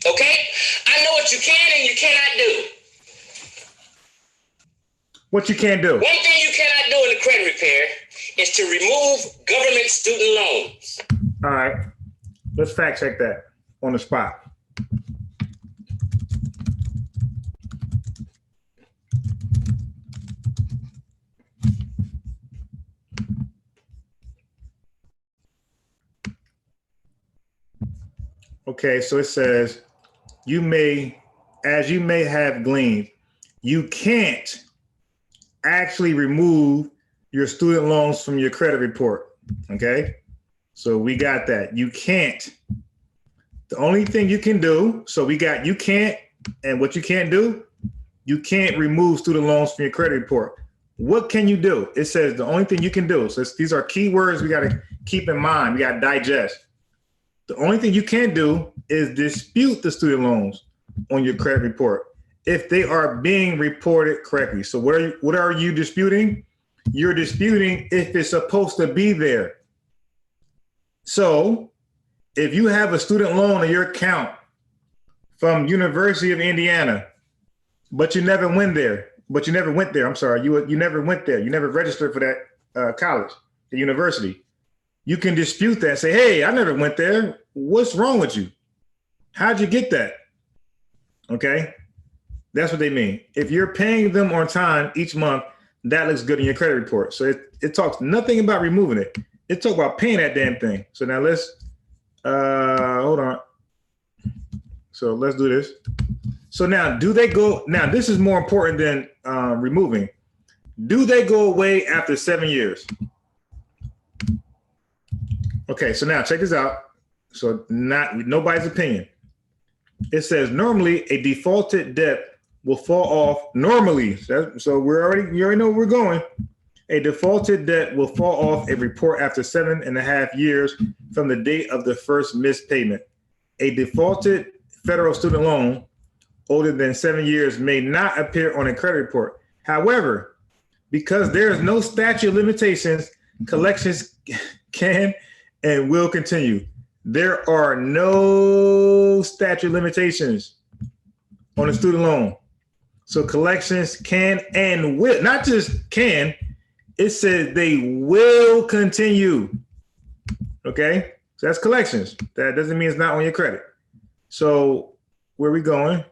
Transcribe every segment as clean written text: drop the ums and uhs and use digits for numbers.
Okay? I know what you can and you cannot do. What you can't do? One thing you cannot do in the credit repair is to remove government student loans. All right. Let's fact check that on the spot. Okay, so it says, as you may have gleaned, you can't actually remove your student loans from your credit report. Okay, so we got that. You can't. The only thing you can do, so we got you can't, and what you can't do, you can't remove student loans from your credit report. What can you do? It says the only thing you can do. So these are key words we got to keep in mind. We got to digest. The only thing you can do is dispute the student loans on your credit report if they are being reported correctly. So what are you disputing? You're disputing if it's supposed to be there. So if you have a student loan on your account from University of Indiana, but you never went there, I'm sorry, you never went there. You never registered for that college, the university. You can dispute that and say, hey, I never went there. What's wrong with you? How'd you get that? Okay, that's what they mean. If you're paying them on time each month, that looks good in your credit report. So it talks nothing about removing it. It talks about paying that damn thing. So now let's, hold on. So let's do this. So now, this is more important than removing. Do they go away after 7 years? Okay, so now check this out. So nobody's opinion. It says normally a defaulted debt will fall off normally. So you already know where we're going. A defaulted debt will fall off a report after 7.5 years from the date of the first missed payment. A defaulted federal student loan older than 7 years may not appear on a credit report. However, because there is no statute of limitations, collections can and will continue. There are no statute of limitations on a student loan. So collections can and will, not just can, it says they will continue. Okay, so that's collections. That doesn't mean it's not on your credit. So where are we going?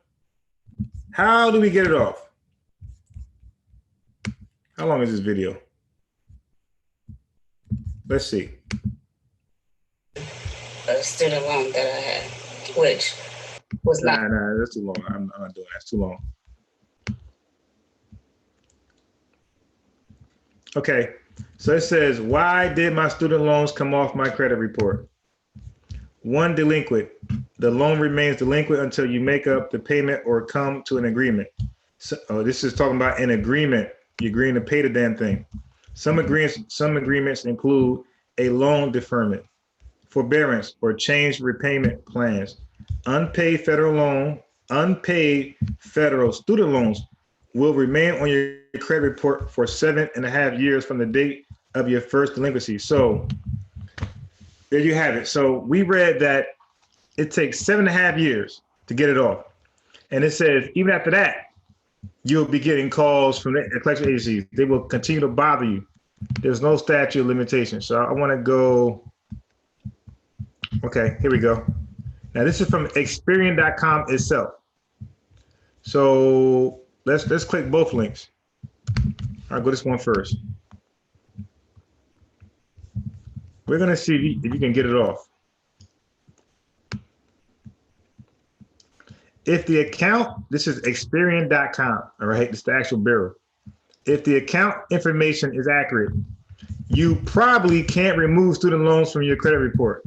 How do we get it off? How long is this video? Let's see. A student loan that I had, which was not. Nah, that's too long. I'm not doing that. It's too long. Okay, so it says, why did my student loans come off my credit report? 1, delinquent. The loan remains delinquent until you make up the payment or come to an agreement. So, this is talking about an agreement. You're agreeing to pay the damn thing. Some agreements include a loan deferment, forbearance, or changed repayment plans. Unpaid federal student loans will remain on your credit report for 7.5 years from the date of your first delinquency. So there you have it. So we read that it takes 7.5 years to get it off. And it says, even after that, you'll be getting calls from the collection agencies. They will continue to bother you. There's no statute of limitations. So I want to go. Okay, here we go. Now this is from Experian.com itself. So let's click both links. I'll go this one first. We're gonna see if you can get it off. If the account, this is Experian.com, all right, it's the actual bureau. If the account information is accurate, you probably can't remove student loans from your credit report.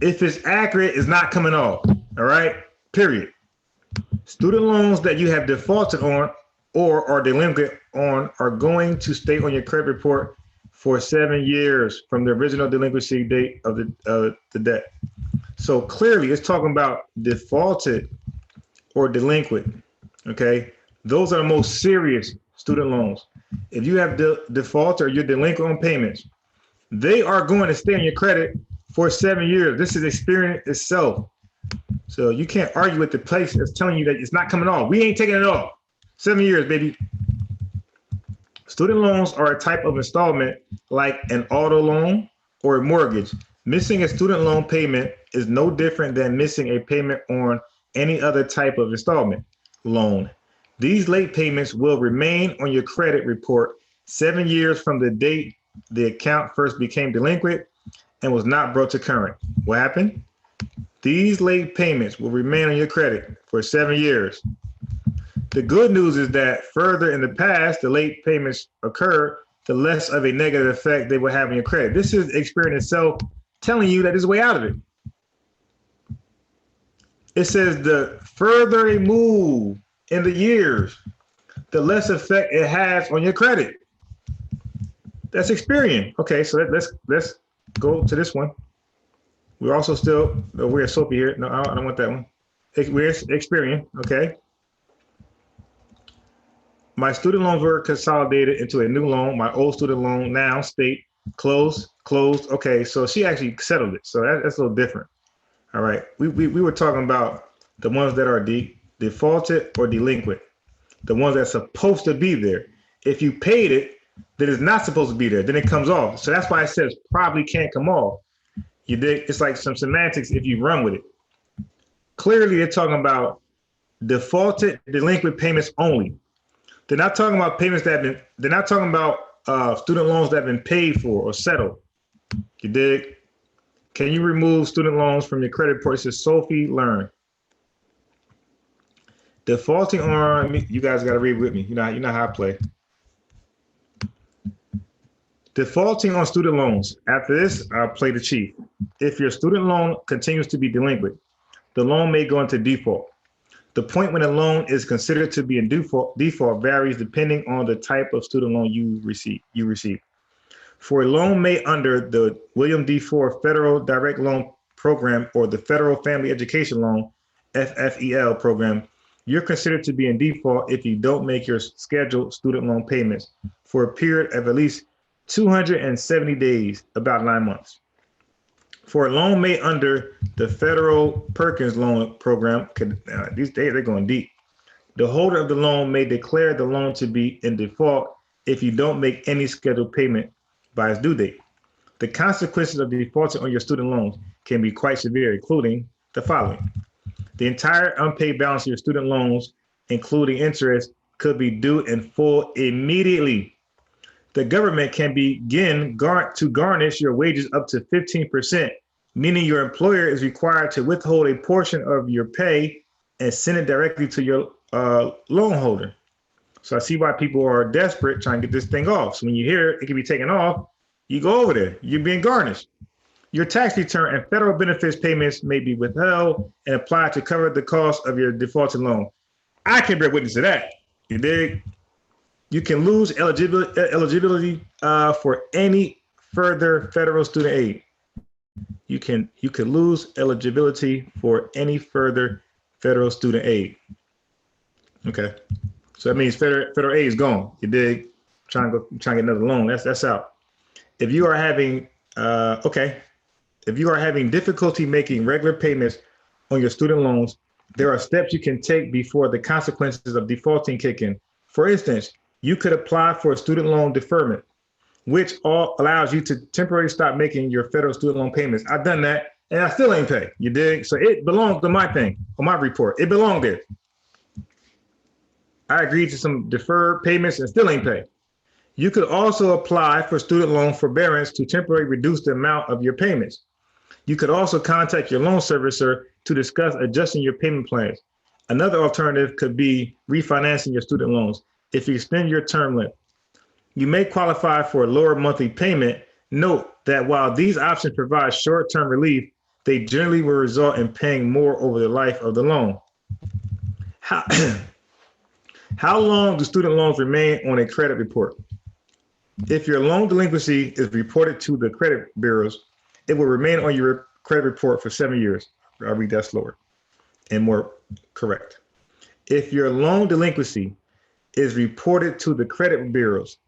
If it's accurate, it's not coming off, all right, period. Student loans that you have defaulted on or are delinquent on are going to stay on your credit report for 7 years from the original delinquency date of the debt. So clearly it's talking about defaulted or delinquent, okay? Those are the most serious student loans. If you have defaulted or you're delinquent on payments, they are going to stay on your credit for 7 years. This is Experian itself. So you can't argue with the place that's telling you that it's not coming off. We ain't taking it off. 7 years, baby. Student loans are a type of installment like an auto loan or a mortgage. Missing a student loan payment is no different than missing a payment on any other type of installment loan. These late payments will remain on your credit report 7 years from the date the account first became delinquent and was not brought to current. What happened? These late payments will remain on your credit for 7 years. The good news is that further in the past, the late payments occur, the less of a negative effect they will have on your credit. This is experience itself telling you that there's a way out of it. It says the further a move in the years, the less effect it has on your credit. That's Experian. Okay, so let's go to this one. We're also still, we're Soapy here. No, I don't want that one. We're Experian, okay. My student loans were consolidated into a new loan. My old student loan now state closed. Okay, so she actually settled it. So that's a little different. All right, we were talking about the ones that are defaulted or delinquent, the ones that's supposed to be there. If you paid it, then it's not supposed to be there. Then it comes off. So that's why it says probably can't come off. You dig? It's like some semantics if you run with it. Clearly, they're talking about defaulted delinquent payments only. They're not talking about payments that have been, they're not talking about student loans that have been paid for or settled. You dig? Can you remove student loans from your credit report? It says Sophie Learn. Defaulting on, you guys got to read with me. You know how I play. Defaulting on student loans. After this, I'll play the chief. If your student loan continues to be delinquent, the loan may go into default. The point when a loan is considered to be in default varies depending on the type of student loan you receive. For a loan made under the William D. Ford Federal Direct Loan Program or the Federal Family Education Loan, FFEL program, you're considered to be in default if you don't make your scheduled student loan payments for a period of at least 270 days, about 9 months. For a loan made under the Federal Perkins Loan Program, these days they're going deep. The holder of the loan may declare the loan to be in default if you don't make any scheduled payment by its due date. The consequences of defaulting on your student loans can be quite severe, including the following. The entire unpaid balance of your student loans, including interest, could be due in full immediately. The government can begin to garnish your wages up to 15%, meaning your employer is required to withhold a portion of your pay and send it directly to your loan holder. So I see why people are desperate trying to get this thing off. So when you hear it can be taken off, you go over there, you're being garnished. Your tax return and federal benefits payments may be withheld and applied to cover the cost of your defaulted loan. I can bear witness to that. You dig? You can lose eligibility for any further federal student aid. You can lose eligibility for any further federal student aid. Okay, so that means federal aid is gone. You dig? Trying to get another loan. That's out. If you are having if you are having difficulty making regular payments on your student loans, there are steps you can take before the consequences of defaulting kick in. For instance, you could apply for a student loan deferment, which allows you to temporarily stop making your federal student loan payments. I've done that and I still ain't pay. You dig? So it belongs to my thing, on my report. It belonged there. I agreed to some deferred payments and still ain't pay. You could also apply for student loan forbearance to temporarily reduce the amount of your payments. You could also contact your loan servicer to discuss adjusting your payment plans. Another alternative could be refinancing your student loans. If you extend your term length, you may qualify for a lower monthly payment. Note that while these options provide short-term relief, they generally will result in paying more over the life of the loan. How long do student loans remain on a credit report? If your loan delinquency is reported to the credit bureaus, it will remain on your credit report for 7 years. I'll read that slower and more correct. If your loan delinquency is reported to the credit bureaus,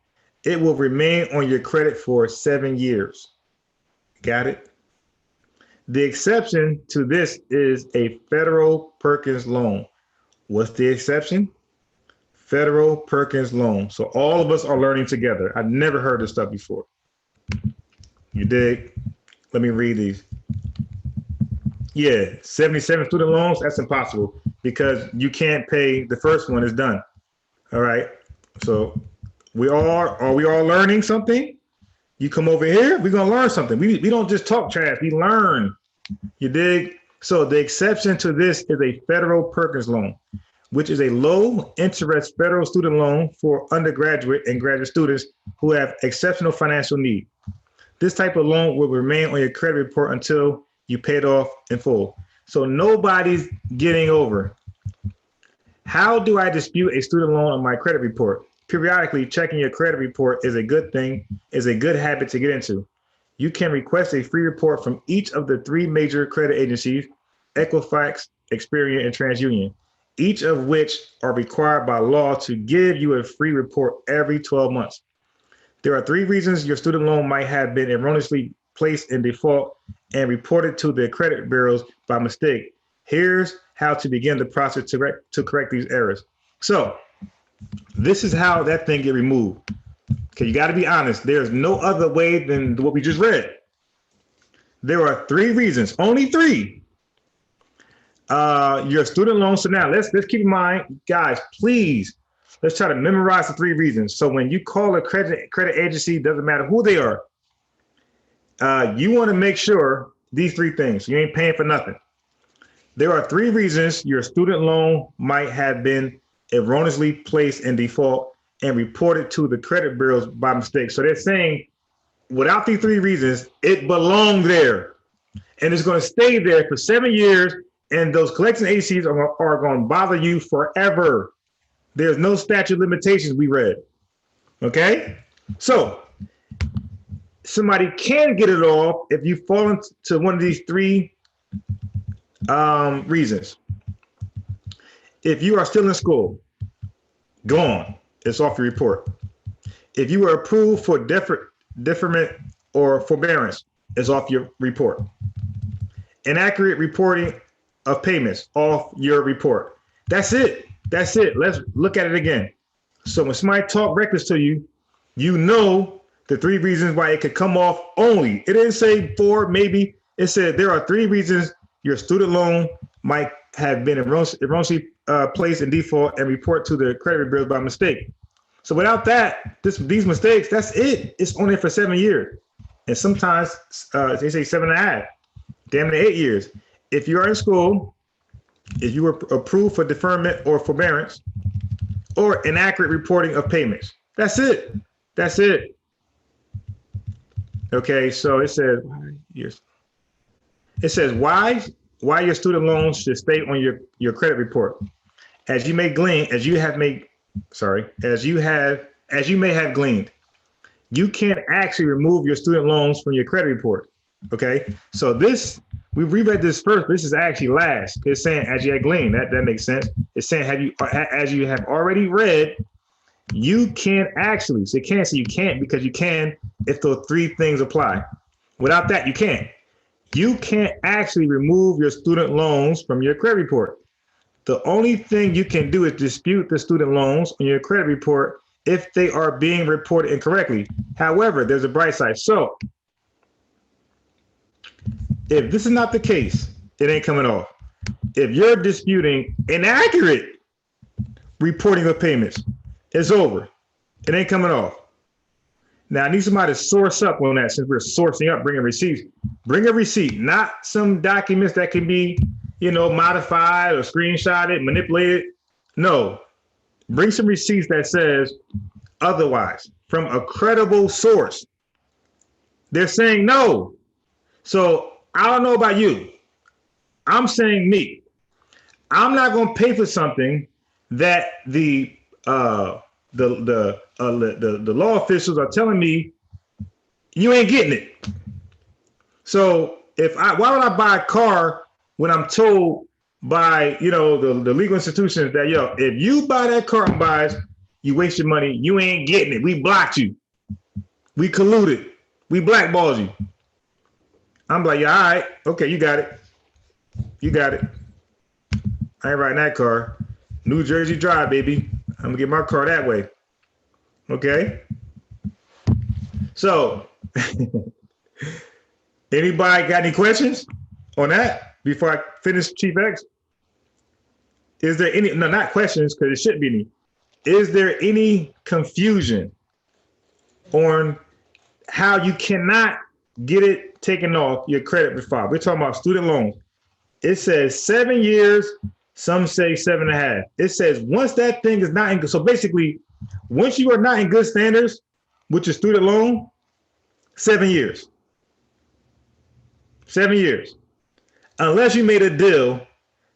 it will remain on your credit for 7 years. Got it? The exception to this is a federal Perkins loan. What's the exception? Federal Perkins loan. So all of us are learning together. I've never heard this stuff before. You dig? Let me read these. Yeah, 77 student loans, that's impossible because you can't pay the first one, it's done. All right. So are we all learning something? You come over here, we're gonna learn something. We don't just talk trash, we learn. You dig? So the exception to this is a federal Perkins loan, which is a low interest federal student loan for undergraduate and graduate students who have exceptional financial need. This type of loan will remain on your credit report until you pay it off in full. So nobody's getting over. How do I dispute a student loan on my credit report? Periodically checking your credit report is a good thing, is a good habit to get into. You can request a free report from each of the 3 major credit agencies, Equifax, Experian, and TransUnion, each of which are required by law to give you a free report every 12 months. There are 3 reasons your student loan might have been erroneously placed in default and reported to the credit bureaus by mistake. Here's how to begin the process to correct these errors. So this is how that thing get removed. Okay, you got to be honest. There's no other way than what we just read. There are 3 reasons, only 3. Your student loan. So now let's keep in mind, guys, please, let's try to memorize the 3 reasons. So when you call a credit agency, doesn't matter who they are, you want to make sure these 3 things. You ain't paying for nothing. There are 3 reasons your student loan might have been erroneously placed in default and reported to the credit bureaus by mistake. So they're saying without these 3 reasons, it belonged there and it's going to stay there for 7 years. And those collection agencies are going to bother you forever. There's no statute of limitations we read. Okay. So somebody can get it off if you fall into one of these 3 reasons. If you are still in school, gone, it's off your report. If you were approved for deferment or forbearance, it's off your report. Inaccurate reporting of payments, off your report. That's it. That's it. Let's look at it again. So when somebody talk reckless to you, you know the 3 reasons why it could come off only. It didn't say 4, maybe. It said there are 3 reasons your student loan might have been erroneously placed in default and report to the credit bureau by mistake. So without that, these mistakes, that's it. It's only for 7 years. And sometimes they say 7.5, damn near 8 years. If you are in school, if you were approved for deferment or forbearance or inaccurate reporting of payments, that's it. That's it. Okay, so it says, why your student loans should stay on your credit report. As you may have gleaned, you can't actually remove your student loans from your credit report. Okay, so we reread this first, but this is actually last. It's saying as you had gleaned, that makes sense. It's saying as you have already read, you can't actually. So you can't say you can't because you can if those 3 things apply. Without that, you can't. You can't actually remove your student loans from your credit report. The only thing you can do is dispute the student loans on your credit report if they are being reported incorrectly. However, there's a bright side. So if this is not the case, it ain't coming off. If you're disputing inaccurate reporting of payments, it's over. It ain't coming off. Now, I need somebody to source up on that since we're sourcing up, bringing receipts. Bring a receipt, not some documents that can be, modified or screenshotted, manipulated. No, bring some receipts that says otherwise from a credible source. They're saying no. So I don't know about you. I'm saying me. I'm not going to pay for something that the law officials are telling me you ain't getting it. So why would I buy a car when I'm told by the legal institutions that if you buy that car and buys, you waste your money, you ain't getting it. We blocked you. We colluded. We blackballed you. I'm like, yeah, all right, okay, you got it. You got it. I ain't riding that car. New Jersey Drive, baby. I'm gonna get my car that way. Okay. So, anybody got any questions on that before I finish Chief X? Is there any, no, not questions, because it shouldn't be any. Is there any confusion on how you cannot get it taken off your credit file? We're talking about student loans. It says 7 years, some say 7.5. It says once that thing is not in good, so basically, once you are not in good standards with your student loan, 7 years. 7 years. Unless you made a deal,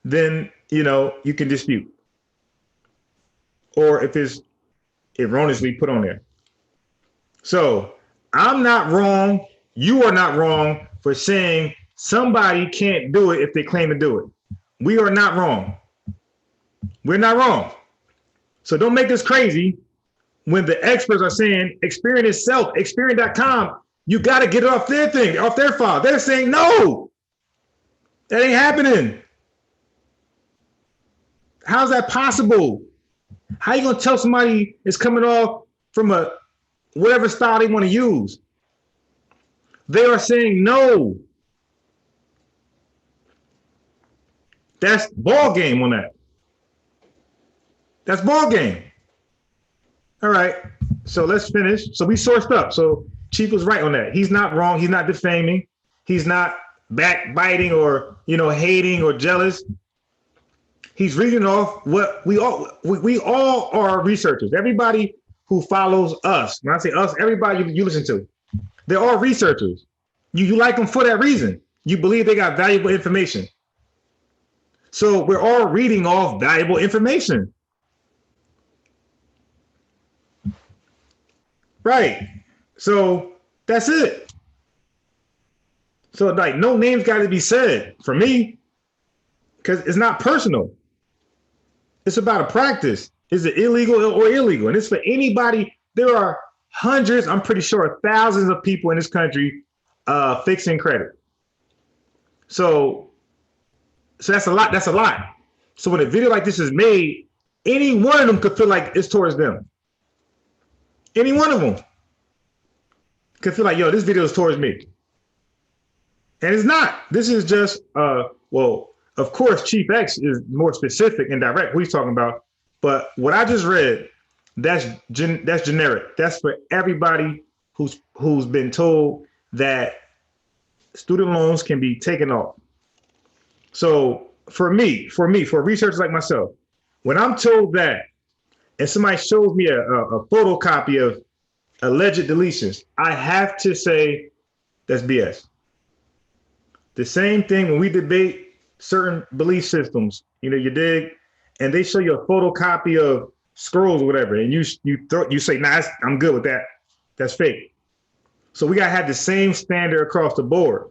then you can dispute. Or if it's erroneously put on there. So I'm not wrong. You are not wrong for saying somebody can't do it if they claim to do it. We are not wrong. We're not wrong. So don't make this crazy when the experts are saying Experian itself, Experian.com, you got to get it off their thing, off their file. They're saying, no, that ain't happening. How's that possible? How you gonna tell somebody it's coming off from a whatever style they want to use? They are saying no. That's ball game on that. That's ball game. All right. So let's finish. So we sourced up. So Chief was right on that. He's not wrong. He's not defaming. He's not backbiting or hating or jealous. He's reading off what we all are researchers. Everybody who follows us, when I say us, everybody you listen to, they're all researchers. You like them for that reason. You believe they got valuable information. So we're all reading off valuable information. Right. So that's it. So like no names got to be said for me because it's not personal. It's about a practice. Is it illegal or illegal? And it's for anybody. There are hundreds, I'm pretty sure thousands of people in this country fixing credit. So that's a lot. That's a lot. So when a video like this is made, any one of them could feel like it's towards them. Any one of them could feel like, yo, this video is towards me. And it's not. This is just, well, of course, Chief X is more specific and direct what he's talking about. But what I just read, that's generic. That's for everybody who's been told that student loans can be taken off. So for a researcher like myself, when I'm told that, and somebody shows me a photocopy of alleged deletions, I have to say that's BS. The same thing when we debate certain belief systems, you dig, and they show you a photocopy of scrolls or whatever, and you say, nah, I'm good with that. That's fake. So we gotta have the same standard across the board.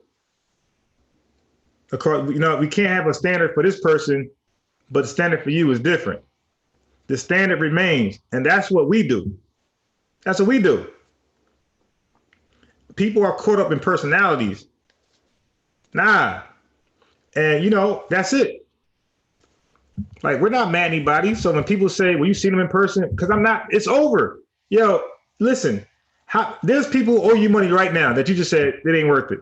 We can't have a standard for this person, but the standard for you is different. The standard remains, and that's what we do. That's what we do. People are caught up in personalities. Nah. And that's it. Like, we're not mad at anybody. So when people say, well, you seen them in person, because I'm not, it's over. Listen, there's people who owe you money right now that you just said it ain't worth it.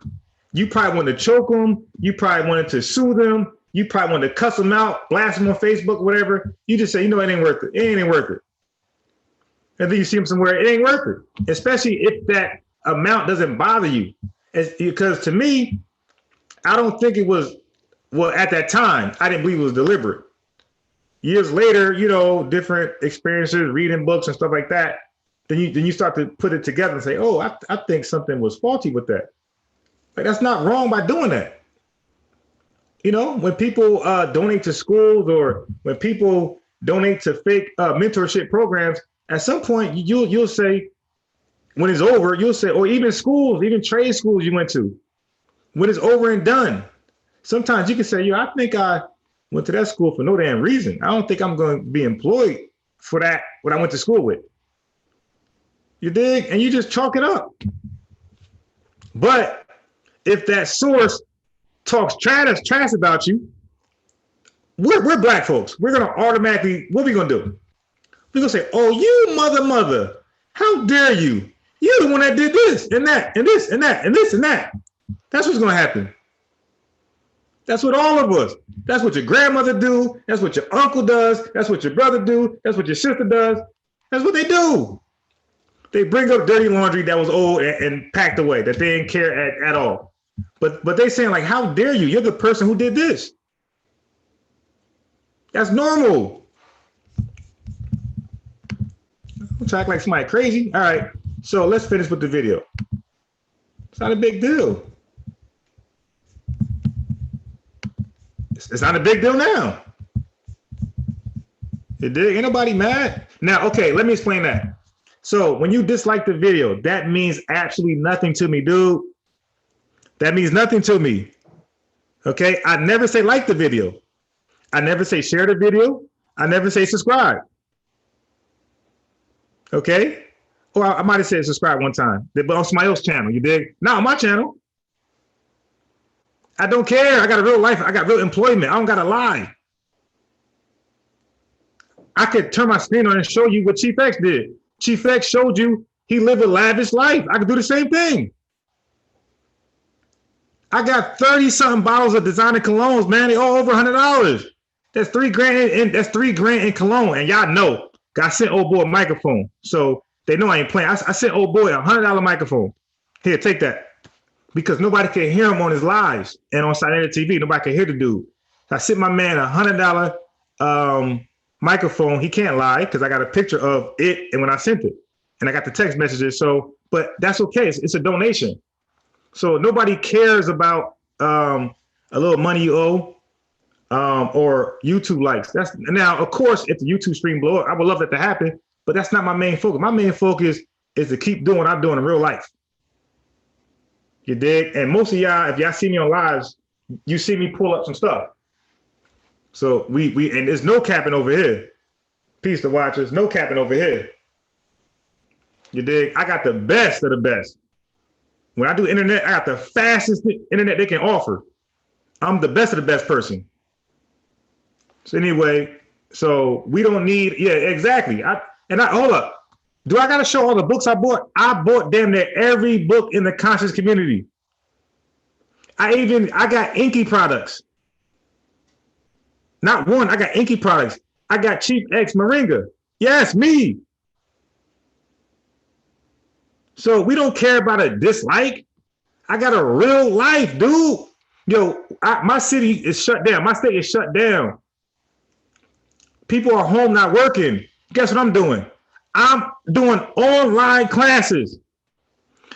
You probably wanted to choke them. You probably wanted to sue them. You probably wanted to cuss them out, blast them on Facebook, whatever. You just say, it ain't worth it. It ain't worth it. And then you see them somewhere, it ain't worth it. Especially if that amount doesn't bother you. Because to me, I don't think it was, well, at that time, I didn't believe it was deliberate. Years later, different experiences, reading books and stuff like that, then you start to put it together and say, oh, I think something was faulty with that. Like, that's not wrong by doing that. When people donate to schools or when people donate to fake mentorship programs, at some point you'll say, when it's over, you'll say, or even schools, even trade schools you went to, when it's over and done, sometimes you can say, I think I went to that school for no damn reason. I don't think I'm going to be employed for that, what I went to school with. You dig? And you just chalk it up. But if that source talks trash about you, we're black folks. We're gonna automatically, what are we gonna do? We're gonna say, oh, you mother, how dare you? You're the one that did this and that and this and that and this and that. That's what's gonna happen. That's what all of us. That's what your grandmother do. That's what your uncle does. That's what your brother do. That's what your sister does. That's what they do. They bring up dirty laundry that was old and packed away, that they didn't care at all. But they saying like, how dare you? You're the person who did this. That's normal. Don't act like somebody crazy. All right, so let's finish with the video. It's not a big deal. It's not a big deal now. Ain't nobody mad. Now, okay, let me explain that. So when you dislike the video, that means absolutely nothing to me, dude. That means nothing to me. Okay, I never say like the video. I never say share the video. I never say subscribe. Okay? Or I might have said subscribe one time, but on somebody else's channel, you dig? Not on my channel. I don't care. I got a real life. I got real employment. I don't got to lie. I could turn my screen on and show you what Chief X did. Chief X showed you he lived a lavish life. I could do the same thing. I got 30-something bottles of designer colognes, man. They all over $100. That's $3,000 that's $3,000 in cologne. And y'all know, I sent old boy a microphone. So they know I ain't playing. I sent old boy a $100 microphone. Here, take that. Because nobody can hear him on his lives and on Silent TV. Nobody can hear the dude. So I sent my man a $100 microphone. He can't lie because I got a picture of it and when I sent it. And I got the text messages. So, but that's okay. It's a donation. So nobody cares about a little money you owe or YouTube likes. That's now, of course, if the YouTube stream blow up, I would love that to happen, but that's not my main focus. My main focus is to keep doing what I'm doing in real life. You dig? And most of y'all, if y'all see me on lives, you see me pull up some stuff. So we and there's no capping over here. Peace to watchers, no capping over here. You dig? I got the best of the best. When I do internet, I got the fastest internet they can offer. I'm the best of the best person. So anyway, so we don't need, yeah, exactly. Hold up. Do I got to show all the books I bought? I bought damn near every book in the conscious community. I got Inky products. Not one, I got Inky products. I got Chief X Moringa. Yes, me. So we don't care about a dislike. I got a real life, dude. Yo, my city is shut down. My state is shut down. People are home not working. Guess what I'm doing? I'm doing online classes.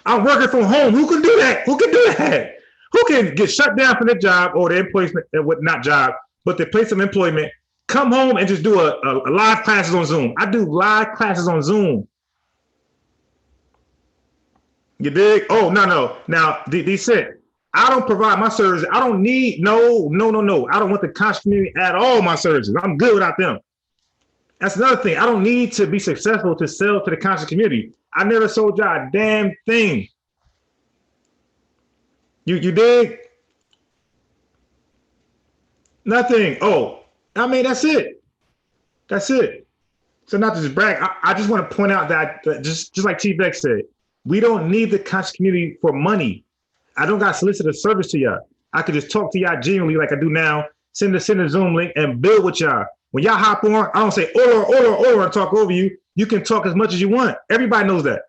I'm working from home. Who can do that? Who can do that? Who can get shut down from their job or their employment, not job, but their place of employment, come home and just do a live classes on Zoom. I do live classes on Zoom. You dig? Oh, no. Now, they said, I don't provide my services. I don't need, no. I don't want the conscious community at all my services. I'm good without them. That's another thing. I don't need to be successful to sell to the conscious community. I never sold y'all a damn thing. You dig? Nothing. Oh, I mean, that's it. That's it. So not to just brag, I just want to point out that just like Chief X said, we don't need the conscious community for money. I don't got solicitor service to y'all. I could just talk to y'all genuinely like I do now, send a Zoom link and build with y'all. When y'all hop on, I don't say, or and talk over you. You can talk as much as you want. Everybody knows that.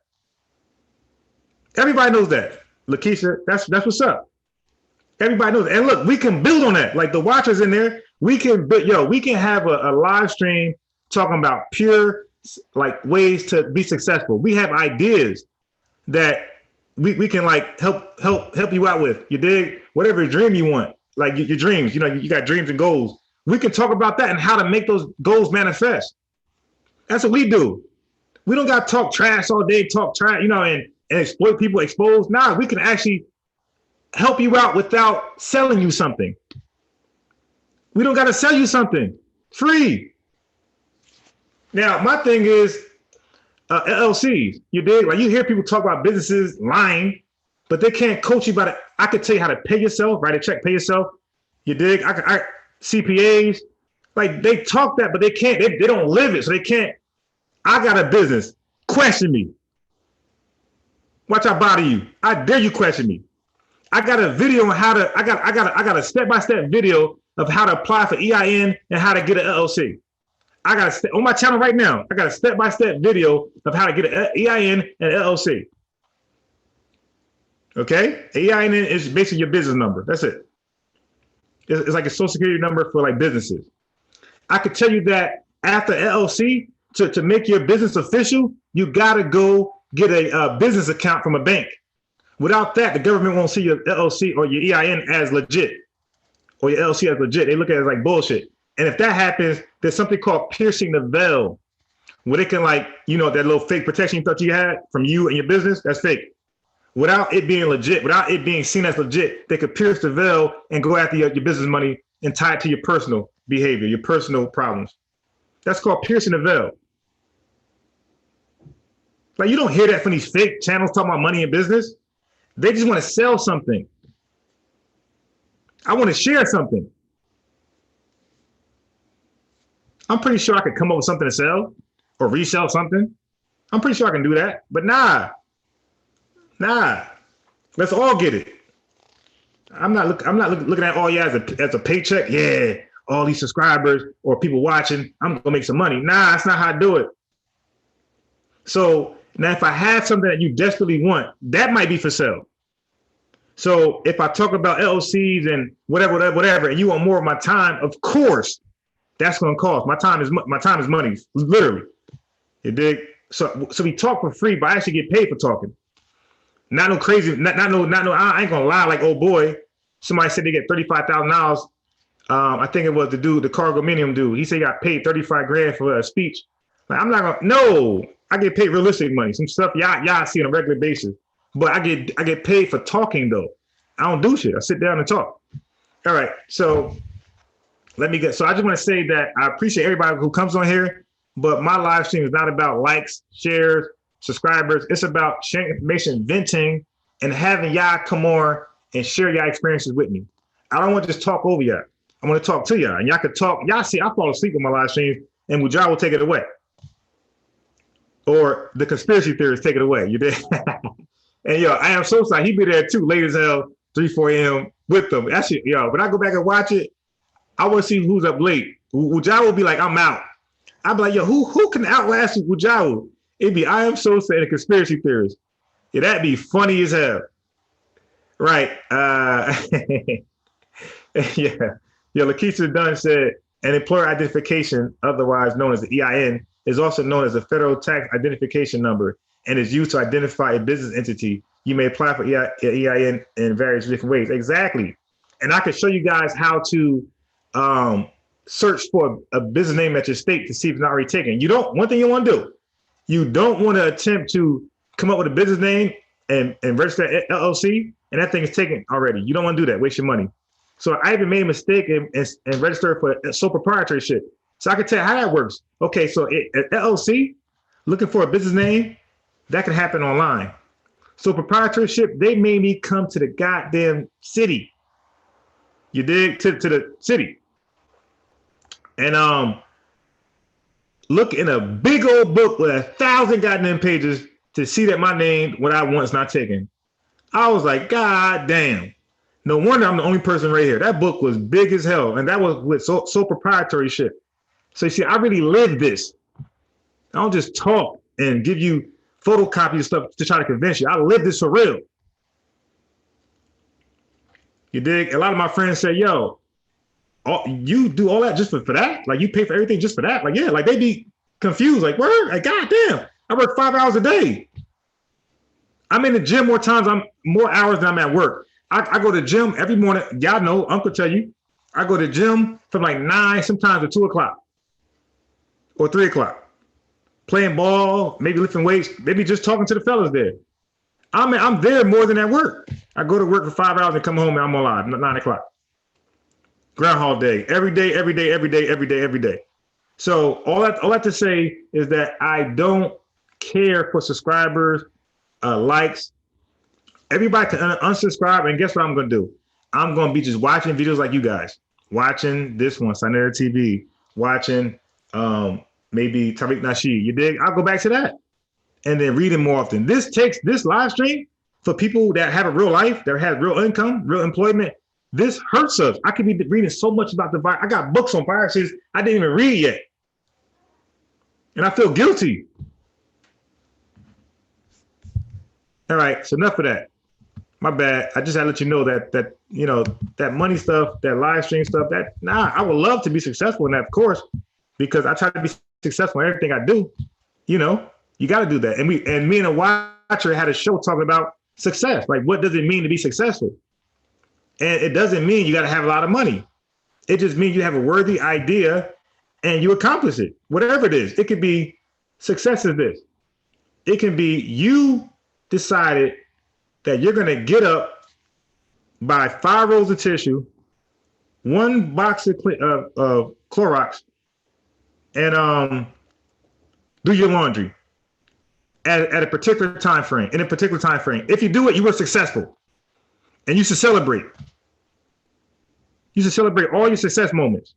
Everybody knows that. Lakeisha, that's what's up. Everybody knows that. And look, we can build on that. Like the watchers in there, we can have a live stream talking about pure like ways to be successful. We have ideas that we can like help you out with. You dig? Whatever dream you want, like your dreams, you got dreams and goals. We can talk about that and how to make those goals manifest. That's what we do. We don't got to talk trash all day, and exploit people, expose. Nah, we can actually help you out without selling you something. We don't got to sell you something. Free. Now, my thing is LLCs. You dig? Like you hear people talk about businesses lying but they can't coach you about it. I could tell you how to pay yourself, write a check, pay yourself. You dig? CPAs, like they talk that, but they can't. They don't live it, so they can't. I got a business. Question me. Watch I bother you. I dare you question me. I got a video on how to. I got a step-by-step video of how to apply for EIN and how to get an LLC. I got on my channel right now. I got a step-by-step video of how to get an EIN and LLC. Okay, EIN is basically your business number. That's it. It's like a social security number for like businesses. I could tell you that after LLC, to make your business official, you gotta go get a business account from a bank. Without that, the government won't see your LLC or your EIN as legit, or your LLC as legit. They look at it as like bullshit. And if that happens, there's something called piercing the veil, where they can like, you know, that little fake protection you thought you had from you and your business, that's fake. Without it being legit, without it being seen as legit, they could pierce the veil and go after your business money and tie it to your personal behavior, your personal problems. That's called piercing the veil. Like you don't hear that from these fake channels talking about money and business. They just want to sell something. I want to share something. I'm pretty sure I could come up with something to sell or resell something. I'm pretty sure I can do that, but nah. Let's all get it. I'm not looking at all you as a paycheck. Yeah, all these subscribers or people watching, I'm gonna make some money. Nah, that's not how I do it. So now if I have something that you desperately want, that might be for sale. So if I talk about LLCs and whatever, and you want more of my time, of course, that's gonna cost. My time is money, literally. You dig? So we talk for free, but I actually get paid for talking. Not no crazy, not no. I ain't gonna lie. Like, oh boy, somebody said they get $35,000. I think it was the dude, the cargo minium dude. He said he got paid 35 grand for a speech. Like, I'm not gonna. No, I get paid realistic money. Some stuff y'all see on a regular basis. But I get paid for talking though. I don't do shit. I sit down and talk. All right. So let me get. So I just want to say that I appreciate everybody who comes on here. But my live stream is not about likes, shares, subscribers. It's about sharing information, venting, and having y'all come on and share y'all experiences with me. I don't want to just talk over y'all. I want to talk to y'all, and y'all can talk. Y'all see, I fall asleep on my live streams, and Mujah will take it away, or the conspiracy theorists take it away. You did, and yo, I am so sorry. He be there too, late as hell, 3, 4 a.m. with them. Actually, yo, when I go back and watch it, I want to see who's up late. Mujah will be like, I'm out. I'd be like, yo, who can outlast Mujah? It'd be I am so sad and conspiracy theorists. Yeah, that'd be funny as hell. Right. Yeah. Lakeisha Dunn said an employer identification, otherwise known as the EIN, is also known as a federal tax identification number and is used to identify a business entity. You may apply for EIN in various different ways. Exactly. And I can show you guys how to search for a business name at your state to see if it's not already taken. One thing you want to do, you don't want to attempt to come up with a business name and register LLC, and that thing is taken already. You don't want to do that, waste your money. So I even made a mistake and registered for sole proprietorship. So I can tell you how that works. Okay, so at LLC, looking for a business name, that can happen online. So proprietorship, they made me come to the goddamn city. You dig? To the city. And look in a big old book with 1,000 goddamn pages to see that my name, what I want, is not taken. I was like, God damn. No wonder I'm the only person right here. That book was big as hell. And that was with sole proprietary shit. So you see, I really live this. I don't just talk and give you photocopies of stuff to try to convince you. I live this for real. You dig? A lot of my friends say, yo, you do all that just for that? Like you pay for everything just for that? Like, yeah, like they be confused. Like, word? Like, goddamn, I work 5 hours a day. I'm in the gym more hours than I'm at work. I go to the gym every morning. Y'all know, Uncle tell you, I go to the gym from like 9, sometimes to 2 o'clock or 3 o'clock. Playing ball, maybe lifting weights, maybe just talking to the fellas there. I'm there more than at work. I go to work for 5 hours and come home and I'm alive, 9 o'clock. Groundhog Day, every day. So all that to say is that I don't care for subscribers, likes, everybody can unsubscribe, and guess what I'm gonna do? I'm gonna be just watching videos like you guys, watching this one, Sinera TV, watching maybe Tariq Nasheed. You dig? I'll go back to that, and then reading more often. This live stream for people that have a real life, that have real income, real employment. This hurts us. I could be reading so much about the virus. I got books on viruses I didn't even read yet, and I feel guilty. All right, so enough of that. My bad. I just had to let you know that you know, that money stuff, that live stream stuff, I would love to be successful in that, of course, because I try to be successful in everything I do. You know, you got to do that. And me and a watcher had a show talking about success. Like, what does it mean to be successful? And it doesn't mean you got to have a lot of money. It just means you have a worthy idea and you accomplish it, whatever it is. It could be success is this. It can be you decided that you're going to get up, buy 5 rolls of tissue, 1 box of Clorox, and do your laundry at a particular time frame, in a particular time frame. If you do it, you were successful. And you should celebrate. You should celebrate all your success moments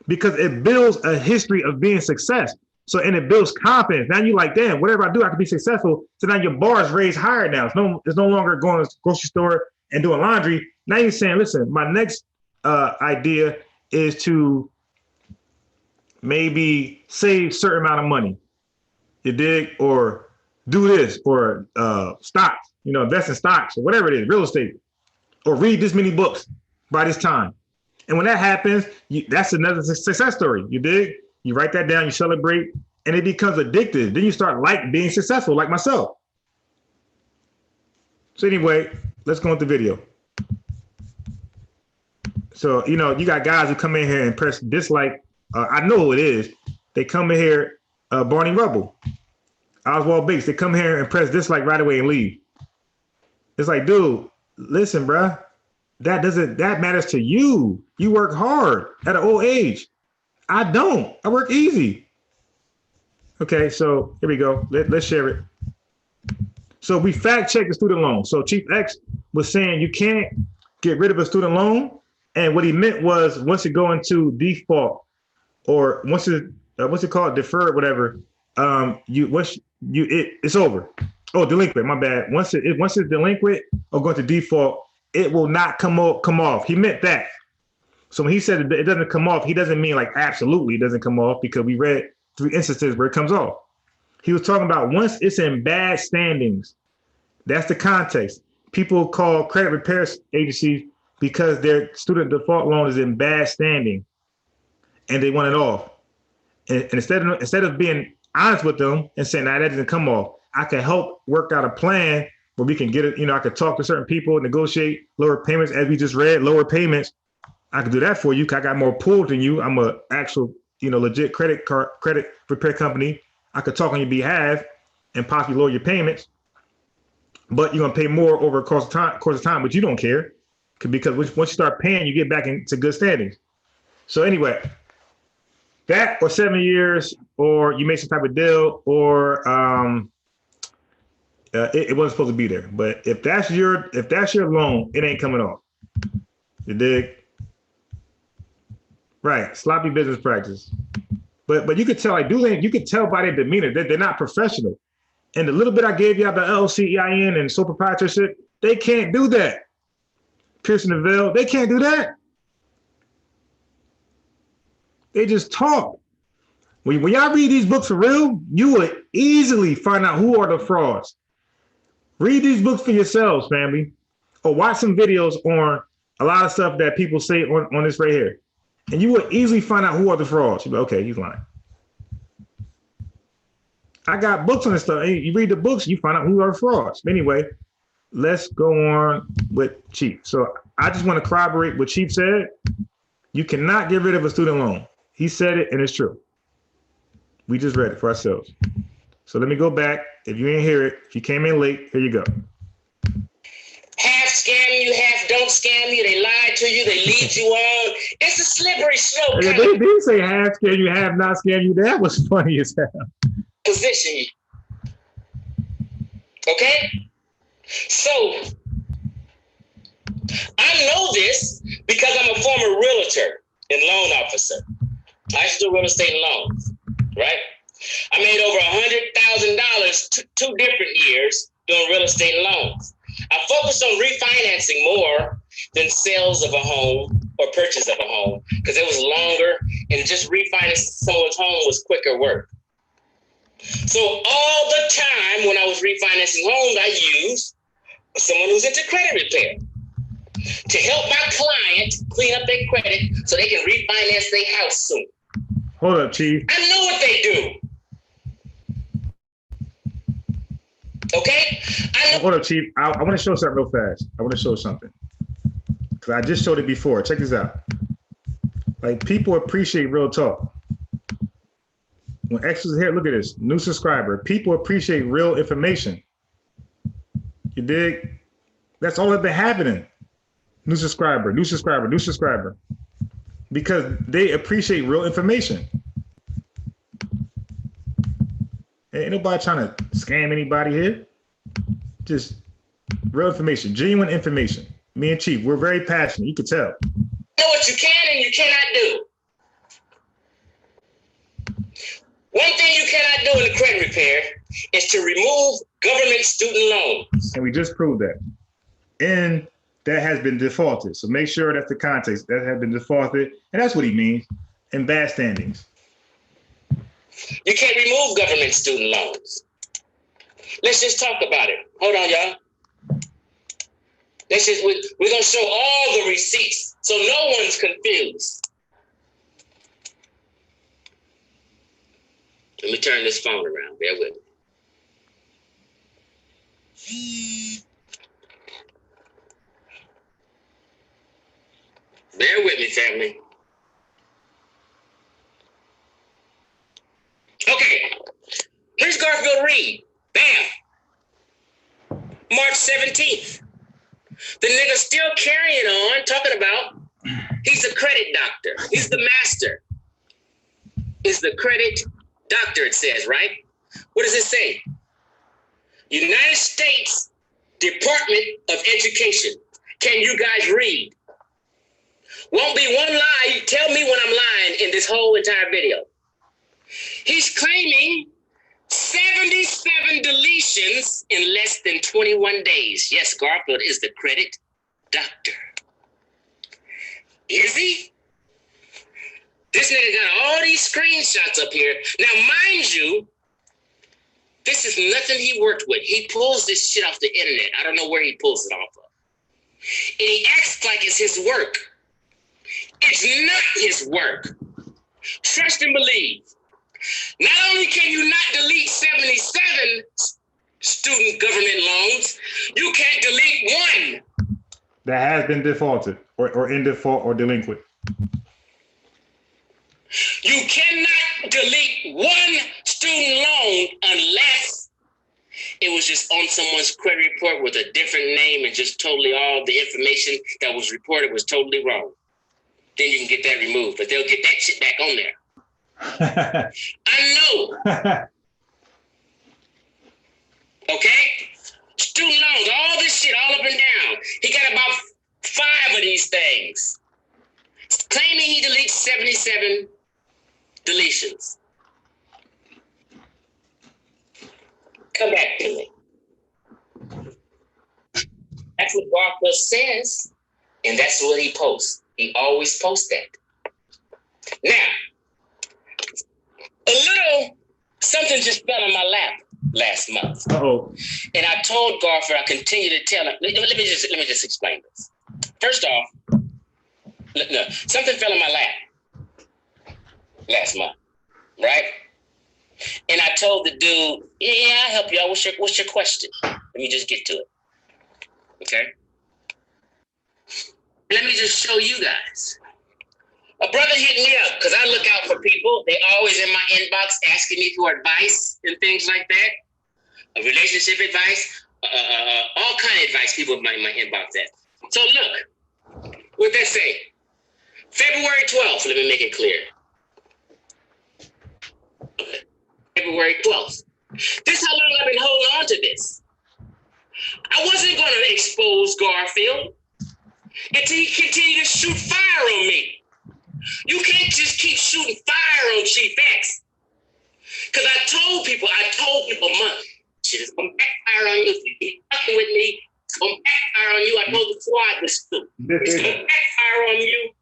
because it builds a history of being success. So, and it builds confidence. Now you're like, damn, whatever I do, I can be successful. So now your bar is raised higher now. It's no longer going to the grocery store and doing laundry. Now you're saying, listen, my next idea is to maybe save a certain amount of money. You dig? Or do this, or stocks, you know, invest in stocks or whatever it is, real estate, or read this many books by this time. And when that happens, that's another success story. You dig? You write that down, you celebrate, and it becomes addictive. Then you start being successful, like myself. So anyway, let's go into the video. So, you know, you got guys who come in here and press dislike. I know who it is. They come in here, Barney Rubble, Oswald Bates. They come here and press dislike right away and leave. It's like, dude, listen, bruh. That matters to you. You work hard at an old age. I don't. I work easy. Okay, so here we go. Let's share it. So we fact checked the student loan. So Chief X was saying you can't get rid of a student loan. And what he meant was once it go into default, or once it what's it called, deferred, whatever, it's over. Oh, delinquent, my bad. Once it's delinquent or going to default, it will not come off. He meant that. So when he said it doesn't come off, he doesn't mean like absolutely it doesn't come off, because we read 3 instances where it comes off. He was talking about once it's in bad standings. That's the context. People call credit repair agencies because their student default loan is in bad standing and they want it off. And instead of being honest with them and saying, nah, that doesn't come off, I can help work out a plan where we can get it. You know, I could talk to certain people, negotiate lower payments, as we just read, lower payments. I can do that for you because I got more pull than you. I'm a actual, you know, legit credit repair company. I could talk on your behalf and possibly lower your payments, but you're gonna pay more over a course of time, but you don't care because once you start paying, you get back into good standings. So anyway, that or 7 years, or you make some type of deal, or it wasn't supposed to be there. But if that's your loan, it ain't coming off. You dig? Right, sloppy business practice. But you could tell, like, dude, you could tell by their demeanor that they're not professional. And the little bit I gave you about the LLC, EIN, and sole proprietorship, they can't do that. Piercing the veil, they can't do that. They just talk. When y'all read these books for real, you would easily find out who are the frauds. Read these books for yourselves, family, or watch some videos on a lot of stuff that people say on this right here. And you will easily find out who are the frauds. You'll be okay, he's lying. I got books on this stuff. You read the books, you find out who are frauds. Anyway, let's go on with Chief. So I just want to corroborate what Chief said. You cannot get rid of a student loan. He said it, and it's true. We just read it for ourselves. So let me go back. If you didn't hear it, if you came in late, here you go. Half scam you, half don't scam you. They lie to you. They lead you on. It's a slippery slope. They did say half scam you, half not scam you. That was funny as hell. Position you. Okay? So I know this because I'm a former realtor and loan officer. I used to do real estate loans, right? I made over $100,000 two different years doing real estate loans. I focused on refinancing more than sales of a home or purchase of a home because it was longer, and just refinancing someone's home was quicker work. So all the time when I was refinancing homes, I used someone who's into credit repair to help my client clean up their credit so they can refinance their house soon. Hold up, Chief. I know what they do. Okay? Hold up, Chief. I want to show something real fast. I want to show something. Because I just showed it before. Check this out. Like, people appreciate real talk. When X is here, look at this. New subscriber. People appreciate real information. You dig? That's all that's been happening. New subscriber, new subscriber, new subscriber. Because they appreciate real information. Ain't nobody trying to scam anybody here. Just real information, genuine information. Me and Chief, we're very passionate. You can tell. Know what you can and you cannot do. One thing you cannot do in the credit repair is to remove government student loans. And we just proved that. And that has been defaulted. So make sure that's the context. That has been defaulted. And that's what he means. In bad standings. You can't remove government student loans. Let's just talk about it. Hold on, y'all. We're going to show all the receipts so no one's confused. Let me turn this phone around. Bear with me. Bear with me, family. Okay. Here's Garfield Reed. Bam. March 17th. The nigga still carrying on, talking about he's a credit doctor. He's the master. He's the credit doctor, it says, right? What does it say? United States Department of Education. Can you guys read? Won't be one lie. Tell me when I'm lying in this whole entire video. He's claiming 77 deletions in less than 21 days. Yes, Garfield is the credit doctor. Is he? This nigga got all these screenshots up here. Now, mind you, this is nothing he worked with. He pulls this shit off the internet. I don't know where he pulls it off of. And he acts like it's his work. It's not his work. Trust and believe. Not only can you not delete 77 student government loans, you can't delete one. That has been defaulted or in default or delinquent. You cannot delete one student loan unless it was just on someone's credit report with a different name and just totally all the information that was reported was totally wrong. Then you can get that removed, but they'll get that shit back on there. I know. Okay? Student loans, all this shit, all up and down. He got about 5 of these things. Claiming he deletes 77 deletions. Come back to me. That's what Garfield says, and that's what he posts. He always posts that. Now, a little something just fell in my lap last month. Uh-oh. And I told Garfield, I continue to tell him, let me just explain this. First off, no, something fell in my lap last month, right? And I told the dude, yeah, I'll help you out. What's your question? Let me just get to it. Okay? Let me just show you guys. A brother hit me up because I look out for people. They always in my inbox asking me for advice and things like that. Relationship advice, all kind of advice people in my inbox at. So look, what that say? February 12th, let me make it clear. Okay. February 12th. This is how long I've been holding on to this. I wasn't going to expose Garfield. until he continued to shoot fire on me. You can't just keep shooting fire on Chief X. Because I told people, shit is going to backfire on you. If you keep fucking with me, it's going to backfire on you. I told the squad this too. It's going to backfire on you.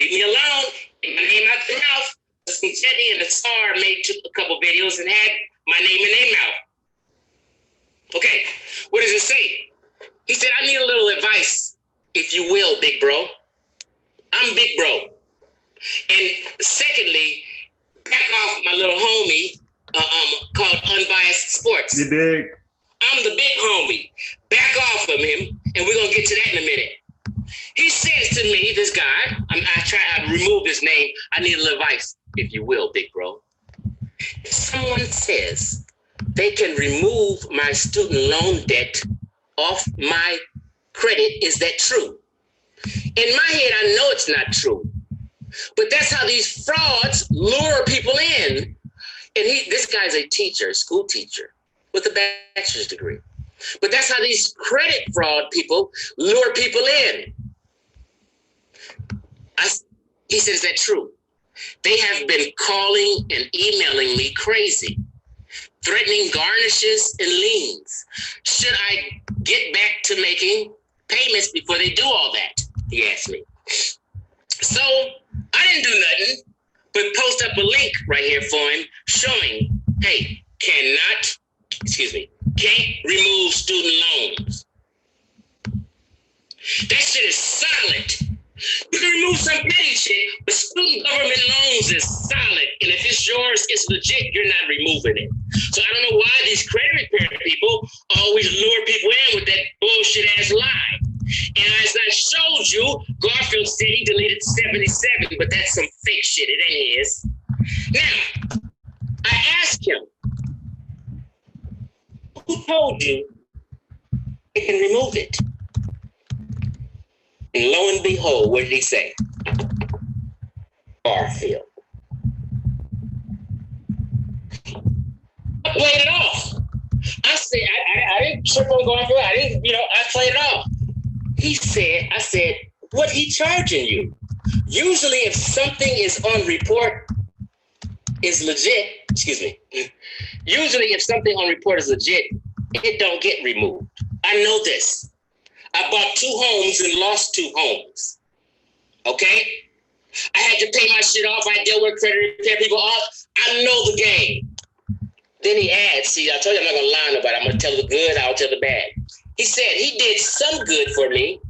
Leave me alone. Get my name out the mouth. Jetty and the Star took a couple videos and had my name in their mouth. Okay, what does it say? He said, I need a little advice, if you will, big bro. I'm big bro. And secondly, back off my little homie called Unbiased Sports. You dig? I'm the big homie. Back off of him, and we're going to get to that in a minute. He says to me, this guy, I remove his name. I need a little advice, if you will, big bro. If someone says they can remove my student loan debt off my credit, is that true? In my head, I know it's not true. But that's how these frauds lure people in. And this guy's a teacher, a school teacher, with a bachelor's degree. But that's how these credit fraud people lure people in. He said, is that true? They have been calling and emailing me crazy, threatening garnishes and liens. Should I get back to making payments before they do all that? He asked me. So I didn't do nothing but post up a link right here for him showing, hey, can't remove student loans. That shit is solid. You can remove some petty shit, but student government loans is solid. And if it's yours, it's legit. You're not removing it. So I don't know why these credit repair people always lure people in with that bullshit ass lie. And as I showed you, Garfield said he deleted 77, but that's some fake shit. It ain't his. Now, I asked him, who told you they can remove it? And lo and behold, what did he say? Garfield. I played it off. I said, I didn't trip on Garfield. I played it off. I said, what he charging you? Usually if something is on report is legit, usually if something on report is legit, it don't get removed. I know this. I bought 2 homes and lost 2 homes. Okay? I had to pay my shit off. I deal with credit repair people off. I know the game. Then he adds, see, I told you I'm not going to lie nobody. I'm going to tell the good, I'll tell the bad. He said he did some good for me.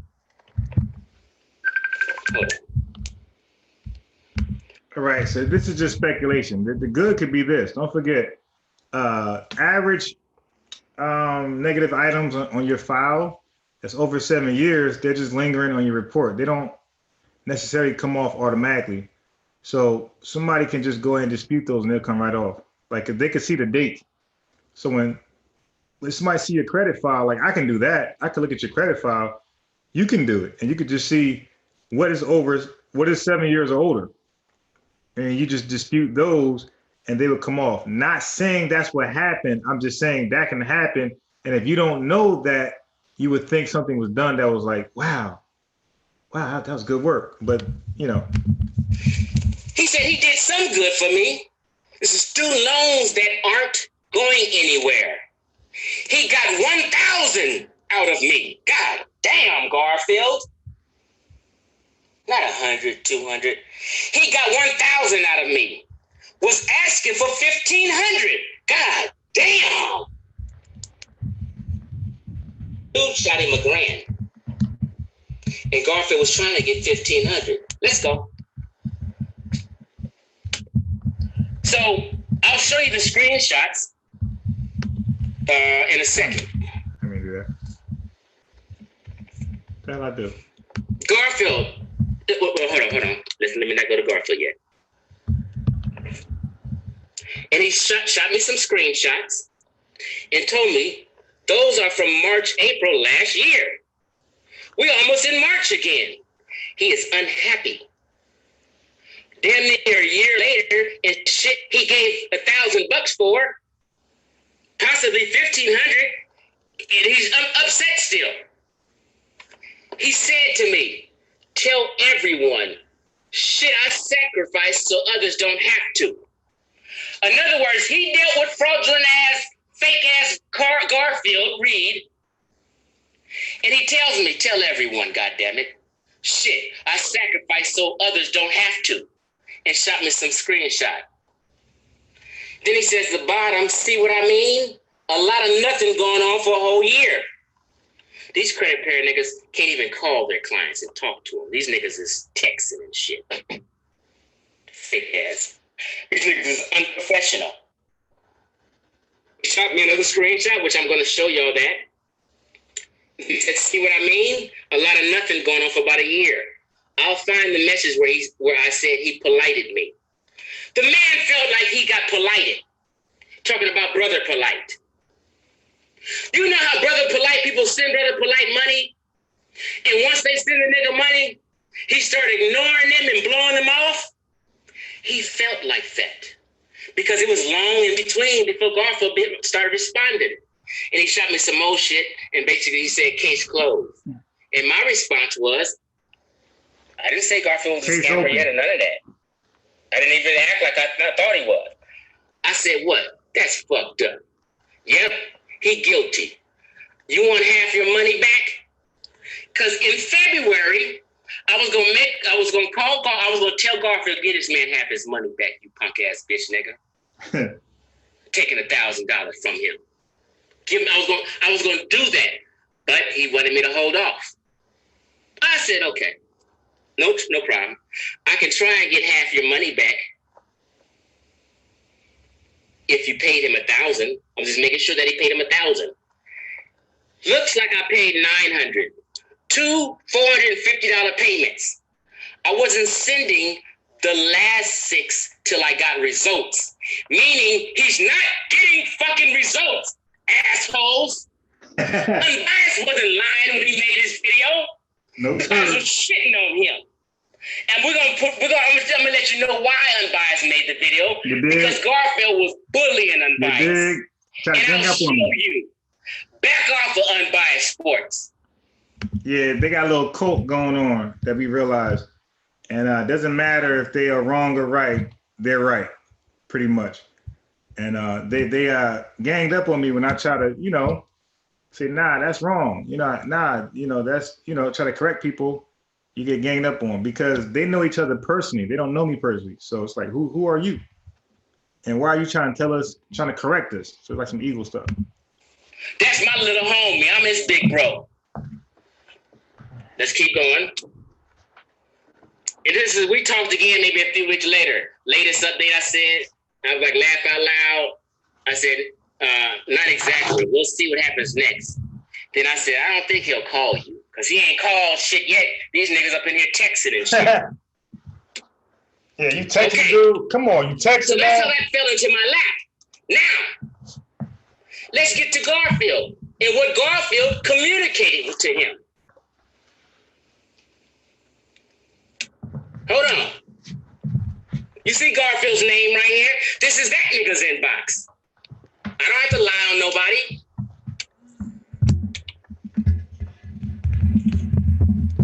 All right, so this is just speculation. The good could be this. Don't forget, average negative items on your file that's over 7 years, they're just lingering on your report. They don't necessarily come off automatically. So somebody can just go ahead and dispute those and they'll come right off. Like if they can see the date. So when somebody see your credit file, like I can do that. I can look at your credit file. You can do it. And you could just see what is 7 years or older. And you just dispute those and they would come off. Not saying that's what happened. I'm just saying that can happen. And if you don't know that, you would think something was done that was like, wow, that was good work. But, you know. He said he did some good for me. This is student loans that aren't going anywhere. He got 1,000 out of me. God damn, Garfield. Not 100, 200. He got 1,000 out of me. Was asking for 1,500. God damn. Dude shot him $1,000. And Garfield was trying to get 1,500. Let's go. So I'll show you the screenshots in a second. Let me do that. That I do. Garfield. Hold on. Let me not go to Garfield yet. And he shot me some screenshots and told me those are from March, April last year. We're almost in March again. He is unhappy. Damn near a year later, and shit he gave $1,000 for, possibly 1,500, and he's upset still. He said to me, tell everyone, shit I sacrificed so others don't have to. In other words, he dealt with fraudulent ass, fake ass Garfield Reed. And he tells me, tell everyone, goddammit, shit I sacrificed so others don't have to. And shot me some screenshot. Then he says, the bottom, see what I mean? A lot of nothing going on for a whole year. These credit repair niggas can't even call their clients and talk to them. These niggas is texting and shit. Fake ass. These niggas is unprofessional. He shot me another screenshot, which I'm going to show y'all that. He said, see what I mean? A lot of nothing going on for about a year. I'll find the message where I said he polited me. The man felt like he got polited. Talking about brother polite. You know how brother polite people send brother polite money? And once they send a nigga money, he started ignoring them and blowing them off? He felt like that. Because it was long in between before Garfield started responding. And he shot me some more shit, and basically he said, case closed. And my response was, I didn't say Garfield was a scammer yet or none of that. I didn't even act like I thought he was. I said, what? That's fucked up. Yep, he guilty. You want half your money back? Because in February, I was gonna tell Garfield, get this man half his money back, you punk ass bitch nigga. Taking $1,000 from him. I was gonna do that, but he wanted me to hold off. I said, okay. Nope, no problem. I can try and get half your money back if you paid him $1,000. I'm just making sure that he paid him $1,000. Looks like I paid $900. 2 $450 payments. I wasn't sending the last 6 till I got results. Meaning he's not getting fucking results, assholes. Unbiased wasn't lying when he made his video. Nope. I was shitting on him. And I'm gonna let you know why Unbiased made the video. Because Garfield was bullying Unbiased. And I'll show you. Back off of Unbiased Sports. Yeah, they got a little cult going on that we realize. And it doesn't matter if they are wrong or right, they're right, pretty much. And they ganged up on me when I try to, say, nah, that's wrong. That's, try to correct people, you get ganged up on because they know each other personally. They don't know me personally. So it's like, who are you? And why are you trying to correct us? So it's like some evil stuff. That's my little homie. I'm his big bro. Let's keep going. And we talked again maybe a few weeks later. Latest update I was like, laugh out loud. I said, not exactly. We'll see what happens next. Then I said, I don't think he'll call you because he ain't called shit yet. These niggas up in here texting and shit. Yeah, you texting, dude. Come on, you texting. So that's how that fell into my lap. Now, let's get to Garfield and what Garfield communicated to him. Hold on. You see Garfield's name right here? This is that nigga's inbox. I don't have to lie on nobody.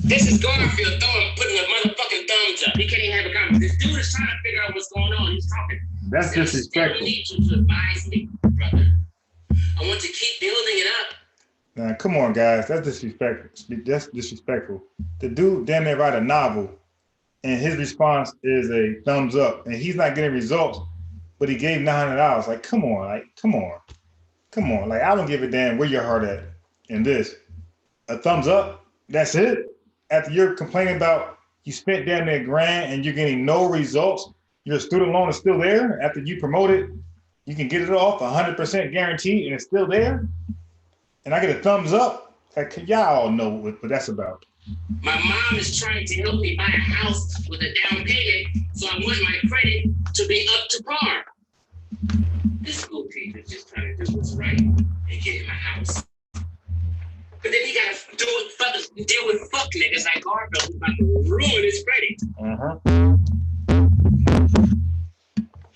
This is Garfield putting a motherfucking thumbs up. He can't even have a conversation. This dude is trying to figure out what's going on. He's talking. That's disrespectful. I need you to advise me, brother. I want to keep building it up. Nah, come on, guys. That's disrespectful. That's disrespectful. The dude damn near write a novel, and his response is a thumbs up, and he's not getting results, but he gave $900. Like, come on. Like, I don't give a damn where your heart at in this. A thumbs up, that's it? After you're complaining about you spent damn near $1,000 and you're getting no results, your student loan is still there. After you promote it, you can get it off 100% guaranteed and it's still there. And I get a thumbs up. Like, y'all all know what that's about. My mom is trying to help me buy a house with a down payment, so I want my credit to be up to par. This school teacher's just trying to do what's right and get him a house. But then he got to deal with fuck niggas like Garfield who's about to ruin his credit.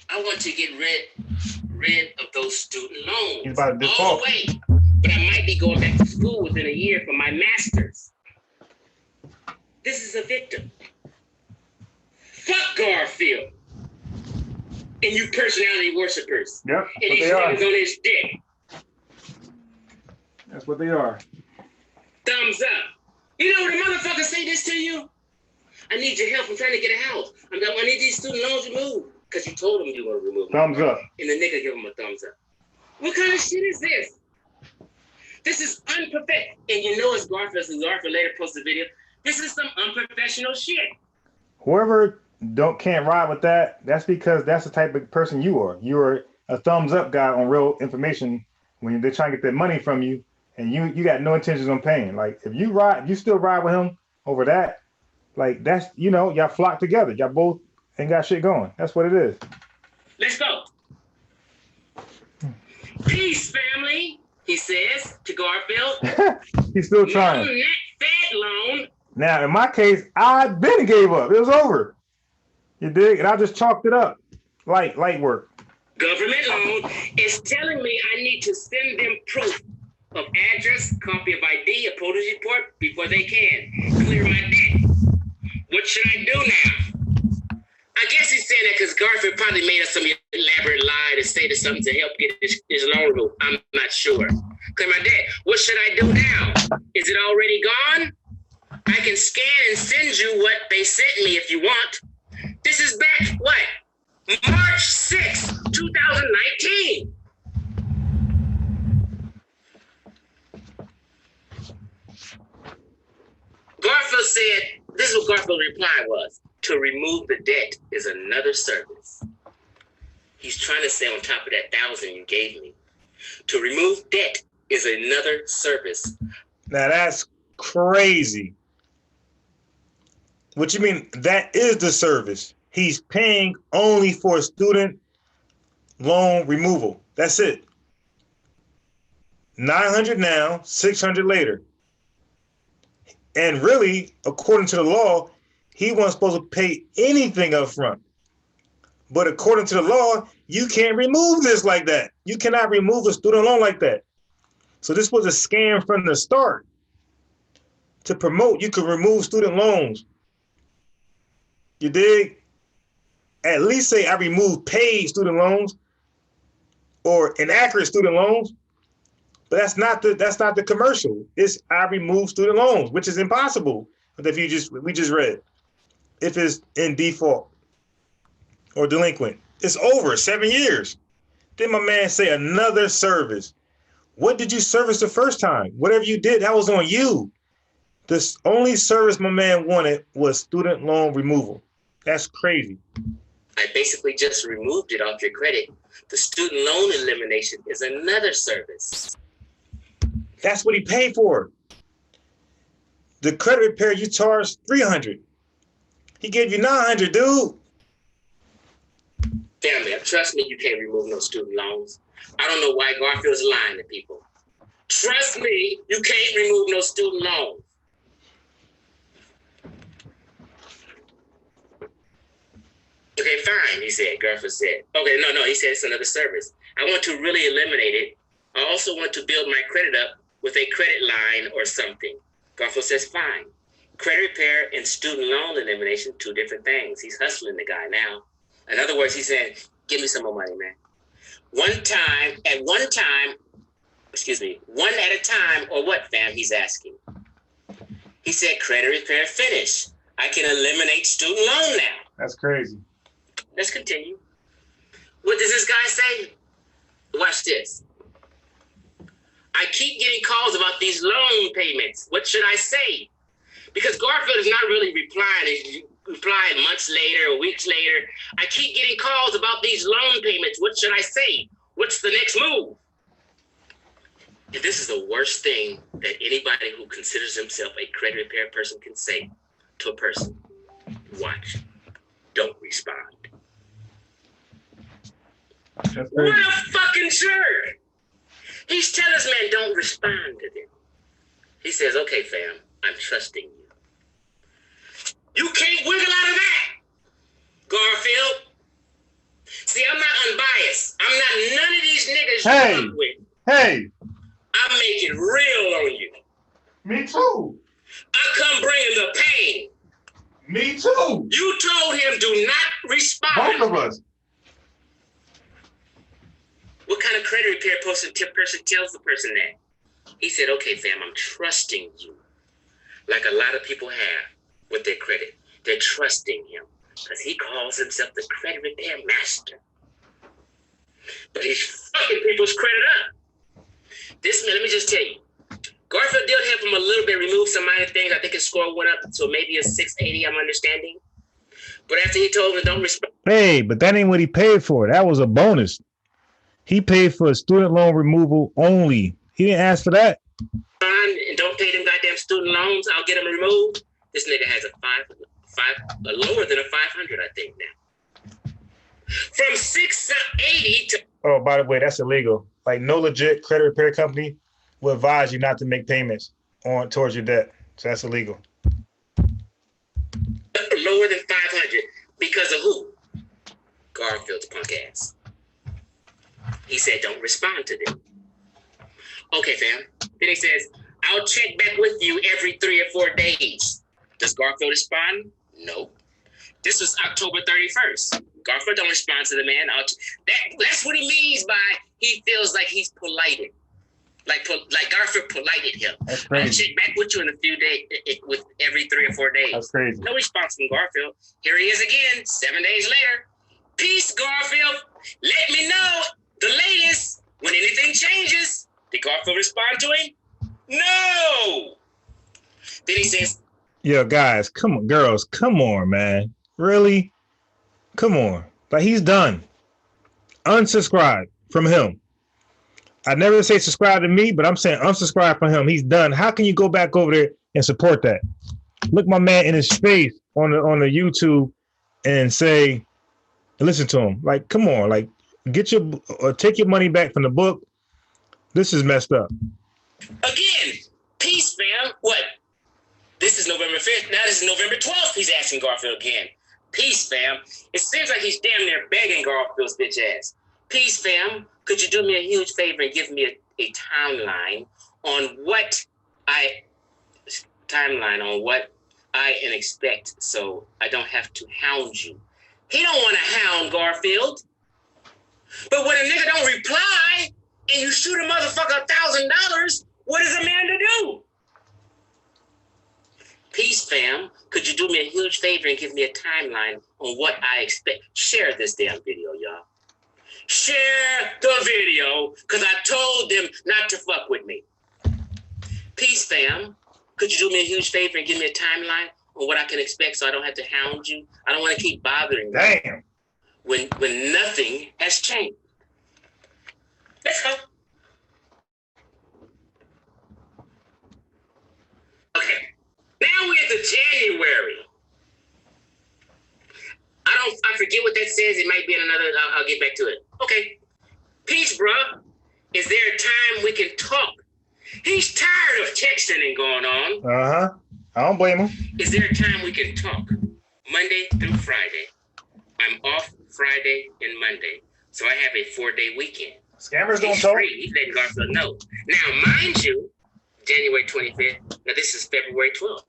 I want to get rid of those student loans. He's about to default. All the way. But I might be going back to school within a year for my master's. This is a victim. Fuck Garfield. And you personality worshipers. Yep. And these niggas on his dick. That's what they are. Thumbs up. You know when the motherfucker say this to you? I need your help. I'm trying to get a house. I need these student loans removed. Because you told him you want to remove them. Thumbs up. And the nigga give him a thumbs up. What kind of shit is this? This is unprofessional. And you know it's Garfield. So Garfield later posted a video. This is some unprofessional shit. Whoever can't ride with that, that's because that's the type of person you are. You are a thumbs up guy on real information when they're trying to get that money from you, and you got no intentions on paying. Like if you still ride with him over that, like that's y'all flock together. Y'all both ain't got shit going. That's what it is. Let's go. Peace, family, he says to Garfield. He's still trying. Fed loan. Now, in my case, I then gave up. It was over. You dig? And I just chalked it up. Light work. Government loan is telling me I need to send them proof of address, copy of ID, a progress report before they can clear my debt. What should I do now? I guess he's saying that because Garfield probably made us some elaborate lie to say to something to help get his loan removed. I'm not sure. Clear my debt. What should I do now? Is it already gone? I can scan and send you what they sent me if you want. This is back, what? March 6, 2019. Garfield said, this is what Garfield's reply was. To remove the debt is another service. He's trying to say on top of that 1,000 you gave me. To remove debt is another service. Now that's crazy. What you mean? That is the service. He's paying only for student loan removal. That's it. 900 now, 600 later. And really, according to the law, he wasn't supposed to pay anything up front. But according to the law, you can't remove this like that. You cannot remove a student loan like that. So this was a scam from the start. To promote, you could remove student loans. You dig? At least say I remove paid student loans or inaccurate student loans. But that's not the commercial. It's I remove student loans, which is impossible. But if we just read, if it's in default or delinquent, it's over 7 years. Then my man say another service. What did you service the first time? Whatever you did, that was on you. The only service my man wanted was student loan removal. That's crazy. I basically just removed it off your credit. The student loan elimination is another service. That's what he paid for. The credit repair you charged $300. He gave you $900, dude. Family, trust me, you can't remove no student loans. I don't know why Garfield's lying to people. Trust me, you can't remove no student loans. Okay, fine, he said. Garfield said. Okay, no, he said it's another service. I want to really eliminate it. I also want to build my credit up with a credit line or something. Garfield says, fine. Credit repair and student loan elimination, two different things. He's hustling the guy now. In other words, he's saying, give me some more money, man. One at a time, or what, fam? He's asking. He said, credit repair finish. I can eliminate student loan now. That's crazy. Let's continue. What does this guy say? Watch this. I keep getting calls about these loan payments. What should I say? Because Garfield is not really replying. He's replying months later or weeks later. I keep getting calls about these loan payments. What should I say? What's the next move? And this is the worst thing that anybody who considers himself a credit repair person can say to a person. Watch. Don't respond. What a fucking jerk. He's telling us, man, don't respond to them. He says, okay, fam, I'm trusting you. You can't wiggle out of that, Garfield. See, I'm not unbiased. I'm not none of these niggas you fuck with. Hey. I make it real on you. Me too. I come bringing the pain. Me too. You told him do not respond. Both of us. What kind of credit repair person tells the person that? He said, okay, fam, I'm trusting you. Like a lot of people have with their credit. They're trusting him because he calls himself the credit repair master. But he's fucking people's credit up. This man, let me just tell you, Garfield did help him a little bit, remove some minor things. I think his score went up, so maybe a 680, I'm understanding. But after he told him don't respond. Hey, but that ain't what he paid for. That was a bonus. He paid for student loan removal only. He didn't ask for that. And don't pay them goddamn student loans. I'll get them removed. This nigga has a lower than a 500, I think now. From 680 to. Oh, by the way, that's illegal. Like no legit credit repair company will advise you not to make payments towards your debt. So that's illegal. Lower than 500 because of who? Garfield's punk ass. He said, don't respond to them. Okay, fam. Then he says, I'll check back with you every 3 or 4 days. Does Garfield respond? No. This was October 31st. Garfield don't respond to the man. That's what he means by he feels like he's polited. Like Garfield polited him. That's crazy. I'll check back with you in a few days, with every 3 or 4 days. That's crazy. No response from Garfield. Here he is again, 7 days later. Peace, Garfield. Let me know the latest when anything changes. Did Garfield respond to him? No. Then he says, yo, guys, come on, girls, come on, man. Really? Come on. Like he's done. Unsubscribe from him. I never say subscribe to me, but I'm saying unsubscribe from him. He's done. How can you go back over there and support that? Look my man in his face on the YouTube and say, listen to him. Like, come on, like take your money back from the book. This is messed up. Again, peace, fam. What? This is November 5th. Now this is November 12th. He's asking Garfield again. Peace, fam. It seems like he's damn near begging Garfield's bitch ass. Peace, fam. Could you do me a huge favor and give me a timeline on what I expect so I don't have to hound you? He don't want to hound Garfield. But when a nigga don't reply and you shoot a motherfucker $1,000, what is a man to do? Peace, fam. Could you do me a huge favor and give me a timeline on what I expect? Share this damn video, y'all. Share the video, because I told them not to fuck with me. Peace, fam. Could you do me a huge favor and give me a timeline on what I can expect so I don't have to hound you? I don't want to keep bothering you. Damn. When nothing has changed. Let's go. Okay. Now we're at the January. I forget what that says. It might be in another, I'll get back to it. Okay. Peace, bruh. Is there a time we can talk? He's tired of texting and going on. Uh-huh. I don't blame him. Is there a time we can talk? Monday through Friday. I'm off Friday and Monday. So I have a 4-day weekend. Scammers don't talk. He's letting Garfield know. Now, mind you, January 25th. Now, this is February 12th.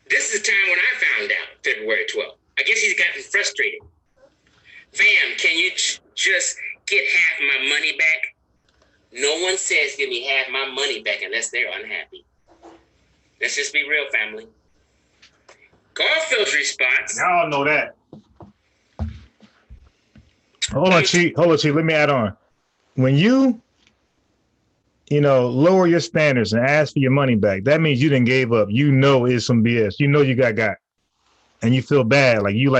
This is the time when I found out, February 12th. I guess he's gotten frustrated. Fam, can you just get half my money back? No one says give me half my money back unless they're unhappy. Let's just be real, family. Garfield's response. Y'all know that. Hold on, Chief. Let me add on. When you lower your standards and ask for your money back, that means you didn't gave up. You know it's some BS. You know you got. And you feel bad. Like you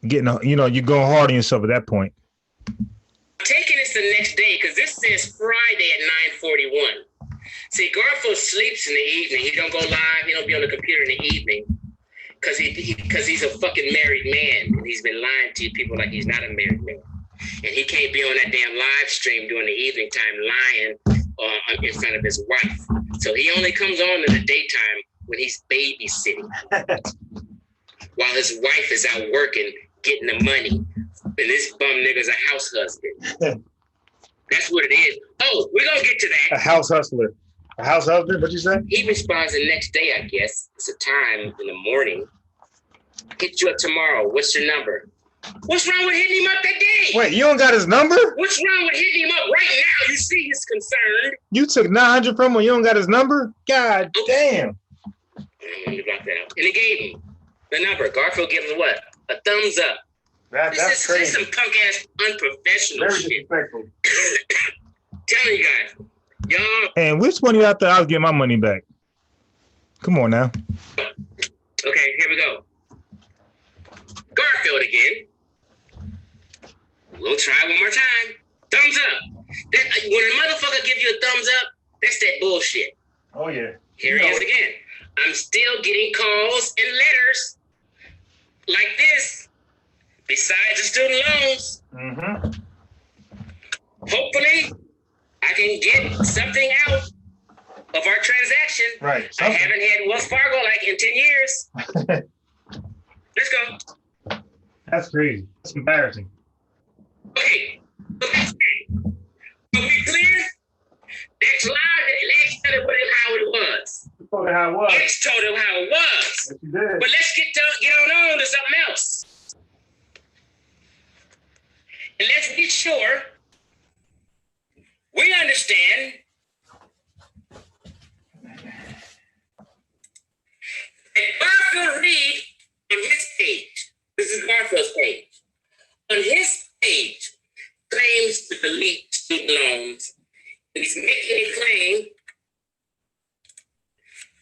getting, you're going hard on yourself at that point. Taking this the next day, because this says Friday at 9:41. See, Garfield sleeps in the evening. He don't go live. He don't be on the computer in the evening because he's a fucking married man. And he's been lying to you people like he's not a married man. And he can't be on that damn live stream during the evening time lying in front of his wife. So he only comes on in the daytime when he's babysitting while his wife is out working, getting the money. And this bum nigga's a house husband. That's what it is. Oh, we're going to get to that. A house hustler. A house husband, what you say? He responds the next day, I guess. It's a time in the morning. Hit you up tomorrow. What's your number? What's wrong with hitting him up that day? Wait, you don't got his number? What's wrong with hitting him up right now? You see he's concerned. You took 900 from him, you don't got his number? God damn. Let me block that out. And he gave him the number. Garfield gave him what? A thumbs up. That's crazy. This is some punk ass unprofessional Very shit. disrespectful. Telling you guys, y'all. And which one of y'all thought I was getting my money back? Come on now. Okay, here we go. Garfield again. We'll try one more time. Thumbs up. When a motherfucker give you a thumbs up, that's that bullshit. Oh yeah. Here he is again. I'm still getting calls and letters like this, besides the student loans. Mm-hmm. Hopefully, I can get something out of our transaction. Right. I haven't had Wells Fargo like in 10 years. Let's go. That's crazy. That's embarrassing. Okay. So that's it. So we clear? X lied. X told him how it was. You told her how it was. X told him how it was. Yes, you did. But let's get on to something else. And let's be sure we understand that Garfield Reed on his page, this is Garfield's page, on his page claims to delete student loans. And he's making a claim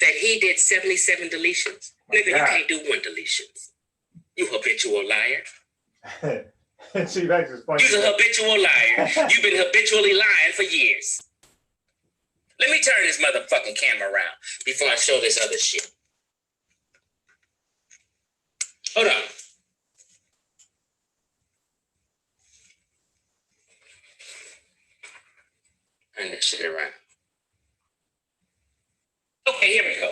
that he did 77 deletions. Nigga, you can't do one deletions. You habitual liar. See, that's just funny. You're a habitual liar. You've been habitually lying for years. Let me turn this motherfucking camera around before I show this other shit. Hold on. Turn this shit around. Okay, here we go.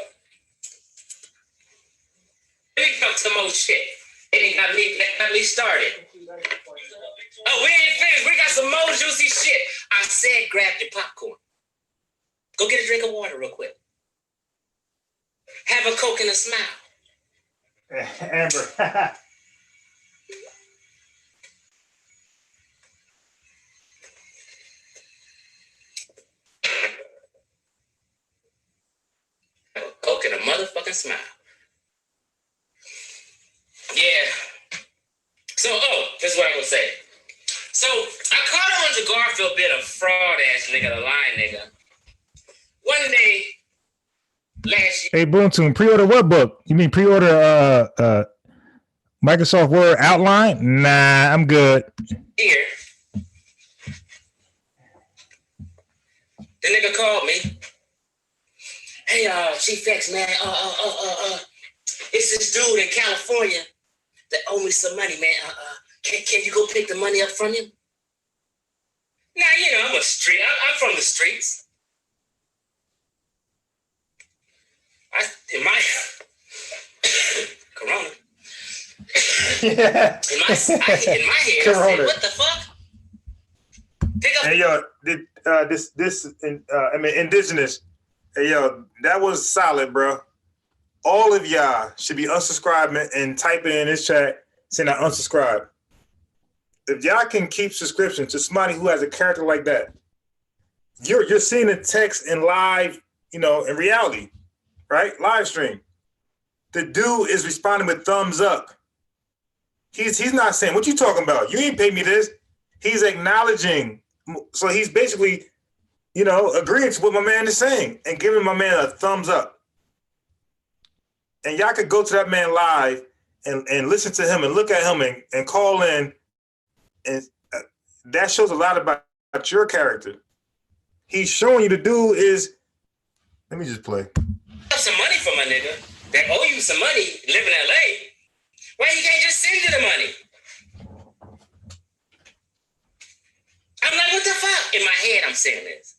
Let me talk some more shit. It got me started. Oh, we ain't finished. We got some more juicy shit. I said grab your popcorn. Go get a drink of water real quick. Have a Coke and a smile. Amber. Have a Coke and a motherfucking smile. Yeah. So, this is what I'm gonna say. So, I caught on to Garfield being a fraud ass nigga, a lying nigga. One day, last year. Hey, Boom Tune, pre-order what book? You mean pre-order Microsoft Word outline? Nah, I'm good. Here, the nigga called me. Hey, Chief X, man, it's this dude in California that owe me some money, man. Can you go pick the money up from him? Now, I'm a street. I'm from the streets. In my Corona. Yeah. In my head, Corona. I said, what the fuck? Hey yo, indigenous. Hey yo, that was solid, bro. All of y'all should be unsubscribing and typing in this chat saying I unsubscribe. If y'all can keep subscription to somebody who has a character like that, you're seeing the text in live, in reality, right? Live stream. The dude is responding with thumbs up. He's not saying, what you talking about? You ain't paid me this. He's acknowledging. So he's basically, agreeing to what my man is saying and giving my man a thumbs up. And y'all could go to that man live and listen to him and look at him and call in. And that shows a lot about your character. He's showing you the dude is, let me just play. Some money for my nigga that owe you some money, live in LA. Why you can't just send you the money? I'm like, what the fuck? In my head, I'm saying this.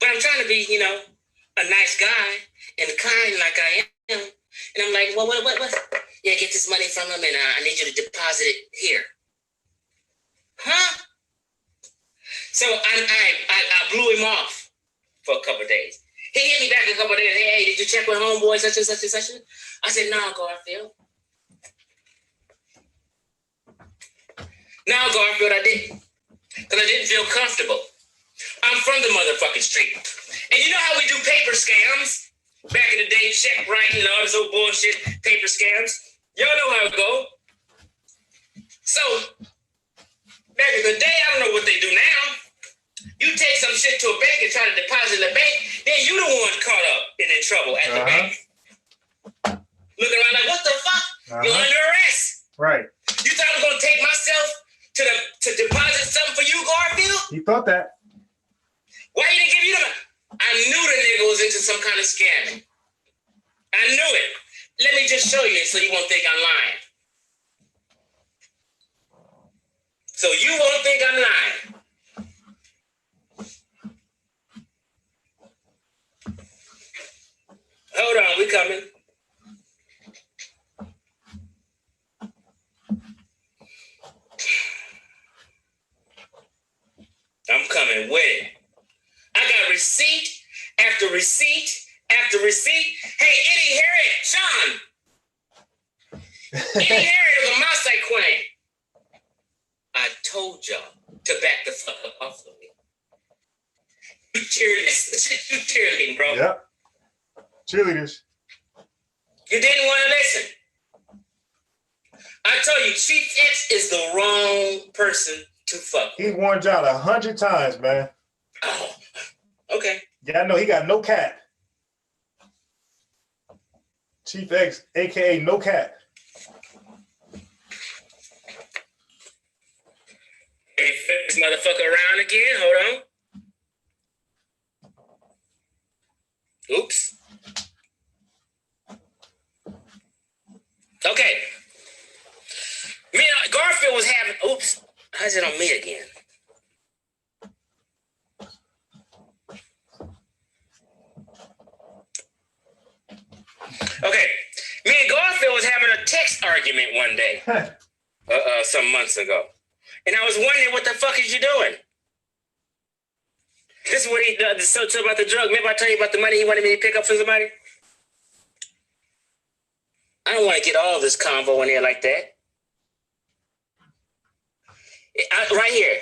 But I'm trying to be, a nice guy and kind like I am. And I'm like, well, what? Yeah, get this money from him and I need you to deposit it here. Huh? So I blew him off for a couple of days. He hit me back a couple of days. Hey, did you check with homeboy such and such and such? I said, no, Garfield. No, Garfield, I didn't. Because I didn't feel comfortable. I'm from the motherfucking street. And you know how we do paper scams? Back in the day, check writing and all this old bullshit, paper scams. Y'all know how it go. So, back in the day, I don't know what they do now. You take some shit to a bank and try to deposit in the bank, then you the one caught up and in trouble at the bank. Looking around like, what the fuck? You're under arrest. Right. You thought I was gonna take myself to deposit something for you, Garfield? He thought that. Why you didn't give you the money? I knew the nigga was into some kind of scamming. I knew it. Let me just show you so you won't think I'm lying. So you won't think I'm lying. Hold on, we coming. I'm coming with it. I got receipt after receipt after receipt. Hey, Eddie Harriet, Sean. Eddie Harriet was a Maasai Queen. I told y'all to back the fuck up off of me. You cheerleading, bro. Yep. Cheerleaders. You didn't want to listen. I told you, Chief X is the wrong person to fuck with. He warned y'all 100 times, man. Oh, okay. Yeah, I know he got no cat. Chief X, aka no cat. Hey, flip this motherfucker around again. Hold on. Oops. Okay. Me and Garfield was having. Oops. How's it on me again? Okay. Me and Garfield was having a text argument one day. Some months ago. And I was wondering, what the fuck is you doing? This is what he does. So about the drug. Remember I told you about the money he wanted me to pick up for somebody? I don't want to get all this convo in here like that. Right here.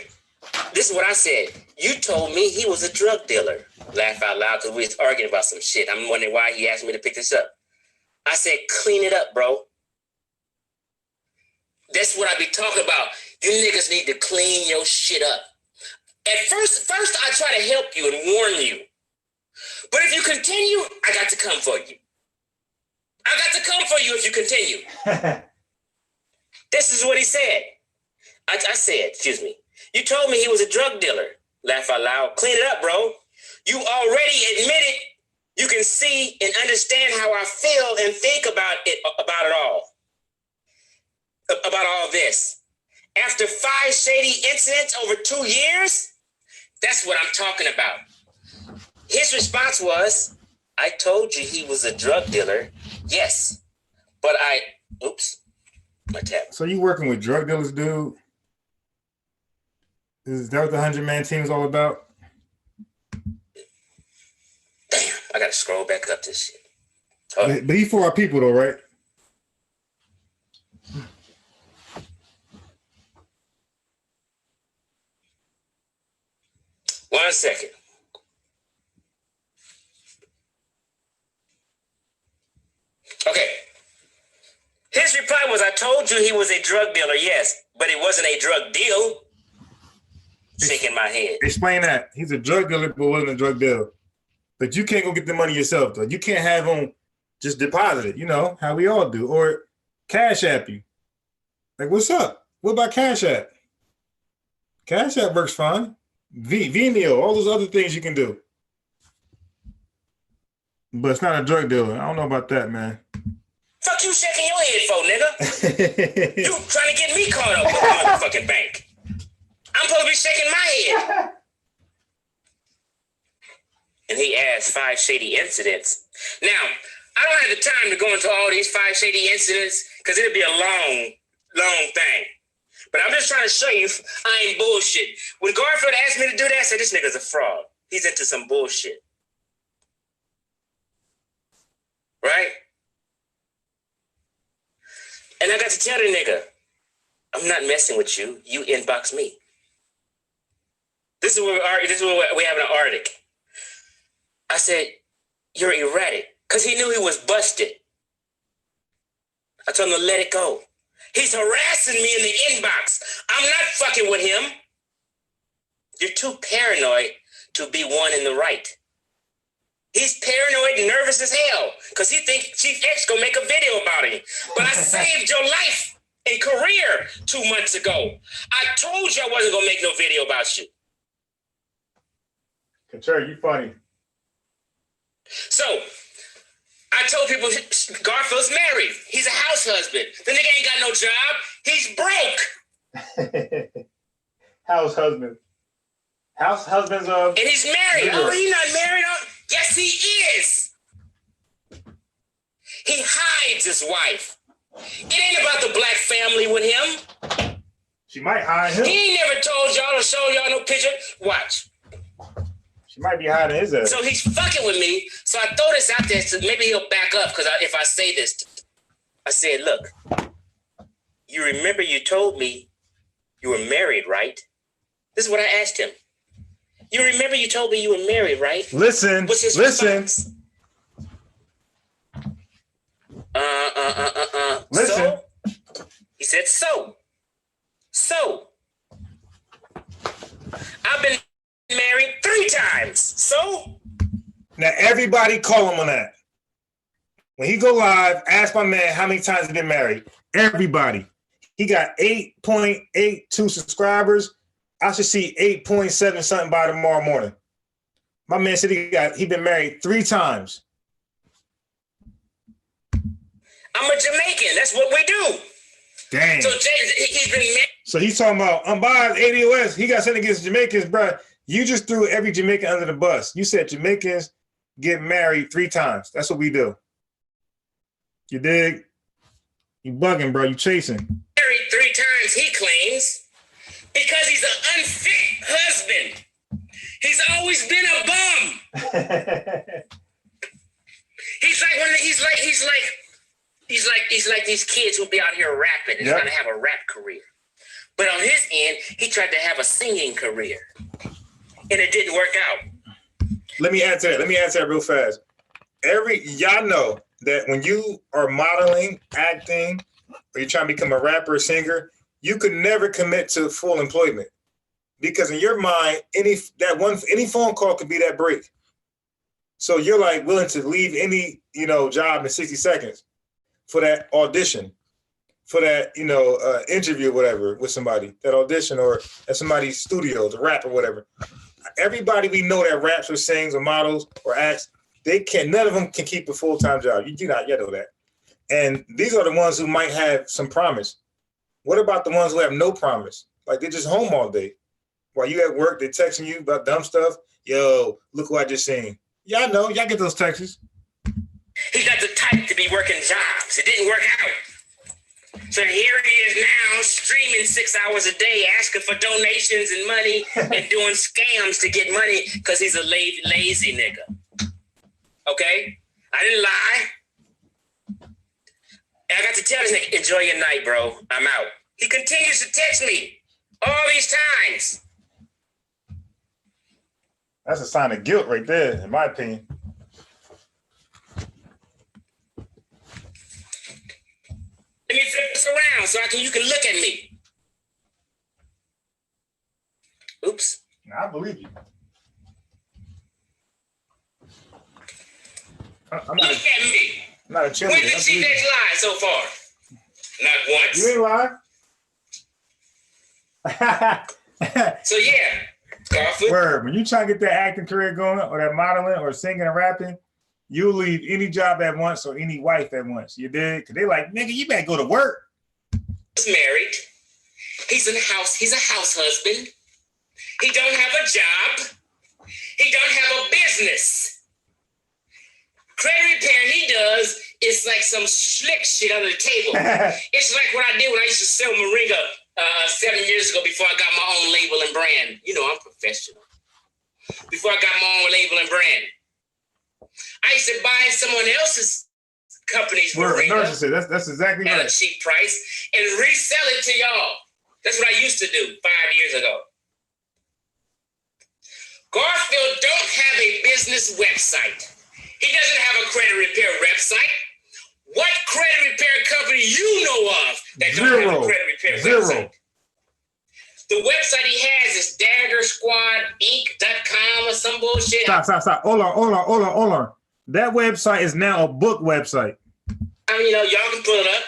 This is what I said. You told me he was a drug dealer. Laugh out loud because we was arguing about some shit. I'm wondering why he asked me to pick this up. I said, clean it up, bro. That's what I be talking about. You niggas need to clean your shit up. At first I try to help you and warn you. But if you continue, I got to come for you. I got to come for you if you continue. This is what he said. I said, excuse me. You told me he was a drug dealer. Laugh out loud. Clean it up, bro. You already admitted you can see and understand how I feel and think about it all. About all this. After 5 shady incidents over 2 years, that's what I'm talking about. His response was, I told you he was a drug dealer. Yes, but oops, my tab. So you working with drug dealers, dude? Is that what the 100-man team is all about? Damn, I gotta scroll back up this shit. But he for our people though, right? One second. Okay. His reply was, I told you he was a drug dealer, yes, but it wasn't a drug deal. Shaking my head. Explain that. He's a drug dealer, but wasn't a drug dealer. But you can't go get the money yourself, though. You can't have him just deposit it, you know, how we all do. Or Cash App you. Like, what's up? What about Cash App? Cash App works fine. Vimeo, all those other things you can do. But it's not a drug dealer. I don't know about that, man. Fuck you shaking your head for, nigga. You trying to get me caught up with the motherfucking bank. I'm supposed to be shaking my head. And he asked 5 shady incidents. Now, I don't have the time to go into all these 5 shady incidents because it'll be a long thing. But I'm just trying to show you I ain't bullshit. When Garfield asked me to do that, I said, this nigga's a fraud. He's into some bullshit. right? And I got to tell the nigga, I'm not messing with you. You inbox me. This is where we having an Arctic. I said, you're erratic. Because he knew he was busted. I told him to let it go. He's harassing me in the inbox. I'm not fucking with him. You're too paranoid to be one in the right. He's paranoid and nervous as hell because he thinks Chief X gonna make a video about him. But I saved your life and career 2 months ago. I told you I wasn't gonna make no video about you. Couture, you funny. So I told people Garfield's married. He's a house husband. The nigga ain't got no job. He's broke. House husband. House husband's and he's married. Yeah. Oh, he's not married. Oh, yes, he is. He hides his wife. It ain't about the black family with him. She might hide him. He ain't never told y'all to show y'all no picture. Watch. She might be hiding his ass. So he's fucking with me. So I throw this out there so maybe he'll back up because if I say this, I said, look, you remember you told me you were married, right? This is what I asked him. You remember you told me you were married, right? Listen, What's his listen. response? Listen. So? He said, so. I've been married 3 times. So? Now everybody call him on that. When he go live, ask my man how many times he been married. Everybody. He got 8.82 subscribers. I should see 8.7 something by tomorrow morning. My man said he been married 3 times. I'm a Jamaican. That's what we do. Dang. So he's been married. So he's talking about unbiased ADOS. He got something against Jamaicans, bro. You just threw every Jamaican under the bus. You said Jamaicans get married 3 times. That's what we do. You dig? You bugging, bro. You chasing. Married 3 times, he claims, because he's an unfit husband. He's always been a bum. He's like these kids who be out here rapping and trying to have a rap career. But on his end, he tried to have a singing career. And it didn't work out. Let me answer that real fast. Y'all know that when you are modeling, acting, or you're trying to become a rapper or singer, you could never commit to full employment. Because in your mind, any phone call could be that break. So you're like willing to leave any, job in 60 seconds for that audition, for that, interview or whatever with somebody, that audition or at somebody's studio to rap or whatever. Everybody we know that raps or sings or models or acts, none of them can keep a full-time job. You know that. And these are the ones who might have some promise. What about the ones who have no promise? Like they're just home all day. While you at work, they're texting you about dumb stuff. Yo, look who I just seen. Y'all know, y'all get those texts. He's not the type to be working jobs. It didn't work out. So here he is now streaming 6 hours a day, asking for donations and money and doing scams to get money because he's a lazy nigga. Okay? I didn't lie. And I got to tell this nigga, enjoy your night, bro. I'm out. He continues to text me all these times. That's a sign of guilt right there, in my opinion. Let me flip this around so you can look at me. Oops. I believe you. I'm look at me. I'm not a cheerleader. When did she next lie so far? Not once. You ain't lying. So yeah. Garfield. Word. When you try to get that acting career going or that modeling or singing and rapping, you'll leave any job at once or any wife at once. You did? Because they like, nigga, you better go to work. He's married. He's a house husband. He don't have a job. He don't have a business. Credit repair he does is like some slick shit under the table. It's like what I did when I used to sell Moringa 7 years ago before I got my own label and brand. I'm professional. Before I got my own label and brand. I used to buy someone else's company's Word, Moringa that's exactly at right. a cheap price and resell it to y'all. That's what I used to do 5 years ago. Garfield don't have a business website. He doesn't have a credit repair website. What credit repair company you know of that don't have a credit repair website? The website he has is daggersquadinc.com or some bullshit. Stop. Hold on. That website is now a book website. I mean, y'all can pull it up.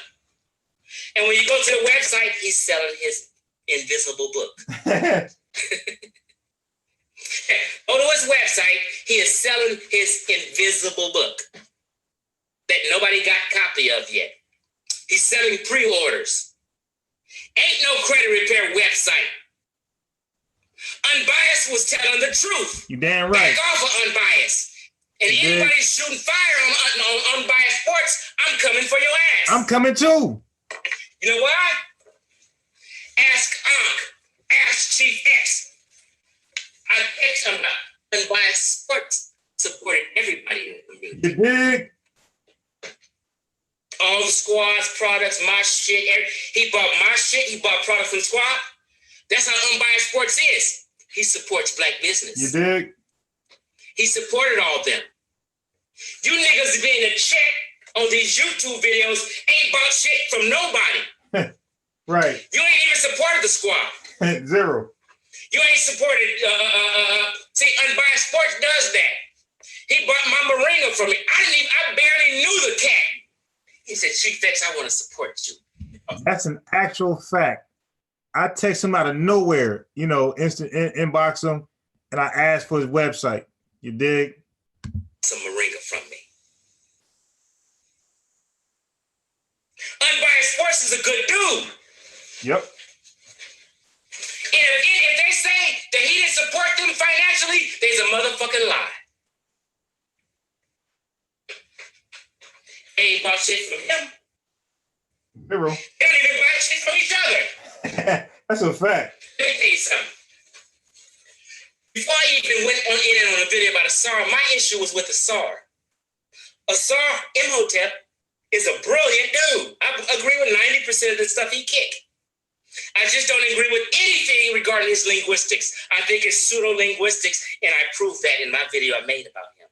And when you go to the website, he's selling his invisible book. Go to his website, he is selling his invisible book that nobody got a copy of yet. He's selling pre-orders. Ain't no credit repair website. Unbiased was telling the truth. You damn right. Back off of Unbiased. And anybody shooting fire on Unbiased Sports, I'm coming for your ass. I'm coming too. You know why? Ask Ankh. Ask Chief X. I'm not Unbiased Sports supporting everybody in the community. You dig? All the squad's products, my shit. He bought my shit. He bought products from Squad. That's how Unbiased Sports is. He supports black business. You dig? He supported all of them. You niggas being a check on these YouTube videos ain't bought shit from nobody. Right. You ain't even supported the Squad. Zero. You ain't supported. See, Unbiased Sports does that. He bought my Moringa from me. I barely knew the cat. He said, Chief X, I want to support you. That's an actual fact. I text him out of nowhere, instant inbox him, and I asked for his website. You dig? Some Moringa from me. Unbiased Sports is a good dude. Yep. If they say that he didn't support them financially, there's a motherfucking lie. They ain't bought shit from him. Zero. They don't even buy shit from each other. That's a fact. Let me tell you something. Before I even went on a video about Asar, my issue was with Asar. Asar Imhotep is a brilliant dude. I agree with 90% of the stuff he kicked. I just don't agree with anything regarding his linguistics. I think it's pseudo-linguistics, and I proved that in my video I made about him.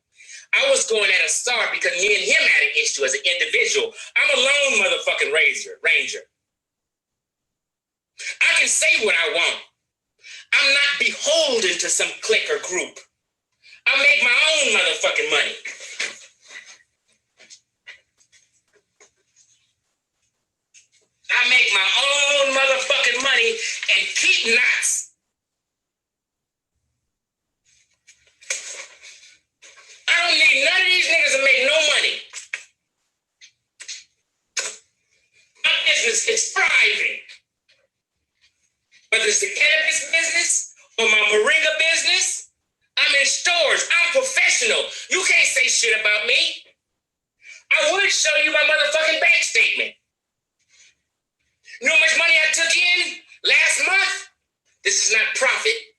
I was going at Asar because me and him had an issue as an individual. I'm a lone motherfucking ranger. I can say what I want. I'm not beholden to some clique or group. I make my own motherfucking money. I make my own motherfucking money and keep knots. I don't need none of these niggas to make no money. My business is thriving. Whether it's the cannabis business or my Moringa business, I'm in stores. I'm professional. You can't say shit about me. I would show you my motherfucking bank statement. You know how much money I took in last month? This is not profit.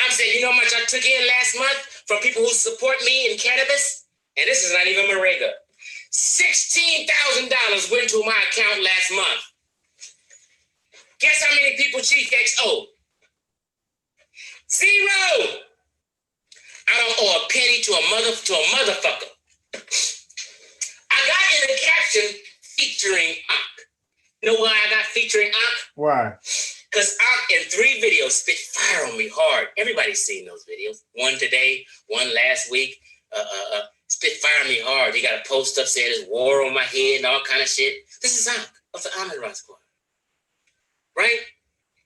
I'm saying, you know how much I took in last month from people who support me in cannabis? And this is not even Moringa. $16,000 went to my account last month. Guess how many people Chief X owe? 0. I don't owe a penny to a motherfucker. I got in the caption featuring Ankh. You know why I got featuring Ankh? Why? Because Ankh in 3 videos spit fire on me hard. Everybody's seen those videos. One today, one last week. Spit fire on me hard. He got a post up saying there's war on my head and all kind of shit. This is Ankh of the Ahmed Run Squad. Right?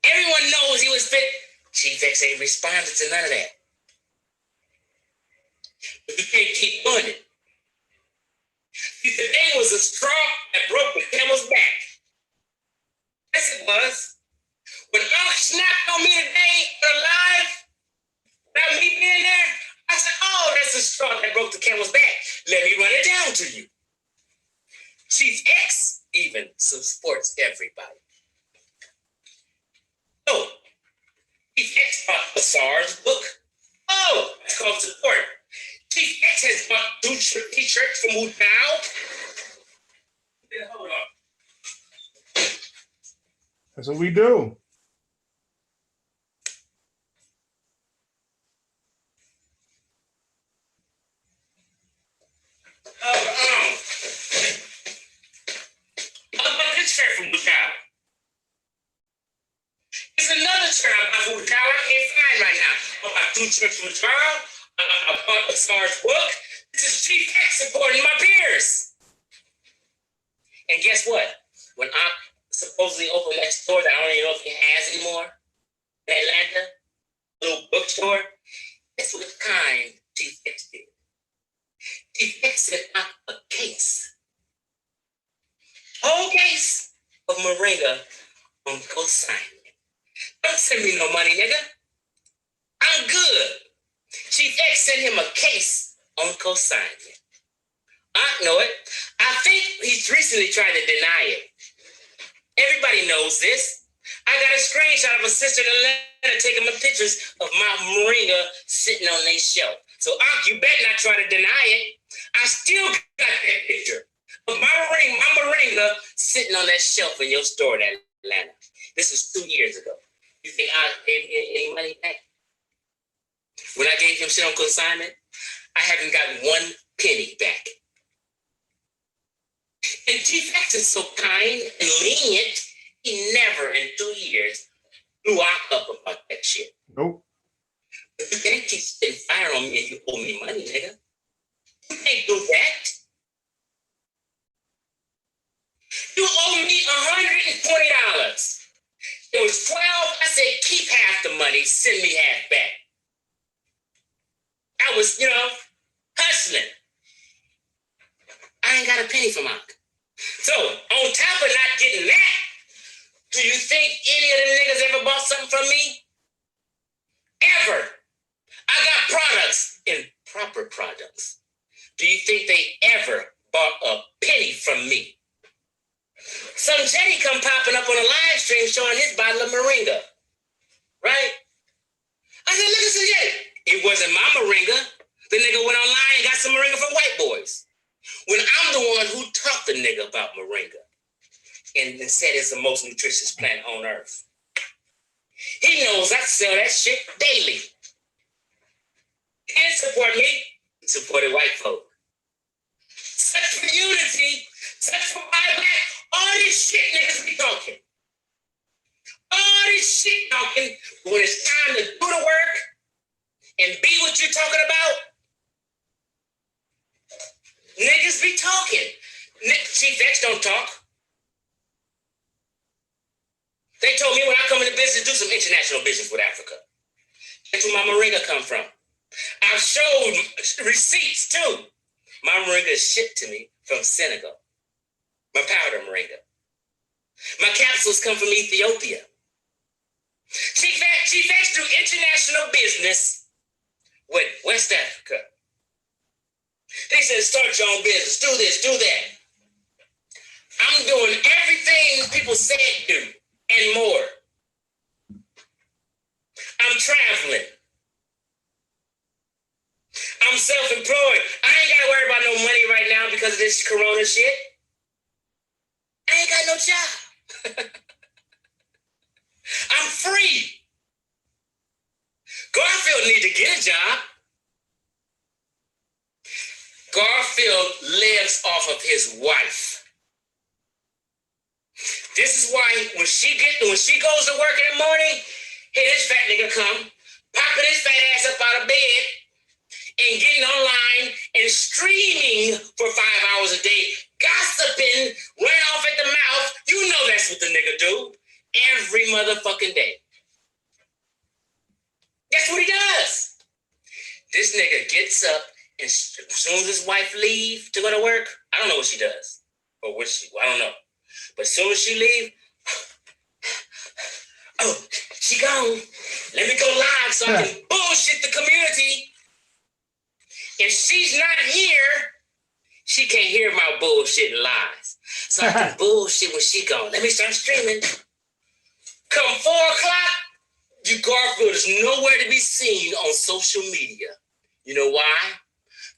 Everyone knows he was spit. Chief X ain't responded to none of that. But you can't keep doing it. Today was a straw that broke the camel's back. Yes, it was. When Ankh snapped on me today alive, without me being there, I said, oh, that's the straw that broke the camel's back. Let me run it down to you. Chief X even supports everybody. Oh, Chief X bought Asar's book. Oh, that's called support. Chief X has bought 2 t-shirts from Wu Tao. Yeah, hold on. That's what we do. How about this shirt from Bukala? There's another shirt I bought from Bukala I can't find right now. I bought 2 shirts from Bukala. I bought a Sarge book. This is Chief X supporting my peers. And guess what? When I supposedly opened that store that I don't even know if he has anymore in Atlanta, little bookstore, guess what kind Chief X did? Chief X sent out a case. Whole case of Moringa on consignment. Don't send me no money, nigga. I'm good. Chief X sent him a case on consignment. I know it. I think he's recently tried to deny it. Everybody knows this. I got a screenshot of a sister in Atlanta taking my pictures of my Moringa sitting on their shelf. So, you better not try to deny it. I still got that picture of my Moringa sitting on that shelf in your store in Atlanta. This was 2 years ago. You think I gave any money back? When I gave him shit on consignment, I haven't gotten 1 penny back. And Chief X is so kind and lenient, he never in 2 years blew up about that shit. Nope. But you can't keep spitting fire on me and you owe me money, nigga. You can't do that. You owe me $120. It was 12. I said, keep half the money, send me half back. I was, hustling. I ain't got a penny from Unc. So, on top of not getting that, do you think any of them niggas ever bought something from me? Ever. I got products and proper products. Do you think they ever bought a penny from me? Some Jetty come popping up on a live stream showing his bottle of Moringa. Right? I said, look at some Jetty. It wasn't my Moringa. The nigga went online and got some Moringa from white boys. When I'm the one who taught the nigga about Moringa and said it's the most nutritious plant on earth. He knows I sell that shit daily. He didn't support me. He supported white folk. Such for unity, such for buyback. All this shit niggas be talking. All this shit talking, but when it's time to do the work and be what you're talking about, niggas be talking. Chief X don't talk. They told me when I come into business, do some international business with Africa. That's where my Moringa come from. I've showed receipts too. My Moringa is shipped to me from Senegal. My powder Moringa. My capsules come from Ethiopia. Chief X do international business with West Africa. They said, start your own business, do this, do that. I'm doing everything people said do and more. I'm traveling. I'm self-employed. I ain't got to worry about no money right now because of this corona shit. I ain't got no job. I'm free. Garfield need to get a job. Garfield lives off of his wife. This is why when she goes to work in the morning, here this fat nigga come, popping his fat ass up out of bed and getting online and streaming for 5 hours a day, gossiping, running off at the mouth. You know that's what the nigga do every motherfucking day. That's what he does. This nigga gets up and as soon as his wife leave to go to work, I don't know what she does. Or what I don't know. But as soon as she leave, oh, she gone. Let me go live so I can bullshit the community. If she's not here, she can't hear my bullshit and lies. So I can bullshit when she gone. Let me start streaming. Come 4 o'clock, Garfield is nowhere to be seen on social media. You know why?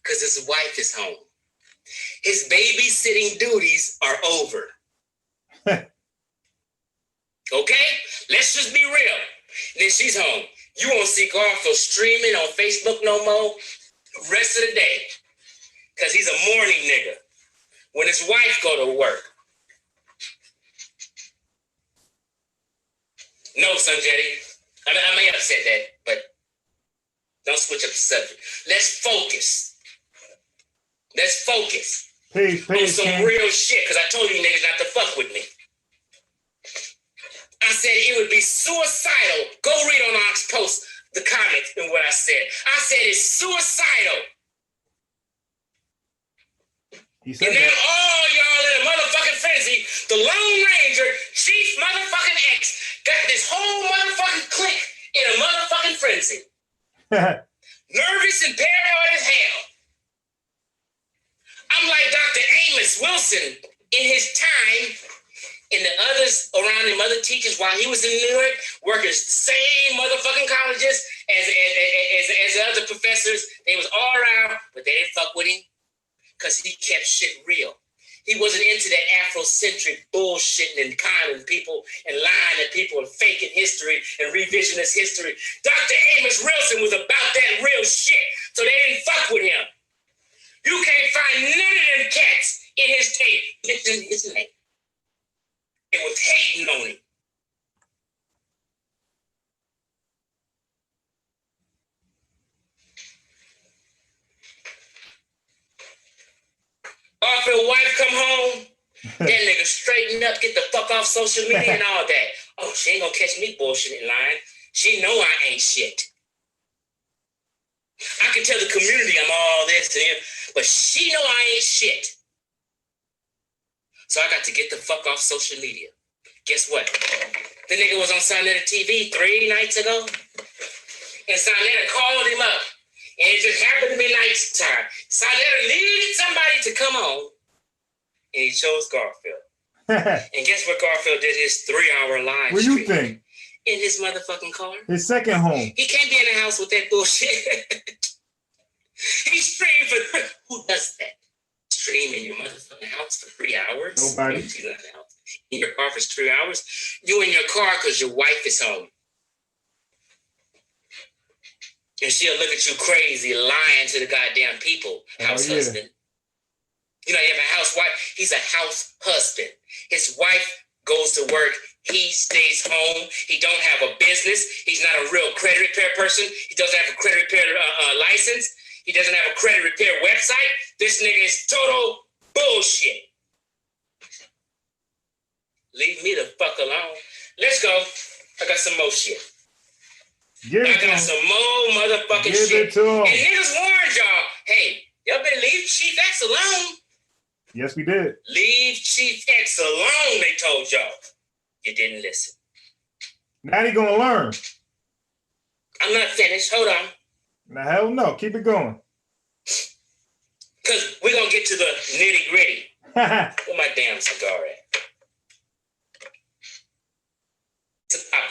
Because his wife is home. His babysitting duties are over. Okay? Let's just be real. And then she's home. You won't see Garfield streaming on Facebook no more rest of the day. Because he's a morning nigga. When his wife go to work. No, Sunjetty. I may have said that, but don't switch up the subject. Let's focus. Let's focus. On some real shit, because I told you niggas not to fuck with me. I said it would be suicidal. Go read on Ox Post the comment and what I said. I said it's suicidal. He said and then all y'all in a motherfucking frenzy, the Lone Ranger, Chief motherfucking X, got this whole motherfucking clique in a motherfucking frenzy. Nervous and paranoid as hell. I'm like Dr. Amos Wilson in his time, and the others around him, other teachers, while he was in New York, working the same motherfucking colleges as the other professors. They was all around, but they didn't fuck with him because he kept shit real. He wasn't into that Afrocentric bullshitting and conning people and lying at people and faking history and revisionist history. Dr. Amos Wilson was about that real shit, so they didn't fuck with him. You can't find none of them cats in his tape. His name. They was hating on him. Garfield wife come home, that nigga straighten up, get the fuck off social media and all that. Oh, she ain't gonna catch me bullshitting lying. She know I ain't shit. I can tell the community I'm all this and him, but she know I ain't shit. So I got to get the fuck off social media. Guess what? The nigga was on Sonetta TV 3 nights ago, and Sonetta called him up. And it just happened to be nighttime. Sonetta needed somebody to come on. And he chose Garfield. And guess what Garfield did his 3-hour live What do you think? In his motherfucking car. His second home. He can't be in the house with that bullshit. He streamed for... Who does that? Stream in your motherfucking house for 3 hours? Nobody. In your car for 3 hours? You in your car because your wife is home. And she'll look at you crazy, lying to the goddamn people. House husband. You know, you have a housewife. He's a house husband. His wife goes to work. He stays home. He don't have a business. He's not a real credit repair person. He doesn't have a credit repair license. He doesn't have a credit repair website. This nigga is total bullshit. Leave me the fuck alone. Let's go. I got some more shit. I got some more motherfucking shit. And niggas warned y'all, hey, y'all better leave Chief X alone. Yes, we did. Leave Chief X alone, they told y'all. You didn't listen. Now he gonna learn. I'm not finished. Hold on. Now, hell no. Keep it going. Because we're gonna get to the nitty gritty. Where my damn cigar at?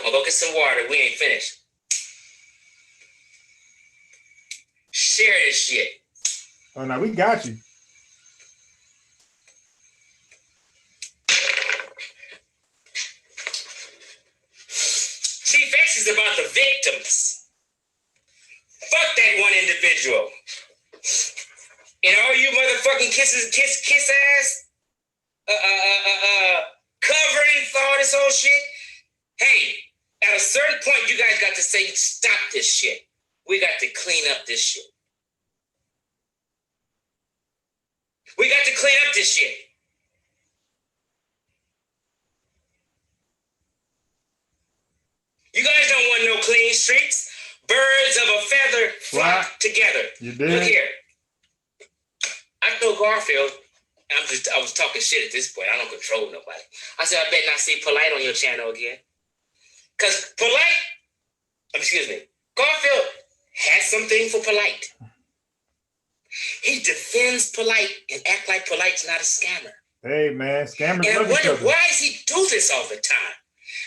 I'll go get some water. We ain't finished. Share this shit. Oh, now we got you. Chief X is about the victims. Fuck that one individual. And all you motherfucking kiss ass, covering for all this whole shit. Hey, at a certain point, you guys got to say, stop this shit. We got to clean up this shit. We got to clean up this shit. You guys don't want no clean streets. Birds of a feather flock together. You did. Look here. I told Garfield, I was talking shit at this point. I don't control nobody. I said, I bet not see Polite on your channel again. Because Garfield has something for Polite. He defends Polite and act like Polite's not a scammer. Hey, man, scammers. And I wonder, why does he do this all the time?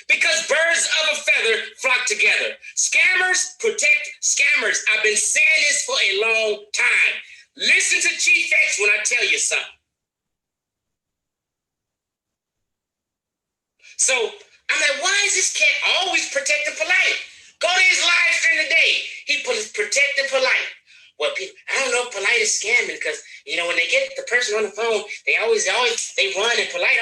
Because birds of a feather flock together. Scammers protect scammers. I've been saying this for a long time. Listen to Chief X when I tell you something. So I'm like, why is this cat always protecting polite? Go to his live stream today. He put protecting polite. Well, people, I don't know if polite is scamming because when they get the person on the phone, they always they run and polite.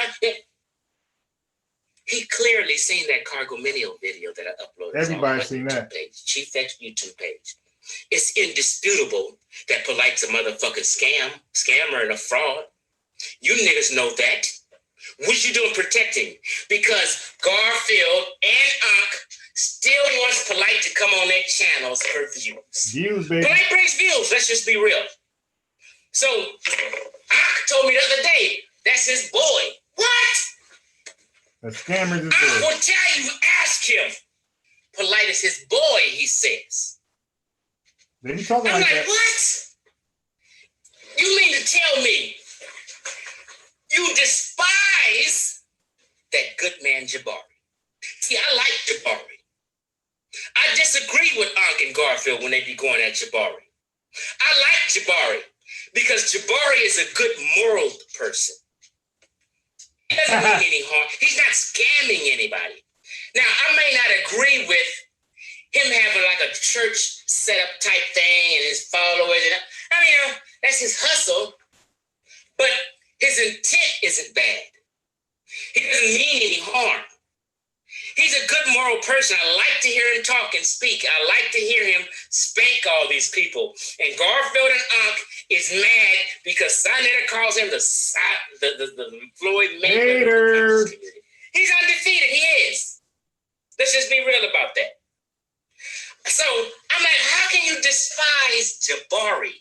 He clearly seen that Cargominio video that I uploaded. Everybody's seen that. Page, Chief X YouTube page. It's indisputable that polite's a motherfucking scammer and a fraud. You niggas know that. What you doing protecting? Because Garfield and Unc still wants polite to come on their channels for views. Views, baby. Polite brings views. Let's just be real. So Unc told me the other day that's his boy. What? The scammer's his I boy. will tell you. Ask him. Polite is his boy. He says. They be talking I'm like like, that. what? You mean to tell me you despise that good man Jabari? See, I like Jabari. I disagree with Unc and Garfield when they be going at Jabari. I like Jabari because Jabari is a good moral person. He doesn't mean any harm. He's not scamming anybody. Now, I may not agree with him having like a church setup type thing and his followers. And I mean, that's his hustle. But his intent isn't bad. He doesn't mean any harm. He's a good moral person. I like to hear him talk and speak. I like to hear him spank all these people. And Garfield and Unc is mad because Sonetta calls him the Floyd Mayweather. He's undefeated. He is. Let's just be real about that. So I'm like, how can you despise Jabari?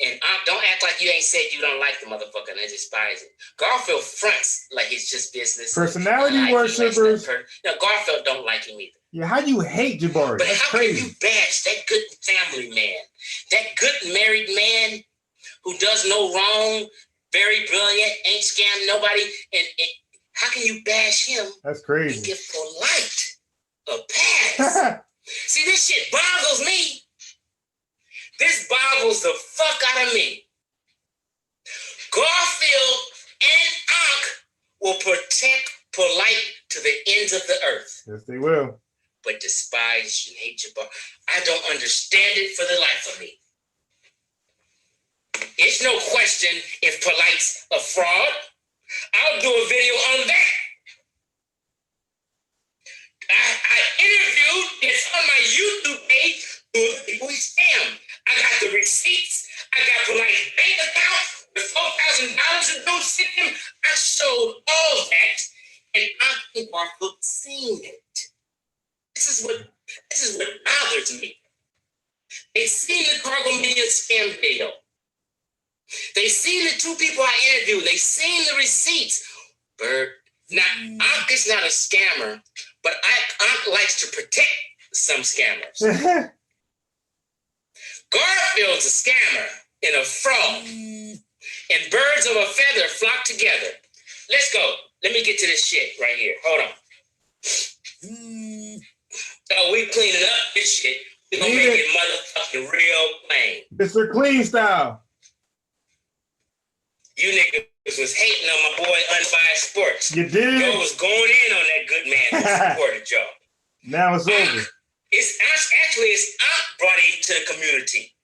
And don't act like you ain't said you don't like the motherfucker and despise it. Garfield fronts like it's just business. Personality worshippers. No, Garfield don't like him either. Yeah, how do you hate Jabari? But That's how crazy. can you bash that good family man, that good married man who does no wrong, very brilliant, ain't scammed nobody, and how can you bash him? That's crazy. And give polite a pass? See, this shit boggles me. This boggles the fuck out of me. Garfield and Unc will protect polite to the ends of the earth. Yes, they will. But despise and hate Jabari. I don't understand it for the life of me. It's no question if polite's a fraud. I'll do a video on that. I interviewed, it's on my YouTube page, who people he scammed. I got the receipts. I got polite's bank account with $4,000 and don't sit him. I showed all that, and I think Garfield seen it. This is what bothers me. They seen the Cargominio scam video. They seen the two people I interviewed. They seen the receipts. Bird. Now, Unc is not a scammer, but Unc likes to protect some scammers. Garfield's a scammer and a fraud. And birds of a feather flock together. Let's go. Let me get to this shit right here. Hold on. Oh, we cleaning up this shit. We're gonna make it motherfucking real plain. Mr. Clean Style. You niggas was hating on my boy Unbiased Sports. You did? Y'all was going in on that good man who supported y'all. Now it's over. It's Unc brought him to the community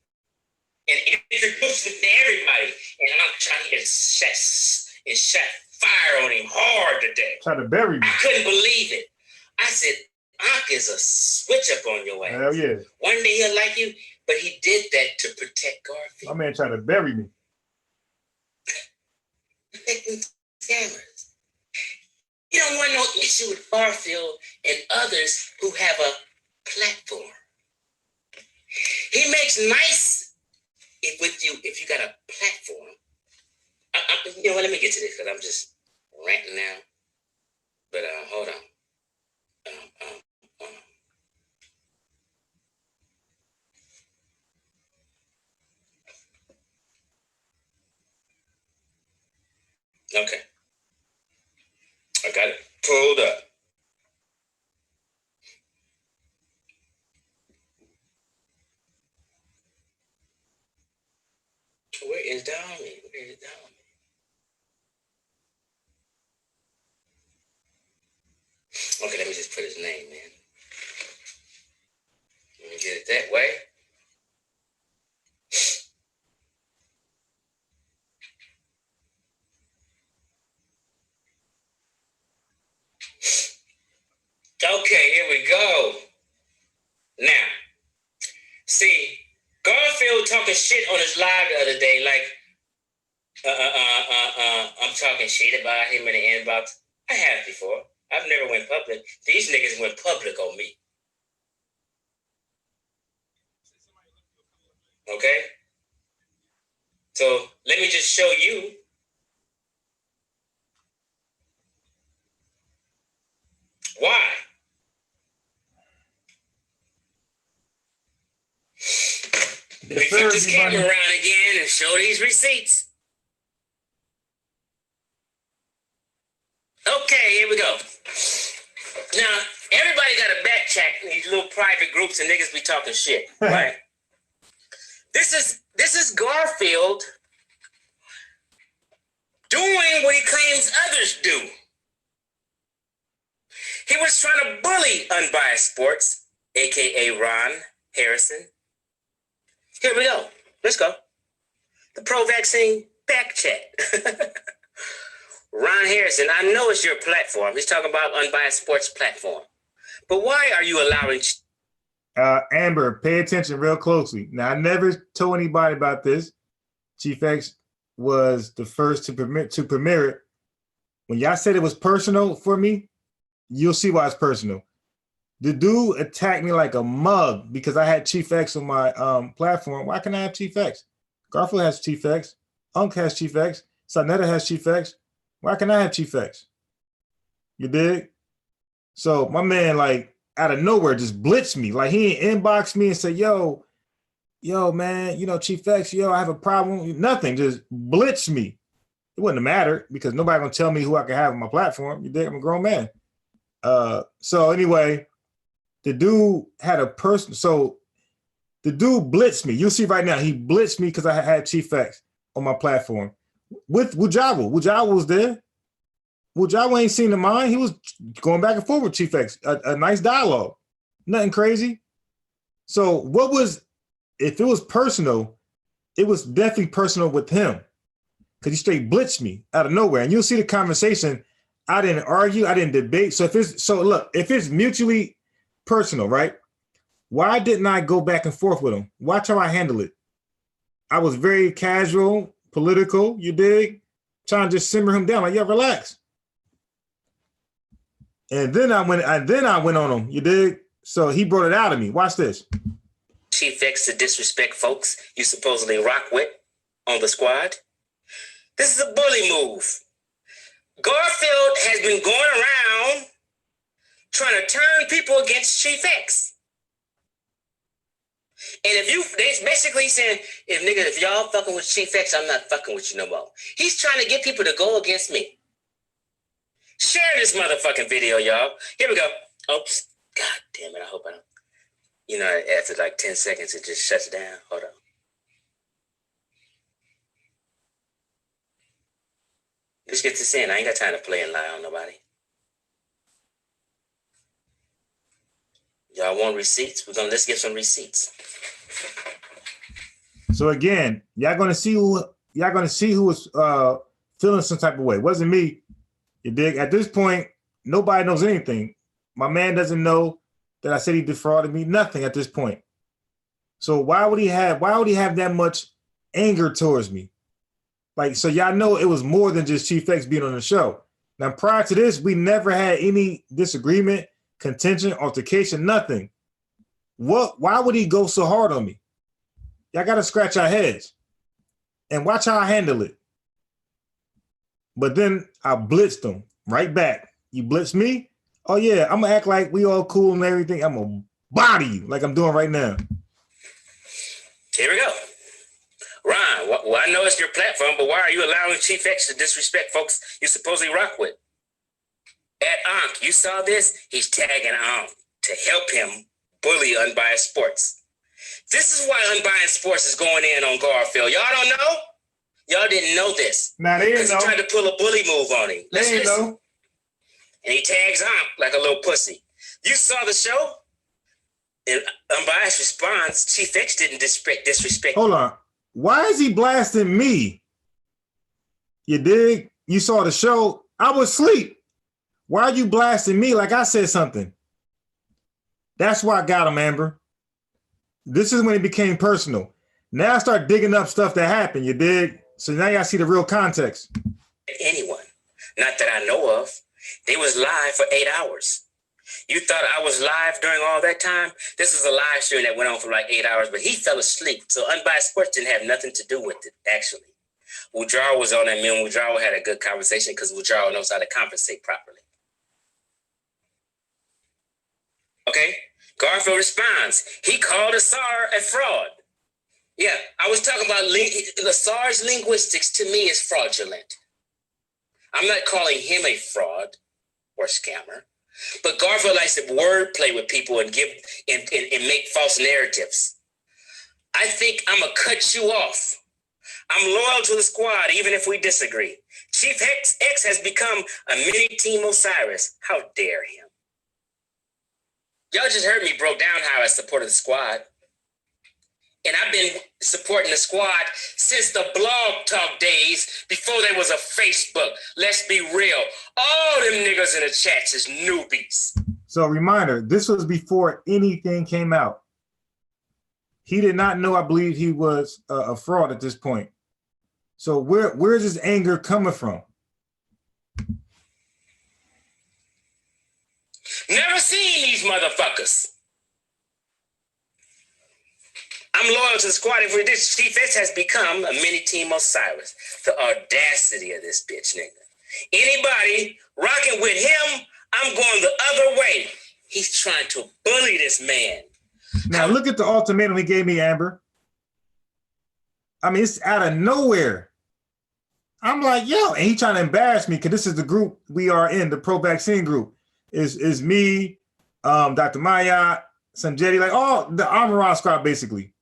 and introduced him to everybody. And Unc tried to shot fire on him hard today. Try to bury me. I couldn't believe it. I said, Unc is a switch up on your ass. Hell yeah. One day he'll like you, but he did that to protect Garfield. My man tried to bury me. Protecting scammers. You don't want no issue with Garfield and others who have a platform. He makes nice if you got a platform. You know what? Let me get to this because I'm just ranting now. But hold on. Okay. I got it pulled up. Where is Dommy? Where is Dommy? Okay, let me just put his name in. Let me get it that way. Okay, here we go. Now, see, Garfield talking shit on his live the other day, like, I'm talking shit about him in the inbox. I have before. I've never went public. These niggas went public on me. Okay? So let me just show you. Why? Let me flip this camera around again and show these receipts. Okay, here we go. Now, everybody got a back chat in these little private groups and niggas be talking shit, right? This is Garfield doing what he claims others do. He was trying to bully Unbiased Sports, aka Ron Harrison. Here we go. Let's go. The pro-vaccine back chat. Ron Harrison, I know it's your platform. He's talking about Unbiased Sports platform. But why are you allowing... Amber, pay attention real closely. Now, I never told anybody about this. Chief X was the first to premiere it. When y'all said it was personal for me, you'll see why it's personal. The dude attacked me like a mug because I had Chief X on my platform. Why can't I have Chief X? Garfield has Chief X. Unc has Chief X. Sonetta has Chief X. Why can't I have Chief X? You dig? So my man, like, out of nowhere, just blitzed me. Like, he inboxed me and said, yo, man, you know, Chief X, I have a problem. Nothing, just blitzed me. It wouldn't matter because nobody gonna tell me who I can have on my platform. You dig? I'm a grown man. So anyway, the dude had a person. So the dude blitzed me. You'll see right now, he blitzed me because I had Chief X on my platform. With Wujawa. Wujawa was there. Wujawa ain't seen the mind. He was going back and forth with Chief X. A nice dialogue. Nothing crazy. So if it was personal, it was definitely personal with him because he straight blitzed me out of nowhere. And you'll see the conversation. I didn't argue. I didn't debate. So if it's mutually personal, right? Why didn't I go back and forth with him? Watch how I handle it. I was very casual, political, you dig? Trying to just simmer him down, like, yo, relax. And then I went on him, you dig? So he brought it out of me. Watch this. Chief X to disrespect folks you supposedly rock with on the squad. This is a bully move. Garfield has been going around trying to turn people against Chief X. And they basically saying, if y'all fucking with Chief X, I'm not fucking with you no more. He's trying to get people to go against me. Share this motherfucking video, y'all. Here we go. Oops. God damn it. I hope I don't. After like 10 seconds, it just shuts down. Hold on. Let's get this in. I ain't got time to play and lie on nobody. Y'all want receipts? Let's get some receipts. So again, y'all gonna see who was feeling some type of way. It wasn't me. You dig? At this point, nobody knows anything. My man doesn't know that I said he defrauded me. Nothing at this point. So why would he have that much anger towards me? Like, so y'all know it was more than just Chief X being on the show. Now, prior to this, we never had any disagreement, contention, altercation, nothing. Why would he go so hard on me? Y'all got to scratch our heads and watch how I handle it. But then I blitzed him right back. You blitzed me? Oh yeah, I'm gonna act like we all cool and everything. I'm gonna body you like I'm doing right now. Here we go. Ron, well, I know it's your platform, but why are you allowing Chief X to disrespect folks you supposedly rock with? At Ankh, you saw this? He's tagging Ankh to help him bully Unbiased Sports. This is why Unbiased Sports is going in on Garfield. Y'all don't know? Y'all didn't know this. Nah, they didn't Because he know. tried to pull a bully move on him. They didn't Listen. know. And he tags on like a little pussy. You saw the show? In unbiased response, Chief X didn't disrespect. Hold on. Why is he blasting me? You dig? You saw the show. I was asleep. Why are you blasting me like I said something? That's why I got him, Amber. This is when it became personal. Now I start digging up stuff that happened, you dig? So now y'all see the real context. Anyone, not that I know of. They was live for 8 hours. You thought I was live during all that time? This was a live stream that went on for like 8 hours, but he fell asleep. So Unbiased Sports didn't have nothing to do with it, actually. Wujaro was on that. Me and Wujaro had a good conversation because Wujaro knows how to compensate properly. Okay? Garfield responds. He called Asar a fraud. Yeah, I was talking about Asar's linguistics to me is fraudulent. I'm not calling him a fraud or scammer, but Garfield likes to wordplay with people and give and make false narratives. I think I'm gonna cut you off. I'm loyal to the squad, even if we disagree. Chief X has become a mini Team Osiris. How dare him? Y'all just heard me broke down how I supported the squad. And I've been supporting the squad since the blog talk days before there was a Facebook. Let's be real. All them niggas in the chats is newbies. So reminder, this was before anything came out. He did not know, I believe he was a fraud at this point. So where's his anger coming from? Never seen these motherfuckers. I'm loyal to the squad. If this Chief S has become a mini Team Osiris. The audacity of this bitch nigga. Anybody rocking with him, I'm going the other way. He's trying to bully this man. Now look at the ultimatum he gave me, Amber. I mean, it's out of nowhere. I'm like, yo, and he trying to embarrass me because this is the group we are in, the pro-vaccine group. Is me, Dr. Maya, Sanjetti, like all the Amaran squad, basically.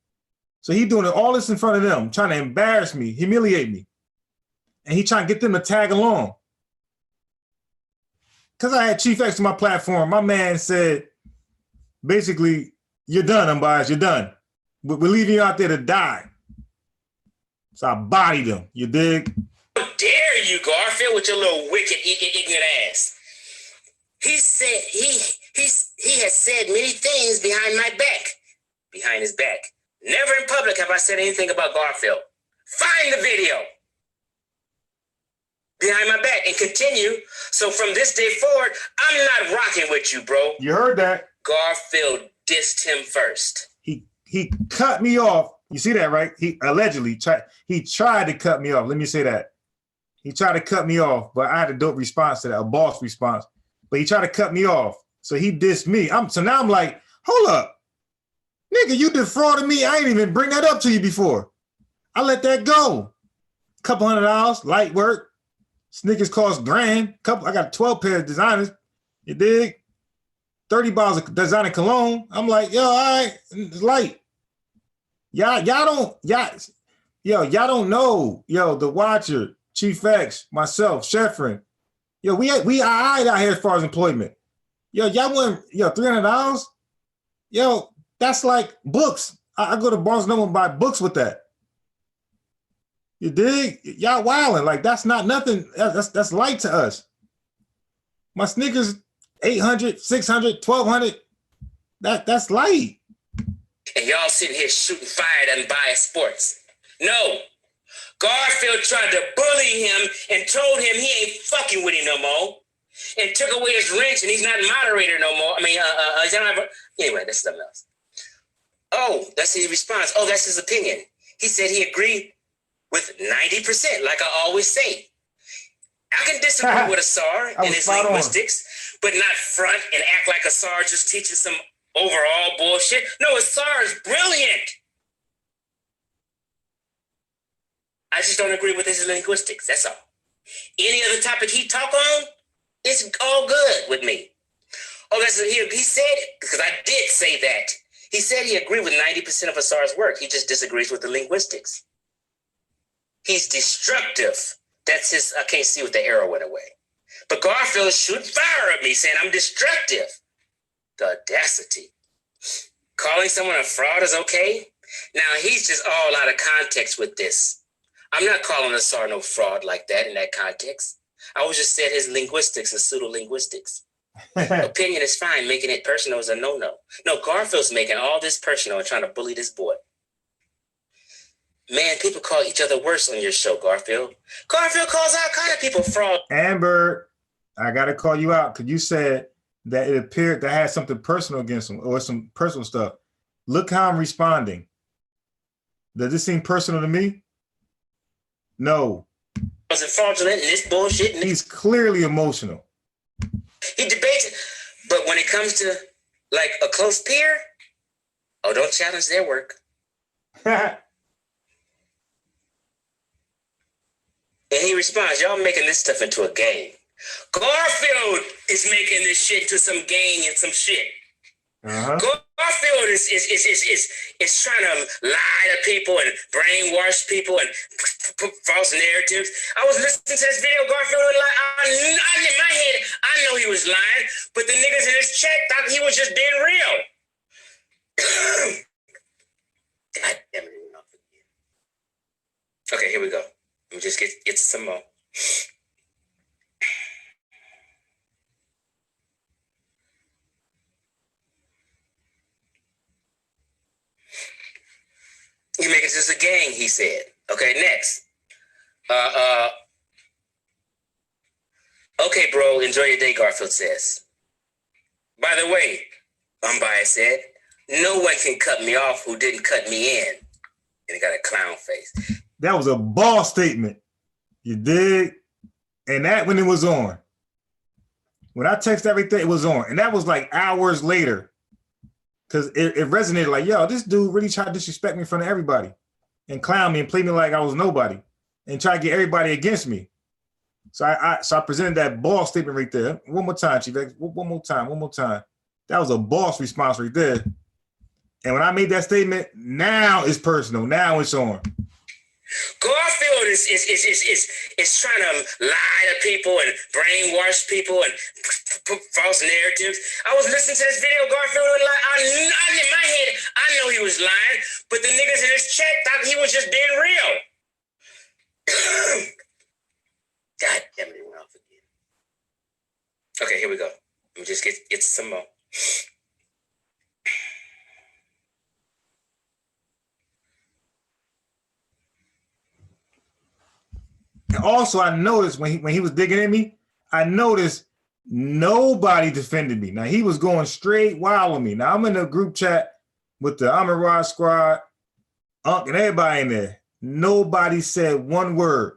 So he doing all this in front of them, trying to embarrass me, humiliate me. And he trying to get them to tag along. Because I had Chief X on my platform, my man said, basically, you're done, Unbiased, you're done. We're leaving you out there to die. So I bodied him, you dig? How dare you, Garfield, with your little wicked, ignorant ass. He said he has said many things behind my back. Behind his back. Never in public have I said anything about Garfield. Find the video. Behind my back and continue. So from this day forward, I'm not rocking with you, bro. You heard that. Garfield dissed him first. He cut me off. You see that, right? He allegedly tried to cut me off. Let me say that. He tried to cut me off, but I had a dope response to that, a boss response. But he tried to cut me off. So he dissed me. So now I'm like, hold up. Nigga, you defrauded me. I ain't even bring that up to you before. I let that go. Couple $100, light work. Sneakers cost $1,000. I got 12 pairs of designers. You dig? 30 bottles of designer cologne. I'm like, yo, all right, it's light. Y'all don't know. Yo, the Watcher, Chief X, myself, Sheffrin. Yo, we out here as far as employment. Yo, y'all want $300? Yo, that's like books. I go to Barnes & Noble and buy books with that. You dig? Y'all wilding. Like that's not nothing. That's light to us. My sneakers, $800, $600, $1,200. That's light. And y'all sitting here shooting fire at Unbiased Sports. No. Garfield tried to bully him and told him he ain't fucking with him no more. And took away his wrench and he's not moderator no more. I mean, anyway, that's something else. Oh, that's his response. Oh, that's his opinion. He said he agreed with 90%, like I always say. I can disagree with Asar and his linguistics, but not front and act like Asar just teaches some overall bullshit. No, Asar is brilliant. I just don't agree with his linguistics, that's all. Any other topic he talk on, it's all good with me. Oh, he said, because I did say that. He said he agreed with 90% of Asar's work. He just disagrees with the linguistics. He's destructive. That's his, I can't see with the arrow went away. But Garfield is shooting fire at me saying I'm destructive. The audacity. Calling someone a fraud is okay? Now he's just all out of context with this. I'm not calling Asar no fraud like that in that context. I was just said his linguistics is pseudo-linguistics. Opinion is fine. Making it personal is a no-no. No, Garfield's making all this personal and trying to bully this boy. Man, people call each other worse on your show, Garfield. Garfield calls all kind of people fraud. Amber, I got to call you out because you said that it appeared to have something personal against him or some personal stuff. Look how I'm responding. Does this seem personal to me? No. Was it fraudulent and this bullshit? He's clearly emotional. He debates it. But when it comes to like a close peer, oh, don't challenge their work. And he responds, y'all making this stuff into a game. Garfield is making this shit into some game and some shit. Garfield is trying to lie to people and brainwash people and put false narratives. I was listening to this video. Garfield was like, in my head, I know he was lying, but the niggas in his chat thought he was just being real. God damn it. Okay, here we go. Let me just get to some more. You make it just a gang, he said. Okay, next. Okay, bro, enjoy your day, Garfield says. By the way, Unbiased said, no one can cut me off who didn't cut me in. And he got a clown face. That was a ball statement. You dig? And that when it was on. When I texted everything, it was on. And that was like hours later. Because it resonated like, yo, this dude really tried to disrespect me in front of everybody and clown me and play me like I was nobody and try to get everybody against me. So I presented that ball statement right there. One more time, Chief. One more time. That was a boss response right there. And when I made that statement, now it's personal. Now it's on. Garfield is trying to lie to people and brainwash people and put false narratives. I was listening to this video. Garfield was like, in my head, I know he was lying, but the niggas in his chat thought he was just being real. God damn it, it went off again. Okay, here we go. Let me just get to some more. And also, I noticed when he was digging at me, I noticed nobody defended me. Now, he was going straight wild on me. Now, I'm in a group chat with the Amin Rod squad, Unc, and everybody in there. Nobody said one word.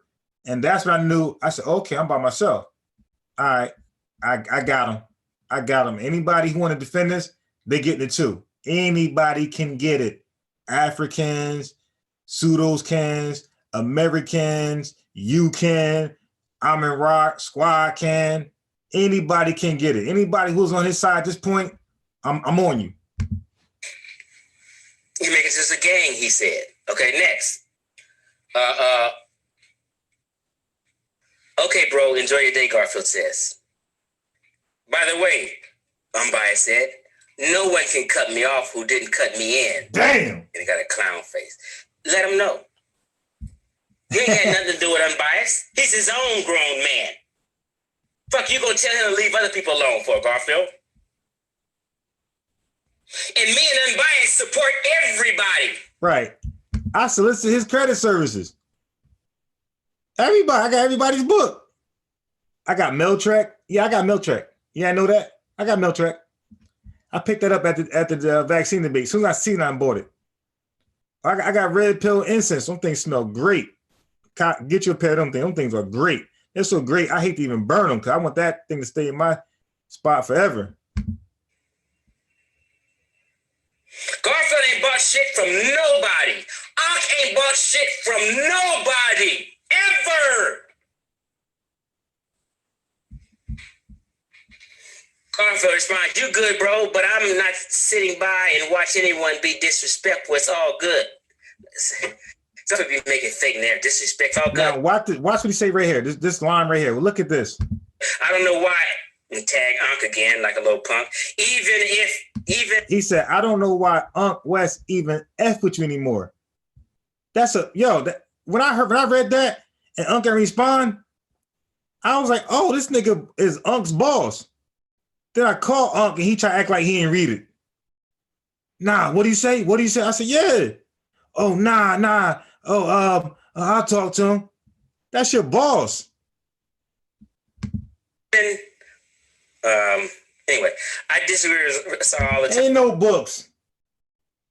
And that's when I knew. I said, okay, I'm by myself. All right, I got him. I got him. Anybody who want to defend this, they getting it too. Anybody can get it. Africans, pseudos cans, Americans, you can, I'm in Rock, Squad can, anybody can get it. Anybody who's on his side at this point, I'm on you. You make it just a gang, he said. Okay, next. Okay, bro, enjoy your day, Garfield says. By the way, Unbiased said, no one can cut me off who didn't cut me in. Damn. And he got a clown face. Let him know. You ain't had nothing to do with Unbiased. He's his own grown man. Fuck, you gonna tell him to leave other people alone for, Garfield? And me and Unbiased support everybody. Right. I solicit his credit services. Everybody. I got everybody's book. I got Meltrek. Yeah, I got Meltrek. Yeah, I know that. I got Meltrek. I picked that up at the vaccine debate. As soon as I seen it, I bought it. I got red pill incense. Some things smell great. Get you a pair of them things. Them things are great. They're so great. I hate to even burn them because I want that thing to stay in my spot forever. Garfield ain't bought shit from nobody. Ankh ain't bought shit from nobody. Ever. Garfield responds, you good, bro, but I'm not sitting by and watch anyone be disrespectful. It's all good. Some of you making fake narrative, disrespectful. Now watch what he say right here. This line right here. Well, look at this. I don't know why. And tag Unc again like a little punk. Even he said, I don't know why Unc West even F with you anymore. That's when I read that and Unc didn't respond, I was like, oh, this nigga is Unc's boss. Then I called Unc and he tried to act like he didn't read it. Nah, what do you say? What do you say? I said, yeah. Oh, nah. Oh, I'll talk to him. That's your boss. Anyway, I disagree with Sar all the time. Ain't no books.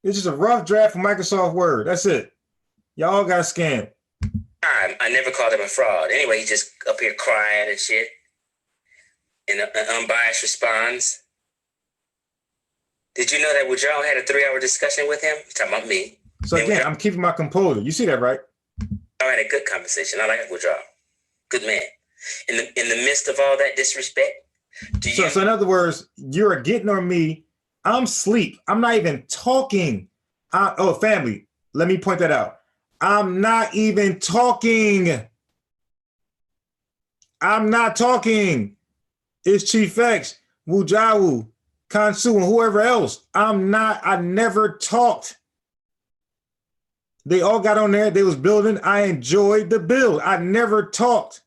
It's just a rough draft from Microsoft Word. That's it. Y'all got scammed. I never called him a fraud. Anyway, he just up here crying and shit. And an unbiased response. Did you know that Woodrow had a 3-hour discussion with him? He's talking about me. So again, I'm keeping my composure. You see that, right? I had a good conversation. I like Woodrow. Good man. In the midst of all that disrespect, so in other words, you're getting on me. I'm asleep. I'm not even talking. Family, let me point that out. I'm not even talking. I'm not talking. It's Chief X, Wujawu, Kansu, and whoever else. I never talked. They all got on there. They was building. I enjoyed the build. I never talked.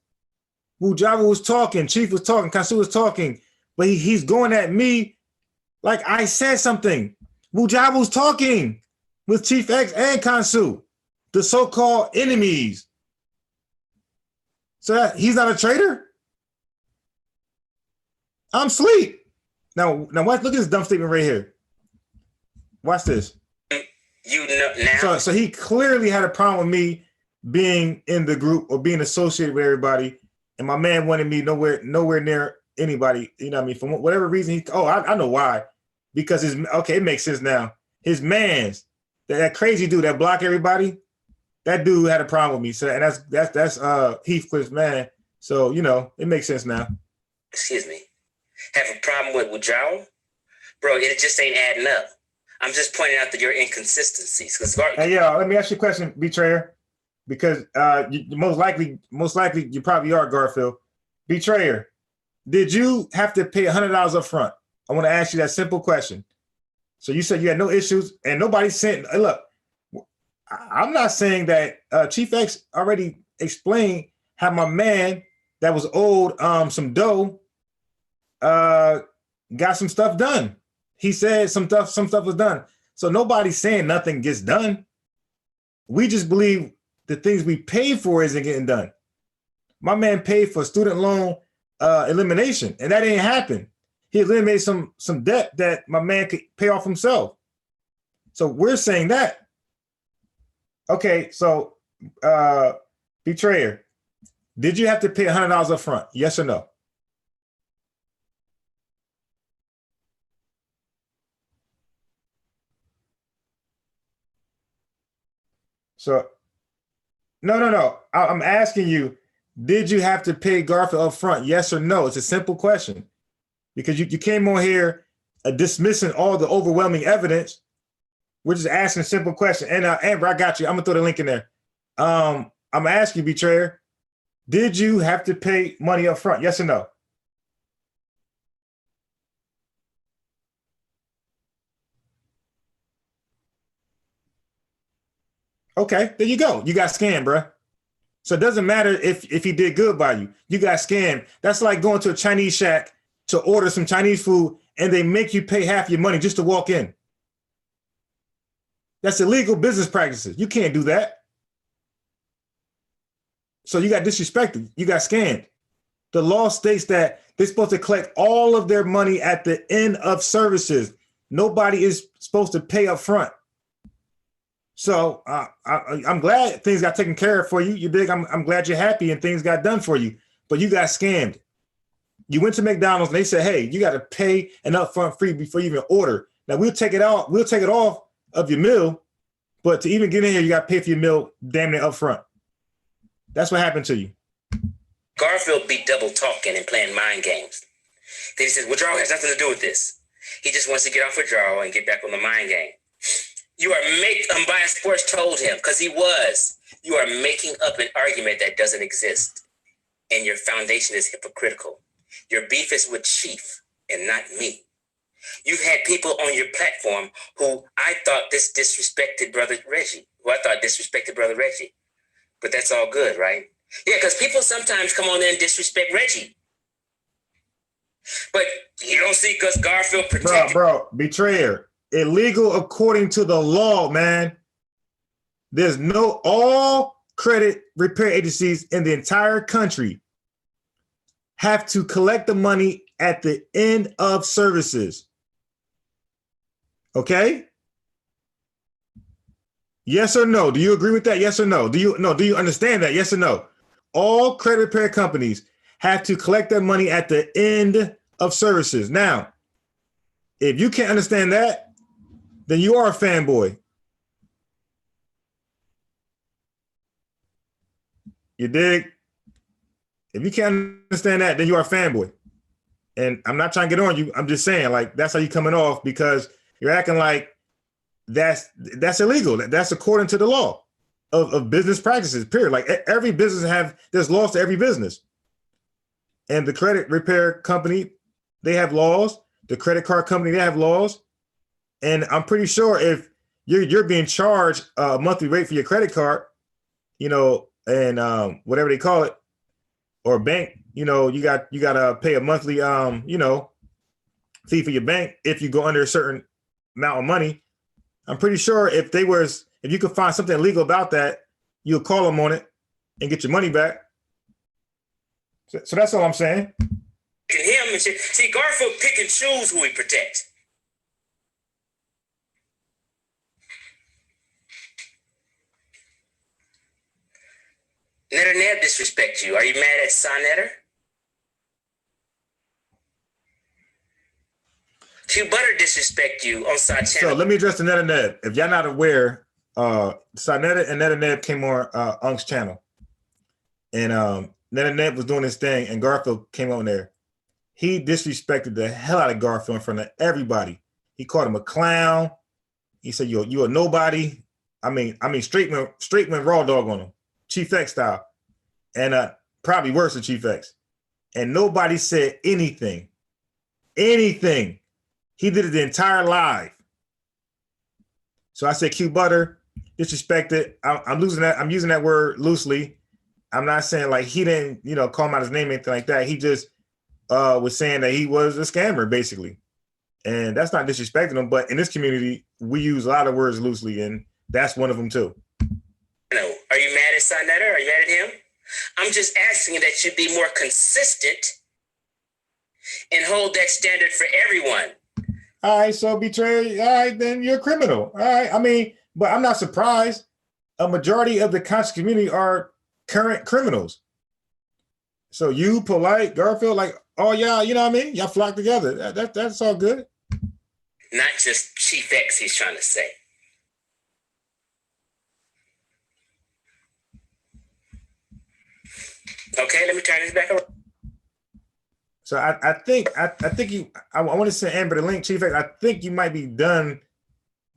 Wujawu was talking. Chief was talking. Kansu was talking. But he's going at me like I said something. Wujawu was talking with Chief X and Kansu, the so-called enemies. So he's not a traitor? I'm asleep. Now watch, look at this dumb statement right here. Watch this. You know now. So he clearly had a problem with me being in the group or being associated with everybody, and my man wanted me nowhere near anybody. You know what I mean? For whatever reason, I know why. Because it makes sense now. His man's that crazy dude that blocked everybody, that dude had a problem with me. So and that's Heathcliff's man. So it makes sense now. Excuse me. Have a problem with withdrawal? Bro, it just ain't adding up. I'm just pointing out that your inconsistencies. Hey, let me ask you a question, Betrayer, because most likely you probably are Garfield. Betrayer, did you have to pay $100 up front? I want to ask you that simple question. So you said you had no issues and nobody sent. Look, I'm not saying that Chief X already explained how my man that was owed some dough got some stuff done. He said some stuff was done. So nobody's saying nothing gets done. We just believe the things we paid for isn't getting done. My man paid for student loan elimination, and that ain't happened. He eliminated some debt that my man could pay off himself. So we're saying that. Okay, so Betrayer, did you have to pay $100 up front? Yes or no? So, no. I'm asking you, did you have to pay Garfield up front? Yes or no? It's a simple question. Because you came on here dismissing all the overwhelming evidence. We're just asking a simple question. And Amber, I got you. I'm going to throw the link in there. I'm going to ask you, Betrayer, did you have to pay money up front? Yes or no? Okay, there you go. You got scammed, bro. So it doesn't matter if he did good by you. You got scammed. That's like going to a Chinese shack to order some Chinese food and they make you pay half your money just to walk in. That's illegal business practices. You can't do that. So you got disrespected. You got scammed. The law states that they're supposed to collect all of their money at the end of services. Nobody is supposed to pay up front. So I'm glad things got taken care of for you. You dig? I'm glad you're happy and things got done for you. But you got scammed. You went to McDonald's and they said, "Hey, you got to pay an upfront fee before you even order." Now we'll take it out. We'll take it off of your meal, but to even get in here, you got to pay for your meal damn near upfront. That's what happened to you. Garfield be double talking and playing mind games. Then he says, "Withdrawal has nothing to do with this. He just wants to get off withdrawal and get back on the mind game." You are making, Unbiased Sports told him, because he was, you are making up an argument that doesn't exist. And your foundation is hypocritical. Your beef is with Chief and not me. You've had people on your platform who I thought disrespected Brother Reggie. But that's all good, right? Yeah, because people sometimes come on there and disrespect Reggie. But you don't see Gus Garfield protected. Bro, betrayer. Illegal according to the law, man. There's all credit repair agencies in the entire country have to collect the money at the end of services. Okay? Yes or no? Do you agree with that? Yes or no? Do you understand that? Yes or no? All credit repair companies have to collect their money at the end of services. Now, if you can't understand that, then you are a fanboy. You dig? If you can't understand that, then you are a fanboy. And I'm not trying to get on you. I'm just saying, like, that's how you coming off, because you're acting like that's illegal. That's according to the law of business practices, period. Like, every business there's laws to every business. And the credit repair company, they have laws. The credit card company, they have laws. And I'm pretty sure if you're being charged a monthly rate for your credit card, and whatever they call it, or bank, you got to pay a monthly fee for your bank if you go under a certain amount of money. I'm pretty sure if you could find something illegal about that, you'll call them on it and get your money back. So that's all I'm saying. Him and shit. See, Garfield pick and choose who he protects. Netter Neb disrespect you. Are you mad at Sonetter? Q Butter disrespect you on Side Channel. So let me address the Netter Neb. If y'all not aware, Sonetter and Netter Neb came on Unk's channel. And Netter Neb was doing his thing, and Garfield came on there. He disrespected the hell out of Garfield in front of everybody. He called him a clown. He said, you a nobody. I mean, straight went raw dog on him. Chief X style. And probably worse than Chief X. And nobody said anything. Anything. He did it the entire live. So I said Q Butter, disrespected. I'm using that word loosely. I'm not saying like he didn't, call him out his name or anything like that. He just was saying that he was a scammer, basically. And that's not disrespecting him, but in this community, we use a lot of words loosely, and that's one of them too. No. Are you mad at Sonetter? Are you mad at him? I'm just asking that you be more consistent and hold that standard for everyone. All right, so betrayer, all right, then you're a criminal. All right, I mean, but I'm not surprised. A majority of the conscious community are current criminals. So you, Polite, Garfield, like, oh, y'all, you know what I mean? Y'all flock together. That's all good. Not just Chief X, he's trying to say. Okay, let me turn this back around. So I think I want to send Amber the link, Chief X. I think you might be done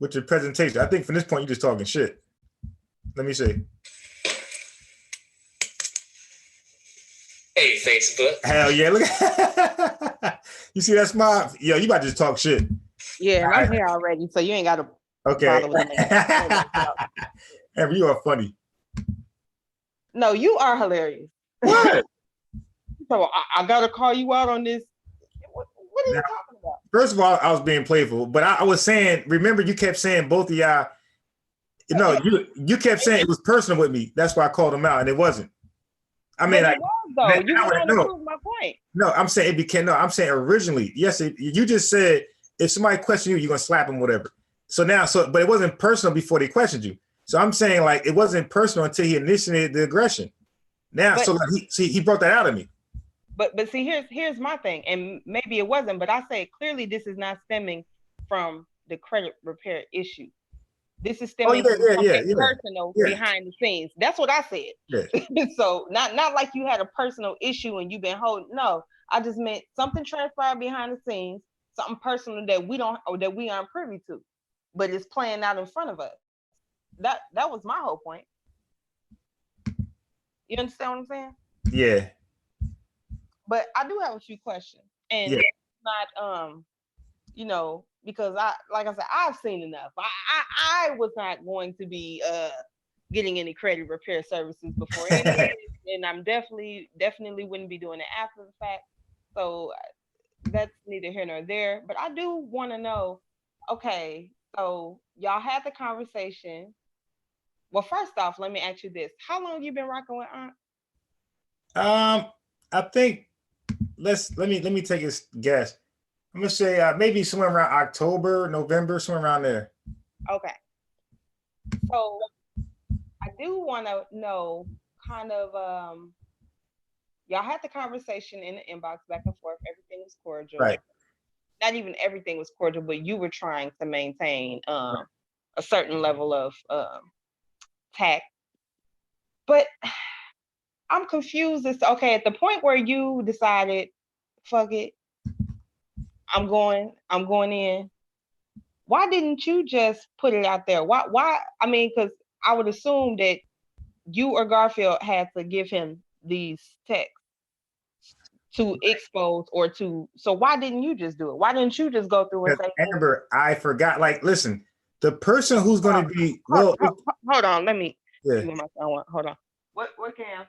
with your presentation. I think from this point, you're just talking shit. Let me see. Hey, Facebook. Hell yeah, look. You see that smile? Yo, you about to just talk shit. Yeah, and I'm here already, so you ain't got to bother with me. Amber, you are funny. No, you are hilarious. What? So I got to call you out on this. What are you talking about? First of all, I was being playful, but I was saying, remember, you kept saying both of y'all, you kept saying it was personal with me. That's why I called him out, and it wasn't. I mean, it was, though. You were trying to prove my point. No, I'm saying it became, no, I'm saying originally, yes, you just said, if somebody questions you, you're going to slap them, whatever. So now, but it wasn't personal before they questioned you. So I'm saying, like, it wasn't personal until he initiated the aggression. Now, but, so like, he brought that out of me. But see, here's my thing, and maybe it wasn't, but I say clearly this is not stemming from the credit repair issue. This is stemming from something personal behind the scenes. That's what I said. Yeah. So not like you had a personal issue and you've been holding. No, I just meant something transpired behind the scenes, something personal that we aren't privy to. but it's playing out in front of us. That was my whole point. You understand what I'm saying? Yeah. But I do have a few questions, and not you know, because like I said, I've seen enough. I was not going to be getting any credit repair services before anything, and I'm definitely wouldn't be doing it after the fact. So that's neither here nor there. But I do want to know, okay, so y'all had the conversation. Well, first off, let me ask you this: how long you been rocking with Aunt? I think let me take a guess. I'm gonna say maybe somewhere around October, November, somewhere around there. Okay. So I do want to know kind of y'all had the conversation in the inbox back and forth. Everything was cordial. Right. Not even everything was cordial, but you were trying to maintain a certain level of tact. But I'm confused as to, okay, at the point where you decided, fuck it, I'm going in. Why didn't you just put it out there? Why? I mean, because I would assume that you or Garfield had to give him these texts to expose or to. So why didn't you just do it? Why didn't you just go through and say, Amber, I forgot. Like, listen, the person who's going to be hold on, let me. Yeah. Hold on. What Cam?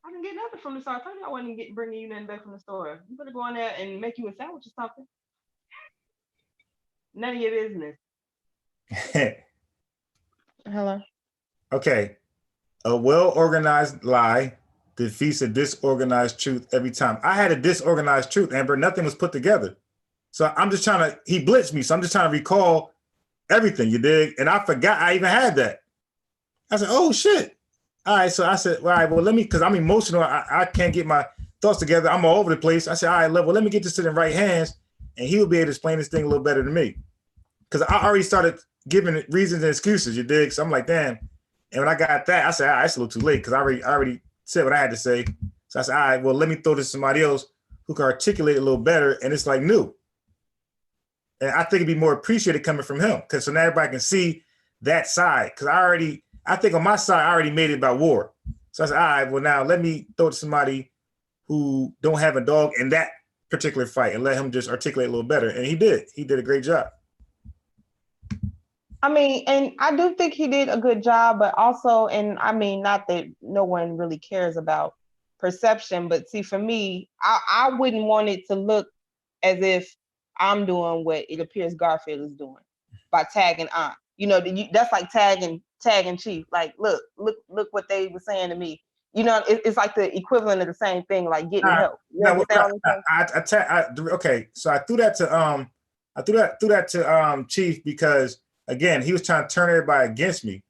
I didn't get nothing from the store. I told you I wasn't bringing you nothing back from the store. You better go in there and make you a sandwich or something. None of your business. Hello. Okay. A well-organized lie defeats a disorganized truth every time. I had a disorganized truth, Amber. Nothing was put together. So I'm just trying to, he blitzed me. So I'm just trying to recall everything, you dig? And I forgot I even had that. I said, oh shit. All right. So I said, all right, well, let me, because I'm emotional. I can't get my thoughts together. I'm all over the place. I said, all right, well, let me get this to the right hands. And he will be able to explain this thing a little better than me. Because I already started giving it reasons and excuses, you dig? So I'm like, damn. And when I got that, I said, all right, it's a little too late because I already said what I had to say. So I said, all right, well, let me throw this to somebody else who can articulate it a little better. And it's like new. And I think it'd be more appreciated coming from him. Because so now everybody can see that side. Because I think on my side, I already made it about war. So I said, all right, well, now let me throw it to somebody who don't have a dog in that particular fight and let him just articulate a little better. And he did. He did a great job. I mean, and I do think he did a good job, but also, and I mean, not that no one really cares about perception, but see, for me, I wouldn't want it to look as if I'm doing what it appears Garfield is doing by tagging Aunt. You know, that's like tagging Chief. Like, look what they were saying to me. You know, it's like the equivalent of the same thing, like getting help. Okay, so I threw that to Chief because again he was trying to turn everybody against me.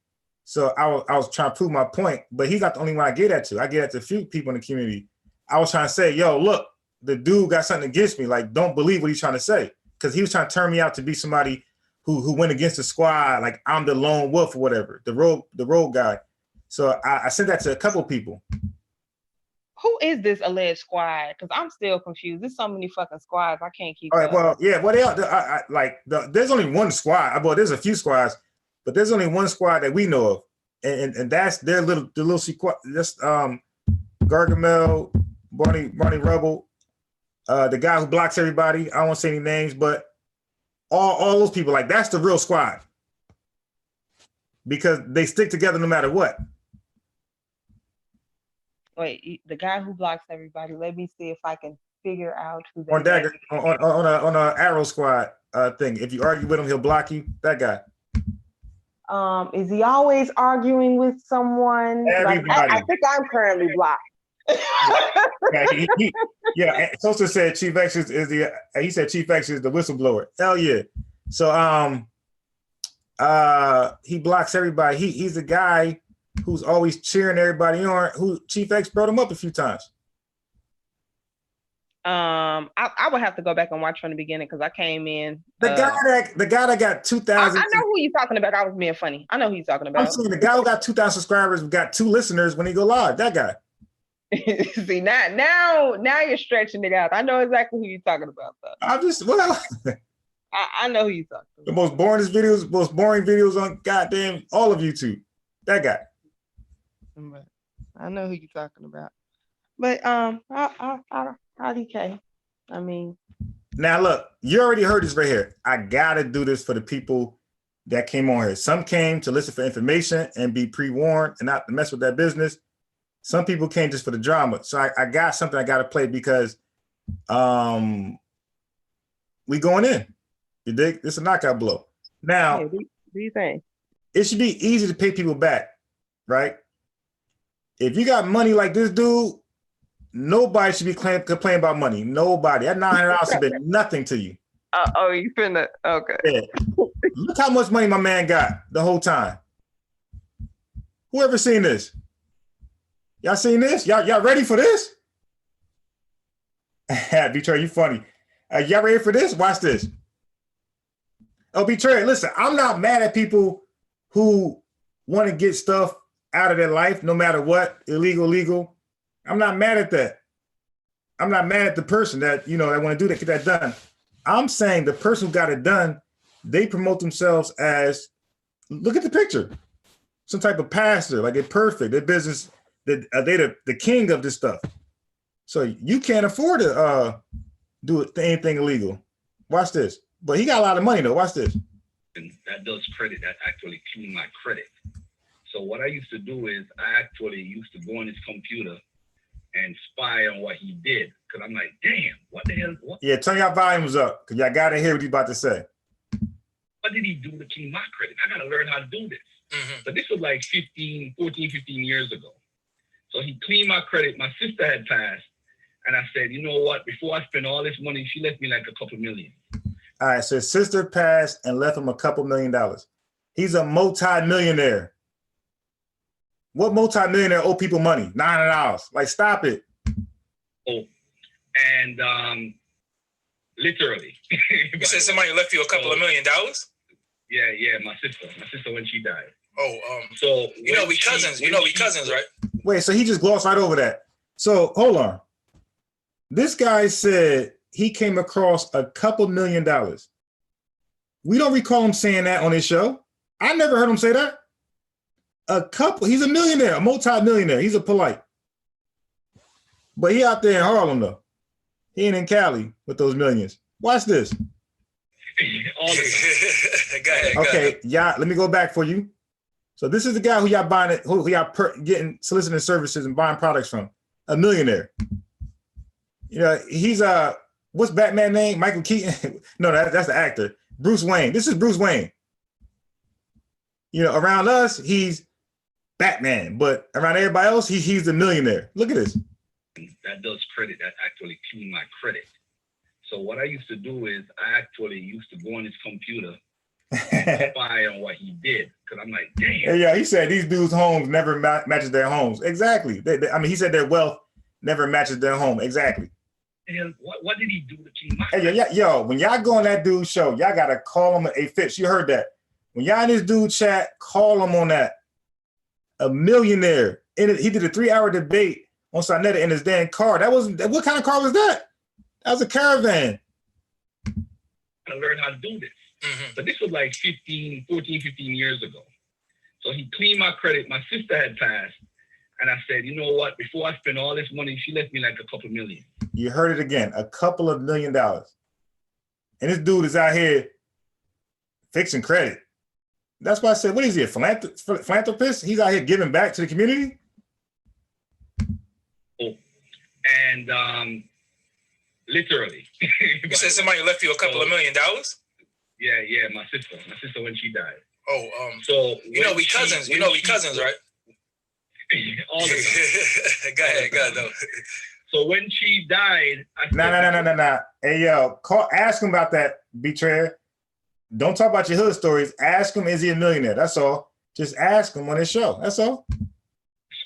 So I was trying to prove my point, but he's not the only one I get that to. I get that to a few people in the community. I was trying to say, yo, look, the dude got something against me. Like, don't believe what he's trying to say, because he was trying to turn me out to be somebody who went against the squad, like I'm the lone wolf or whatever, the rogue guy. So I sent that to a couple people. Who is this alleged squad? Because I'm still confused. There's so many fucking squads. I can't keep. All right, well, yeah, well, they are there's only one squad. Well, there's a few squads, but there's only one squad that we know of, and that's their little squad. That's Gargamel, Barney Rubble, the guy who blocks everybody. I don't want to say any names, but all those people, like, that's the real squad because they stick together no matter what. Wait, the guy who blocks everybody. Let me see if I can figure out who that on Dagger on a Arrow Squad thing. If you argue with him, he'll block you. That guy. Is he always arguing with someone? Everybody. Like, I think I'm currently blocked. Yeah. Sosa said Chief X is the. He said Chief X is the whistleblower. Hell yeah. So he blocks everybody. He's the guy who's always cheering everybody on. Who Chief X brought him up a few times. I would have to go back and watch from the beginning because I came in. The guy that got 2,000. I know who you're talking about. I was being funny. I know who you're talking about. I'm saying the guy who got 2,000 subscribers got 2 listeners when he go live. That guy. See, now you're stretching it out. I know exactly who you're talking about, though. I'm just well. I know who you talking about. The most boring videos on goddamn all of YouTube. That guy. I know who you're talking about. But IDK. I mean, now look, you already heard this right here. I gotta do this for the people that came on here. Some came to listen for information and be pre-warned and not to mess with that business. Some people came just for the drama. So I got something I gotta play because we going in. You dig? This is a knockout blow. Now, hey, do you think it should be easy to pay people back, right? If you got money like this dude, nobody should be complaining about money. Nobody. That $900 should be nothing to you. You finna, okay. Yeah. Look how much money my man got the whole time. Whoever seen this? Y'all seen this? Y'all ready for this? Betray, you funny. Y'all ready for this? Watch this. Oh, Betray, listen, I'm not mad at people who want to get stuff out of their life, no matter what, illegal, legal. I'm not mad at that. I'm not mad at the person that, that want to do that, get that done. I'm saying the person who got it done, they promote themselves as, look at the picture, some type of pastor, like they're perfect, their business, they the king of this stuff. So you can't afford to do anything illegal. Watch this. But he got a lot of money though. Watch this. And that does credit. That actually clean my credit. So what I used to do is I actually used to go on his computer and spy on what he did. Cause I'm like, damn, what the hell? What? Yeah, turn your volumes up because y'all gotta hear what he's about to say. What did he do to clean my credit? I gotta learn how to do this. Mm-hmm. So this was like 15 years ago. So he cleaned my credit. My sister had passed. And I said, you know what? Before I spend all this money, she left me like a couple million. All right, so his sister passed and left him a couple $1 million. He's a multi-millionaire. What multi-millionaire owe people money? $900. Like, stop it. Oh, and literally. You said somebody left you a couple of $1 million? Yeah, my sister when she died. So we cousins, right? Wait, so he just glossed right over that. So hold on. This guy said he came across a couple $1 million. We don't recall him saying that on his show. I never heard him say that. He's a millionaire, a multi-millionaire. He's a polite. But he out there in Harlem though. He ain't in Cali with those millions. Watch this. Okay, yeah, let me go back for you. So this is the guy who y'all buying it, who y'all getting soliciting services and buying products from, a millionaire. He's what's Batman name? Michael Keaton? No, that's the actor. Bruce Wayne. This is Bruce Wayne. Around us, he's Batman, but around everybody else, he's a millionaire. Look at this. That does credit. That actually clean my credit. So what I used to do is I actually used to go on his computer and spy on what he did. Because I'm like, damn. Yeah, he said these dudes' homes never matches their homes. Exactly. He said their wealth never matches their home. Exactly. And what did he do to clean my credit? Yo, when y'all go on that dude's show, y'all got to call him a Fitz. You heard that. When y'all in this dude chat, call him on that. A millionaire. He did a 3-hour debate on Sonetta in his damn car. What kind of car was that? That was a Caravan. I learned how to do this. Mm-hmm. But this was like 15 years ago. So he cleaned my credit. My sister had passed. And I said, you know what? Before I spend all this money, she left me like a couple million. You heard it again. A couple of $1 million. And this dude is out here fixing credit. That's why I said, what is he, a philanthropist? He's out here giving back to the community? Oh, and literally. You said somebody left you a couple of $1 million? Yeah, my sister when she died. So we cousins, right? All of them. Go ahead, though. So when she died, No. Hey, yo, ask him about that, betrayer. Don't talk about your hood stories. Ask him, is he a millionaire? That's all. Just ask him on his show. That's all.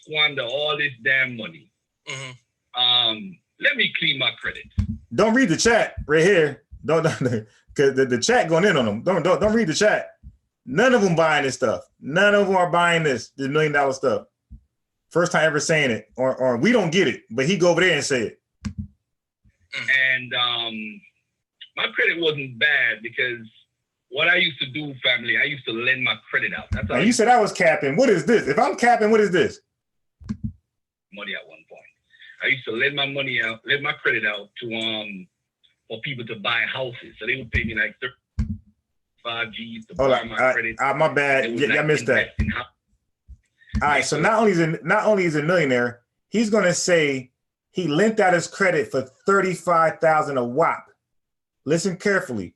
Squander all this damn money. Mm-hmm. Let me clean my credit. Don't read the chat right here. Don't because the chat going in on them. Don't read the chat. None of them buying this stuff. None of them are buying this $1 million stuff. First time ever saying it, or we don't get it, but he go over there and say it. And my credit wasn't bad because what I used to do, family, I used to lend my credit out. That's how you said I was capping. What is this? If I'm capping, what is this? Money at one point. I used to lend my money out, lend my credit out to for people to buy houses. So they would pay me like 35 G's to borrow my credit. My bad. Yeah, I missed that. All right. So not only is he a millionaire, he's gonna say he lent out his credit for $35,000 a whop. Listen carefully.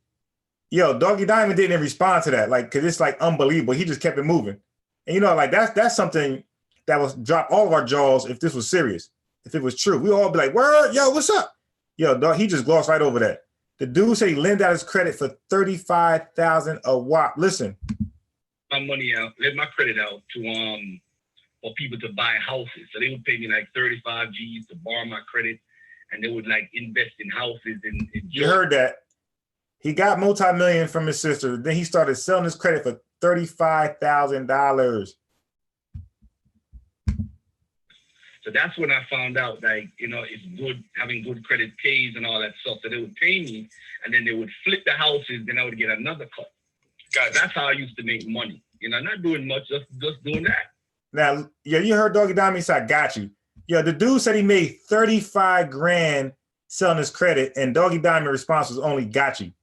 Yo, Doggy Diamond didn't respond to that, like, cause it's like unbelievable. He just kept it moving, and you know, like that's something that was drop all of our jaws if this was serious. If it was true, we all be like, "Word, yo, what's up?" Yo, dog, he just glossed right over that. The dude said he lent out his credit for $35,000 a whop. Listen, my money out, lend my credit out to for people to buy houses. So they would pay me like 35 G's to borrow my credit, and they would like invest in houses. You heard that? He got multi-million from his sister. Then he started selling his credit for $35,000. So that's when I found out, like, you know, it's good having good credit pays and all that stuff. So they would pay me, and then they would flip the houses, then I would get another cut. Gotcha. That's how I used to make money. You know, not doing much, just doing that. Now, yeah, you heard Doggy Diamond say, I got you. Yeah, the dude said he made 35 grand selling his credit, and Doggy Diamond response was only got you.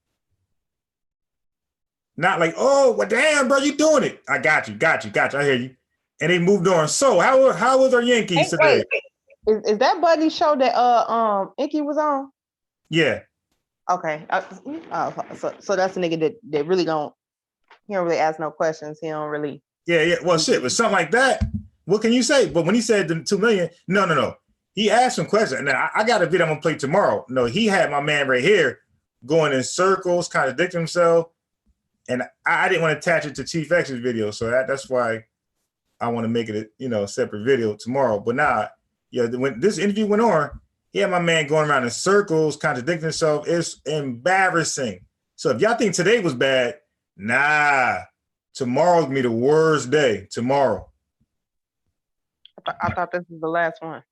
Not like, oh, well, damn, bro, you doing it. I got you. I hear you. And they moved on. So how was our Yankees today? Is that Buddy's show that Inky was on? Yeah. Okay. So that's a nigga that really don't really ask no questions. He don't really. Yeah. Well, shit, but something like that. What can you say? But when he said the 2 million, no. He asked some questions. Now I got a video I'm gonna play tomorrow. No, he had my man right here going in circles, contradicting himself. And I didn't want to attach it to Chief X's video, so that's why I want to make it a separate video tomorrow. But now, when this interview went on, he had my man going around in circles, contradicting himself. It's embarrassing. So if y'all think today was bad, nah, tomorrow's gonna be the worst day. Tomorrow. I thought this was the last one.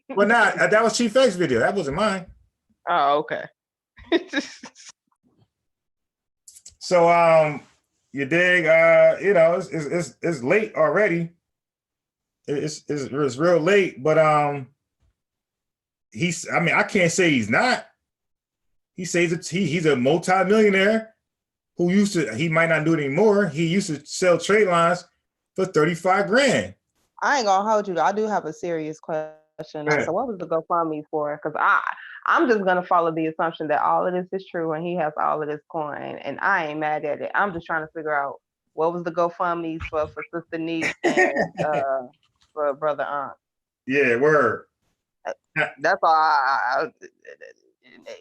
Well, nah, that was Chief X's video. That wasn't mine. Oh, okay. So you dig? It's late already. It's real late, but I can't say he's not. He says he's a multi-millionaire who he might not do it anymore. He used to sell trade lines for 35 grand. I ain't gonna hold you. I do have a serious question. Yeah. So what was the GoFundMe for? Because I'm just gonna follow the assumption that all of this is true and he has all of this coin, and I ain't mad at it. I'm just trying to figure out what was the GoFundMe for Sister Niece and for Brother Aunt. Yeah, word. That's all.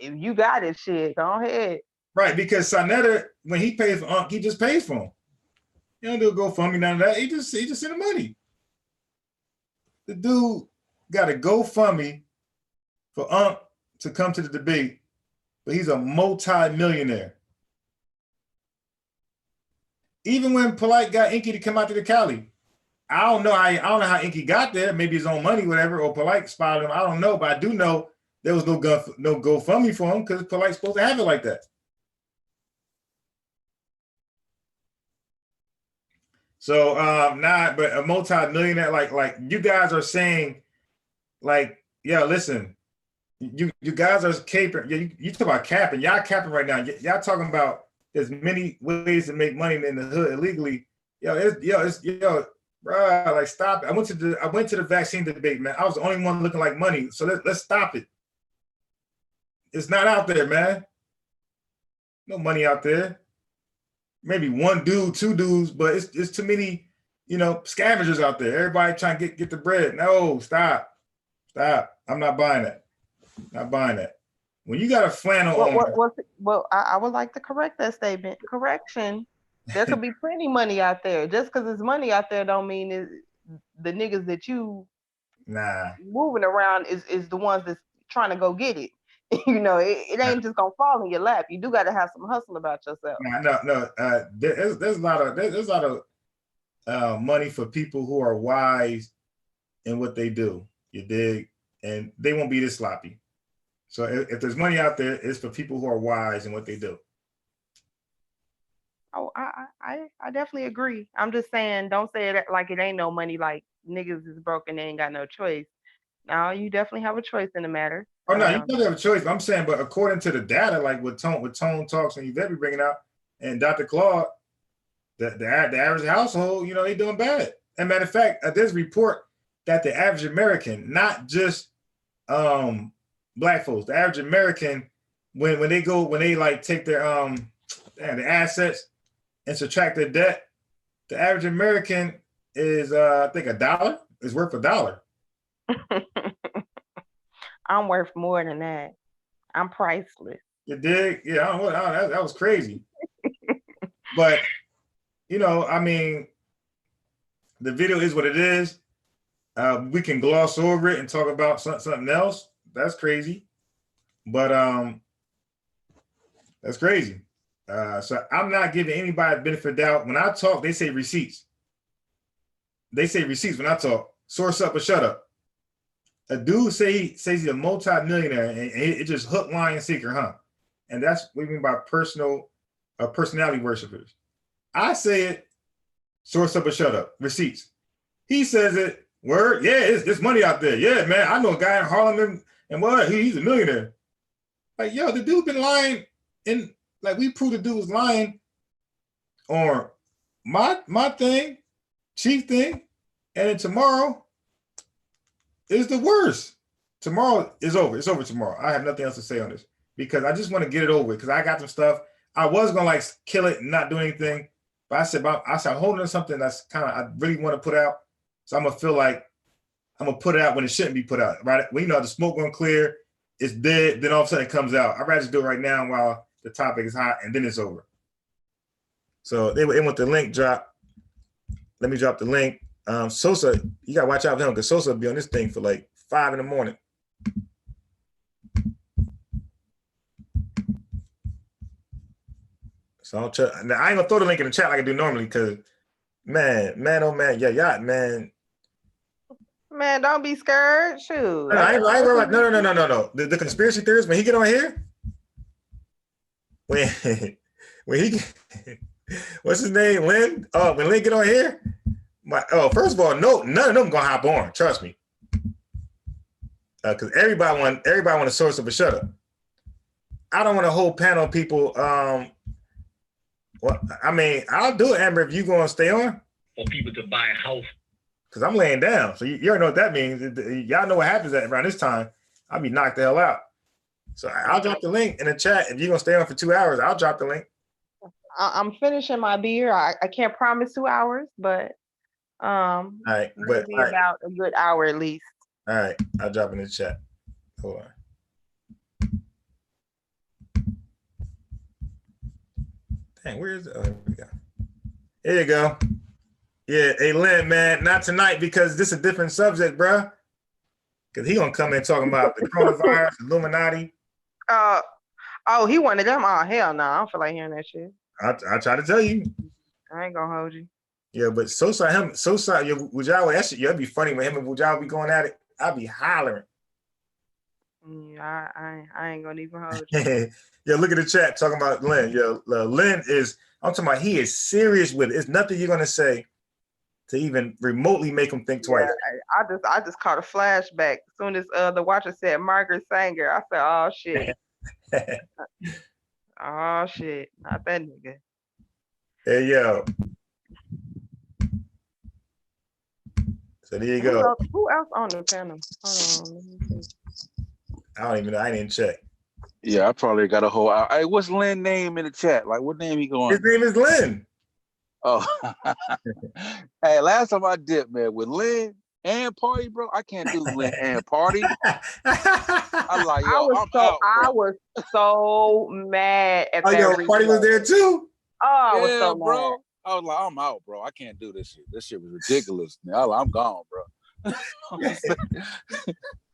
If you got it, shit, go ahead. Right, because Sonetta, when he pays for Unc, he just pays for him. He don't do a GoFundMe, none of that. He just send the money. The dude got a GoFundMe for Unc to come to the debate, but he's a multi-millionaire. Even when Polite got Inky to come out to the Cali, I don't know how Inky got there. Maybe his own money, whatever, or Polite spotted him. I don't know, but I do know there was no GoFundMe for him because Polite's supposed to have it like that. So but a multi-millionaire, like you guys are saying, like, yeah, listen, you guys are caping. You talk about capping. Y'all capping right now. Y'all talking about there's many ways to make money in the hood illegally. Bro, like, stop it. I went to the vaccine debate, man. I was the only one looking like money. So let's stop it. It's not out there, man. No money out there. Maybe one dude, two dudes, but it's too many, scavengers out there. Everybody trying to get the bread. No, stop. I'm not buying that. Not buying that. When you got a flannel on. Well, I would like to correct that statement. Correction. There could be plenty money out there. Just because there's money out there don't mean the niggas that you moving around is the ones that's trying to go get it. It ain't just gonna fall in your lap. You do got to have some hustle about yourself. No. There's a lot of money for people who are wise in what they do. You dig? And they won't be this sloppy. So if there's money out there, it's for people who are wise in what they do. Oh, I definitely agree. I'm just saying, don't say it like it ain't no money. Like niggas is broke and they ain't got no choice. No, you definitely have a choice in the matter. Oh no, you don't have a choice. But I'm saying, but according to the data, like with Tone Talks and Yvette be bringing out, and Dr. Claude, the average household, they doing bad. And matter of fact, there's a report that the average American, not just black folks, the average American, when they like take their the assets and subtract their debt, the average American is I think $1 is worth $1. I'm worth more than that. I'm priceless. You dig? Yeah, that was crazy. But I mean, the video is what it is. We can gloss over it and talk about something else. That's crazy. But that's crazy. So I'm not giving anybody benefit of doubt. When I talk, they say receipts. They say receipts when I talk. Source up or shut up. A dude says he's a multi-millionaire and it just hook, line, and sinker, huh? And that's what we mean by personality worshipers. I say it, source up or shut up, receipts. He says it, word, yeah, there's money out there. Yeah, man, I know a guy in Harlem and what? He's a millionaire. Like, yo, the dude been lying, and like we proved the dude was lying on my thing, chief thing, and then tomorrow is the worst. Tomorrow is over. It's over tomorrow. I have nothing else to say on this because I just want to get it over because I got some stuff. I was gonna like kill it and not do anything, but I said I'm holding something that's kind of I really want to put out. So I'm gonna feel like I'm gonna put it out when it shouldn't be put out. Right? We know the smoke gonna clear. It's dead. Then all of a sudden it comes out. I'd rather just do it right now while the topic is hot, and then it's over. So they want the link drop. Let me drop the link. Sosa, you gotta watch out for him because Sosa will be on this thing for like 5 a.m. So I'll check. Now, I ain't gonna throw the link in the chat like I do normally because man, oh man, yeah, man. Man, don't be scared. Shoot. No, I ain't like, no. The conspiracy theorist, when he get on here, when he what's his name? Lynn? Oh, when Lynn get on here. First of all, none of them gonna hop on. Trust me, because everybody want a source of a shut up. I don't want a whole panel of people. Well, I mean, I'll do it, Amber, if you gonna stay on. For people to buy a house. Because I'm laying down, so you already know what that means. Y'all know what happens around this time. I'll be knocked the hell out. So I'll drop the link in the chat. If you're gonna stay on for 2 hours, I'll drop the link. I'm finishing my beer. I can't promise 2 hours, but all right, maybe about a good hour at least. All right, I'll drop it in the chat. Hold on. Dang, where is it? Oh, here we go. Here you go. Yeah, hey Lynn, man, not tonight because this is a different subject, bro. Because he gonna come in talking about the coronavirus, Illuminati. Oh, he one of them. Oh, hell no, I don't feel like hearing that shit. I try to tell you. I ain't gonna hold you. Yeah, but Sosa, Wujawa, that shit, that'd be funny when him and Wujawa be going at it. I'd be hollering. Yeah, I ain't gonna even hold you. Yeah, look at the chat talking about Lynn. Yeah, Lynn I'm talking about he is serious with it. It's nothing you're gonna say to even remotely make him think twice. Yeah, I just caught a flashback. As soon as the watcher said Margaret Sanger, I said, oh shit. Oh shit, not that nigga. Hey yo. So there you go. Who else on the panel? Hold on, let me see. I don't even know. I didn't check. Yeah, I probably got a whole. Hey, what's Lynn's name in the chat? Like, what name he going? His name is Lynn. Oh, hey, last time I dipped, man, with Lynn and Party, bro, I can't do Lynn and Party. I'm like, yo, I was so mad at that. Yo, Party was there too. Oh, I was so bro. mad. I was like, I'm out, bro. I can't do this shit. This shit was ridiculous. I'm gone, bro.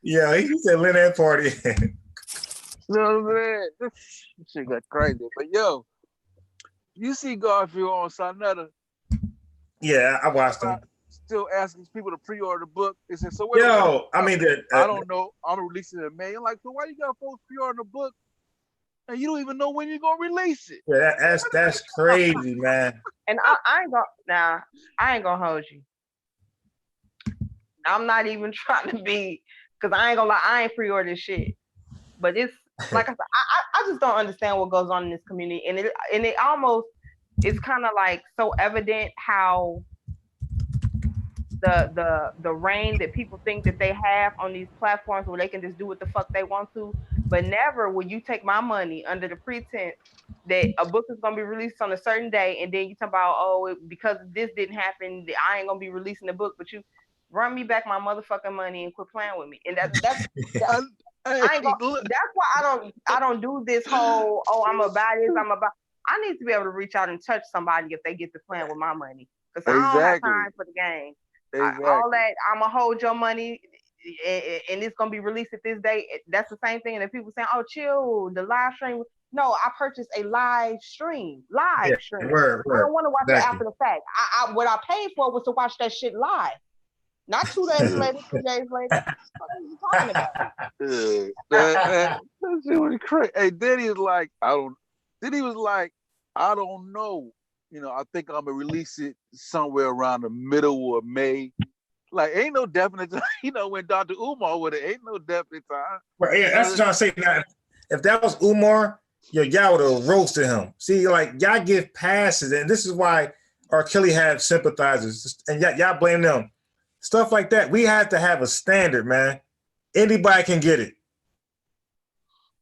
Yeah, he said Lynn and Party. No, man, this shit got crazy. But yo, you see Garfield on Sonetta? Yeah, I watched him. still asking people to pre-order the book. They said, so what? Yo, I mean, I don't know. I'm releasing it in May. I'm like, so why you got folks pre-order the book and you don't even know when you're gonna release it? Yeah, that's crazy, man. And I ain't gonna hold you. I'm not even trying to be, because I ain't gonna lie, I ain't pre-ordered shit. But it's like I said, I just don't understand what goes on in this community, and it almost, it's kind of like so evident how the reign that people think that they have on these platforms where they can just do what the fuck they want to, but never will you take my money under the pretense that a book is gonna be released on a certain day, and then you talk about, because this didn't happen, I ain't gonna be releasing the book, but you run me back my motherfucking money and quit playing with me. And that's I ain't gonna, that's why I don't do this whole, I'm about this, I need to be able to reach out and touch somebody if they get to playing with my money, because I don't have time for the game. Exactly. All that, I'm gonna hold your money and it's gonna be released at this day. That's the same thing. And people saying, "Oh, chill, the live stream." No, I purchased a live stream. Stream. Word. I don't want to watch it after the fact. What I paid for was to watch that shit live, not 2 days later, 3 days later. What are you talking about? That's really crazy. Hey, then he was like, I don't know. I think I'm gonna release it somewhere around the middle of May. Like, ain't no definite time. When Dr. Umar with it, ain't no definite time. Right, yeah, that's what I'm trying to say. Now, if that was Umar, y'all would have roasted him. See, like, y'all give passes, and this is why R. Kelly had sympathizers, and y'all blame them. Stuff like that. We have to have a standard, man. Anybody can get it.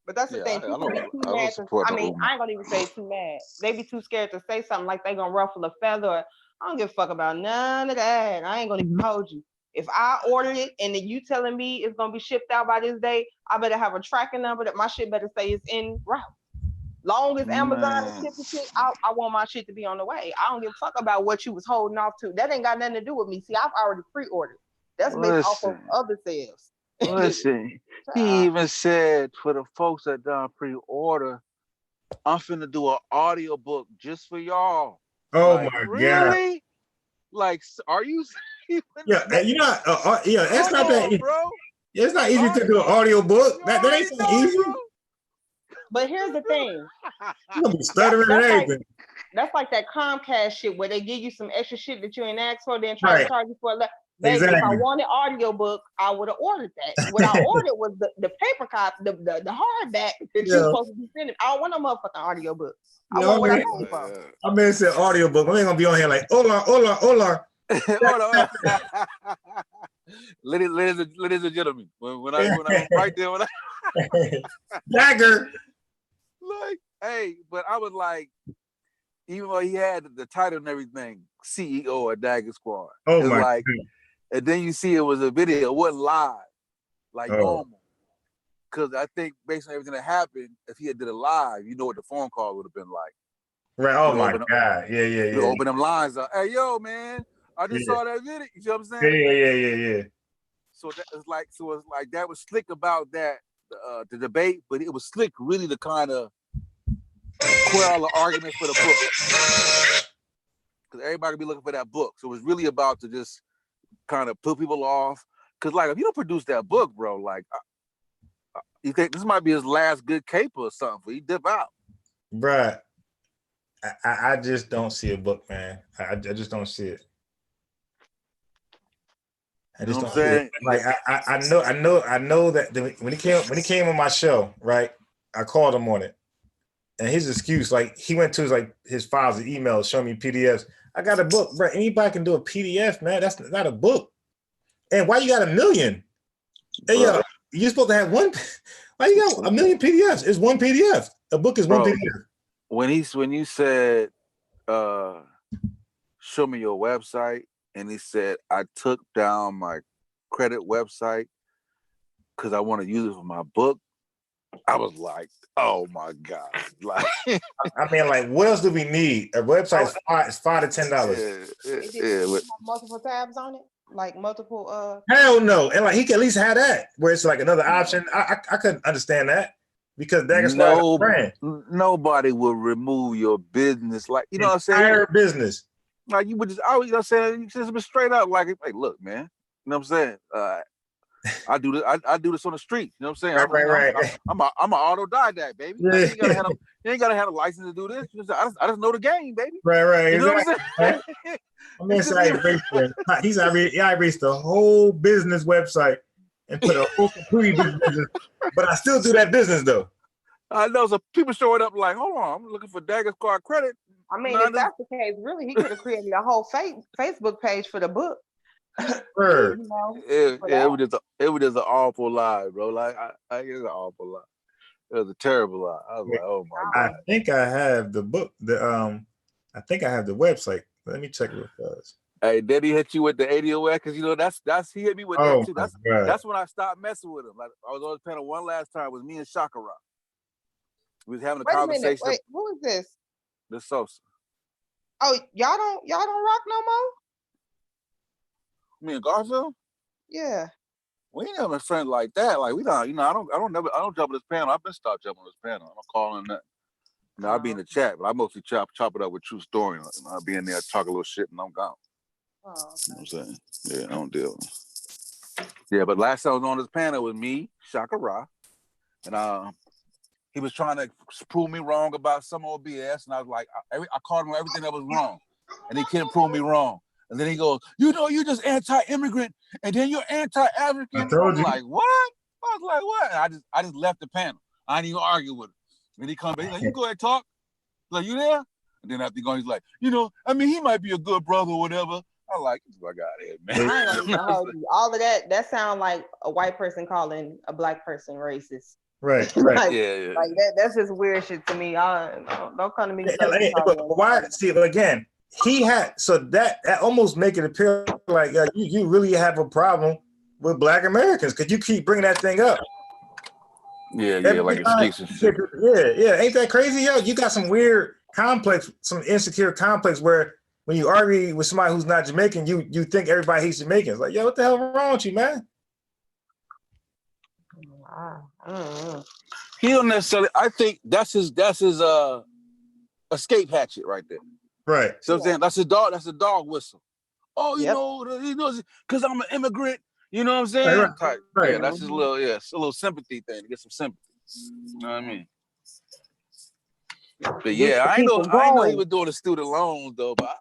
But that's the thing. People be too mad. I ain't gonna even say too mad. They be too scared to say something like they gonna ruffle a feather. I don't give a fuck about none of that. I ain't gonna even hold you. If I ordered it and then you telling me it's gonna be shipped out by this day, I better have a tracking number that my shit better say it's en route. Long as Amazon is shipping shit, I want my shit to be on the way. I don't give a fuck about what you was holding off to. That ain't got nothing to do with me. See, I've already pre-ordered. That's based off of other sales. Listen, he even said for the folks that done pre-order, I'm finna do an audio book just for y'all. Oh my God! Like, are you? Yeah, it's not that, bro. It's not easy to do an audio book. That ain't so easy. Bro. But here's the thing. You're gonna be stuttering and everything. That's like that Comcast shit where they give you some extra shit that you ain't asked for, then try to charge you for a Baby, exactly. If I wanted audio book, I would have ordered that. What I ordered was the paper copy, the hardback that you're supposed to be sending. I don't want no motherfucking audio book. I want what I paid for. I mean, it's an audio book. We ain't gonna be on here like hola. Ladies and gentlemen, when I right there, Dagger. Like, hey, but I was like, even though he had the title and everything, CEO of Dagger Squad. Oh my God. And then you see it was a video, it wasn't live, like normal. Because I think based on everything that happened, if he had did it live, you know what the phone call would have been like. Right. Oh my God. Yeah. You open them lines up. Hey, yo, man, I just saw that video. You know what I'm saying? Yeah. So it's like that was slick about that the debate, but it was slick really to kind of quell the argument for the book. Because everybody be looking for that book. So it was really about to just kind of put people off. Because, like, if you don't produce that book, bro, like, you think this might be his last good caper or something for he dip out. Bruh, I just don't see a book, man. I just don't see it. I just don't see it. Like, I know that when he came on my show, right, I called him on it. And his excuse, like, he went to his files and emails showing me PDFs. I got a book, bro. Anybody can do a PDF, man. That's not a book. And why you got 1 million? Hey, yo, you're supposed to have one. Why you got 1 million PDFs? It's one PDF. A book is one PDF. When you said, show me your website, and he said, I took down my credit website because I want to use it for my book, I was like, oh my God. Like, I mean, like, what else do we need? A website is $5 to $10. Yeah. Multiple tabs on it? Like multiple Hell no. And like he can at least have that where it's like another option. I couldn't understand that because that's nobody will remove your business. Like, you know what I'm saying? Entire business. Like you would just always, you know what I'm saying? You just be straight up like, hey, look, man. You know what I'm saying? I do this. I do this on the street. You know what I'm saying? Right. I'm an autodidact, baby. Yeah. Like, you ain't gotta have a license to do this. I just know the game, baby. Right. You know exactly. what I'm saying? I mean, I erased the whole business website and put a whole complete business. But I still do that business though. I know some people showing up like, hold on, I'm looking for Dagger's card credit. I mean, if that's the case, really, he could have created a whole Facebook page for the book. Sure. You know, it was just an awful lie, bro. Like it was an awful lie. It was a terrible lie. I was like, oh my God. I think I have the book. I think I have the website. Let me check real fast. Hey, did he hit you with the ADOS? Because you know that's he hit me with that too. That's when I stopped messing with him. Like I was on his panel one last time. It was me and Shakara. We was having a conversation. Wait, who is this? The Sosa. Oh, y'all don't rock no more? Me and Garfield? Yeah. We ain't never friends like that. Like we don't, I don't jump on this panel. I've been stopped jumping on this panel. I don't call in that. I'll be in the chat, but I mostly chop it up with True Story. I'll be in there, talk a little shit, and I'm gone. Oh, okay. You know what I'm saying? Yeah, I don't deal with it. Yeah, but last time I was on this panel with me, Shaka Ra, and he was trying to prove me wrong about some old BS, and I was like, I called him on everything that was wrong, and he couldn't prove me wrong. And then he goes, you're just anti-immigrant, and then you're anti-African. I'm like, what? I was like, what? And I just left the panel. I didn't even argue with him. And he comes back, he's like, you go ahead and talk. Like, you there? And then after he goes, he's like, he might be a good brother or whatever. I'm like, get the fuck out of here, man. I ain't gonna hold you. All of that sounds like a white person calling a black person racist. Right. Like that's just weird shit to me. Don't come to me. But why? See, again, he had that almost make it appear like you really have a problem with Black Americans because you keep bringing that thing up. Yeah, like excuses. Yeah. Ain't that crazy, yo? You got some weird complex, some insecure complex where when you argue with somebody who's not Jamaican, you think everybody hates Jamaicans. Like, yo, what the hell wrong with you, man? He don't necessarily. I think that's his escape hatchet right there. Right. So I'm saying that's a dog whistle. Oh, he knows because I'm an immigrant. You know what I'm saying? Right. Yeah, that's his it's a little sympathy thing to get some sympathy. You know what I mean? But yeah, I know he was doing the student loans though. But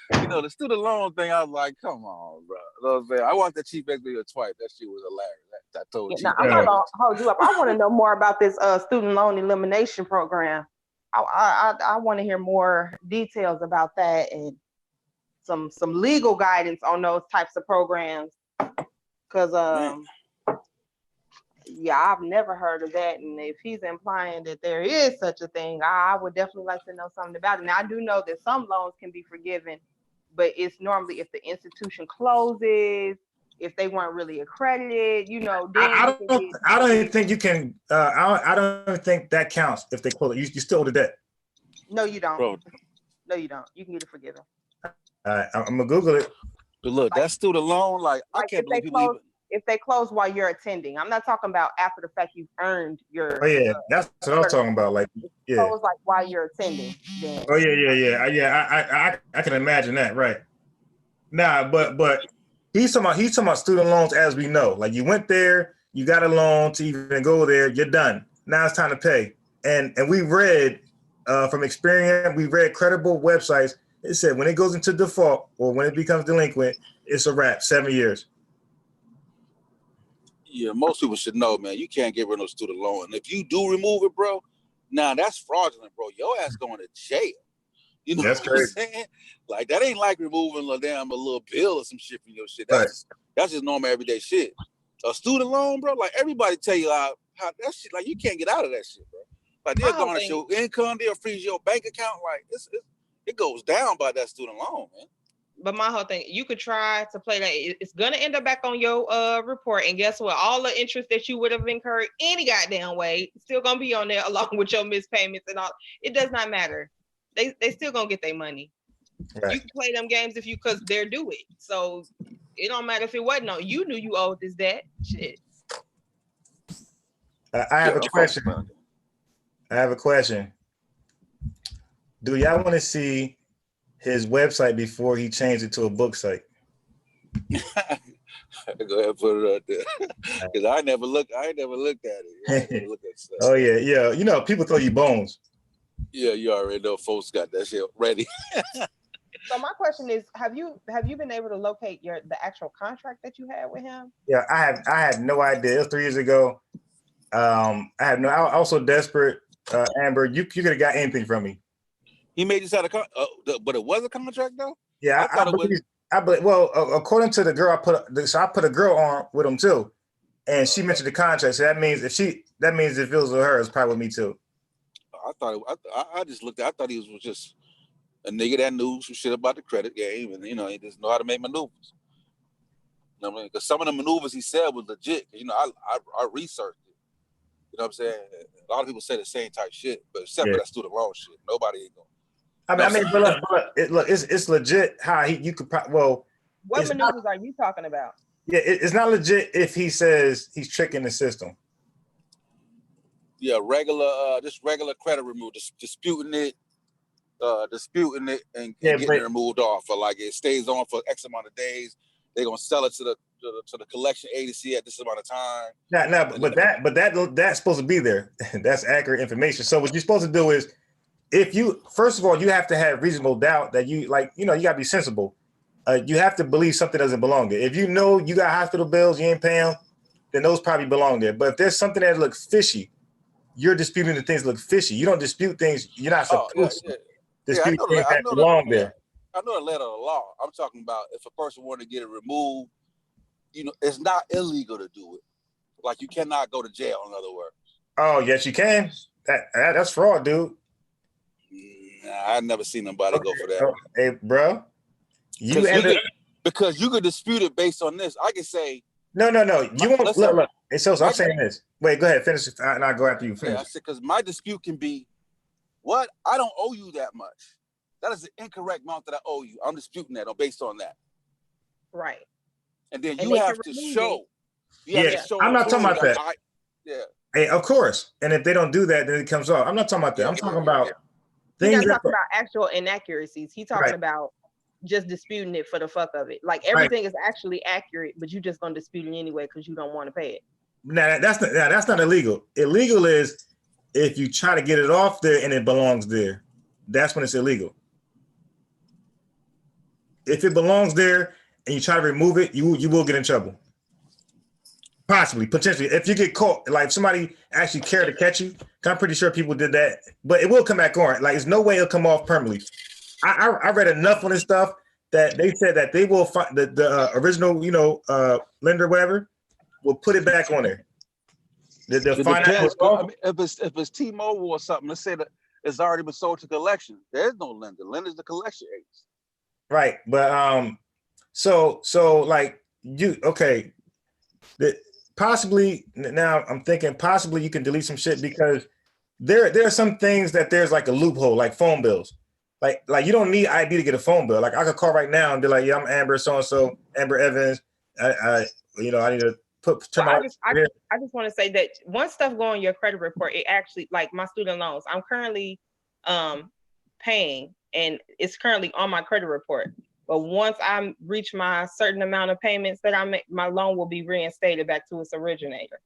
the student loan thing, I was like, come on, bro. You know what I'm saying? I watched the Chief Executive twice. That shit was hilarious. I told you. I'm not gonna hold you up. I want to know more about this student loan elimination program. I want to hear more details about that and some legal guidance on those types of programs. Because I've never heard of that. And if he's implying that there is such a thing, I would definitely like to know something about it. Now, I do know that some loans can be forgiven, but it's normally if the institution closes, if they weren't really accredited, then I don't even think you can. I don't think that counts if they close it. You still owe the debt. No, you don't. Bro. No, you don't. You can get it forgiven. All right, I'm gonna Google it. But look, that student loan, I can't believe people if they close while you're attending. I'm not talking about after the fact you've earned your. Oh yeah, that's what I was talking about. Close while you're attending. Then. Oh yeah. I can imagine that, right? Nah, but he's talking about student loans as we know. Like you went there, you got a loan to even go there, you're done. Now it's time to pay. And we read from experience, we read credible websites. It said when it goes into default or when it becomes delinquent, it's a wrap, 7 years. Yeah, most people should know, man. You can't get rid of no student loan. And if you do remove it, bro, that's fraudulent, bro. Your ass going to jail. You know that's what crazy. I'm saying? Like that ain't like removing a little bill or some shit from your shit. That's just normal everyday shit. A student loan, bro, like everybody tell you how that shit, like you can't get out of that shit, bro. Like they'll garnish your income, they'll freeze your bank account. Like it goes down by that student loan, man. But my whole thing, you could try to play that. It's gonna end up back on your report, and guess what? All the interest that you would have incurred any goddamn way, still gonna be on there along with your missed payments and all. It does not matter. They still gonna get their money. Right. You can play them games because they're due it. So it don't matter if it wasn't on. You knew you owed this debt. Shit. I have a question. Do y'all want to see his website before he changed it to a book site. Go ahead and put it out there. Because I ain't never looked at it. I never looked at stuff. Oh yeah, yeah. You know, people throw you bones. Yeah, you already know folks got that shit ready. So my question is, have you been able to locate the actual contract that you had with him? Yeah, I had no idea. It was 3 years ago. I was also desperate. Amber, you could have got anything from me. He made you sign a contract, but it was a contract though. Yeah, I believe. Well, according to the girl, I put a girl on with him too, and she mentioned the contract. So that means if it was with her, it's probably with me too. I just looked. I thought he was just a nigga that knew some shit about the credit game, and he just know how to make maneuvers. You know what I mean? Because some of the maneuvers he said was legit. I researched it. You know what I'm saying? A lot of people say the same type shit, but except for that student loan shit, nobody ain't gonna. But look, it's legit. How you could what maneuvers are you talking about? Yeah, it's not legit if he says he's tricking the system. Yeah, just regular credit removal, disputing it and getting it removed off, or like it stays on for X amount of days. They're gonna sell it to the collection agency at this amount of time. But that's supposed to be there. That's accurate information. So what you're supposed to do is, first of all, you have to have reasonable doubt that you gotta be sensible. You have to believe something doesn't belong there. If you know you got hospital bills, you ain't paying them, then those probably belong there. But if there's something that looks fishy, you're disputing the things that look fishy. You don't dispute things you're not supposed to dispute things that belong there. I know the letter of the law. I'm talking about if a person wanted to get it removed, it's not illegal to do it. Like you cannot go to jail, in other words. Oh, yes, you can. That's fraud, dude. I've never seen nobody go for that. Hey, bro. Because you could dispute it based on this. I can say no. You won't look. So I'm saying this. Wait, go ahead, finish and I'll go after you. Finish. Yeah, I said because my dispute can be, what? I don't owe you that much. That is the incorrect amount that I owe you. I'm disputing that based on that. Right. And then you have to show. I'm not talking about that. Yeah. Hey, of course. And if they don't do that, then it comes off. I'm not talking about that. I'm talking about things. He's not talking about actual inaccuracies. He's talking about just disputing it for the fuck of it. Like everything is actually accurate, but you just gonna dispute it anyway because you don't want to pay it. That's not illegal. Illegal is if you try to get it off there and it belongs there. That's when it's illegal. If it belongs there and you try to remove it, you will get in trouble. Potentially. If you get caught, like if somebody actually cared to catch you, I'm pretty sure people did that, but it will come back on. Like there's no way it'll come off permanently. I read enough on this stuff that they said that they will find the original, lender, whatever, will put it back on there. They'll find out. If it's T-Mobile or something, let's say that it's already been sold to collection. There's no lender. Lender's the collection agency. Right, but so like possibly now I'm thinking possibly you can delete some shit because there are some things that there's like a loophole, like phone bills. Like you don't need ID to get a phone bill. Like I could call right now and be like, yeah, I'm Amber so-and-so, Amber Evans. I need to I just want to say that once stuff go on your credit report, it actually, like my student loans, I'm currently paying and it's currently on my credit report. But once I reach my certain amount of payments that I make, my loan will be reinstated back to its originator.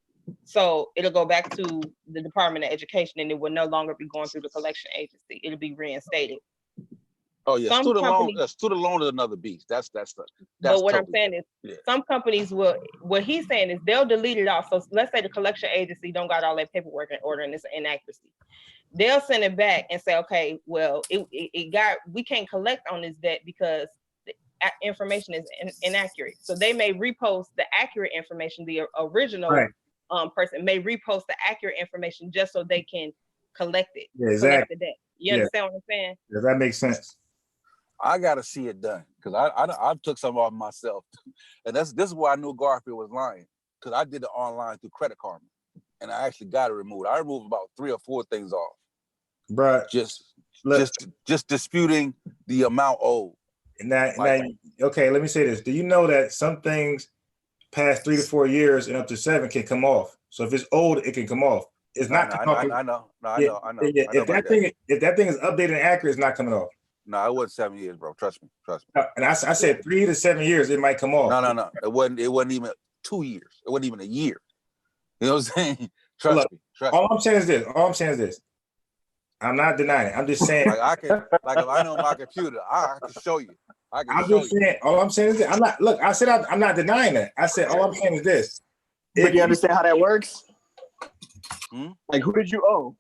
So it'll go back to the Department of Education and it will no longer be going through the collection agency. It'll be reinstated. Oh yeah, student loan is another beast. That's but what I'm saying is some companies will, what he's saying is they'll delete it off. So let's say the collection agency don't got all that paperwork in order and it's an inaccuracy. They'll send it back and say, okay, well, we can't collect on this debt because the information is inaccurate. So they may repost the accurate information. The original person may repost the accurate information just so they can collect it. Yeah, exactly. Collect the debt. You understand what I'm saying? Yeah, that makes sense. I gotta see it done because I took some off myself, and this is why I knew Garfield was lying because I did it online through Credit Karma, and I actually got it removed. I removed about 3 or 4 things off, bruh. Just disputing the amount owed. Okay, let me say this. Do you know that some things past 3 to 4 years and up to 7 can come off? So if it's old, it can come off. It's not. I know. If that thing is updated and accurate, it's not coming off. No, it wasn't 7 years, bro. Trust me. And I said 3 to 7 years, it might come off. No. It wasn't even 2 years. It wasn't even a year. You know what I'm saying? Trust me. All I'm saying is this. I'm not denying it. I'm just saying. Like if I know my computer, I can show you. I'm just saying. All I'm saying is this. I said I'm not denying that. I said all I'm saying is this. But you understand how that works? Like, who did you owe?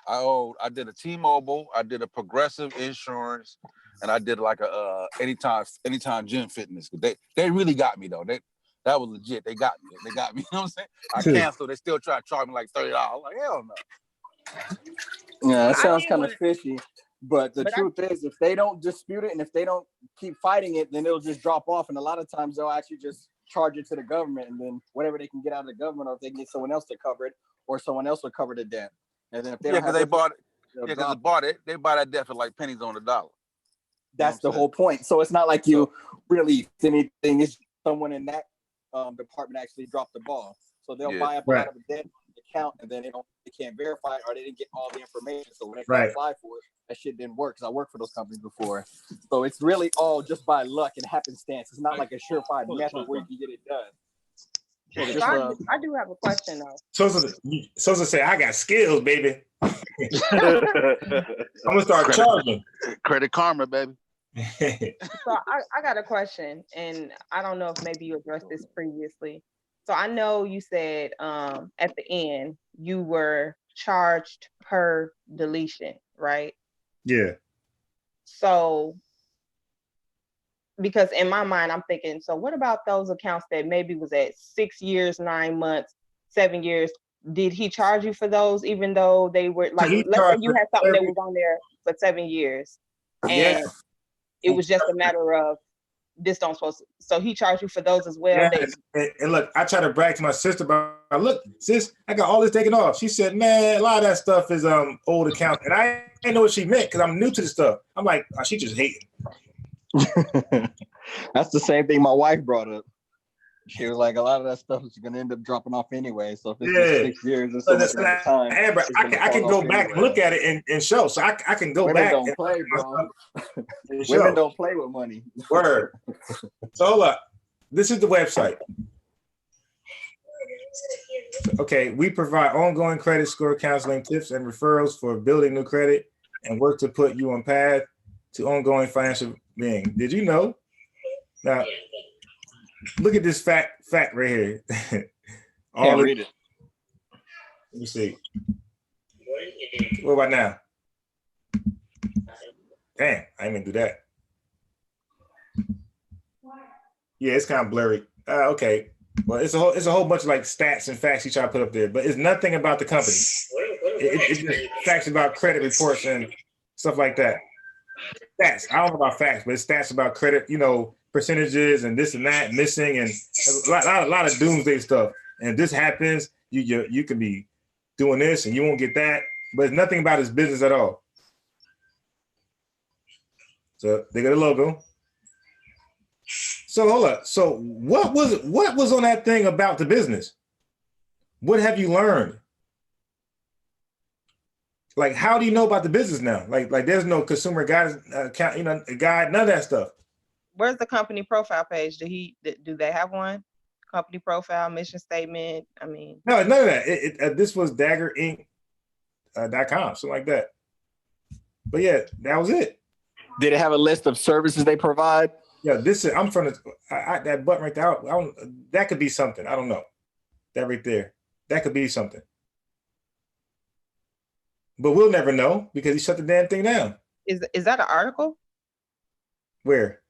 I did a T-Mobile, I did a Progressive Insurance, and I did like a anytime gym fitness. They really got me though. That was legit. They got me. You know what I'm saying? I canceled. They still try to charge me like $30. Like, hell no. Yeah, that sounds kind of fishy. But the truth is, if they don't dispute it and if they don't keep fighting it, then it'll just drop off. And a lot of times they'll actually just charge it to the government, and then whatever they can get out of the government, or if they can get someone else to cover it, or someone else will cover the debt. And then if they because they bought it, they buy that debt for like pennies on the dollar. That's the whole point. So it's not like you really anything. It's someone in that department actually dropped the ball. So they'll buy up a lot of the debt account, and then they can't verify it, or they didn't get all the information. So when they apply for it, that shit didn't work, because I worked for those companies before. So it's really all just by luck and happenstance. It's not like a surefire method where you can get it done. I do have a question though. So to say, I got skills, baby. I'm gonna start charging. Credit Karma, baby. So I got a question, and I don't know if maybe you addressed this previously. So I know you said at the end you were charged per deletion, right? Yeah. So because in my mind, I'm thinking, so what about those accounts that maybe was at 6 years, 9 months, 7 years? Did he charge you for those, even though they were like, let's say you had something that was on there for 7 years, and it was just a matter of this don't supposed to, so he charged you for those as well? And look, I try to brag to my sister about, look, sis, I got all this taken off. She said, man, a lot of that stuff is old account, and I didn't know what she meant because I'm new to the stuff. I'm like, oh, she just hating. That's the same thing my wife brought up. She was like, a lot of that stuff is going to end up dropping off anyway. So if it's just 6 years or so much time, I can go back and look at it and show. So I can go back. Women don't play, bro. Women don't play with money. Word. So hold up. This is the website. Okay, we provide ongoing credit score counseling, tips, and referrals for building new credit and work to put you on path to ongoing financial being. Did you know? Now, look at this fact right here. Can't read it. Let me see. What about now? Damn, I didn't even do that. Yeah, it's kind of blurry. Okay. Well, it's a whole bunch of like stats and facts you try to put up there, but it's nothing about the company. It's just facts about credit reports and stuff like that. Stats. I don't know about facts, but it's stats about credit, percentages and this and that missing, and a lot of doomsday stuff. And if this happens, you could be doing this and you won't get that, but it's nothing about his business at all. So they got a logo. So hold up. So what was on that thing about the business? What have you learned? Like, how do you know about the business now? Like there's no consumer guide account, guide, none of that stuff. Where's the company profile page? Do they have one? Company profile, mission statement? I mean, no, none of that. This was daggerinc.com, something like that. But yeah, that was it. Did it have a list of services they provide? Yeah, I'm from that button right there. That could be something. I don't know. That right there, that could be something. But we'll never know because he shut the damn thing down. Is that an article? Where?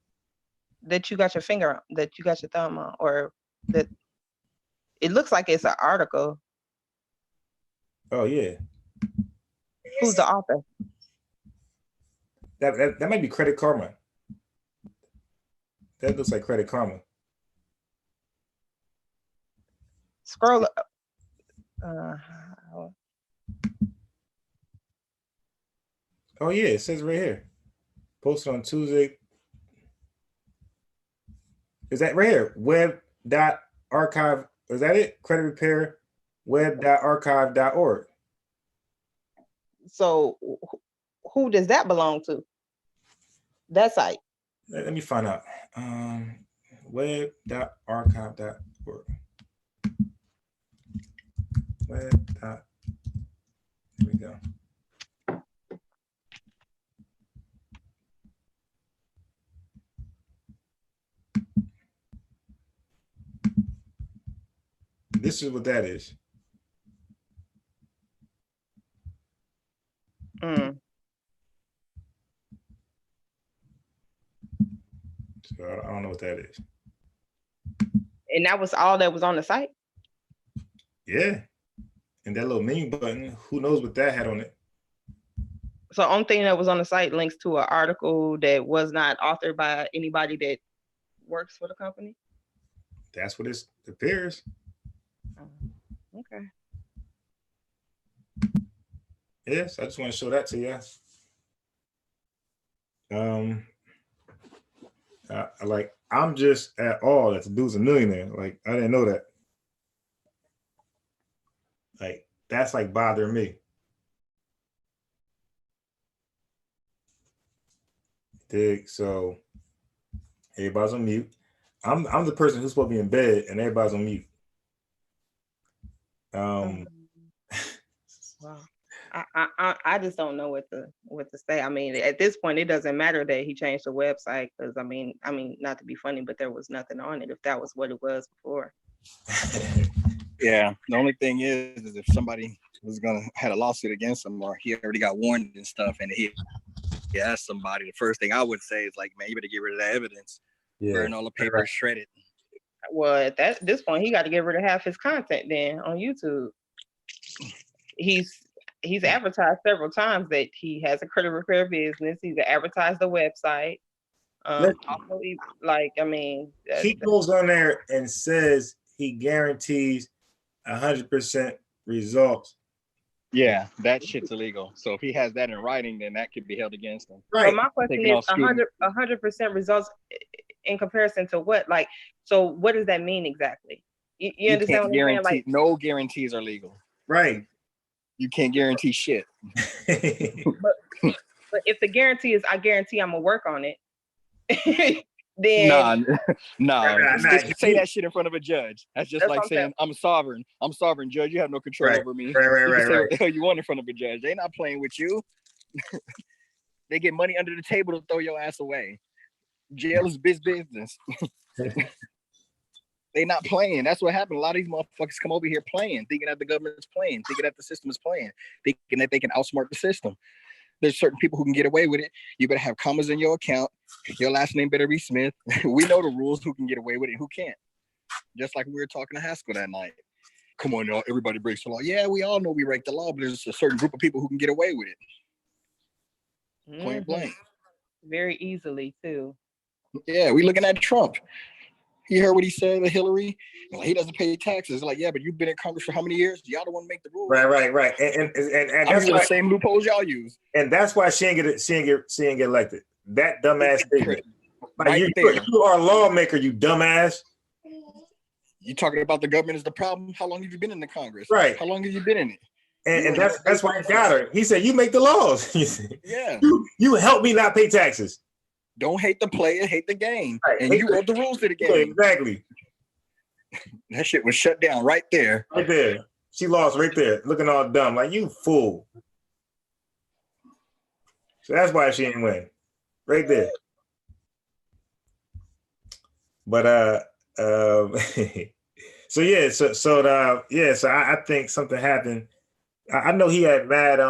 That you got your finger on, that you got your thumb on, or that it looks like it's an article. Oh yeah. Who's the author? That might be Credit Karma. That looks like Credit Karma. Scroll up. Oh yeah, it says right here. Posted on Tuesday. Is that right here? Web.archive. Is that it? Credit repair, web.archive.org. So who does that belong to? That site. Let me find out. Web.archive.org. Web. Here we go. This is what that is. Mm. So I don't know what that is. And that was all that was on the site? Yeah. And that little menu button, who knows what that had on it? So the only thing that was on the site links to an article that was not authored by anybody that works for the company? That's what it appears. Okay. Yes, I just want to show that to you. I'm just at all that the dude's a millionaire. Like, I didn't know that. Like, that's like bothering me. Dig. So everybody's on mute. I'm the person who's supposed to be in bed and everybody's on mute. Wow. I just don't know what to say. I mean, at this point, it doesn't matter that he changed the website because I mean, not to be funny, but there was nothing on it if that was what it was before. Yeah, the only thing is if somebody was gonna had a lawsuit against him or he already got warned and stuff, and he asked somebody, the first thing I would say is like, man, you better get rid of that evidence. Yeah. Burn all the papers, right. Shred it. Well, at this point, he got to get rid of half his content then on YouTube. He's advertised several times that he has a credit repair business. He's advertised the website. Also, he goes on there and says he guarantees 100% results. Yeah, that shit's illegal. So if he has that in writing, then that could be held against him. Right. But my question is 100% results in comparison to what? Like, so what does that mean exactly? You understand what I'm saying? Like, no guarantees are legal. Right. You can't guarantee shit. but if the guarantee is I guarantee I'm gonna work on it, then nah. Say that shit in front of a judge. That's just like saying I'm sovereign. I'm sovereign, judge. You have no control over me. Right. Say what the hell you want in front of a judge. They not playing with you. They get money under the table to throw your ass away. Jail is business. They not playing. That's what happened. A lot of these motherfuckers come over here playing, thinking that the government's playing, thinking that the system is playing, thinking that they can outsmart the system. There's certain people who can get away with it. You better have commas in your account. Your last name better be Smith. We know the rules, who can get away with it, who can't. Just like we were talking to Haskell that night. Come on, y'all. Everybody breaks the law. Yeah, we all know we break the law, but there's a certain group of people who can get away with it. Point blank. Very easily, too. Yeah, we looking at Trump. You heard what he said to Hillary? Well, he doesn't pay taxes. Like, yeah, but you've been in Congress for how many years? Y'all the one make the rules. Right. And that's the same loopholes y'all use. And that's why she ain't get elected. That dumbass thing. Like, you are a lawmaker, you dumbass. You talking about the government is the problem? How long have you been in the Congress? Right. How long have you been in it? And that's why he got her. He said, you make the laws. Yeah. You help me not pay taxes. Don't hate the player, hate the game. Right. And you wrote the rules to the game. Yeah, exactly. That shit was shut down right there. Right there. She lost right there, looking all dumb. Like, you fool. So that's why she didn't win. Right there. But so I think something happened. I know he had mad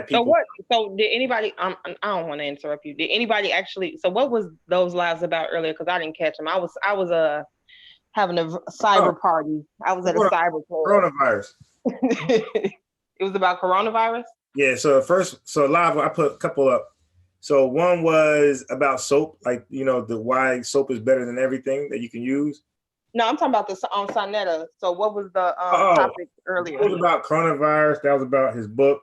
people. So did anybody? I don't want to interrupt you. Did anybody actually? So what was those lives about earlier? Because I didn't catch them. I was having a cyber party. I was at a cyber coronavirus. It was about coronavirus. Yeah. So live, I put a couple up. So one was about soap, like, why soap is better than everything that you can use. No, I'm talking about the Sonetta. So what was the topic earlier? It was about coronavirus. That was about his book.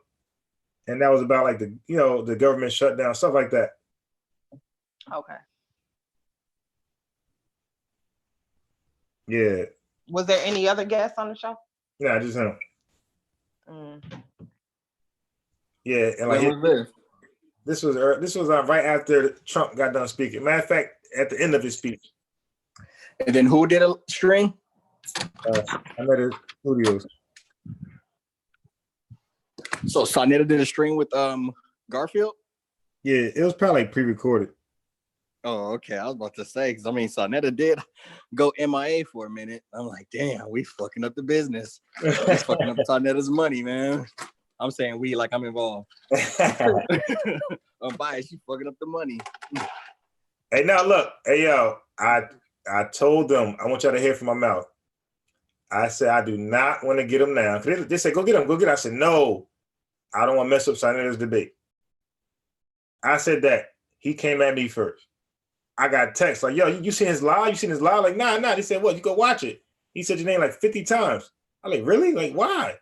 And that was about like the government shutdown, stuff like that. Okay. Yeah. Was there any other guests on the show? Nah, just him. Yeah, and like This was right after Trump got done speaking. Matter of fact, at the end of his speech. And then who did a string? Another Studios. So Sonetta did a string with Garfield? Yeah, it was probably like pre-recorded. Oh, okay. I was about to say, because I mean, Sonetta did go MIA for a minute. I'm like, damn, we fucking up the business. We fucking up Sonetta's money, man. I'm saying we like I'm involved. I'm biased. You fucking up the money. Hey, now look. Hey, yo, I told them I want y'all to hear from my mouth. I said I do not want to get him now. They said go get him, go get him. I said no, I don't want to mess up Sonetta's debate. I said that. He came at me first. I got text like, yo, you seen his live? You seen his live? Like, nah. He said, what? You go watch it. He said your name like 50 times. I'm like, really? Like, why?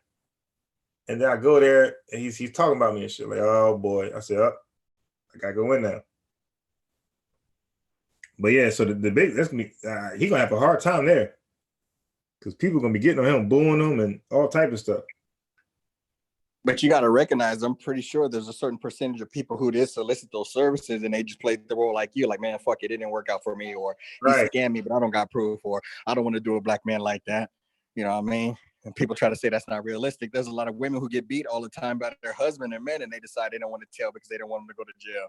And then I go there and he's talking about me and shit. Like, oh boy. I said, I gotta go in now. But yeah, so the debate, that's gonna be he gonna have a hard time there. Because people gonna be getting on him, booing him, and all type of stuff. But you got to recognize, I'm pretty sure there's a certain percentage of people who did solicit those services and they just played the role like you, like, man, fuck it, didn't work out for me, or he scammed me, but I don't got proof, or I don't want to do a black man like that. You know what I mean? And people try to say that's not realistic. There's a lot of women who get beat all the time by their husband and men, and they decide they don't want to tell because they don't want them to go to jail.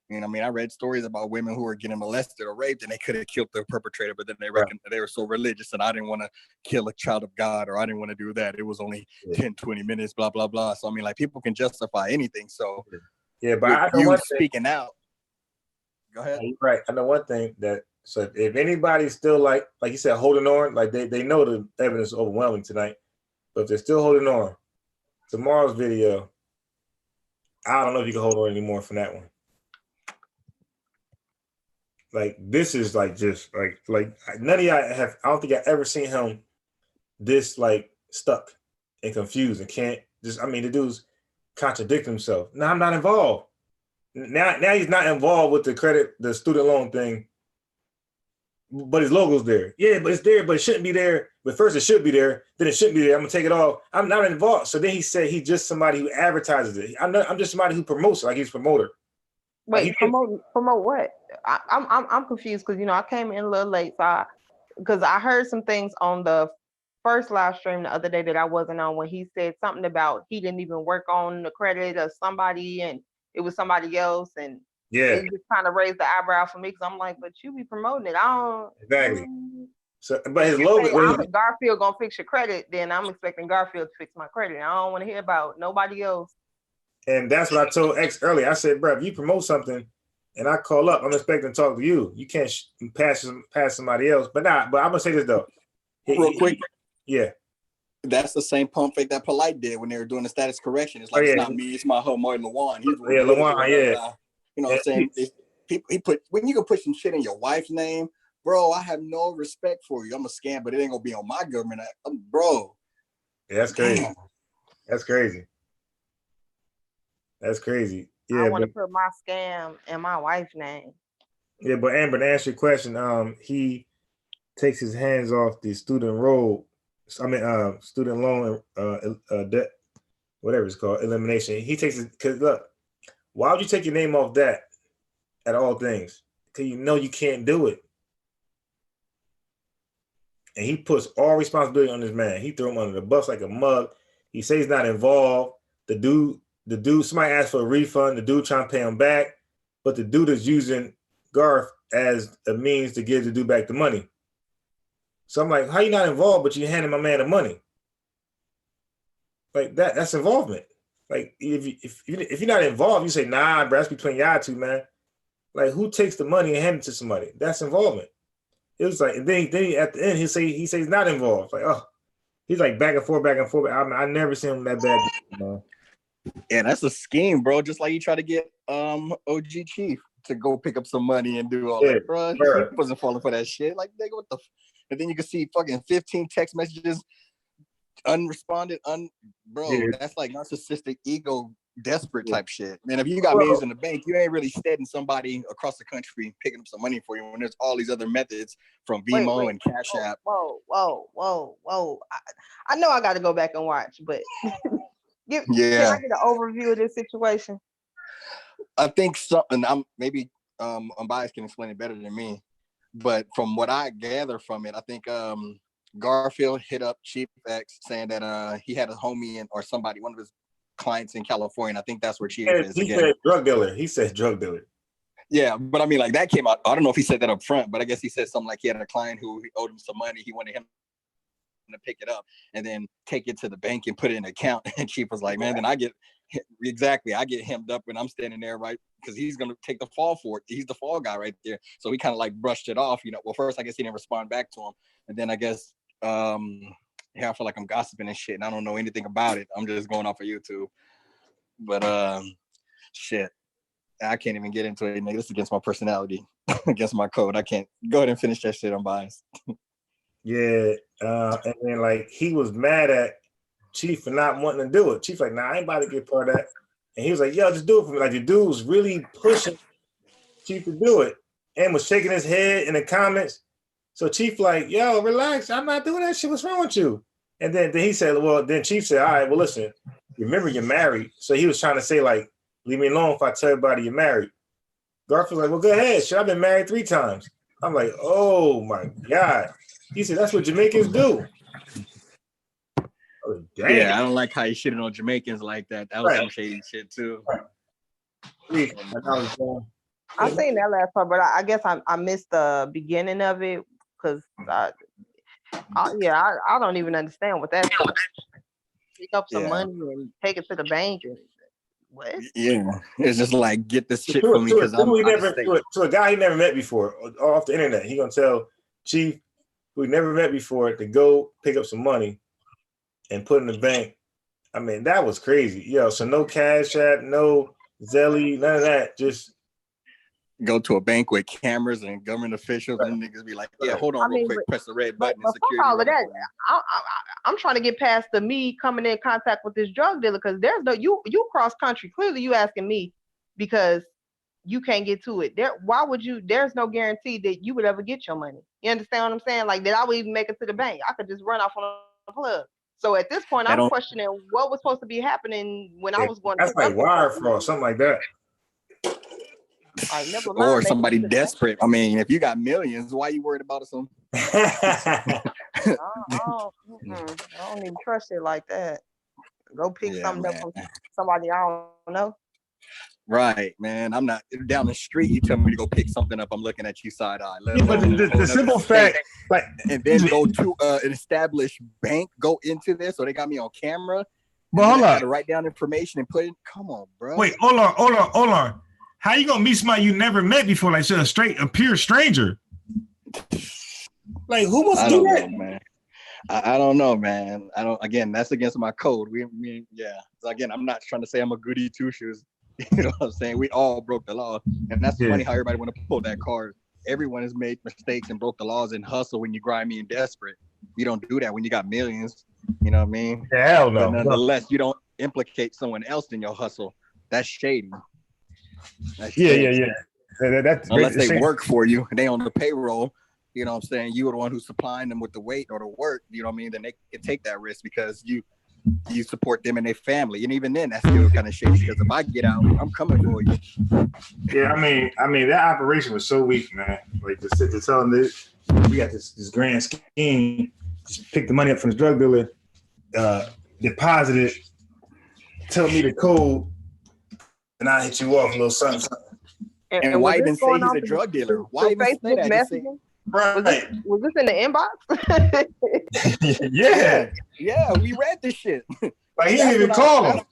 You know what I mean? I read stories about women who were getting molested or raped and they could have killed the perpetrator, but then they reckoned they were so religious and I didn't want to kill a child of God, or I didn't want to do that. It was only 10, 20 minutes, blah, blah, blah. So, I mean, like, people can justify anything. So, yeah, but I know you one speaking out. Go ahead. Right. I know one thing that, so if anybody's still like you said, holding on, like they know the evidence is overwhelming tonight, but if they're still holding on, tomorrow's video, I don't know if you can hold on anymore from that one. Like, this is like just like none of y'all have. I don't think I ever seen him this like stuck and confused and can't just. I mean, the dude's contradicting himself. No, I'm not involved. Now he's not involved with the student loan thing. But his logo's there. Yeah, but it's there, but it shouldn't be there. But first it should be there, then it shouldn't be there. I'm gonna take it off. I'm not involved. So then he said he's just somebody who advertises it. I'm just somebody who promotes it, like he's a promoter. Wait, promote what? I'm confused because I came in a little late, so because I heard some things on the first live stream the other day that I wasn't on when he said something about he didn't even work on the credit of somebody and it was somebody else, and it just kind of raised the eyebrow for me because I'm like, but you be promoting it. I don't exactly. So, but his logo. If Garfield gonna fix your credit, then I'm expecting Garfield to fix my credit. I don't want to hear about nobody else. And that's what I told X earlier. I said, bro, if you promote something and I call up, I'm expecting to talk to you. You can't pass somebody else. But I'm gonna say this though. Real quick. Yeah. That's the same pump fake that Polite did when they were doing the status correction. It's like, it's not me, it's my homeboy Lawan. Lawan, yeah. You know what I'm saying? He put, when you can put some shit in your wife's name, bro, I have no respect for you. I'm a scam, but it ain't gonna be on my government. Bro. Yeah, that's crazy. Damn. That's crazy. That's crazy. Yeah, I want to put my scam in my wife's name. Yeah, but Amber, to answer your question, he takes his hands off the student loan debt, whatever it's called, elimination. He takes it because look, why would you take your name off that at all things? Because you know you can't do it. And he puts all responsibility on this man. He threw him under the bus like a mug. He says he's not involved. The dude, somebody asked for a refund. The dude trying to pay him back, but the dude is using Garth as a means to give the dude back the money. So I'm like, how you not involved, but you handing my man the money? Like that's involvement. Like if you're not involved, you say, nah, bro, that's between y'all two, man. Like, who takes the money and hand it to somebody? That's involvement. It was like, and then at the end, he say he's not involved. Like, oh, he's like back and forth. I never seen him that bad. Man. Yeah, that's a scheme, bro. Just like you try to get OG Chief to go pick up some money and do all that, bro. He wasn't falling for that shit. Like, nigga, what the? And then you can see fucking 15 text messages unresponded. That's like narcissistic, ego, desperate type shit. Man, if you got millions in the bank, you ain't really steading somebody across the country picking up some money for you when there's all these other methods from Venmo and Cash App. Whoa. I know I got to go back and watch, but can I get an overview of this situation? I think something. Bias can explain it better than me, but from what I gather from it, I think Garfield hit up Chief X saying that he had a homie or somebody, one of his clients in California. And I think that's where Chief is. He said drug dealer. He said drug dealer. Yeah, but I mean, like that came out. I don't know if he said that up front, but I guess he said something like he had a client who owed him some money. He wanted him to pick it up and then take it to the bank and put it in an account. And Chief was like, man, then I get hemmed up when I'm standing there, right? Because he's gonna take the fall for it. He's the fall guy right there. So he kind of like brushed it off, Well, first I guess he didn't respond back to him, and then I guess I feel like I'm gossiping and shit, and I don't know anything about it. I'm just going off of YouTube. But shit, I can't even get into it, nigga. This is against my personality, against my code. I can't. Go ahead and finish that shit. I'm biased. Yeah, and then like he was mad at Chief for not wanting to do it. Chief like, nah, I ain't about to get part of that. And he was like, yo, just do it for me. Like the dude was really pushing Chief to do it and was shaking his head in the comments. So Chief like, yo, relax. I'm not doing that shit. What's wrong with you? And then he said, then Chief said, all right, well, listen, remember you're married. So he was trying to say like, leave me alone if I tell everybody you're married. Garfield's like, well, go ahead. Shit, I've been married 3 times. I'm like, oh my God. He said, that's what Jamaicans do. Oh, yeah, I don't like how you shitting on Jamaicans like that. That was some shady shit too. I seen that last part, but I guess I missed the beginning of it because I don't even understand what that's. Pick up some money and take it to the bank and what? Yeah, it's just like get this shit for me because I'm to a guy he never met before off the internet. He gonna tell Chief, who he never met before, to go pick up some money and put in the bank. I mean, that was crazy. Yo, so no Cash App, no Zelly, none of that. Just go to a bank with cameras and government officials and niggas be like, yeah, hold on real quick, press the red button. But before all of that, I'm trying to get past me coming in contact with this drug dealer because there's no, you cross country. Clearly you asking me because you can't get to it. There's no guarantee that you would ever get your money. You understand what I'm saying? Like that I would even make it to the bank. I could just run off on a plug. So at this point, I'm questioning what was supposed to be happening when I was going. That's like wire fraud, something like that. Or somebody desperate. I mean, if you got millions, why are you worried about some? I don't even trust it like that. Go pick something up from somebody I don't know. Right, man. I'm not down the street. You tell me to go pick something up. I'm looking at you side eye. But the simple fact, like, and then go to an established bank, go into this, so they got me on camera. But hold on, to write down information and put it. Come on, bro. Wait, hold on. How you gonna meet somebody you never met before, like a pure stranger? Like, who wants to do that, man? I don't know, man. Again, that's against my code. So again, I'm not trying to say I'm a goody two shoes. You know what I'm saying? We all broke the law, and that's funny how everybody want to pull that card. Everyone has made mistakes and broke the laws and hustle when you're grimy and desperate. You don't do that when you got millions. You know what I mean? Hell no. But nonetheless, you don't implicate someone else in your hustle. That's shady. Yeah. That's unless they work for you and they on the payroll. You know what I'm saying? You were the one who's supplying them with the weight or the work. You know what I mean? Then they can take that risk because you support them and their family, and even then, that's still kind of shady. Because if I get out, I'm coming for you. Yeah, I mean, that operation was so weak, man. Like to sit to tell them this, we got this grand scheme. Just pick the money up from the drug dealer, deposit it, tell me the code, and I hit you off a little something. And why even say he's a drug dealer? Why even say that? Right. Was this in the inbox? Yeah, we read this shit. Like he didn't even call him.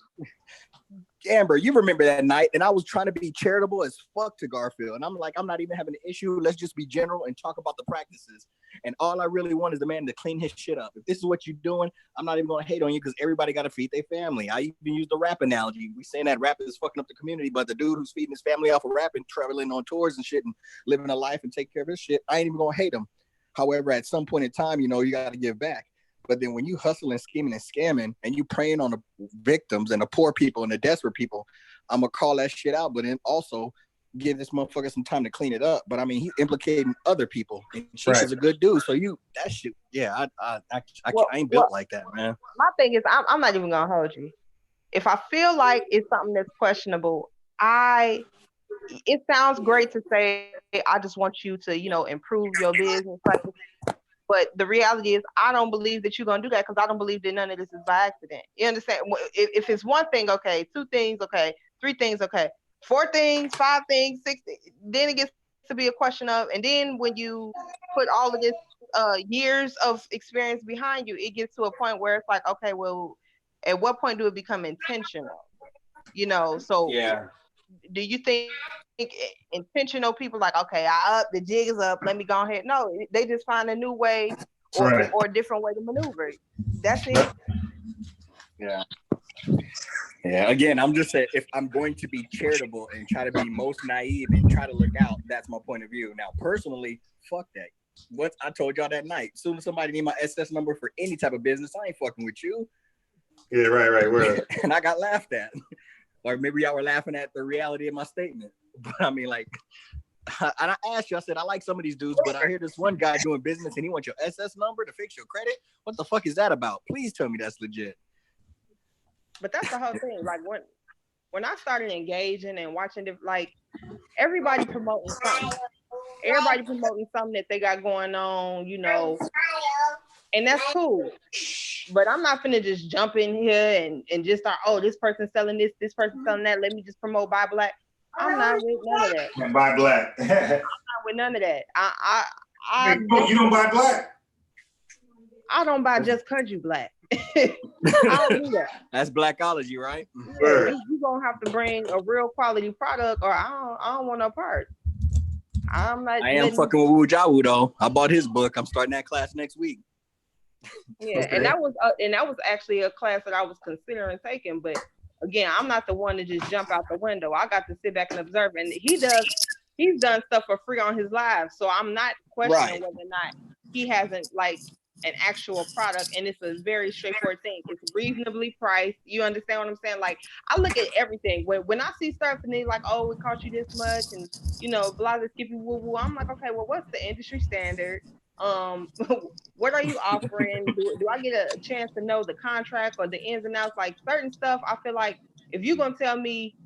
Amber, you remember that night, and I was trying to be charitable as fuck to Garfield, and I'm like, I'm not even having an issue. Let's just be general and talk about the practices. And all I really want is the man to clean his shit up. If this is what you're doing, I'm not even going to hate on you because everybody got to feed their family. I even use the rap analogy. We saying that rap is fucking up the community, but the dude who's feeding his family off of rap and traveling on tours and shit and living a life and take care of his shit, I ain't even going to hate him. However, at some point in time, you got to give back. But then when you hustling, scheming, and scamming, and you preying on the victims and the poor people and the desperate people, I'm going to call that shit out. But then also give this motherfucker some time to clean it up. But I mean, he's implicating other people. And she's a good dude. So that shit, I ain't built like that, man. My thing is, I'm not even going to hold you. If I feel like it's something that's questionable, it sounds great to say, I just want you to, improve your business. But the reality is, I don't believe that you're going to do that because I don't believe that none of this is by accident. You understand? If it's one thing, okay, two things, okay, three things, okay, four things, five things, six things, then it gets to be a question of, and then when you put all of this years of experience behind you, it gets to a point where it's like, okay, well, at what point do it become intentional? So yeah. Do you think intentional people like, okay, the jig is up, let me go ahead? No, they just find a new way or a different way to maneuver. That's it. Yeah. Yeah. Again, I'm just saying, if I'm going to be charitable and try to be most naive and try to look out, that's my point of view. Now, personally, fuck that. What I told y'all that night. Soon as somebody need my SS number for any type of business, I ain't fucking with you. Yeah, right. Where? And I got laughed at. Or maybe y'all were laughing at the reality of my statement. But I mean, like, and I asked you, I said, I like some of these dudes, but I hear this one guy doing business and he wants your SS number to fix your credit. What the fuck is that about? Please tell me that's legit. But that's the whole thing. Like when I started engaging and watching, like, everybody promoting something. Everybody promoting something that they got going on, and that's cool. But I'm not finna just jump in here and just start, oh, this person's selling this person's selling that. Let me just promote Buy Black. I'm not with none of that. Buy Black. I'm not with none of that. You don't buy Black? I don't buy just country Black. I don't do that. That's Blackology, right? Yeah, you gonna have to bring a real quality product, or I don't want no part. I am fucking with Wu Jawu though. I bought his book. I'm starting that class next week. Yeah, okay. and that was actually a class that I was considering taking, but again, I'm not the one to just jump out the window. I got to sit back and observe, and he's done stuff for free on his live, so I'm not questioning whether or not he hasn't like an actual product, and it's a very straightforward thing. It's reasonably priced. You understand what I'm saying? Like, I look at everything. When I see stuff and they're like, oh, it cost you this much, and blah, blah, skippy woo woo, I'm like, okay, well, what's the industry standard? What are you offering? Do I get a chance to know the contract or the ins and outs? Like, certain stuff, I feel like if you're gonna tell me,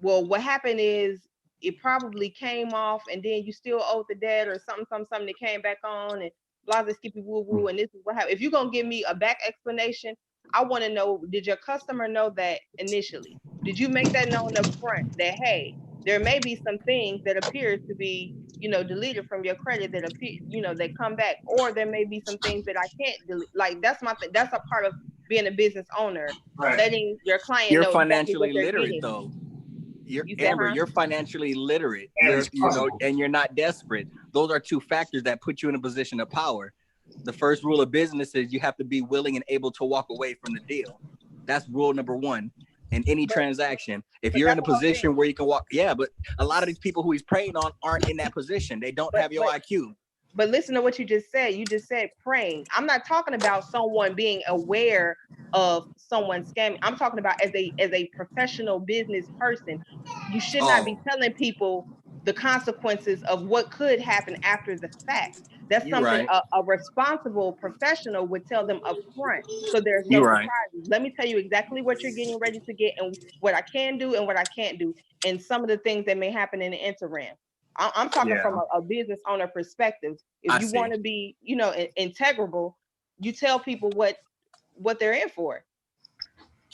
well, what happened is it probably came off and then you still owe the debt or something that came back on, and blah, blah, skippy woo woo, and this is what happened. If you're gonna give me a back explanation, I want to know, did your customer know that initially? Did you make that known up front that, hey, there may be some things that appear to be, deleted from your credit that appear, that come back, or there may be some things that I can't delete. Like, that's a part of being a business owner, letting your client know. You're financially literate though. You're financially literate. And you're not desperate. Those are two factors that put you in a position of power. The first rule of business is you have to be willing and able to walk away from the deal. That's rule number one in any transaction. If you're in a position where you can walk, but a lot of these people who he's preying on aren't in that position. They don't have your IQ. But listen to what you just said. You just said praying. I'm not talking about someone being aware of someone scamming. I'm talking about as a professional business person. You should not be telling people the consequences of what could happen after the fact. That's something a responsible professional would tell them up front. So there's no surprises. Let me tell you exactly what you're getting ready to get and what I can do and what I can't do, and some of the things that may happen in the interim. I'm talking from a business owner perspective. If you want to be, integral, you tell people what they're in for.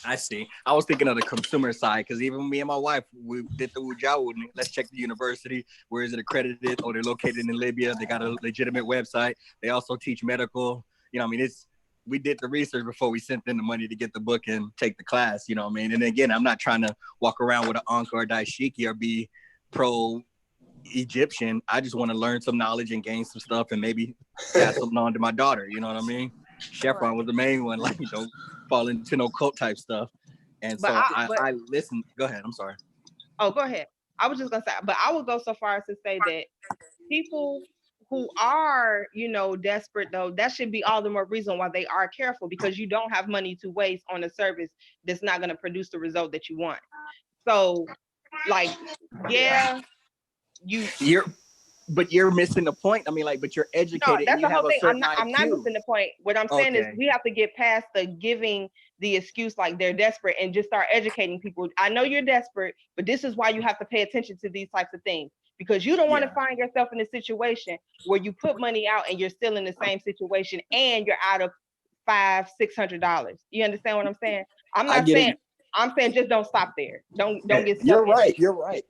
I see. I was thinking of the consumer side, because even me and my wife, we did the Ujawu. Let's check the university. Where is it accredited? Oh, they're located in Libya. They got a legitimate website. They also teach medical. We did the research before we sent in the money to get the book and take the class. You know what I mean? And again, I'm not trying to walk around with an Ankh or a Daishiki or be pro Egyptian. I just want to learn some knowledge and gain some stuff and maybe pass something on to my daughter. You know what I mean? Chevron was the main one, like, don't fall into no cult type stuff. And so I listen. Go ahead. I'm sorry. Oh, go ahead. I was just gonna say, but I would go so far as to say that people who are, desperate though, that should be all the more reason why they are careful, because you don't have money to waste on a service that's not going to produce the result that you want. So, like, you're But you're missing the point. I mean, like, but you're educated. No, that's and you the whole thing. I'm not IQ. missing the point. What I'm saying is we have to get past the giving the excuse like they're desperate and just start educating people. I know you're desperate, but this is why you have to pay attention to these types of things, because you don't want to find yourself in a situation where you put money out and you're still in the same situation and you're out of $500-$600. You understand what I'm saying? I'm saying just don't stop there. Don't get stuck. You're right.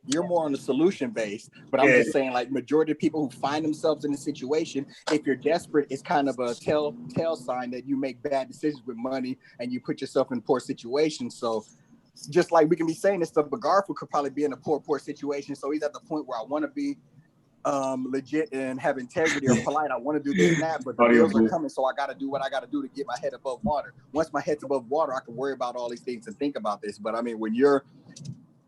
You're more on the solution base, but I'm just saying, like, majority of people who find themselves in a situation, if you're desperate, it's kind of a tell sign that you make bad decisions with money and you put yourself in poor situations. So just like we can be saying this stuff, but Garfield could probably be in a poor situation. So he's at the point where I want to be legit and have integrity or polite. I want to do this and that, but the bills are coming, so I got to do what I got to do to get my head above water. Once my head's above water, I can worry about all these things and think about this. But I mean, when your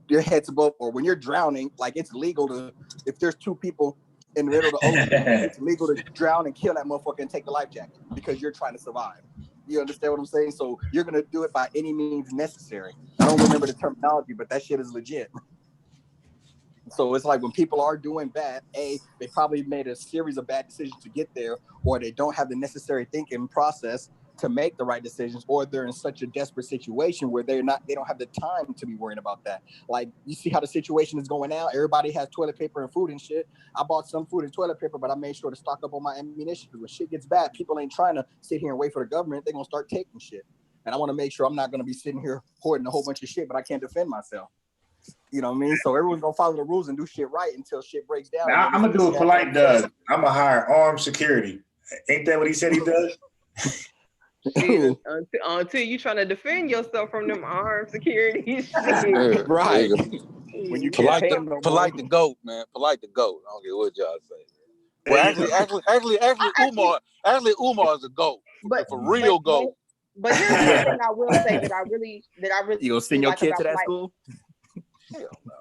head's above, or when you're drowning, like, it's legal to, if there's two people in the middle of the ocean, it's legal to drown and kill that motherfucker and take the life jacket because you're trying to survive. You understand what I'm saying? So you're gonna do it by any means necessary. I don't remember the terminology, but that shit is legit. So it's like when people are doing bad, they probably made a series of bad decisions to get there, or they don't have the necessary thinking process to make the right decisions, or they're in such a desperate situation where they don't have the time to be worrying about that. Like, you see how the situation is going now. Everybody has toilet paper and food and shit. I bought some food and toilet paper, but I made sure to stock up on my ammunition, because when shit gets bad, people ain't trying to sit here and wait for the government. They're gonna start taking shit. And I want to make sure I'm not gonna be sitting here hoarding a whole bunch of shit, but I can't defend myself. You know what I mean? So everyone's gonna follow the rules and do shit right until shit breaks down. Now, I'm gonna do what Polite does. I'm gonna hire armed security. Ain't that what he said he does? Until you trying to defend yourself from them armed security. Right. When you polite the goat, man. Polite the goat. I don't care what y'all say. Well, actually, Umar is a goat. But for real goat. But here's the thing I will say that I really you gonna send your kid to that school? Hell no.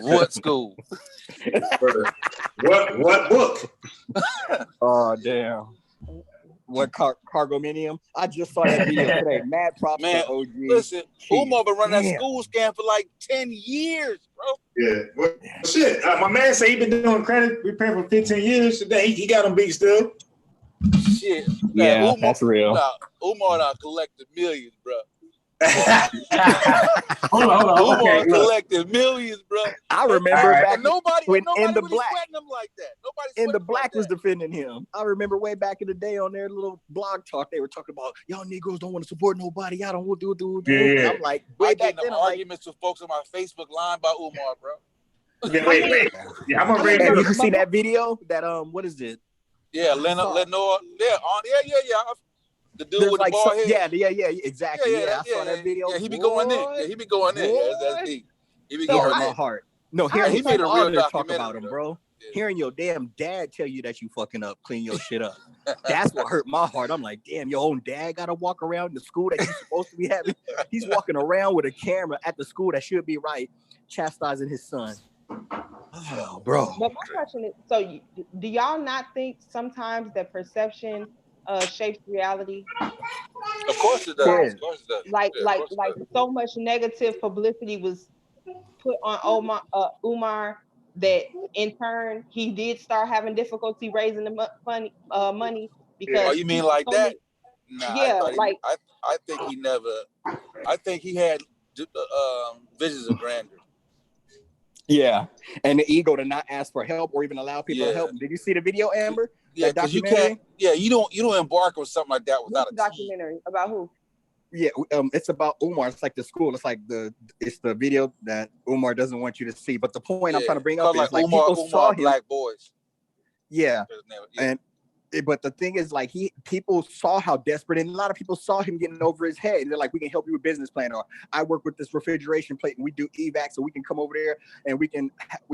What school? What book? Oh damn. What Cargominium? I just saw that video today. Mad props to OG. Listen, Umar been running that school scam for like 10 years, bro. Yeah. Well, shit. My man said he been doing credit repair for 15 years. Today he got them beat still. Shit. Yeah, Umar, that's real. Umar done collected millions, bro. Hold on. Umar collected millions, bro. I remember back nobody when In the really Black sweating him like that. Nobody In the Black was defending him. I remember way back in the day on their little blog talk, they were talking about, y'all Negroes don't want to support nobody. Y'all don't do. Yeah. I'm like, way back then, arguments with folks on my Facebook line about Umar, bro. Yeah, wait. Yeah, I'm gonna bring Have you seen that video? That what is it? Yeah, Lenore. Yeah. The dude There's with like the bald head. Yeah, exactly. Yeah, I saw that video. Yeah, he be going in. Yeah, he be going in. That's deep. He be going in. My heart. No, he made a real talk about him, bro. Yeah. Hearing your damn dad tell you that you fucking up, clean your shit up. That's what hurt my heart. I'm like, damn, your own dad gotta walk around in the school that he's supposed to be having. He's walking around with a camera at the school that should be right, chastising his son. Oh, bro. But my question is, so do y'all not think sometimes that perception shapes reality? Of course it does. Like so much negative publicity was put on Umar that in turn he did start having difficulty raising the money because. Oh, you mean like that? Nah, yeah, I think he never. I think he had visions of grandeur. Yeah, and the ego to not ask for help or even allow people to help him. Did you see the video, Amber? Yeah, because you can't. Yeah, you don't embark on something like that without a documentary about who? Yeah, it's about Umar. It's like the school. It's like it's the video that Umar doesn't want you to see. But the point I'm trying to bring up is like Umar, people saw him. Black boys. Yeah, but the thing is, like, people saw how desperate, and a lot of people saw him getting over his head. And they're like, we can help you with business plan, or I work with this refrigeration plate, and we do evac, so we can come over there and we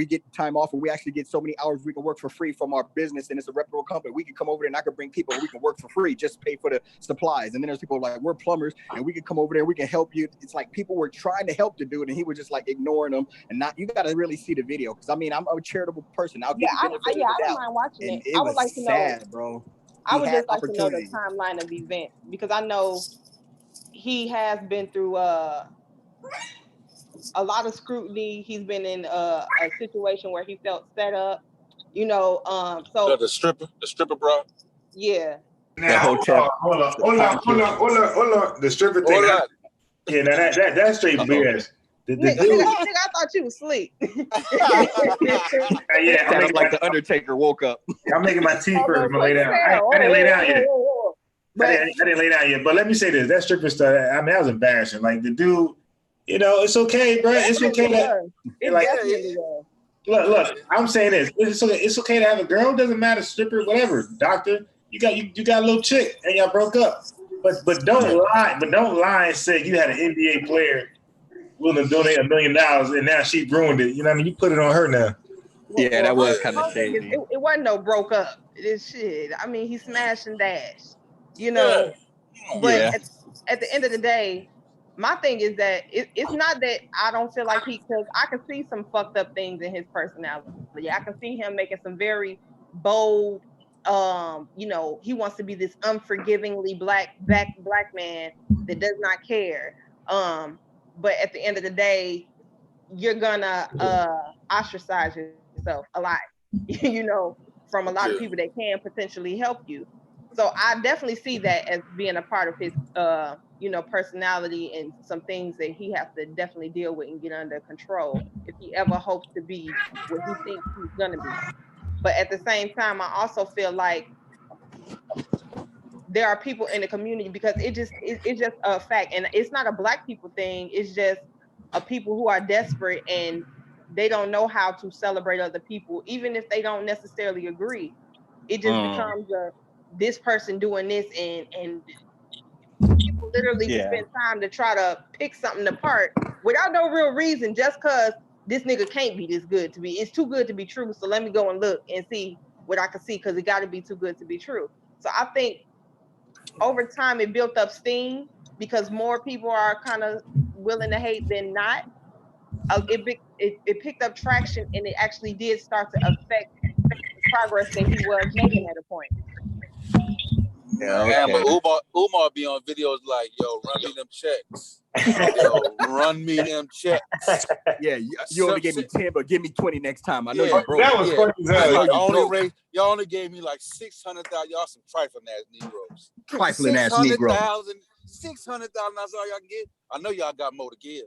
get time off, and we actually get so many hours we can work for free from our business, and it's a reputable company. We can come over there, and I can bring people, and we can work for free, just pay for the supplies. And then there's people like, we're plumbers, and we can come over there, and we can help you. It's like people were trying to help the dude, and he was just like ignoring them. And not, you got to really see the video, because I mean, I'm a charitable person. I don't mind watching it. I would like to know, bro. I would just like to know the timeline of events, because I know he has been through a lot of scrutiny. He's been in a situation where he felt set up. You know, so the stripper bra. Yeah. Now, hold on. The stripper thing. Yeah, now that's straight BS. Nigga, I thought you was asleep. Yeah, sounded like the Undertaker woke up. I'm making my tea first. I'm gonna lay down. I didn't lay down yet. I didn't lay down yet. But let me say this: that stripper stuff. I mean, that was embarrassing. Like the dude, you know, it's okay, bro. It's okay that like. Look. I'm saying this. It's okay to have a girl. Doesn't matter, stripper, whatever. Doctor, you got a little chick and y'all broke up. But don't lie. But don't lie and say you had an NBA player willing to donate $1 million and now she ruined it. You know what I mean? You put it on her now. Yeah, that was kind of shady. It wasn't no broke up. This shit. I mean, he smashed and dashed. You know. Yeah. But at the end of the day, my thing is that it's not that I don't feel like because I can see some fucked up things in his personality. I can see him making some very bold, you know, he wants to be this unforgivingly black man that does not care. But at the end of the day, you're gonna ostracize yourself a lot, you know, from a lot of people that can potentially help you. So I definitely see that as being a part of his you know, personality and some things that he has to definitely deal with and get under control if he ever hopes to be what he thinks he's gonna be. But at the same time, I also feel like there are people in the community because it's just a fact, and it's not a black people thing. It's just a people who are desperate and they don't know how to celebrate other people, even if they don't necessarily agree. It just becomes this person doing this, and people literally spend time to try to pick something apart without no real reason, just because this nigga can't be this good to be. It's too good to be true. So let me go and look and see what I can see because it got to be too good to be true. So I think over time it built up steam because more people are kind of willing to hate than not. It picked up traction and it actually did start to affect the progress that he was making at a point. Yeah, okay. But Umar be on videos like, yo, run me them checks. Yo, run me them checks. Yeah, you only gave me 10, but give me 20 next time. I know you broke. That was funny. Y'all only gave me like 600,000. Y'all some trifling ass Negroes. Trifling ass Negroes. 600,000. That's all y'all can get. I know y'all got more to give.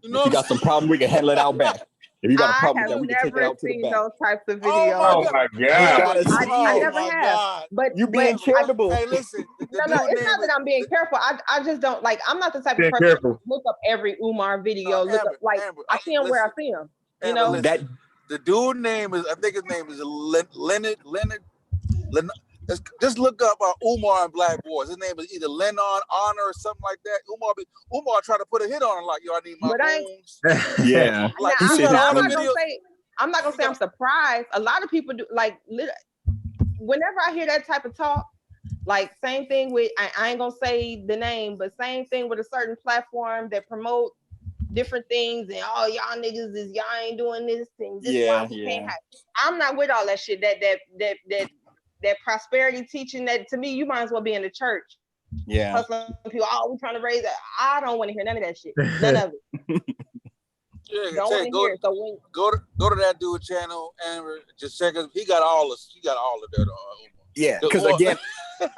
You know, if you got some problem, we can handle it out back. If you got a problem with that, we can take it out to the back. Those types of videos. Oh my god! I never have. But you being charitable. Hey, listen. No, it's not that I'm being careful. I just don't like. I'm not the type of person to look up every Umar video. Look up like I see him where I see him. You know that the dude name is. I think his name is Leonard. Just look up Umar and Black Boys. His name is either Lennon Honor or something like that. Umar tried to put a hit on him like, yo, I need my bones. Yeah. Like, I'm not gonna say I'm surprised. A lot of people do like whenever I hear that type of talk, like same thing with I ain't gonna say the name, but same thing with a certain platform that promote different things and y'all niggas is y'all ain't doing this thing. I'm not with all that shit. That prosperity teaching that to me, you might as well be in the church. Yeah. Hustling people, we're trying to raise it. I don't want to hear none of that shit. None of it. Yeah, don't want to hear it. So go to that dude channel and just check it. He got all of that. Yeah, because again,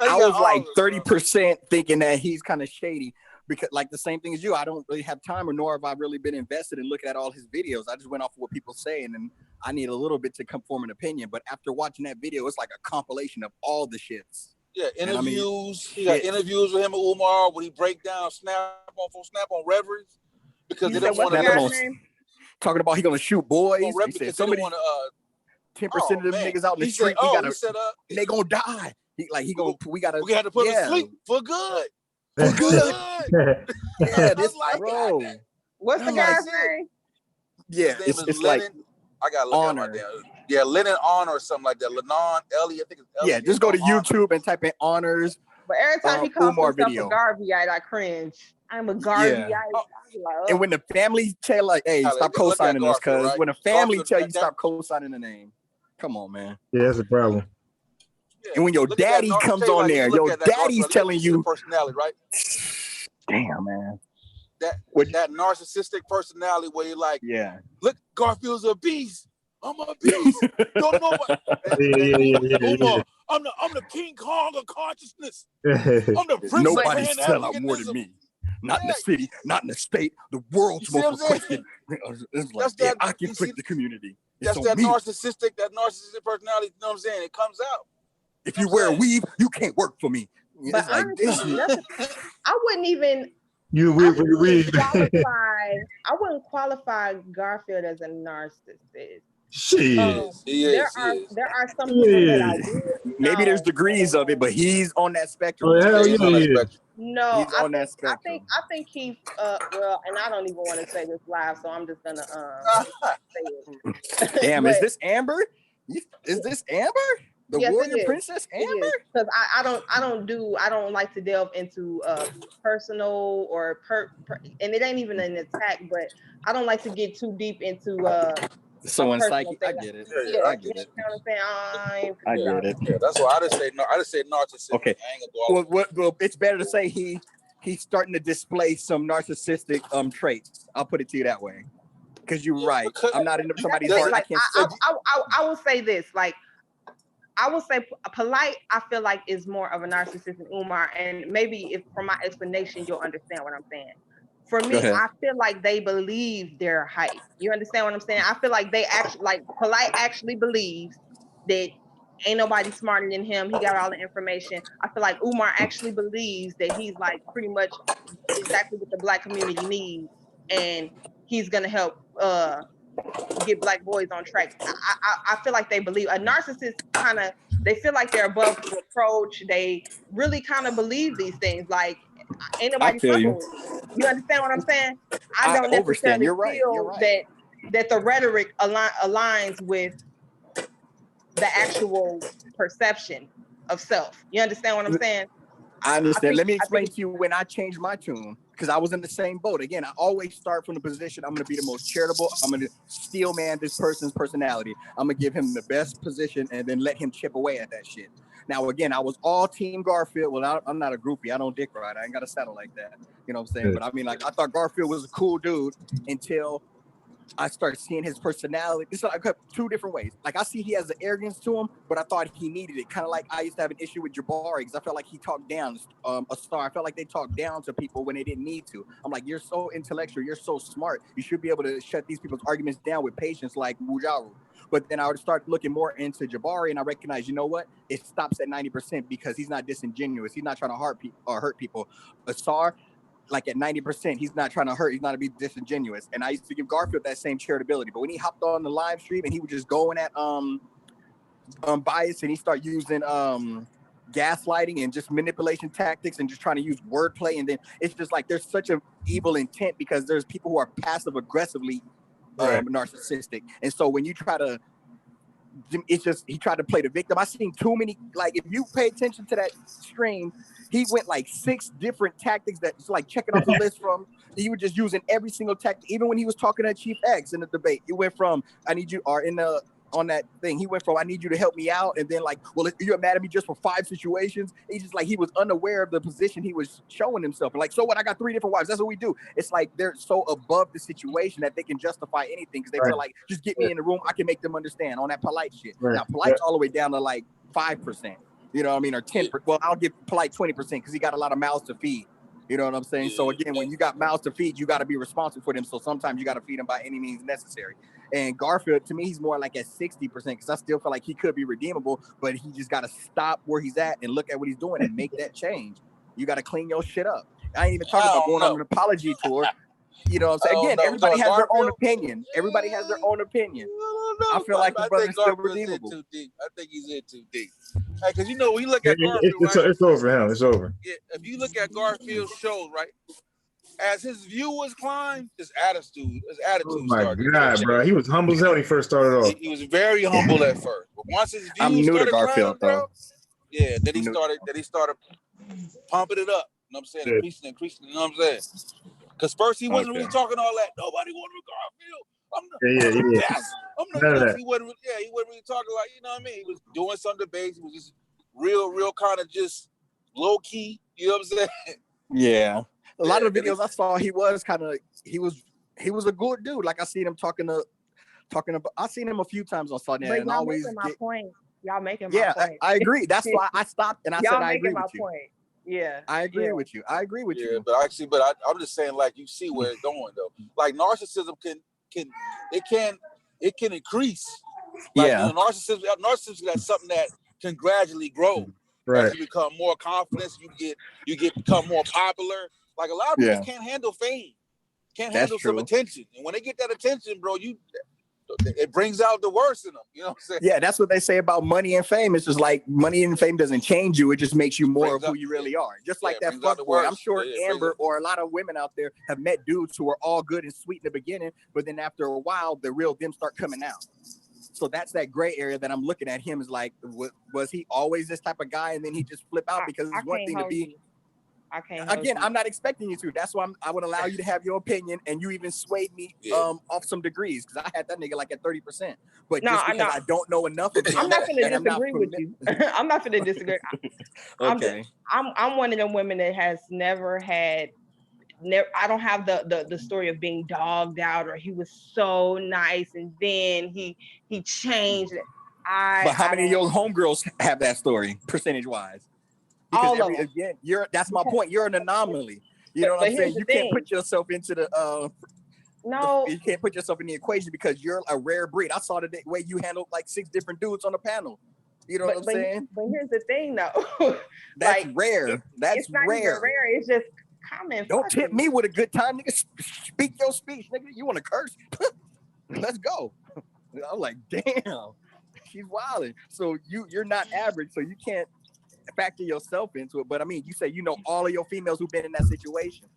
I was like 30% thinking that he's kind of shady. Because like the same thing as you, I don't really have time, or nor have I really been invested in looking at all his videos. I just went off of what people say, and then I need a little bit to form an opinion. But after watching that video, it's like a compilation of all the shits. Yeah, interviews. He got interviews with him and Umar when he break down Snap on Reveries because they don't want to. Talking about he gonna shoot boys. He said somebody want 10% of them niggas out in the street. They gonna die. We had to put them to sleep for good. Yeah, this bro. What's the guy's name? Yeah, it's like I gotta look at my damn. Yeah, Lennon Honor or something like that. Lennon Ellie, I think it's Ellie. Yeah, just go to YouTube and type in honors. But every time he calls himself a Garveyite, I cringe. I'm a Garveyite. And when the family tell like, hey, stop co-signing this, because when a family tell you stop co-signing the name, come on, man. Yeah, that's a problem. Yeah. And when your daddy comes on there, your daddy's telling you personality, right? Damn, man. That narcissistic personality where you're like, yeah, look, Garfield's a beast. I'm a beast. Don't know what. Yeah. I'm the King Kong of consciousness. I'm the Prince Nobody of sell out more than me. Not in the city, not in the state. The world's most requested. It's like that. I can trick the community. That's that narcissistic personality. You know what I'm saying? It comes out. If you wear a weave, you can't work for me. But it's like I wouldn't even. I wouldn't qualify Garfield as a narcissist. There are some people that I would maybe there's degrees of it, but he's on that spectrum. Oh, hell yeah. No, he's on that spectrum. I think he well, and I don't even want to say this live, so I'm just gonna say it. Damn, is this Amber? Is this Amber? The warrior princess Amber? Because I don't like to delve into personal or and it ain't even an attack, but I don't like to get too deep into someone's psyche. I get it. Yeah, I get it. You know what I'm saying? I get it. Yeah, that's why I just say narcissistic. Okay. Well, it's better to say he's starting to display some narcissistic traits. I'll put it to you that way. Because you're right. I'm not into somebody's heart. Like, I will say this, like, I will say Polite, I feel like is more of a narcissist than Umar, and maybe if from my explanation you'll understand what I'm saying. For me, I feel like they believe their hype. You understand what I'm saying? I feel like they actually, like, Polite actually believes that ain't nobody smarter than him. He got all the information. I feel like Umar actually believes that he's like pretty much exactly what the Black community needs, and he's gonna help get Black boys on track. I feel like they believe. A narcissist they feel like they're above reproach. They really kind of believe these things. Like, ain't nobody fucking. You understand what I'm saying? I don't necessarily feel that the rhetoric aligns with the actual perception of self. You understand what I'm saying? I understand. Let me explain to you when I changed my tune, because I was in the same boat. Again, I always start from the position, I'm going to be the most charitable. I'm going to steel man this person's personality. I'm going to give him the best position and then let him chip away at that shit. Now, again, I was all Team Garfield. Well, I'm not a groupie. I don't dick ride. I ain't got to settle like that. You know what I'm saying? But I mean, like, I thought Garfield was a cool dude until I started seeing his personality. It's like two different ways. Like, I see he has the arrogance to him, but I thought he needed it. Kind of like I used to have an issue with Jabari, because I felt like he talked down a star. I felt like they talked down to people when they didn't need to. I'm like, you're so intellectual. You're so smart. You should be able to shut these people's arguments down with patience like Mujaru. But then I would start looking more into Jabari, and I recognize, you know what? It stops at 90% because he's not disingenuous. He's not trying to hurt people. Asar, like at 90%, he's not trying to hurt. He's not to be disingenuous. And I used to give Garfield that same charitability. But when he hopped on the live stream and he was just going at bias, and he started using gaslighting and just manipulation tactics and just trying to use wordplay, and then it's just like there's such an evil intent because there's people who are passive aggressively narcissistic. And so when you try to, it's just, he tried to play the victim. I seen too many, like, if you pay attention to that stream, he went like 6 different tactics that's like checking off the list from, he was just using every single tactic. Even when he was talking to Chief X in the debate, he went from, I need you, or in the, on that thing, he went from, I need you to help me out, and then like, well, you're mad at me just for 5 situations. He's just like, he was unaware of the position he was showing himself. And like, so what, I got 3 different wives, that's what we do. It's like they're so above the situation that they can justify anything, because they feel like, just get me in the room, I can make them understand on that Polite shit. Now Polite's all the way down to like 5%, you know what I mean, or 10%. Well, I'll give Polite 20% because he got a lot of mouths to feed. You know what I'm saying? So again, when you got mouths to feed, you got to be responsible for them. So sometimes you got to feed them by any means necessary. And Garfield, to me, he's more like at 60% because I still feel like he could be redeemable, but he just got to stop where he's at and look at what he's doing and make that change. You got to clean your shit up. I ain't even talking about going on an apology tour. You know what I'm saying? Again, everybody has their own opinion. Everybody has their own opinion. I feel like the brother's still redeemable. Too deep. I think he's in too deep. Hey, because you know, when you look at Garfield, it's over, hell. It's over. Yeah, if you look at Garfield's shows, right, as his viewers climbed, his attitude started. Oh my God, bro, he was humble as hell when he first started off. He was very humble at first, but once his views started climbing, bro, yeah, then he started pumping it up. You know what I'm saying? Increasing. You know what I'm saying? Because first he wasn't really talking all that. Nobody wanted Garfield. I'm the best. He wasn't really talking like, you know what I mean? He was doing some debates. He was just real kind of just low key. You know what I'm saying? Yeah. A lot of the videos I saw, he was a good dude. Like I seen him talking to talking about. I've seen him a few times on Sunday, But and y'all always making my point. Y'all making my point. I agree. That's why I stopped and I said I agree with you. Point. Yeah, I agree with you. I agree with you. But actually, I'm just saying, like, you see where it's going though. Like narcissism can increase. Like, narcissism that's something that can gradually grow. Right. As you become more confident, you become more popular. Like a lot of people just can't handle fame, handle some attention, and when they get that attention, bro, it brings out the worst in them. You know what I'm saying? Yeah, that's what they say about money and fame. It's just like money and fame doesn't change you. It just makes you more of who you really are. Just like that fuck boy. I'm sure Amber or a lot of women out there have met dudes who are all good and sweet in the beginning, but then after a while, the real them start coming out. So that's that gray area that I'm looking at him is like, was he always this type of guy? And then he just flip out because it's one thing to be. I can't. Again, I'm not expecting you to. That's why I would allow you to have your opinion, and you even swayed me off some degrees because I had that nigga like at 30%. But just because I don't know enough of him, I'm not going to disagree with you. I'm not going to disagree. Okay. I'm one of them women that has never had. I don't have the story of being dogged out or he was so nice and then he changed. But how many of your homegirls have that story percentage wise? Because again, that's my point. You're an anomaly. You know what I'm saying? You can't put yourself into you can't put yourself in the equation because you're a rare breed. I saw the way you handled like 6 different dudes on the panel. You know what I'm saying? But here's the thing though. That's rare. That's it's not rare. Even rare. It's just common. Don't tip me with a good time, nigga. Speak your speech, nigga. You want to curse? Let's go. I'm like, damn, she's wilding. So you're not average, so you can't factor yourself into it. But I mean, you say you know all of your females who've been in that situation.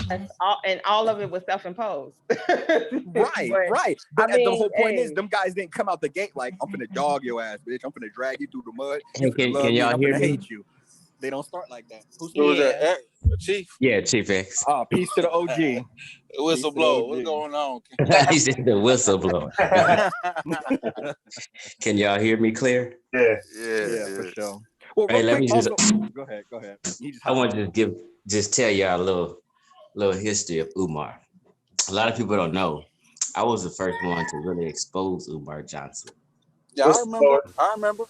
And all of it was self-imposed. Right. But the whole point is them guys didn't come out the gate like, I'm finna dog your ass, bitch. I'm finna drag you through the mud. Can y'all hear me? Hate you. They don't start like that. Who was that? Chief? Yeah, Chief X. Oh, peace to the OG. Whistleblower. What's going on? He said the whistleblower. Can y'all hear me clear? Yeah, for sure. Well, hey, let me just go ahead. I want to just tell y'all a little history of Umar. A lot of people don't know. I was the first one to really expose Umar Johnson. Yeah, I remember.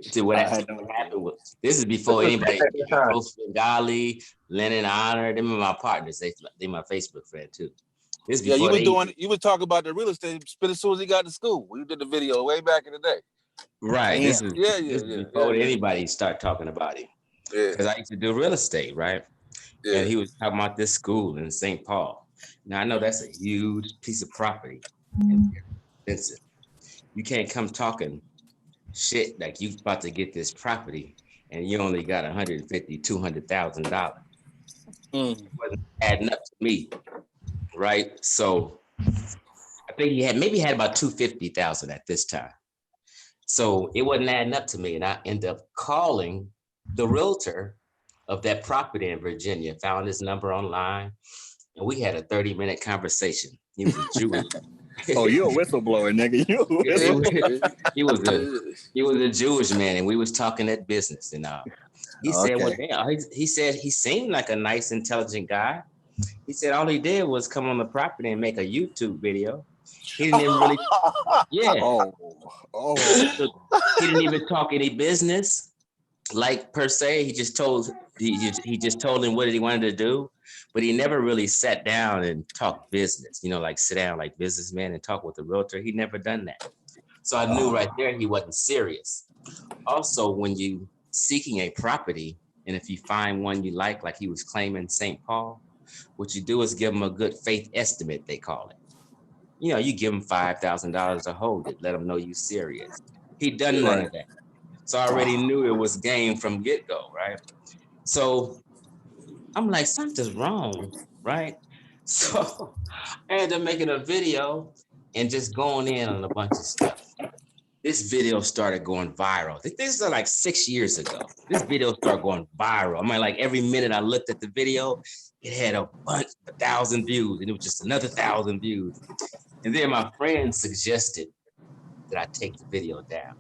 See what happened was this is before anybody, Bengali, Lennon Honor, them are my partners. They my Facebook friend too. This before you was talking about the real estate as soon as he got to school. We did the video way back in the day. Right. This is before anybody start talking about it. Yeah. Because I used to do real estate, right? Yeah. And he was talking about this school in St. Paul. Now I know that's a huge piece of property and expensive. You can't come talking shit like you about to get this property and you only got $150,000-$200,000. It wasn't adding up to me, right? So I think he had about $250,000 at this time. So it wasn't adding up to me, and I ended up calling the realtor of that property in Virginia. Found his number online, and we had a 30-minute conversation. He was a Jewish. Oh, you're a whistleblower, nigga. He was a Jewish man, and we was talking that business. And he said, "Well, damn." He said he seemed like a nice, intelligent guy. He said all he did was come on the property and make a YouTube video. He didn't even really, he didn't even talk any business, like per se. He just told him what he wanted to do. But he never really sat down and talked business, like sit down like businessman and talk with the realtor. He never done that. So I knew right there he wasn't serious. Also, when you seeking a property, and if you find one you like he was claiming St. Paul, what you do is give him a good faith estimate, they call it. You give him $5,000 to hold it, let him know you serious. He done none of that. So I already knew it was game from get-go, right? So I'm like, something's wrong, right? So I ended up making a video and just going in on a bunch of stuff. This video started going viral. This is like 6 years ago. This video started going viral. I mean, like every minute I looked at the video, it had a 1,000 views, and it was just another 1,000 views. And then my friend suggested that I take the video down.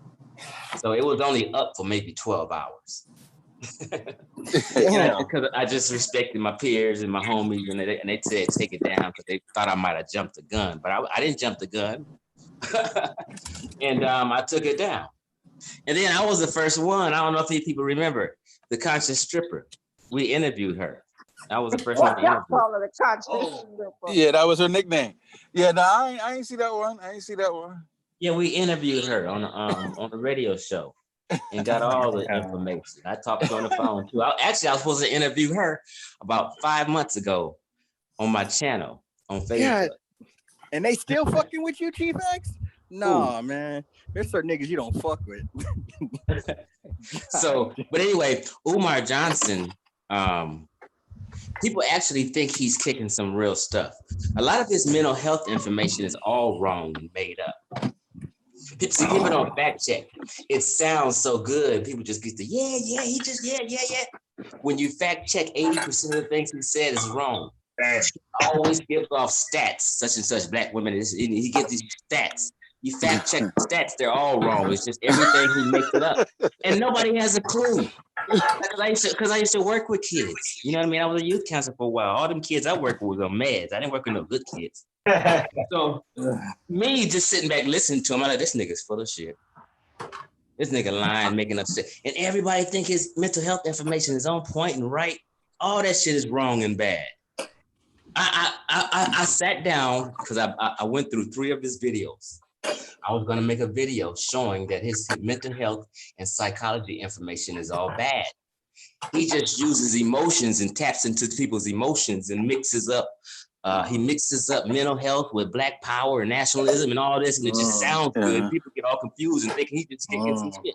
So it was only up for maybe 12 hours. Because I just respected my peers and my homies, and they said take it down because they thought I might have jumped the gun, but I didn't jump the gun. And I took it down. And then I was the first one. I don't know if you people remember the conscious stripper. We interviewed her. I was the first one to interview. Yeah, that was her nickname. Yeah, no, I ain't see that one. Yeah, we interviewed her on the radio show and got all the information. I talked to her on the phone too. I was supposed to interview her about 5 months ago on my channel on Facebook. Yeah. And they still fucking with you, Chief X? No, man. There's certain niggas you don't fuck with. So, but anyway, Umar Johnson, people actually think he's kicking some real stuff. A lot of his mental health information is all wrong and made up. People don't fact check. It sounds so good. People just get the yeah. When you fact check, 80% of the things he said is wrong. He always gives off stats, such and such black women. He gives these stats. You fact check the stats, they're all wrong. It's just everything he makes it up. And nobody has a clue. Because I used to work with kids. You know what I mean? I was a youth counselor for a while. All them kids I worked with were on meds. I didn't work with no good kids. So me just sitting back listening to him, I'm like, this nigga's full of shit. This nigga lying, making up shit. And everybody think his mental health information is on point and right. All that shit is wrong and bad. I sat down because I went through 3 of his videos. I was going to make a video showing that his mental health and psychology information is all bad. He just uses emotions and taps into people's emotions and mixes up. He mixes up mental health with black power and nationalism and all this, and it just sounds good. People get all confused and thinking he's just kicking some shit.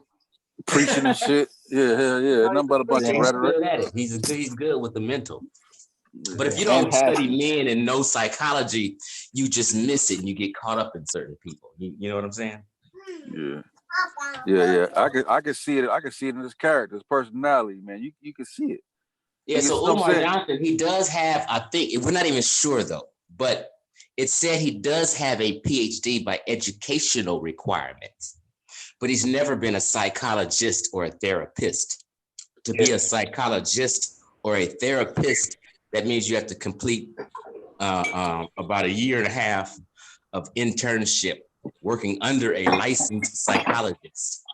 Preaching and shit. Yeah. Nothing but a bunch of rhetoric. He's good with the mental. But if you don't study men and know psychology, you just miss it and you get caught up in certain people. You know what I'm saying? Yeah. I can see it. I can see it in his character, his personality, man. You can see it. Yeah, so Umar Johnson, he does have, I think, we're not even sure though, but it said he does have a PhD by educational requirements, but he's never been a psychologist or a therapist. To be a psychologist or a therapist, that means you have to complete about 1.5 years of internship working under a licensed psychologist.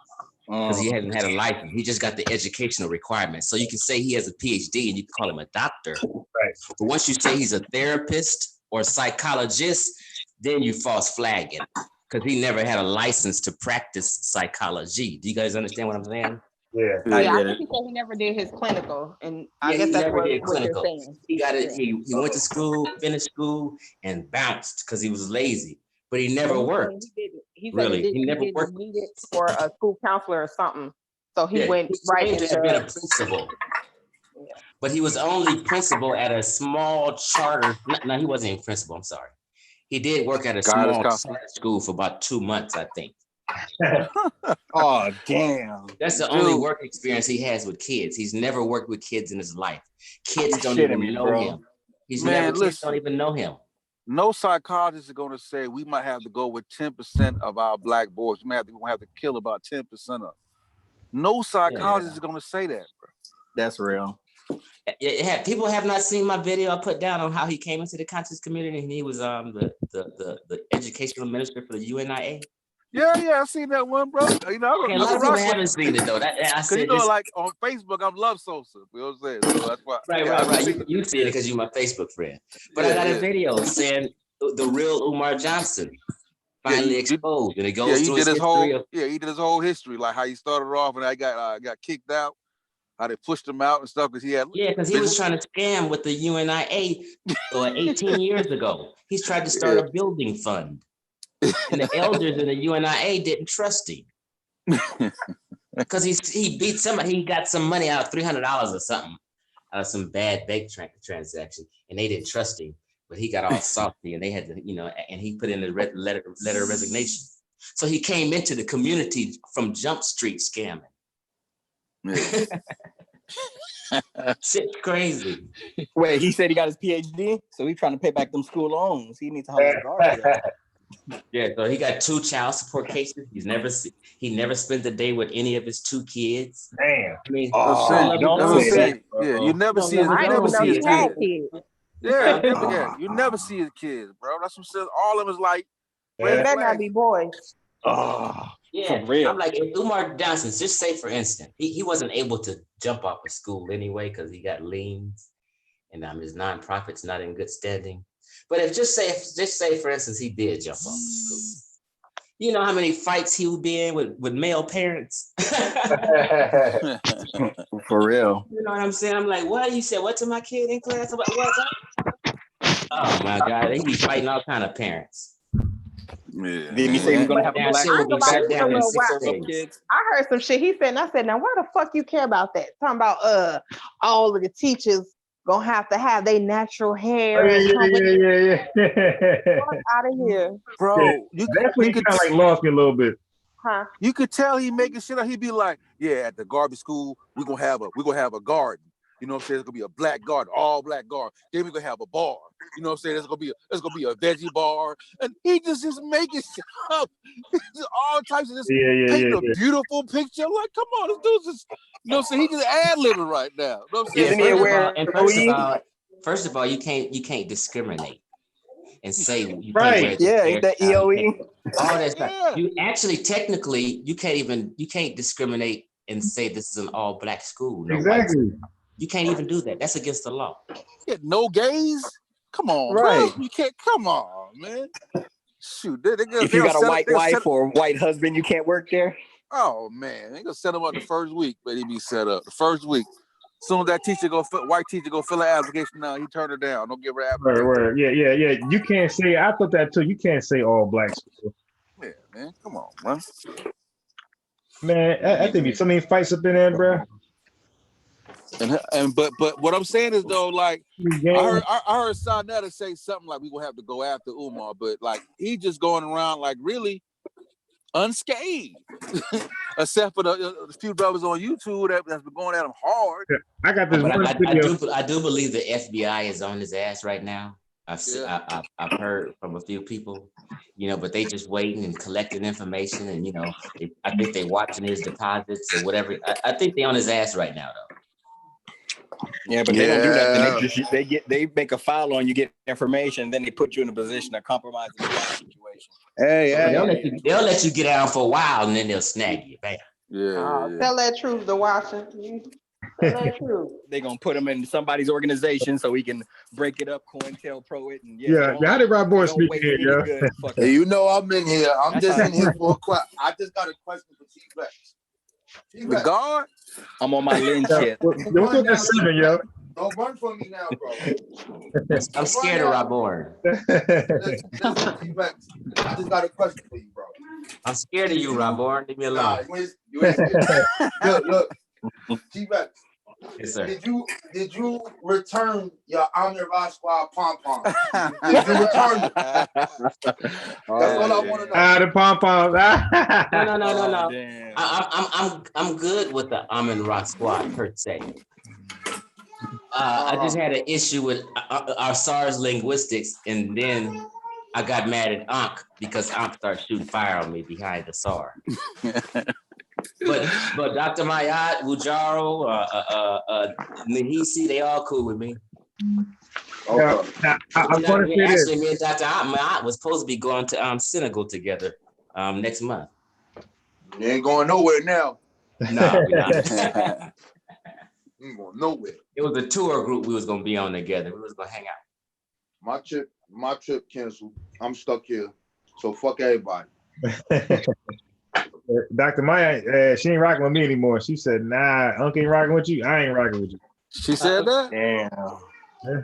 Because he hasn't had a license. He just got the educational requirements. So you can say he has a PhD and you can call him a doctor. Right. But once you say he's a therapist or psychologist, then you false flag him because he never had a license to practice psychology. Do you guys understand what I'm saying? Yeah, I think he said he never did his clinical, and I guess that's what you're saying. He got it. He went to school, finished school, and bounced because he was lazy. But he never worked. He said he never worked. Needed for a school counselor or something. So he went right into been a principal. Yeah. But he was only principal at a small charter. No, he wasn't even principal. I'm sorry. He did work at a small charter school for about 2 months, I think. Oh, damn. That's the only work experience he has with kids. He's never worked with kids in his life. Kids don't even know him. Kids don't even know him. No psychologist is going to say we might have to go with 10% of our black boys. We might have to kill about 10% of them. No psychologist is going to say that, bro. That's real. People have not seen my video I put down on how he came into the conscious community and he was the educational minister for the UNIA. Yeah, I seen that one, bro. You know, a lot of people haven't seen it though. Like on Facebook, I'm Love Sosa. You know what I'm saying? So that's why. Right. You see it because you're my Facebook friend. But I got a video saying the real Umar Johnson finally exposed, and it goes through his history. He did his whole history, like how he started off and I got kicked out, how they pushed him out and stuff because he had. Yeah, because he was trying to scam with the UNIA 18 years ago. He's tried to start a building fund. And the elders in the UNIA didn't trust him because he beat somebody. He got some money out of $300 or something out of some bad bank transaction, and they didn't trust him. But he got all salty, and they had to, and he put in a letter of resignation. So he came into the community from Jump Street scamming. Shit's crazy. Wait, he said he got his PhD, so he's trying to pay back them school loans. He needs to hold guard for that. Yeah, so he got 2 child support cases. He never spent a day with any of his 2 kids. Damn. I mean, don't say that. Yeah, you never see his. I didn't even know he had kids. Yeah, you never see his kids, bro. That's what says. All of them is like. They better not be boys. Oh, yeah. For real. I'm like, if Umar Johnson, just say for instance, he wasn't able to jump off of school anyway because he got liens, and his nonprofit's not in good standing. But if just say for instance, he did jump off of school. You know how many fights he would be in with male parents? For real. You know what I'm saying? I'm like, what? You said what to my kid in class? What? Oh my God, they be fighting all kind of parents. Yeah. Did he say he's gonna have a black kids? I heard some shit he said, and I said, now why the fuck you care about that? Talking about all of the teachers gonna have to have their natural hair. Yeah. Out of here, bro. That's when he kind of like lost me a little bit. Huh? You could tell he making shit up. He'd be like, "Yeah, at the garbage school, we're gonna have a garden. You know what I'm saying? It's gonna be a black garden, all black garden. Then we're gonna have a bar. You know what I'm saying? There's gonna be a veggie bar." And he just making shit up. All types of this painting a beautiful picture. I'm like, come on, this dude's just, you know what I'm saying? He just ad-libbing right now. You know what I'm saying? First of all, you can't discriminate and say you right. Ain't that EOE? All that stuff. You actually technically you can't discriminate and say this is an all black school. No exactly. You can't even do that. That's against the law. Yeah, no gays? Come on, right? Bro. You can't. Come on, man. Shoot, if you got a white wife or a white husband, you can't work there. Oh man, they gonna set him up the first week, but he be set up the first week. Soon as that white teacher go fill an application out, he turn her down. Don't give her application. Word. Yeah. You can't say. I thought that too. You can't say all black school. Yeah, man. Come on, man. Man, I think so many fights up in there, bro. But what I'm saying is though, like I heard Sarnetta say something like we gonna have to go after Umar, but like he just going around like really unscathed, except for the few brothers on YouTube that's been going at him hard. Yeah, I got this one video. I do believe the FBI is on his ass right now. I've heard from a few people, but they just waiting and collecting information, and I think they watching his deposits or whatever. I think they on his ass right now though. Yeah, but they don't do nothing. They make a file on you, get information, then they put you in a position to compromise the situation. They'll let you get out for a while, and then they'll snag you. Bam. Tell that truth to Washington. Tell that truth. They're gonna put him in somebody's organization so he can break it up, COINTELPRO it, and how did Rob Boy speak here, yo? Hey, I'm in here. I'm just in here for a question. I just got a question for T-Rex. The guard? I'm on my lens shit. Don't put that semen, yo. Don't run from me now, bro. I'm scared of Rob Bourne. Listen, T-Rex. I just got a question for you, bro. I'm scared of you, Rob Bourne. Leave me alone. You ain't scared. Look. T-Rex. Yes, sir. Did you return your Amir Rashwa pom-pom? Did you return it? That's all I want to know. The pom-poms. No. I'm good with the Amin Rock Squad per se. I just had an issue with our SARS linguistics, and then I got mad at Ankh because Ankh started shooting fire on me behind the SAR. But Dr. Mayat, Wujaro, Nahisi, they all cool with me. Okay. Actually, me and Dr. Mayat was supposed to be going to Senegal together next month. You ain't going nowhere now. No, you ain't going nowhere. It was a tour group we was gonna be on together. We was gonna hang out. My trip canceled. I'm stuck here. So fuck everybody. Dr. Maya, she ain't rocking with me anymore. She said, "Nah, Uncle ain't rocking with you. I ain't rocking with you." She said that? Damn.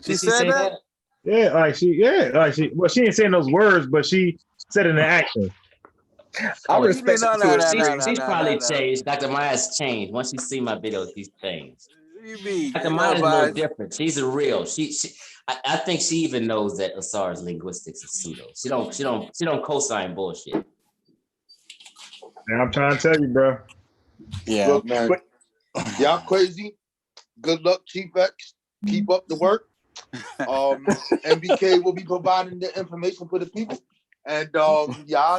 She said that? Yeah, she ain't saying those words, but she said it in action. I respect she's probably changed. Dr. Maya's changed. Once she see my videos, she's changed. Dr. Maya's a little different. She's a real. I think she even knows that Asar's linguistics is pseudo. She don't co-sign bullshit. Man, I'm trying to tell you, bro. Yeah. Look, man, y'all crazy. Good luck, T-Rex. Keep up the work. MBK will be providing the information for the people. And y'all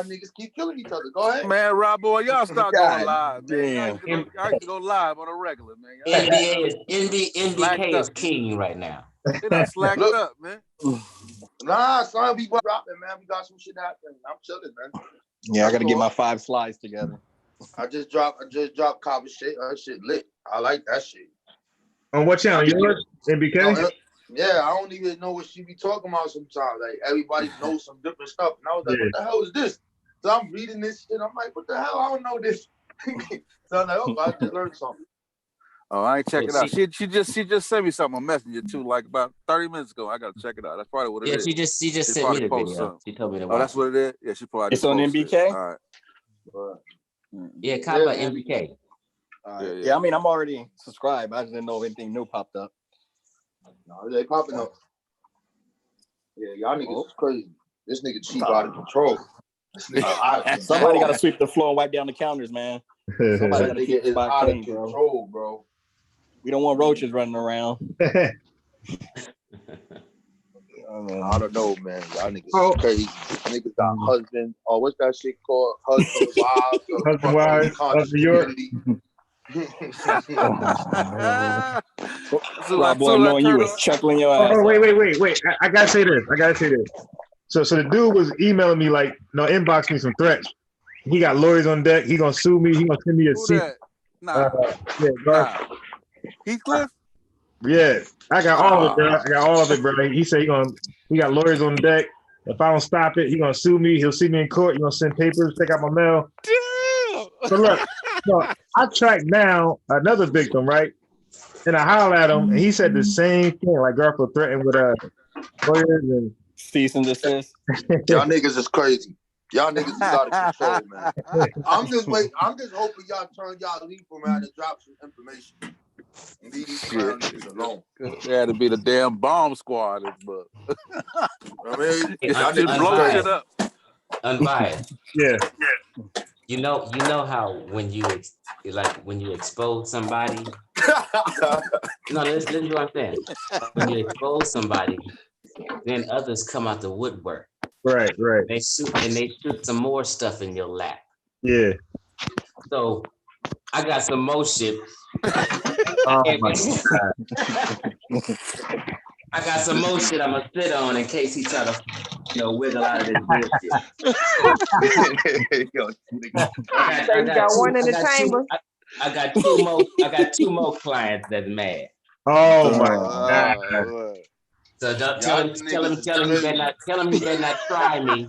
niggas keep killing each other. Go ahead. Man, Rob Boy, y'all start going live, man. Y'all used to go live on a regular, man. NBK is king right now. They done slacked up, man. Nah, son, we dropping, man. We got some shit happening. I'm chilling, man. Yeah, I gotta get my 5 slides together. I just dropped Copper shit. That shit lit. I like that shit. On what channel? Yours? NBK? Yeah, I don't even know what she be talking about sometimes. Like, everybody knows some different stuff. And I was like, what the hell is this? So I'm reading this shit. I'm like, what the hell? I don't know this. So I'm like, oh, I just learned something. Oh, I ain't check it out. She just sent me something on Messenger too, like about 30 minutes ago. I gotta check it out. That's probably what it is. Yeah, she just sent me the video. Something. She told me to watch. Oh, that's what it is? Yeah, she probably it's on NBK? All right. Yeah, Kappa NBK. Yeah, I mean, I'm already subscribed. I just didn't know if anything new popped up. No, they popping up. Yeah, y'all niggas is crazy. This nigga cheap out of control. Somebody got to sweep the floor and wipe down the counters, man. Somebody got to keep the spot clean, bro. We don't want roaches running around. I don't know, man. Y'all niggas is crazy. Niggas got husband. Oh, what's that shit called? Husband, wives. Husband, wives. Husband, York. Rob Boy, knowing you was chuckling your ass. Oh, wait. I gotta say this. So the dude was emailing me like, inbox me some threats. He got lawyers on deck. He gonna sue me. He gonna send me a seat. Heathcliff? Yeah, I got all of it, bro. He said he got lawyers on deck. If I don't stop it, he gonna sue me. He'll see me in court. He gonna send papers, take out my mail. Damn. So look, I tracked down another victim, right? And I hollered at him, and he said the same thing. Like Garfield threatened with lawyers and cease and desist. Y'all niggas is crazy. Y'all niggas is out of control, man. I'm just hoping y'all turn y'all leaf around and drop some information. And leave these clown niggas alone. It had to be the damn bomb squad, but I mean, y'all just blow shit up. Unbiased. Yeah. You know how when you expose somebody. No, listen to what I'm saying. When you expose somebody, then others come out the woodwork. Right. They shoot some more stuff in your lap. Yeah. So I got some more shit. Oh my God. I got some more shit I'm gonna sit on in case he try to, wiggle out of this bullshit. You got one in the chamber. I got two more clients that's mad. Oh my God. So don't tell him he better not try me.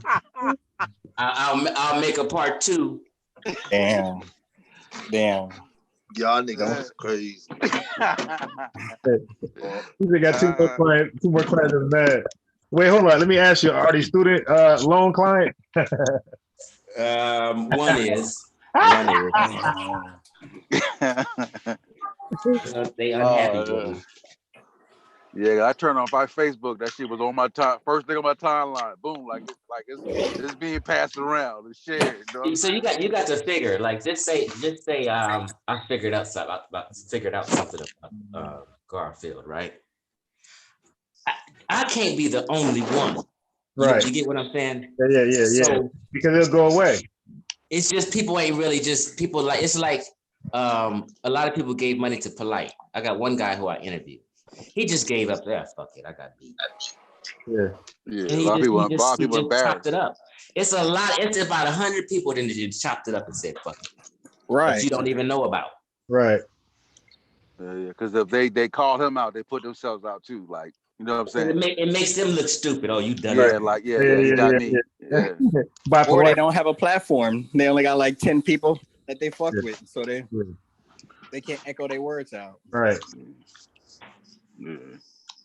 I'll make a part 2. Damn. Y'all niggas crazy. He got two more clients that's mad. Wait, hold on. Let me ask you, are these student loan client? One is. They unhappy with me. Yeah, I turned on my Facebook. That shit was on my first thing on my timeline. Boom, like it's being passed around and shared. So you got to figure, like just say I figured out something about Garfield, right? I can't be the only one. Right. You get what I'm saying? Yeah. So, because it'll go away. It's just people ain't really just people like it's like a lot of people gave money to Polite. I got one guy who I interviewed. He just gave up there. Fuck it, I got beat. Yeah. And he just chopped it up. It's a lot. It's about 100 people that just chopped it up and said fuck it. Right. That you don't even know about. Right. Yeah, because if they called him out, they put themselves out too. Like, you know what I'm saying? It makes them look stupid. Oh, you done it. You got me. Yeah. Or they don't have a platform. They only got like 10 people that they fuck with, so they can't echo their words out. Right. Yeah.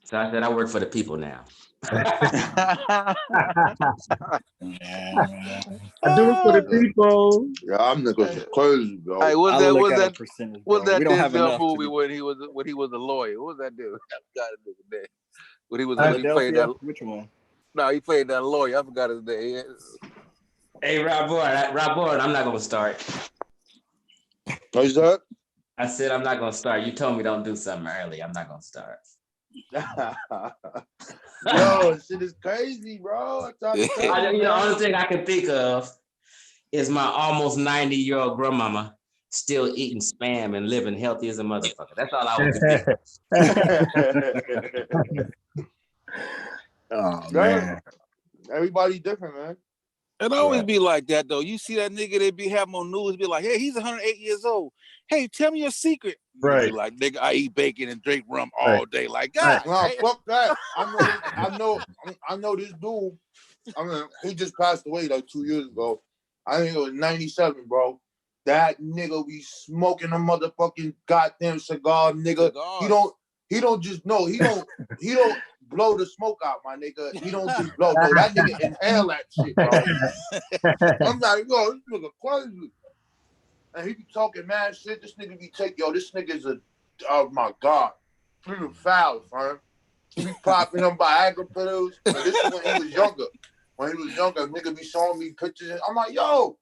So I said I work for the people now. I do it for the people. Yeah, I'm niggas crazy, bro. Hey, was that Denzel movie when he was a lawyer? What was that dude? When he played that. Which one? No, he played that lawyer. I forgot his name. Hey, Rob Boyd, I'm not gonna start. What's that? I said I'm not gonna start. You told me don't do something early. I'm not gonna start. Yo, shit is crazy, bro. The only thing I can think of is my almost 90-year-old grandmama still eating spam and living healthy as a motherfucker. That's all I would think. Oh man. Everybody different, man. It always be like that though. You see that nigga they be having on news, be like, hey, he's 108 years old. Hey, tell me your secret. Right. Like, nigga, I eat bacon and drink rum all day. Like, God. Nah, fuck that. I know this dude. I mean, he just passed away like 2 years ago. I think it was 97, bro. That nigga be smoking a motherfucking goddamn cigar, nigga. He don't just he don't blow the smoke out, my nigga. He don't just blow. No, that nigga inhale that shit, bro. I'm like, yo, this nigga crazy. And he be talking mad shit. This nigga be this nigga's oh my God. He was foul, son. He be popping them Viagra pills. This is when he was younger. When he was younger, nigga be showing me pictures. I'm like, yo,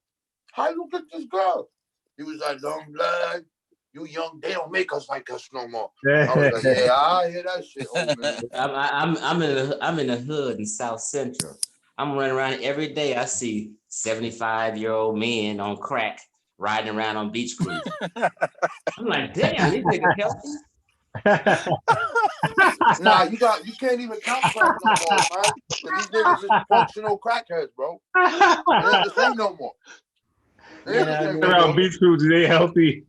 how you get this girl? He was like, young blood, you young, they don't make us like us no more. I was like, yeah, I hear that shit, old man. I'm in the hood in South Central. I'm running around every day. I see 75-year-old men on crack riding around on beach cruises. I'm like, damn, these niggas healthy. Nah, you can't even count crack no more, man. These niggas is functional crackheads, bro. This ain't no more. Around beach cruises, they healthy.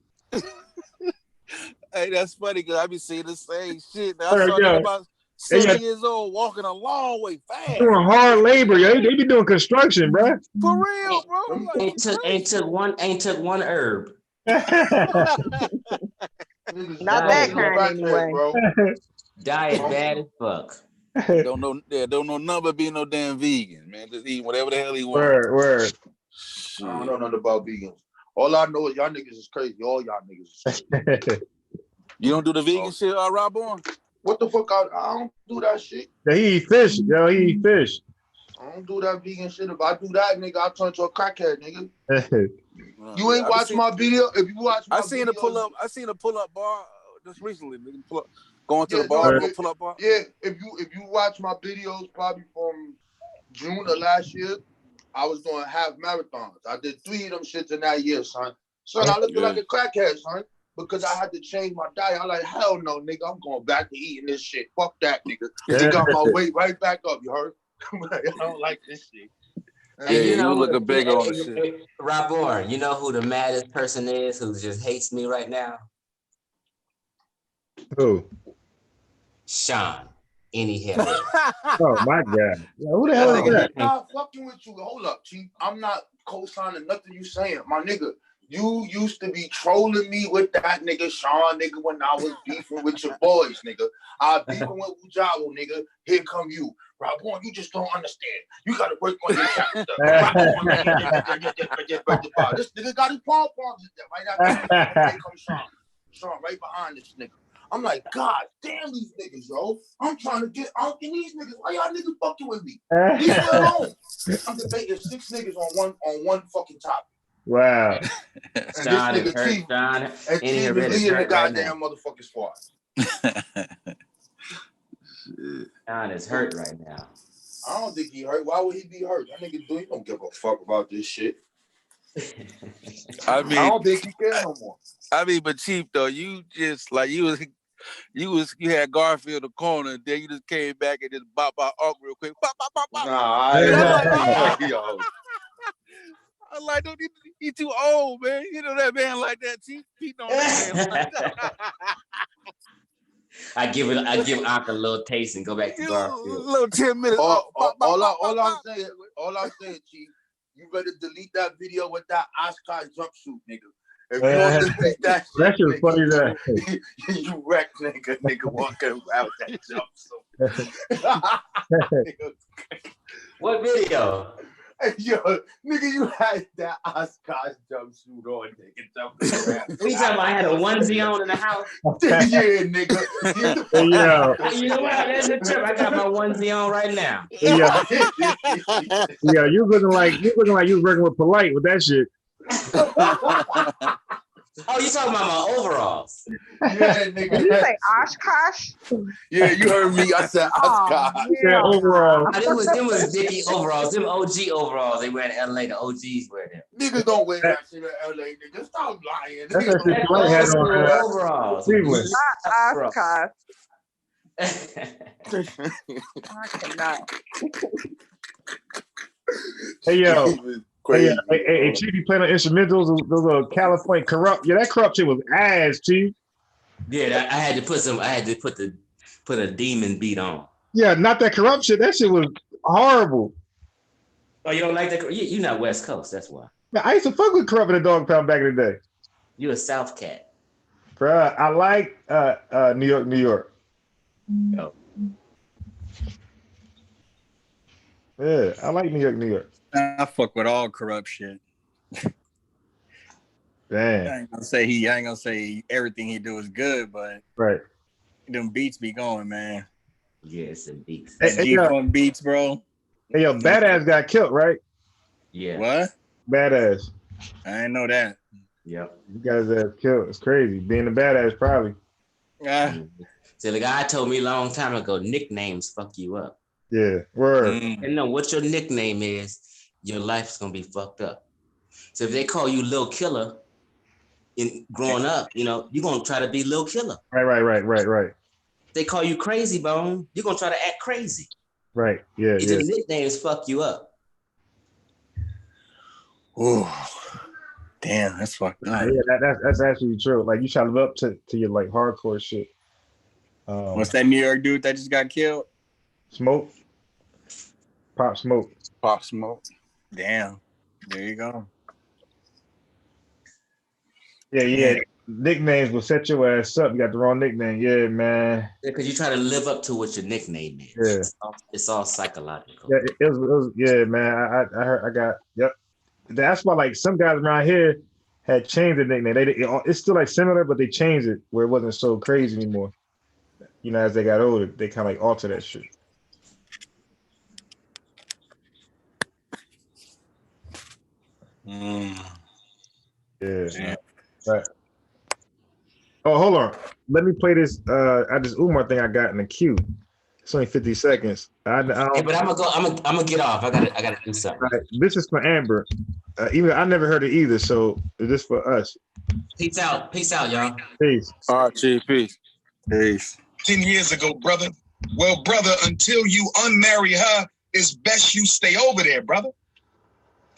Hey, that's funny because I be seeing the same shit. I saw about 70 years old walking a long way fast. Doing hard labor, yo. They be doing construction, bro. For real, bro. Like, ain't took one herb. Not that kind anyway. Bro. Diet bad as fuck. Don't know nothing but being no damn vegan, man. Just eat whatever the hell he wants. Word. I don't know nothing about vegans. All I know is y'all niggas is crazy. All y'all niggas is crazy. You don't do the vegan shit, Rob Bourne? What the fuck? I don't do that shit. Yeah, he eat fish, yo. He eat fish. I don't do that vegan shit. If I do that, nigga, I'll turn to a crackhead, nigga. You ain't watched my video? If you watch my I seen a pull up bar just recently. Going to the bar, pull up bar. Yeah, if you watch my videos probably from June of last year, I was doing half marathons. I did 3 of them shits in that year, son. Son, I looked like a crackhead, son, because I had to change my diet. I'm like, hell no, nigga, I'm going back to eating this shit. Fuck that, nigga. It got my weight right back up, you heard? I don't like this shit. Yeah, you looking big on this shit. Rob Bourne, you know who the maddest person is who just hates me right now? Who? Sean. Any hell. Oh my God. Yeah, who the hell is that? I'm not fucking with you. Hold up, Chief. I'm not co-signing nothing you saying. My nigga, you used to be trolling me with that nigga Sean, nigga, when I was beefing with your boys, nigga. I beefing with Ujawa, nigga. Here come you. Rob Bourne, you just don't understand. You gotta work on your character. This nigga got his pom-poms in there, right after. Here comes Sean. Sean right behind this nigga. I'm like, God damn these niggas, yo. I'm trying to get out in these niggas. Why y'all niggas fucking with me? Leave me alone. I'm debating 6 niggas on one fucking topic. Wow. And Sean this nigga Chief and Chief is leading the goddamn motherfucking squad. Sean is hurt right now. I don't think he hurt. Why would he be hurt? That nigga he don't give a fuck about this shit. I mean, I don't think he cares no more. I mean, but Chief though, you just like you had Garfield in the corner, and then you just came back and just bop real quick. Bop. Nah, I'm like, don't he too old, man. You know that man like that, Chief. He don't that man. I give Uncle a little taste and go back to Garfield. A little 10 minutes. All I'm saying, Chief, you better delete that video with that Oscar jumpsuit, nigga. If you don't delete that shit, that's just funny that you wreck nigga walking around that jumpsuit. What video? Hey, yo, nigga, you had that Oscar jumpsuit on, nigga. We talking about I had a onesie on in the house? Yeah, nigga. You know what? That's a trip. I got my onesie on right now. Yeah, you looking like you was working with Polite with that shit. Oh, you talking about my overalls? Yeah, nigga. Did you say Oshkosh? Yeah, you heard me. I said Oshkosh. Yeah, overall. Them was Dickie overalls. Them OG overalls. They wear in LA. The OGs wear them. Niggas don't wear that shit in LA, nigga. Stop lying. That's actually Polite had on overalls. Cleveland. Oshkosh. I cannot. Hey, yo. Hey, Chief, you playing on instrumentals? Those are California corrupt. Yeah, that corrupt shit was ass, Chief. Yeah, I had to put a demon beat on. Yeah, not that corrupt shit. That shit was horrible. Oh, you don't like that? You're not West Coast. That's why. Yeah, I used to fuck with Corrupt in the Dog Pound back in the day. You a South cat. Bruh, I like New York, New York. Oh. Yeah, I like New York, New York. I fuck with all corrupt shit. Damn. I ain't gonna say everything he do is good, but right. Them beats be going, man. Yes, and beats. G-Funk beats, bro. Hey, yo, Badass got killed, right? Yeah. What? Badass. I didn't know that. Yep. You guys have killed. It's crazy. Being a badass, probably. Yeah. So the guy told me a long time ago, nicknames fuck you up. Yeah. Word. And know what your nickname is, your life's gonna be fucked up. So if they call you Lil Killer in growing up, you're gonna try to be Lil Killer. Right. If they call you Crazy Bone, you're gonna try to act crazy. Right. Yeah. The nicknames fuck you up. Oh, damn, that's fucked up. Yeah, that's actually true. Like you try to live up to your like hardcore shit. What's that New York dude that just got killed? Smoke. Pop Smoke. Pop Smoke. Damn. There you go. Yeah. Nicknames will set your ass up. You got the wrong nickname. Yeah, man. Yeah, because you try to live up to what your nickname is. Yeah. It's all psychological. Yeah, it was yeah, man. I heard. Yep. That's why like some guys around here had changed the nickname. It's still like similar, but they changed it where it wasn't so crazy anymore. As they got older, they kind of like alter that shit. Yeah. Right. Oh, hold on. Let me play this. This Umar thing I got in the queue. It's only 50 seconds. But I'm gonna get off. I gotta do something. Right. This is for Amber. Even I never heard it either. So is this for us? Peace out, y'all. Peace. All right, Chief. Peace. 10 years ago, brother. Well, brother, until you unmarry her, it's best you stay over there, brother.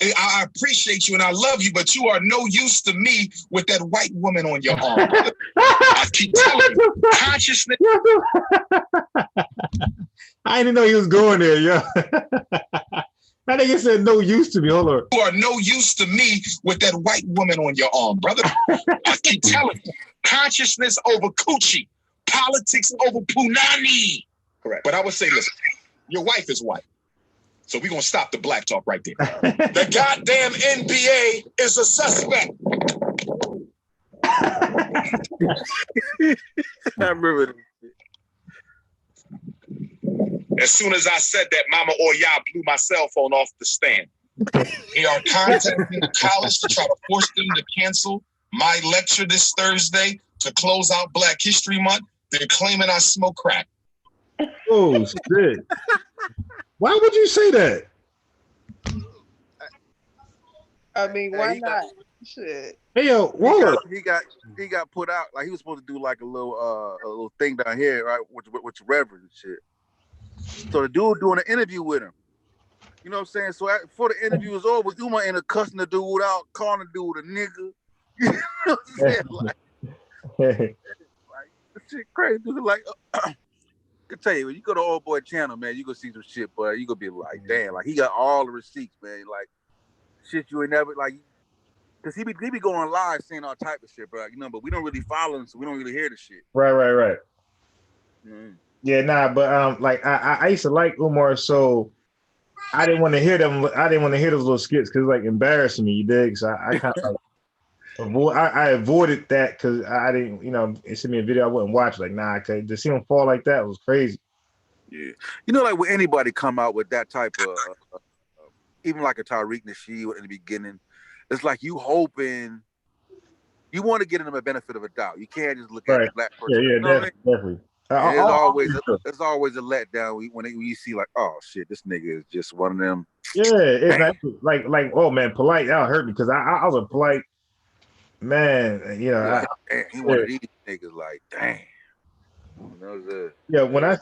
I appreciate you and I love you, but you are no use to me with that white woman on your arm, brother. I keep telling you, consciousness. I didn't know he was going there, yo. That nigga said no use to me. Hold on. You are no use to me with that white woman on your arm, brother. I keep telling you, consciousness over coochie, politics over punani. Correct. But I would say, listen, your wife is white. So we're going to stop the black talk right there. The goddamn NBA is a suspect. I remember that. As soon as I said that, Mama Oya blew my cell phone off the stand. They are contacting the college to try to force them to cancel my lecture this Thursday to close out Black History Month. They're claiming I smoke crack. Oh, shit. Why would you say that? I mean, why not? Shit. Hey, yo, whoa. He got put out. Like he was supposed to do like a little thing down here, right? With the Reverend and shit. So the dude doing an interview with him. You know what I'm saying? So before the interview was over, Uma ended up cussing the dude out, calling the dude a nigga. You know what I'm saying? Like shit crazy. Dude, like, I can tell you, when you go to Old Boy channel, man, you gonna see some shit, but you gonna be like, damn, like he got all the receipts, man. Like shit you ain't never like, cause he be going live saying all type of shit, bro. But we don't really follow him, so we don't really hear the shit. Right. Mm. Yeah, nah, but like I used to like Umar, so I didn't want to hear them. I didn't want to hear those little skits because like embarrassing me, you dig? So I kind of like I avoided that because I didn't, it sent me a video I wouldn't watch. Like, nah, cause to see him fall like that was crazy. Yeah, like when anybody come out with that type of, even like a Tariq Nasheed in the beginning, it's like you hoping you want to get them a benefit of a doubt. You can't just look at the black person. Yeah, you know definitely. And there's always a letdown when you see like, oh shit, this nigga is just one of them. Yeah, it's like oh man, Polite. That hurt me because I was a Polite man. You know, he one of these niggas. Like, damn. Yeah, when I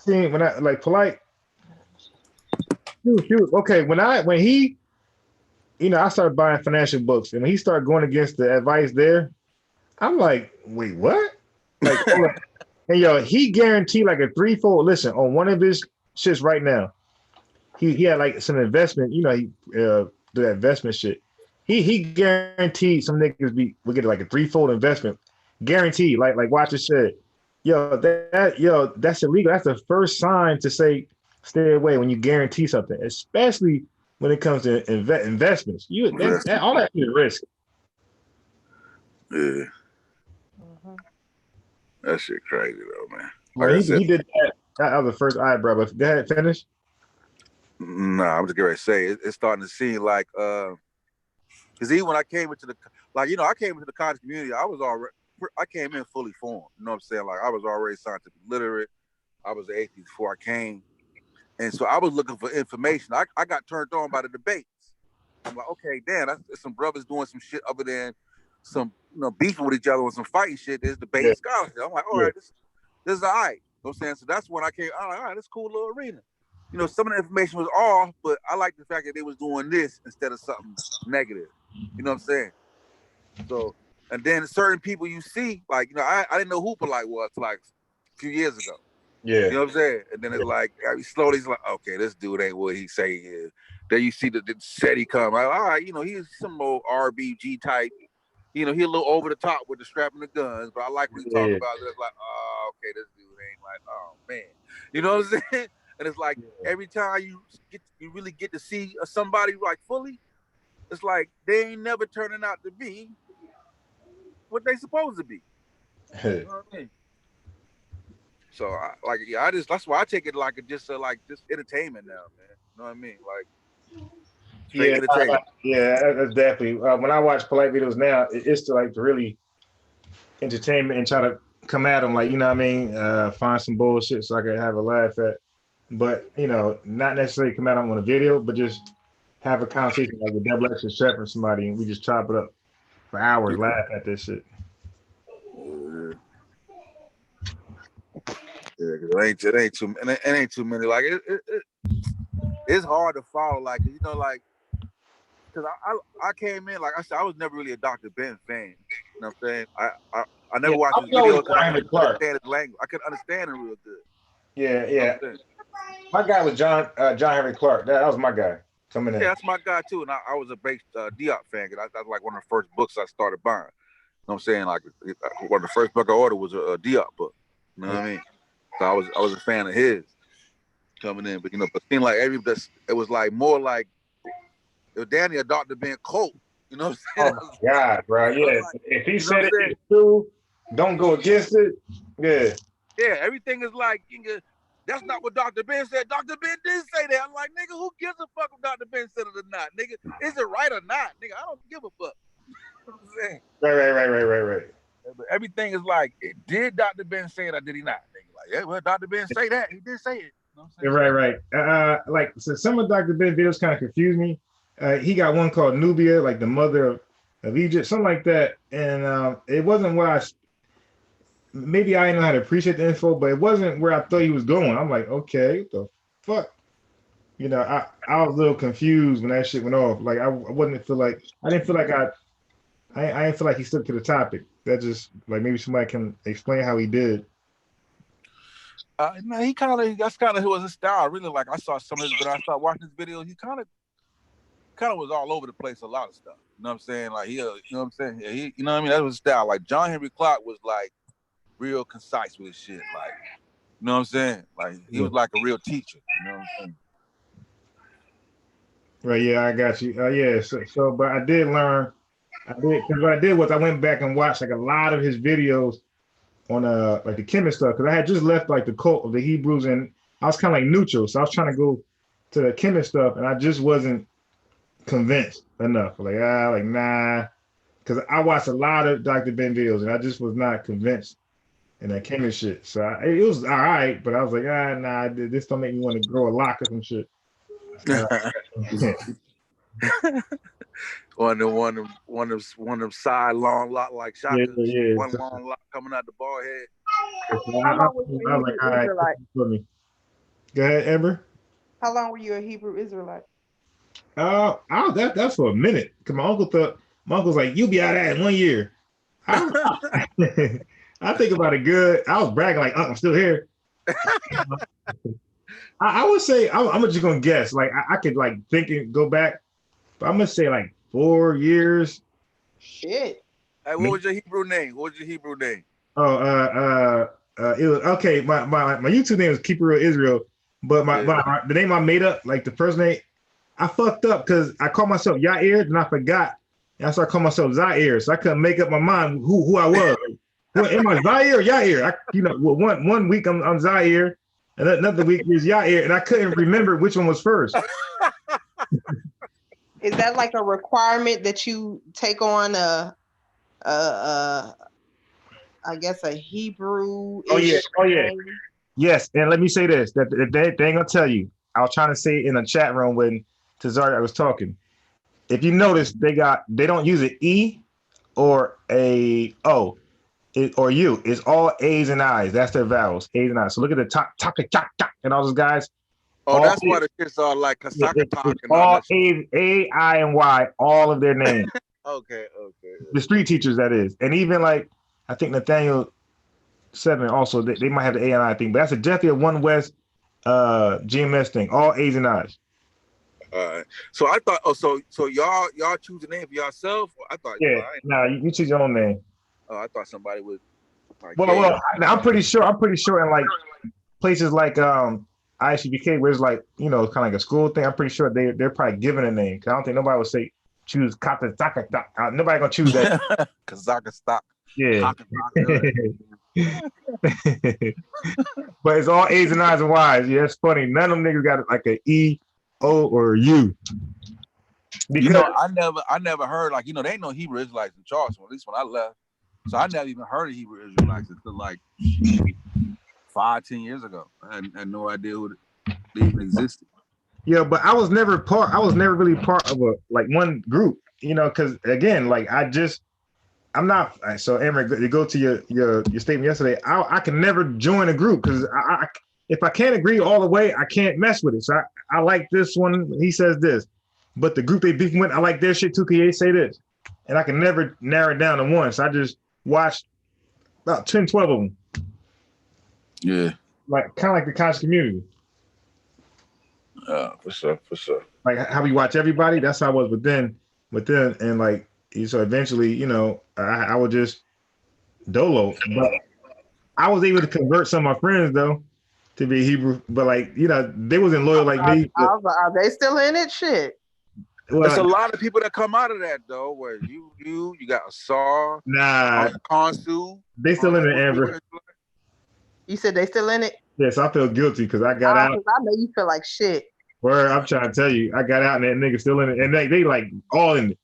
like Polite, he was okay. When he, you know, I started buying financial books, and when he started going against the advice there, I'm like, wait, what? Like, and yo, he guaranteed like a threefold. Listen, on one of his shits right now, he had like some investment. You know, he do that investment shit. He guaranteed some niggas will get like a threefold investment, guaranteed. Like Watcher said, that's illegal. That's the first sign to say stay away when you guarantee something, especially when it comes to investments. All that is risk. Yeah. That shit crazy though, man. Like he did that. That was the first eyebrow. But go ahead, finish. Nah, I'm just gonna say it's starting to seem like because even when I came into I came into the college community, I came in fully formed. You know what I'm saying? Like I was already scientifically literate. I was an atheist before I came, and so I was looking for information. I got turned on by the debates. I'm like, okay, damn, that's some brothers doing some shit other than some beefing with each other and some fighting shit. There's debate scholarship. I'm like, all right, this is all right. You know what I'm saying? So that's when I came. I'm like, all right, this cool little arena. You know, some of the information was off, but I like the fact that they was doing this instead of something negative. You know what I'm saying? So, and then certain people you see, like, you know, I didn't know who Polite was till like a few years ago. Yeah. You know what I'm saying? And then it's like, slowly it's like, okay, this dude ain't what he say he is. Then you see the SETI come. Like, all right, you know, he's some old RBG type. You know, he a little over the top with the strap and the guns, but I like when he talk about it. It's like, oh, okay, this dude ain't like, oh, man. You know what I'm saying? And it's like every time you really get to see somebody like fully, it's like they ain't never turning out to be what they supposed to be. You know what I mean? So that's why I take it like just entertainment now, man. You know what I mean? Like entertainment. That's definitely. When I watch Polite videos now, it's to really entertainment and try to come at them like, you know what I mean, find some bullshit so I can have a laugh at. But, you know, not necessarily come at them on a video, but just have a conversation like a double extra strap from somebody and we just chop it up for hours, laugh at this shit. Yeah, cause it ain't too many. Like it's hard to follow. Like, you know, like, cause I came in, like I said, I was never really a Dr. Ben fan. You know what I'm saying? I never watched his videos because I couldn't understand his language. I couldn't understand him real good. Yeah. You know my guy was John Henry Clark. That was my guy coming in. Yeah, that's my guy too. And I was a base DAT fan. Cause that's like one of the first books I started buying. You know what I'm saying? Like one of the first book I ordered was a DAT book. You know what I mean? So I was a fan of his coming in. But you know, but it seemed like it was like more like it was Danny a Dr. Ben Colt. You know what I'm saying? Oh my God, bro. Yeah. Like, if he said it's true, don't go against it. Yeah. Yeah, everything is like, that's not what Dr. Ben said. Dr. Ben did say that. I'm like, nigga, who gives a fuck if Dr. Ben said it or not? Nigga, is it right or not? Nigga, I don't give a fuck. You know what I'm saying? Right. But everything is like, did Dr. Ben say it or did he not? Nigga, like, yeah, well, Dr. Ben say that. He did say it. You know what I'm saying? Right. Like, so some of Dr. Ben videos kind of confuse me. He got one called Nubia, like the mother of Egypt, something like that. And it wasn't where maybe I didn't know how to appreciate the info, but it wasn't where I thought he was going. I'm like, okay, what the fuck? You know, I was a little confused when that shit went off. Like I didn't feel like I didn't feel like he stuck to the topic. That just like maybe somebody can explain how he did. No, that's kind of his style. Really, like I saw some of his, but I started watching his videos. He kind of was all over the place. A lot of stuff. You know what I'm saying? Like you know what I'm saying? Yeah, you know what I mean? That was his style. Like John Henry Clark was like real concise with his shit. Like, you know what I'm saying? Like he was like a real teacher. You know what I'm saying? Right. Yeah, I got you. But I did learn. Because what I did was I went back and watched like a lot of his videos on like the chemist stuff. Because I had just left like the cult of the Hebrews and I was kind of like neutral. So I was trying to go to the chemist stuff and I just wasn't convinced enough. Like nah. because I watched a lot of Dr. Ben videos and I just was not convinced in that chemist shit. So it was all right, but I was like, nah, this don't make me want to grow a lock or some shit. One of them side long lock like shotguns. Yeah. One long lock coming out the ball head. How long were you a Hebrew Israelite? Go ahead, Amber. How long were you a Hebrew Israelite? That's for a minute. Cause my uncle's like, you'll be out of that in 1 year. I think about it good. I was bragging like, I'm still here. I would say I'm just gonna guess. Like I could like think and go back, but I'm gonna say like 4 years. Shit. Hey, what was your Hebrew name? It was okay. My YouTube name was Keeper of Israel, but the name I made up, like the first name, I fucked up because I called myself Yair and I forgot. And I started calling myself Zaire, so I couldn't make up my mind who I was. Am I Zaire or Yair? One week I'm Zaire, and another week is Yair, and I couldn't remember which one was first. Is that like a requirement that you take on I guess a Hebrew? Oh yeah. Yes, and let me say this: that they ain't gonna tell you. I was trying to say in a chat room when Tazari I was talking. If you notice, they don't use an E or a O or U. It's all A's and I's. That's their vowels, A's and I's. So look at the top, and all those guys. Oh, that's why the kids are like Kasakatak and all that shit. A, I, and Y, all of their names. Okay. The street teachers, that is. And even like, I think Nathaniel 7 also, they might have the A and I thing, but that's definitely a One West GMS thing, all A's and I's. All right. So I thought, so y'all choose a name for yourself? I thought, you choose your own name. Oh, I thought somebody would. Like, well, I'm pretty sure in like places like ISUBK where it's like, kind of like a school thing. I'm pretty sure they're probably giving a name. Cause I don't think nobody would say choose Kazaka. Nobody gonna choose that. Kazaka stock. Yeah. But it's all A's and I's and Y's. Yeah, it's funny. None of them niggas got like an E, O, or U. Because I never heard like they ain't no Hebrew Israelites in Charleston. At least when I left, so I never even heard of Hebrew Israelites until like 5-10 years ago. I had no idea what they even existed. Yeah, but I was never really part of one group. Because again, like I'm not. So Amber, you go to your statement yesterday. I can never join a group because if I can't agree all the way, I can't mess with it. So I like this one. He says this, but the group they beefing with, I like their shit too. Cause they say this, and I can never narrow it down to one. So I just watched about 10, 12 of them. Yeah, like kind of like the conscious community. For sure. Like how we watch everybody. That's how I was with them, and like. So eventually, I would just dolo. But I was able to convert some of my friends though to be Hebrew. But like, they wasn't loyal like me. Are they still in it? Shit. Well, there's a lot of people that come out of that though. Where you got Asar, Consul. They still in it, Amber. You said they still in it? Yes, I feel guilty because I got out. I know you feel like shit. Where I'm trying to tell you, I got out and that nigga still in it, and they like all in it.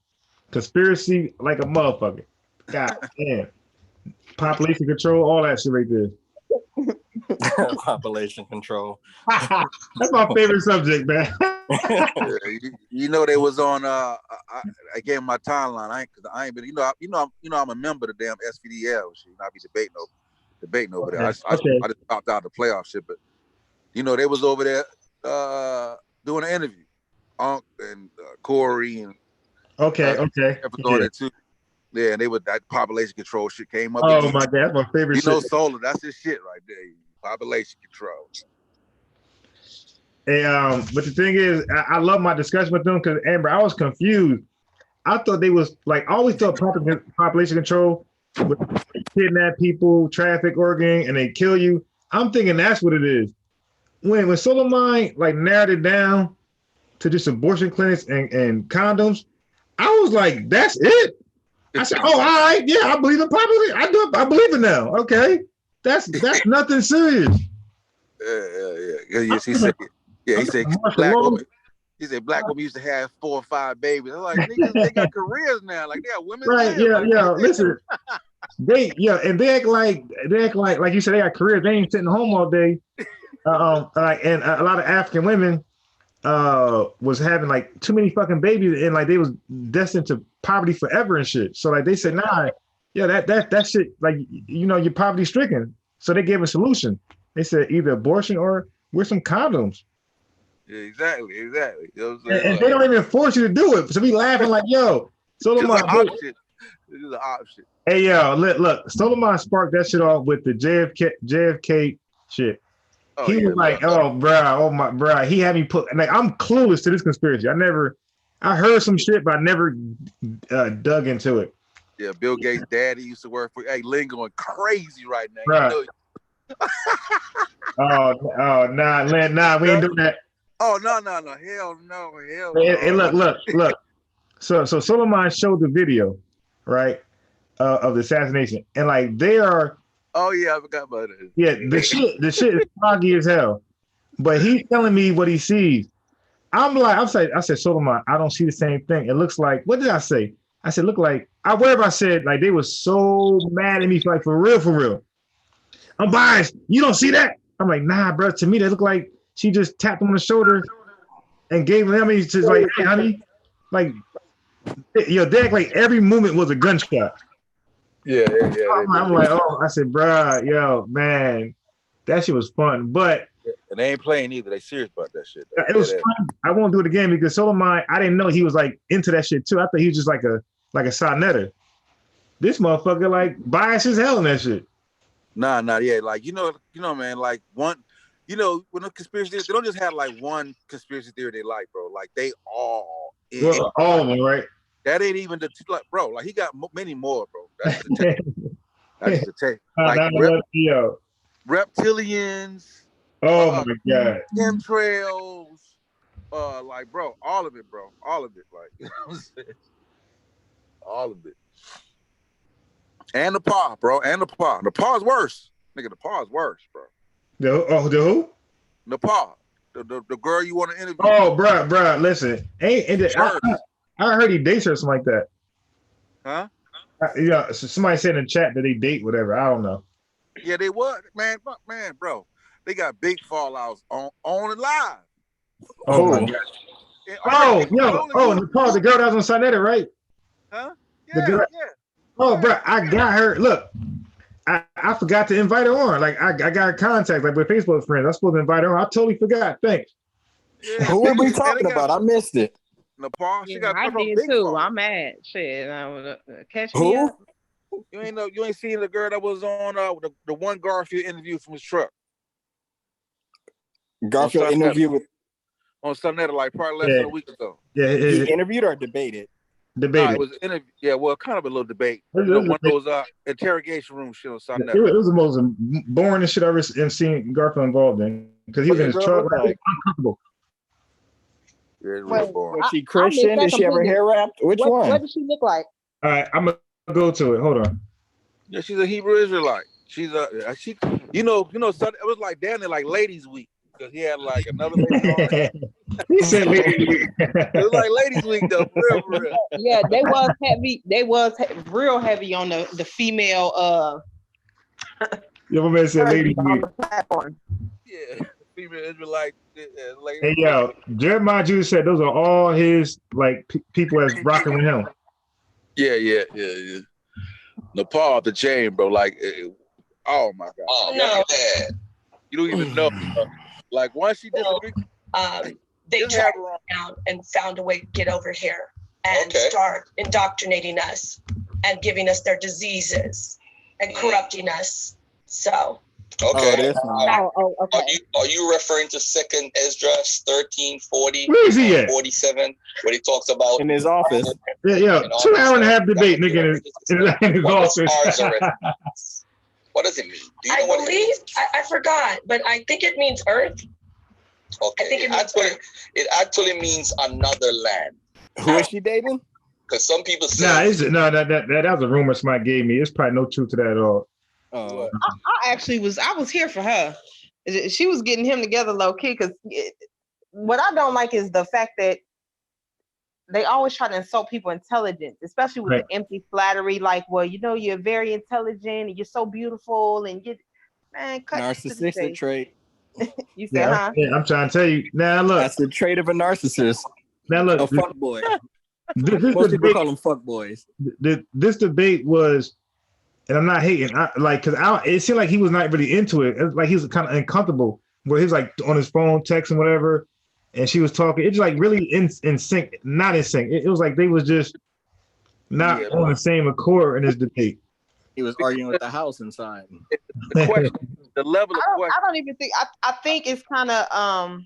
Conspiracy like a motherfucker. God damn. Population control, all that shit right there. Population control. That's my favorite subject, man. They was on I gave my timeline. I ain't been I'm a member of the damn SVDL shit. I be debating over there. I just dropped out the playoff shit, but they was over there doing an interview. Unc and Corey and Okay. Too. Yeah, and they would that population control shit came up. Oh my god, that's my favorite shit. Solar, that's his shit right there. Population control. But the thing is, I love my discussion with them because Amber, I was confused. I thought they was like, I always thought population control would kidnap people, traffic organ, and they kill you. I'm thinking that's what it is. When Solomon like narrowed it down to just abortion clinics and condoms, I was like, that's it. I said, oh, all right, yeah, I believe in population. I believe it now. Okay, that's nothing serious. Yeah. Yes, he said. Yeah, he said black women. He said black women used to have 4 or 5 babies. I'm like, niggas, they got careers now. Like they got women. Right? Yeah. Listen, and they act like you said they got careers. They ain't sitting home all day. And a lot of African women was having like too many fucking babies, and like they was destined to poverty forever and shit. So like they said, nah, yeah, that shit, like, you know, you're poverty stricken. So they gave a solution. They said either abortion or wear some condoms. Yeah, exactly. You know what I'm saying? And they don't even force you to do it. So we laughing like, yo, Solomon. It's an option. Hey, yo, look, Solomon sparked that shit off with the JFK shit. Oh, he was like, bro, he had me put, like, I'm clueless to this conspiracy. I heard some shit, but I never dug into it. Yeah, Bill Gates' daddy used to work for. Hey, Lynn going crazy right now. Right. You oh, nah, Lynn, nah, we ain't doing that. Oh, no, hell no. Hey, look. So Solomon showed the video, right, of the assassination, and like they are. Oh yeah, I forgot about it. Yeah, the shit is foggy as hell, but he's telling me what he sees. I said, Solomon, I don't see the same thing. It looks like, what did I say? I said, whatever I said, like they were so mad at me, like for real. I'm biased. You don't see that? I'm like, nah, bro. To me, they look like she just tapped him on the shoulder and gave him. I mean, she's like, hey, honey, like, yo, Dad, like every movement was a gunshot. Yeah. I'm like, I said, bro, yo, man, that shit was fun, but. And they ain't playing either. They serious about that shit. It was fun. I won't do it again because Solomon, I didn't know he was like into that shit too. I thought he was just like a sonetter. This motherfucker like biased as hell in that shit. Nah, yeah. Like, you know, man, like one, you know, when the conspiracy theories, they don't just have like one conspiracy theory they like, bro. Like they all all of them, right? That ain't even the like, bro. Like he got many more, bro. That's the take. Like reptilians. Oh my god. Chemtrails. Like, bro, all of it, bro. All of it. Like, you know what I'm saying? All of it. And the paw, bro. And the paw. The paw's worse. Nigga, the paw's worse, bro. The who? The paw. The girl you want to interview. Oh, bro. Listen. I heard he dates her, something like that. Huh? Yeah, so somebody said in the chat that they date whatever. I don't know. Yeah, they would. Man, bro. They got big fallouts on and live. Oh my God. Nepal, the girl that was on Sonetta, right? Huh? Yeah. Oh, bro, I got her. Look, I forgot to invite her on. Like, I got her contact, like with Facebook friends. I was supposed to invite her on. I totally forgot. Thanks. Yeah, who are we talking about? I missed it. Nepal, she got I did too. Fall. I'm mad. Shit, catch me up. You ain't seen the girl that was on the one Garfield interview from his truck. Garfield interview with on Sunday, like probably less than a week ago. Yeah, he interviewed or debated? Debated. It was interview. Yeah, well, kind of a little debate. One of those interrogation room shit on Sunday. It was the most boring shit I've ever seen Garfield involved in because he was in his truck. Like, uncomfortable. Yeah, it's really boring. Was she Christian? Did she have her hair wrapped? Which one? What does she look like? All right, I'm gonna go to it. Hold on. Yeah, she's a Hebrew Israelite. She's she. You know, Sunday, it was like down there, like Ladies Week. Because he had like another lady on. He said Ladies Week. It was like Ladies Week though, for real. Yeah, they was heavy. They was real heavy on the female. Yeah, my man said Ladies Week. Yeah, female Israelite. Hey yo, Jeremiah Judah said those are all his like people that's rocking with him. Yeah. Nepal the chain, bro. Like, oh my god. Oh no. You don't even know. Like once she disagreed, they tracked down and found a way to get over here and start indoctrinating us and giving us their diseases and corrupting us. So. Okay. Okay. Are you referring to 2nd Esdras 13:40 and 47, where he talks about in his office? Yeah. 2 hour and a half debate, nigga, in his office. What does it mean? Do you know I believe I forgot, but I think it means earth. Okay. I think it actually means another land. Who is she dating? Because some people say that was a rumor somebody gave me. It's probably no truth to that at all. I was here for her. She was getting him together low key because what I don't like is the fact that they always try to insult people's intelligence, especially with the empty flattery. Like, well, you know, you're very intelligent and you're so beautiful, and you, man, cut narcissistic trait. You said, huh? Yeah, I'm trying to tell you. Now look, that's the trait of a narcissist. Now look, a fuckboy. Most people call them fuckboys. This debate was, and I'm not hating, because it seemed like he was not really into it. It was like he was kind of uncomfortable, where he was like on his phone, texting, whatever, and she was talking. It's like really in sync, not in sync. It was like they was just not on the same accord in this debate. He was arguing with the house inside. The question, the level of question. I don't even think. I think it's kind of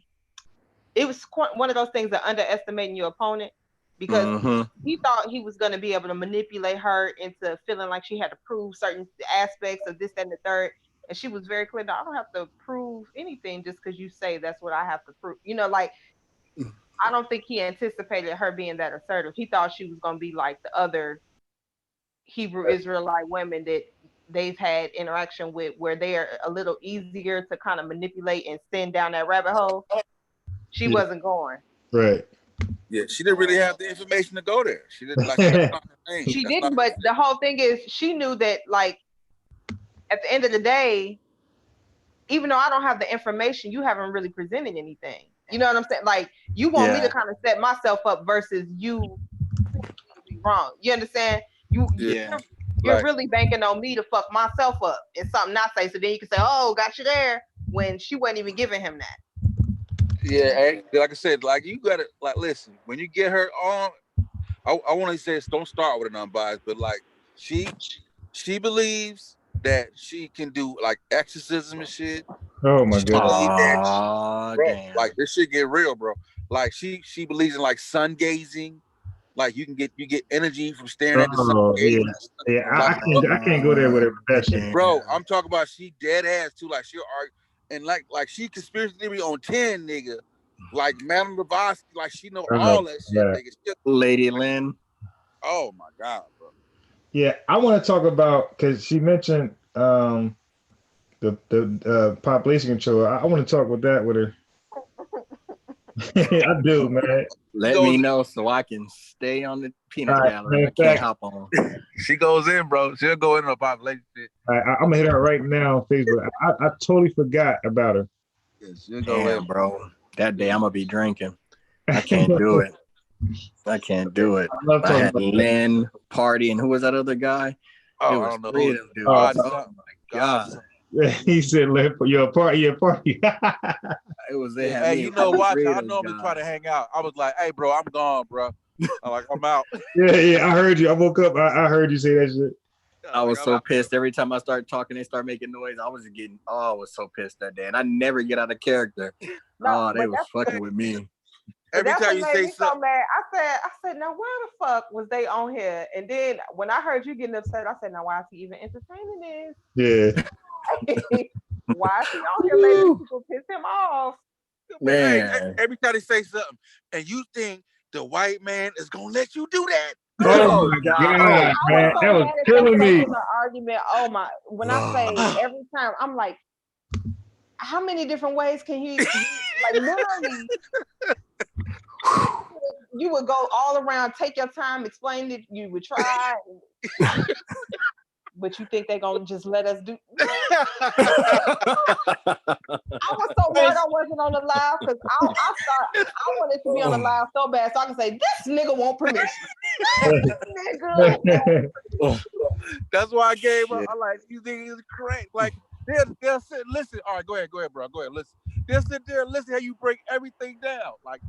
it was one of those things that underestimating your opponent, because he thought he was going to be able to manipulate her into feeling like she had to prove certain aspects of this, that, and the third. And she was very clear. No, I don't have to prove anything just because you say that's what I have to prove. You know, like, I don't think he anticipated her being that assertive. He thought she was going to be like the other Hebrew Israelite women that they've had interaction with, where they are a little easier to kind of manipulate and send down that rabbit hole. She wasn't going. Right. Yeah, she didn't really have the information to go there. She didn't like. She didn't, but the whole thing is, she knew that, like, at the end of the day, even though I don't have the information, you haven't really presented anything. You know what I'm saying? Like, you want me to kind of set myself up versus you be wrong. You understand? You're really banking on me to fuck myself up and something not say. So then you can say, "Oh, got you there," when she wasn't even giving him that. Yeah, like I said, like, you gotta, like, listen, when you get her on, I want to say, don't start with an unbiased, but like, she believes that she can do like exorcism and shit. Oh my god! Bro, like, this shit get real, bro. Like, she believes in like sun gazing. Like, you get energy from staring at the sun. Yeah. I can't go there with it. That shit, bro. I'm talking about, she dead ass too. Like, she'll argue, and like she conspiracy theory on 10, nigga. Like, Madame Blavatsky, like, she know all that shit, nigga. Lady Lynn. Oh my god, bro. Yeah, I want to talk about, because she mentioned the population control. I want to talk with her. I do, man. Let me know so I can stay on the peanut gallery. I can't hop on. She goes in, bro. She'll go into a population shit. I'm gonna hit her right now on Facebook. I totally forgot about her. Yeah, she'll go in, bro. That day I'm gonna be drinking. I can't do it. I can't do it. I had Lynn, Party, and who was that other guy? Oh, I don't know. Three of them dudes. Oh my god. He said, "You're a party, It was there. Hey, you know what? I normally try to hang out. I was like, "Hey, bro, I'm gone, bro." I'm like, "I'm out." Yeah. I heard you. I woke up. I heard you say that shit. I was so pissed. Every time I start talking, they start making noise. I was so pissed that day, and I never get out of character. No, they was fucking with me. Every time you say something, mad. I said, now why the fuck was they on here? And then when I heard you getting upset, I said, now why is he even entertaining this? Yeah. Why is he on here letting people piss him off? Man. Every time they say something, and you think the white man is gonna let you do that? Oh my god, man, that was killing me. Argument. Oh my! When I say every time, I'm like, how many different ways can he? Like, literally, you would go all around, take your time, explain it. You would try. But you think they're gonna just let us do? I was so worried I wasn't on the live, because I wanted to be on the live so bad so I can say, this nigga want permission. Nigga. That's why I gave up. I'm like, you think he's correct? Like, they'll sit, listen. All right, go ahead, bro. Go ahead, listen. They'll sit there and listen how you break everything down. Like,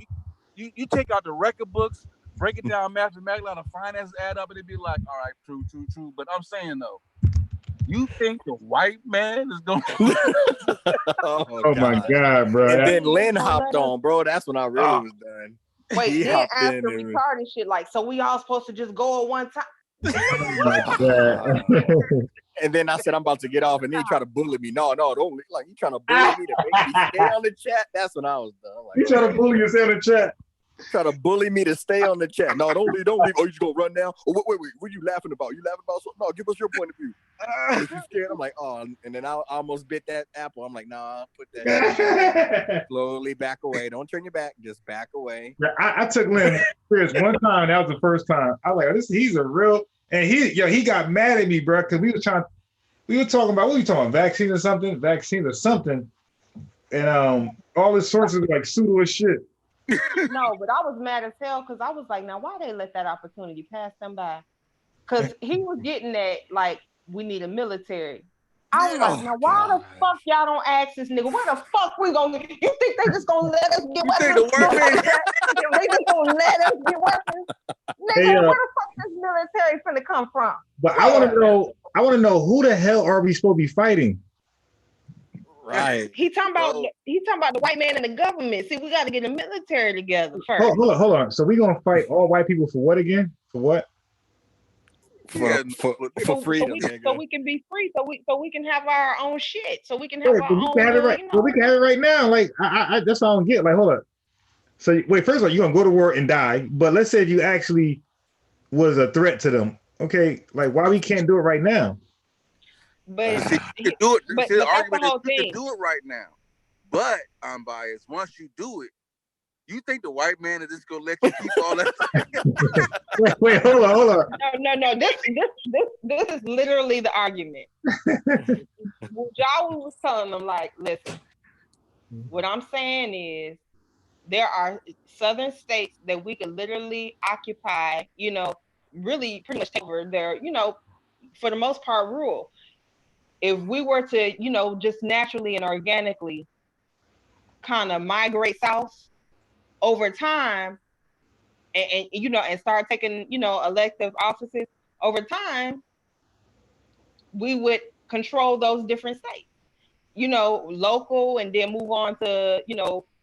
you take out the record books, break it down mathematically, the finances add up, and it'd be like, all right, true. But I'm saying, though, you think the white man is going to... Oh my God, bro. And then Lynn hopped on, bro. That's when I really was done. Wait, then after retarded shit, like, so we all supposed to just go at one time? Oh my God. And then I said, I'm about to get off, and then he tried to bully me. No, don't, like, you trying to bully me to make me stay on the chat? That's when I was done. Like, you trying to bully us in the chat? Try to bully me to stay on the chat. No, don't leave. Oh, you just gonna run now? Oh, wait. What are you laughing about? You laughing about something? No, give us your point of view. If you scared, I'm like, oh, and then I almost bit that apple. I'm like, nah, put that slowly back away. Don't turn your back. Just back away. I took Lynn serious one time. That was the first time. I was like, he's a real, and he got mad at me, bro, because we were talking about, what were you talking about? Vaccine or something. And all this sorts of like pseudo shit. No, but I was mad as hell because I was like, now why they let that opportunity pass them by? Because he was getting that, like, we need a military. I was like, now why the fuck y'all don't ask this nigga? Where the fuck we gonna get? You think they just gonna let us get weapons? They just gonna let us get weapons? Nigga, where the fuck this military finna come from? But I want to know who the hell are we supposed to be fighting? Right. He talking about the white man and the government. See, we got to get the military together first. Hold on. So we gonna fight all white people for what again? For what? For freedom, so we can be free. So we can have our own shit. So we can have our own. We can have it right now. Like I that's all I don't get. Like, hold up. So wait, first of all, you're gonna go to war and die. But let's say if you actually was a threat to them. Okay, like why we can't do it right now? But see, you can do it. But the that's argument the whole is you thing. can do it right now. But I'm biased. Once you do it, you think the white man is just gonna let you keep all that? wait, hold on. No. This is literally the argument. Jawi was telling them, like, listen, what I'm saying is there are southern states that we could literally occupy, really pretty much take over. They're, for the most part, rural. If we were to, just naturally and organically kind of migrate south over time and start taking, elective offices over time, we would control those different states, local, and then move on to,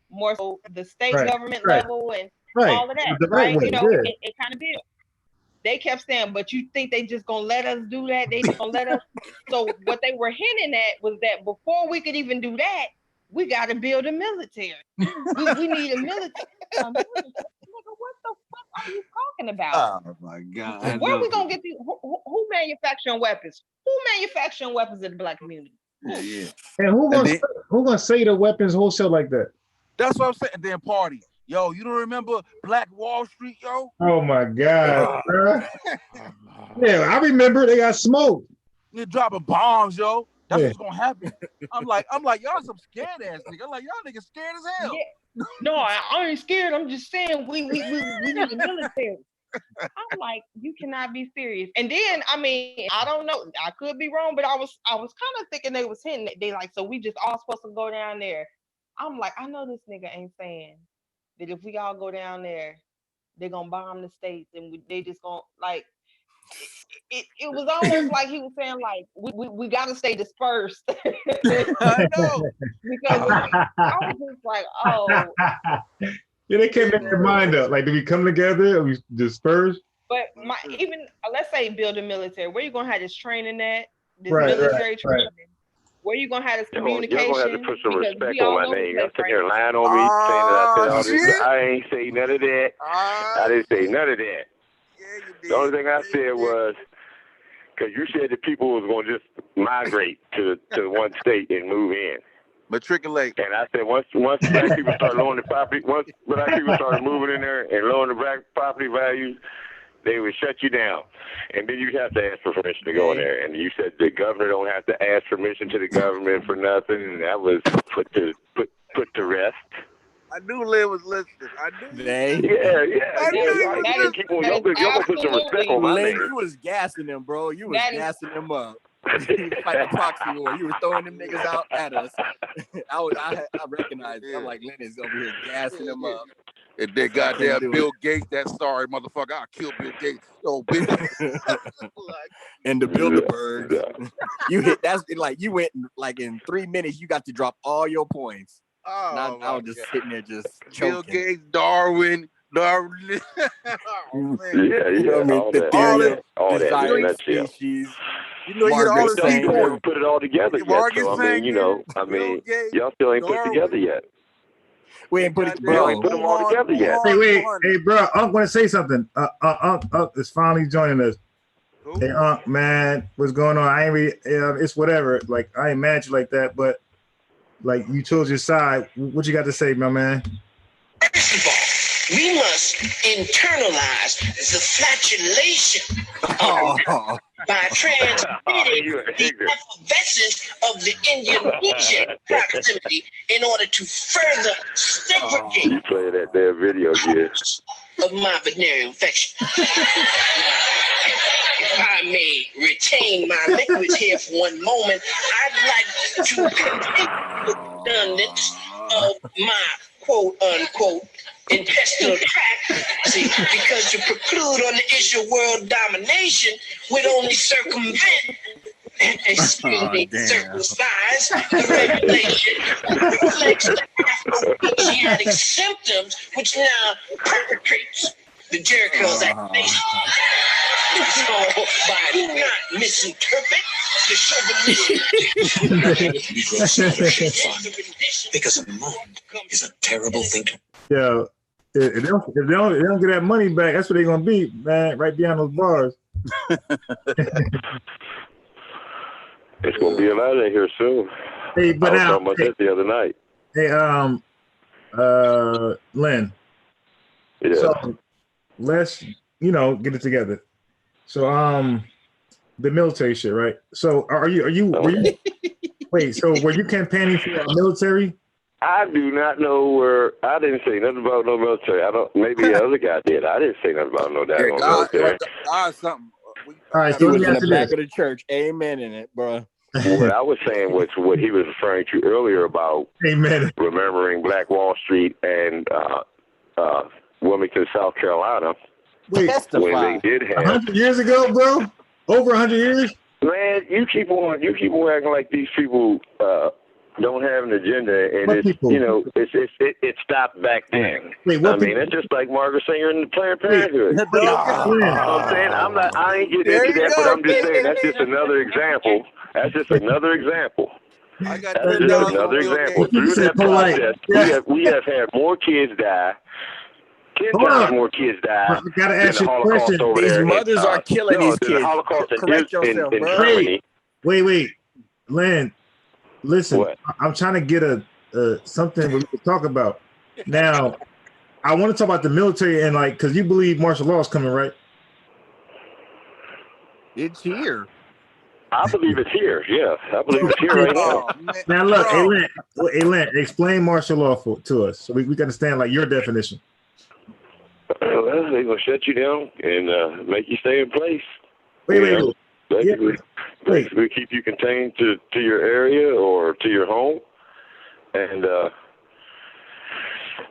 more so the state government level and all of that, right? It kind of built. They kept saying, but you think they just gonna let us do that? They just gonna let us. So what they were hinting at was that before we could even do that, we got to build a military. We need a military. Nigga, what the fuck are you talking about? Oh my God! Where are we gonna get these? Who manufacturing weapons? Who manufacturing weapons in the black community? Yeah. And who gonna say the weapons wholesale like that? That's what I'm saying. Then party. Yo, you don't remember Black Wall Street, yo? Oh my God, bro. Yeah, I remember they got smoked. They're dropping bombs, yo. That's what's gonna happen. I'm like, y'all some scared ass nigga. I'm like, y'all niggas scared as hell. Yeah. No, I ain't scared. I'm just saying we need a military. I'm like, you cannot be serious. And then, I mean, I don't know. I could be wrong, but I was kind of thinking they was hinting that they like, so we just all supposed to go down there. I'm like, I know this nigga ain't saying that if we all go down there, they're gonna bomb the states and they just gonna like. It was almost like he was saying like we gotta stay dispersed. I know. Because I was just like, oh. Yeah, they can't make their mind up. Like, do we come together or we disperse? But even let's say build a military. Where you gonna have this training at? This military training. Where you gonna have this communication? You're gonna have to put some respect on my name. You're sitting here lying on me, saying that I said all this. I ain't say none of that. I didn't say none of that. Yeah, you did. The only thing I said was, because you said that people was going to just migrate to one state and move in. Matriculate. And I said once black people start lowering the property, once black people started moving in there and lowering the black property values, they would shut you down. And then you have to ask for permission to go in there. And you said the governor don't have to ask permission to the government for nothing. And that was put to rest. I knew Lynn was listening. I knew. Yeah. I knew y'all gonna put some respect on my name. You was gassing them, bro. You was gassing them up. You was like a proxy war. You were throwing them niggas out at us. I recognized it. I'm like, Lynn is over here gassing them up. And then goddamn Bill Gates, that sorry motherfucker, I'll kill Bill Gates. Oh, bitch. And the Bilderbergs. You hit that's like you went like in 3 minutes, you got to drop all your points. Oh, I was just sitting there just choking. Bill Gates, Darwin. Oh, man. All that. Species. You know, you all the people put it all together yet. So, I mean, y'all still ain't put it together yet. We ain't put it together. Ain't put them all together yet. Hey, bro, Unc want to say something. Unc is finally joining us. Who? Hey, Unc, man, what's going on? I ain't it's whatever. Like, I ain't mad at you like that, but like, you chose your side. What you got to say, my man? First of all, we must internalize the flatulation by transmitting the effervescence of the Indonesian proximity in order to further segregate You play that damn video again. of my venereal infection. If I may retain my liquids here for one moment, I'd like to continue the redundance of my quote-unquote intestinal tract. See, because to preclude on the issue of world domination would only circumvent, circumcise the regulation that reflects the Afro-Asiatic symptoms which now perpetrates the Jericho's accusation. So, by not misinterpret the chauvinistic because a mind is a terrible thing to. Yeah, if they don't get that money back, that's what they're gonna be, man. Right behind those bars. It's gonna be a lot in here soon. Hey, but I was now, talking about that the other night. Hey, Len. Yeah. So let's get it together. So the military shit, right? So were you wait? So were you campaigning for the military? I do not know where. I didn't say nothing about no military. I don't. Maybe the other guy did. I didn't say nothing about no damn military. Something. All right, so he was in the back of the church. Amen in it, bro. What I was saying was what he was referring to earlier about remembering Black Wall Street and Wilmington, South Carolina. Wait, when they did have 100 years ago, bro? Over 100 years? Man, you keep on acting like these people don't have an agenda, and it stopped back then. Wait, it's just like Margaret Sanger and the Planned Parenthood. I'm saying I ain't getting into that, but I'm just saying that's just another example. That's just another example. I got That's just another example. Through that process, we have had more kids die. 10 times more kids died. I gotta ask you a question. These mothers are killing these kids. The Holocaust Correct yourself, in bro. Germany. Wait, Len. Listen, I'm trying to get something we can talk about. Now, I want to talk about the military and because you believe martial law is coming, right? It's here. I believe it's here. Yeah, I believe it's here right now. Now look, hey Len, explain martial law to us so we can understand your definition. Well, they're gonna shut you down and make you stay in place. Basically keep you contained to your area or to your home, and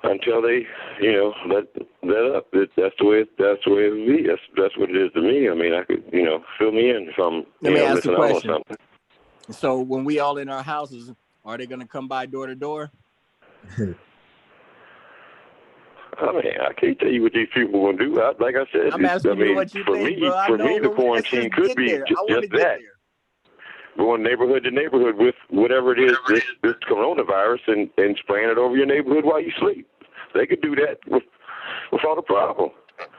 until they, let up. That's the way it would be. That's what it is to me. I mean, I could, fill me in if I'm ask missing a out on question. something. So when we all in our houses, are they gonna come by door to door? I mean, I can't tell you what these people will do. Like I said, I'm asking you what you think, bro. For me, the quarantine could be just that. Going neighborhood to neighborhood with whatever it is, this coronavirus, and spraying it over your neighborhood while you sleep. They could do that without a problem.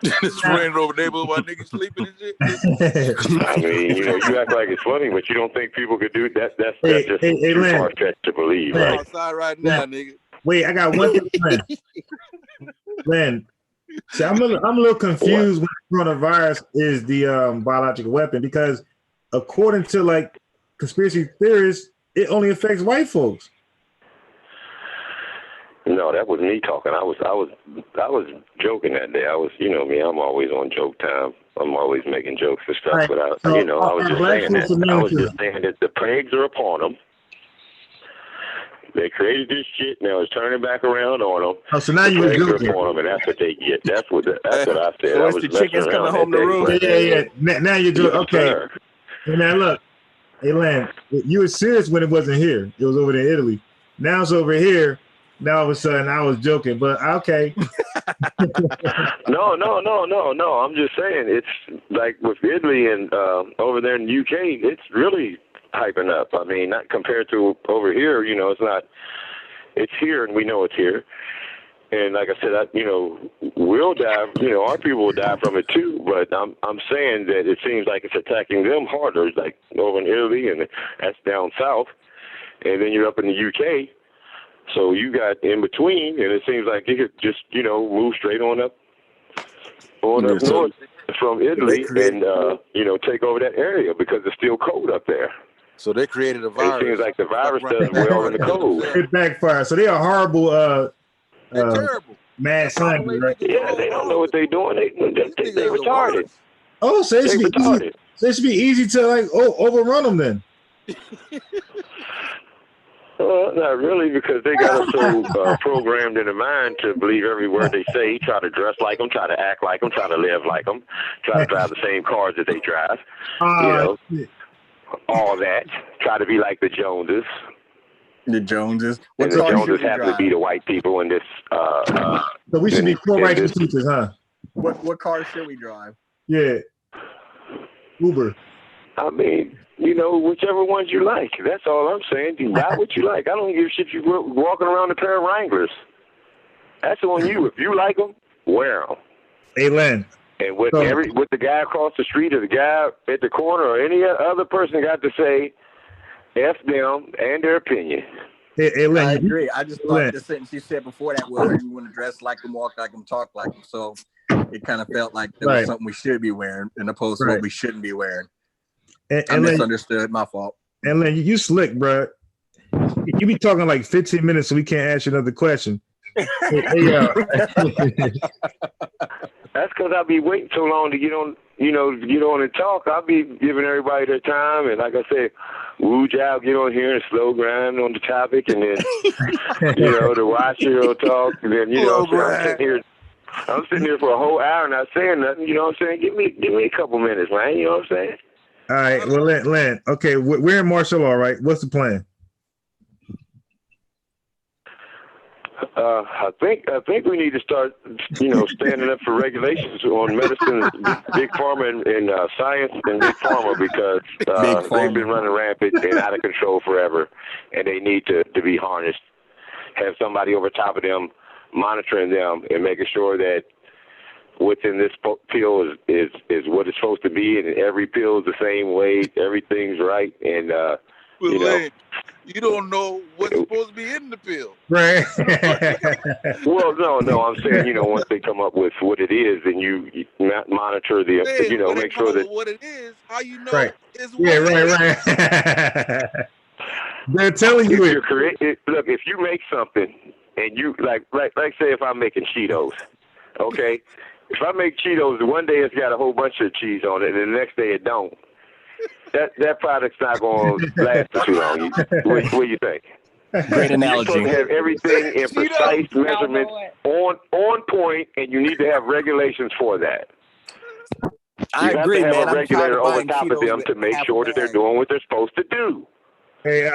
Spraying it over neighborhood while niggas sleeping and shit. I mean, you act like it's funny, but you don't think people could do that. That's just too far-fetched to believe. I'm outside right now, nigga. Wait, I got one thing, Len. See, I'm a little confused when coronavirus is the biological weapon, because according to conspiracy theorists, it only affects white folks. No, that was me talking. I was joking that day. I was, me, I'm always on joke time. I'm always making jokes and stuff. Right. But I was just saying that. I was just saying that the plagues are upon them. They created this shit. Now it's turning back around on them. Oh, so now you were joking. Them, and that's what they get. That's what I said. So it's the chickens coming home to roost. Yeah. Now you're joking. Okay. And now look, hey Len, you were serious when it wasn't here. It was over there in Italy. Now it's over here. Now all of a sudden I was joking, but okay. No. I'm just saying it's like with Italy and over there in the UK, it's really hyping up. I mean, not compared to over here, it's not. It's here, and we know it's here. And like I said, we'll die. Our people will die from it too. But I'm saying that it seems like it's attacking them harder, like over in Italy, and that's down south. And then you're up in the UK, so you got in between, and it seems like you could just move straight on up north from Italy and take over that area because it's still cold up there. So they created a virus. It seems like the virus does well in the cold. It backfires. So they are horrible. They're terrible. Mad scientists, right? Yeah, they don't know what they're doing. They retarded. Oh, so it should be easy. So it should be easy to overrun them then. Not really, because they got us so programmed in the mind to believe every word they say, try to dress like them, try to act like them, try to live like them, try to drive the same cars that they drive, all that. Try to be like the Joneses. The Joneses? And the Joneses happen to be the white people in this. So we should be poor righteous teachers, huh? What car should we drive? Yeah. Uber. I mean, whichever ones you like. That's all I'm saying. You buy what you like. I don't give a shit if you're walking around a pair of Wranglers. That's on you. If you like them, wear them. Hey, Len. And what the guy across the street or the guy at the corner or any other person got to say, F them and their opinion. Hey, Len, I agree. I just thought the sentence you said before that was you want to dress like them, walk like them, talk like them. So it kind of felt like there was something we should be wearing in opposed to what we shouldn't be wearing. I misunderstood. My fault. And Len, you slick, bro. You be talking like 15 minutes, so we can't ask you another question. That's because I'll be waiting so long to get on and talk. I'll be giving everybody their time, and like I said, Woo Jow get on here and slow grind on the topic, and then the watcher will talk, and then I'm sitting here for a whole hour not saying nothing. You know what I'm saying? Give me a couple minutes, man. You know what I'm saying? All right, well, Len. Okay, we're in martial law, right? What's the plan? I think we need to start, standing up for regulations on medicine, big pharma, and science and big pharma because they've been running rampant and out of control forever, and they need to be harnessed. Have somebody over top of them, monitoring them, and making sure that what's in this pill is what it's supposed to be, and every pill is the same weight, everything's right, and you don't know what's supposed to be in the pill. Right. Well, no, I'm saying, once they come up with what it is, then you monitor the, make sure that what it is, how you know is what right. They're telling you look, if you make something and you like say if I'm making Cheetos, okay? If I make Cheetos, one day it's got a whole bunch of cheese on it, and the next day it don't. That product's not going to last for too long. What do you think? Great analogy. You're supposed to have everything in precise measurements on point, and you need to have regulations for that. I agree, man. You have to have a regulator over top of them to make sure that they're doing what they're supposed to do. Hey,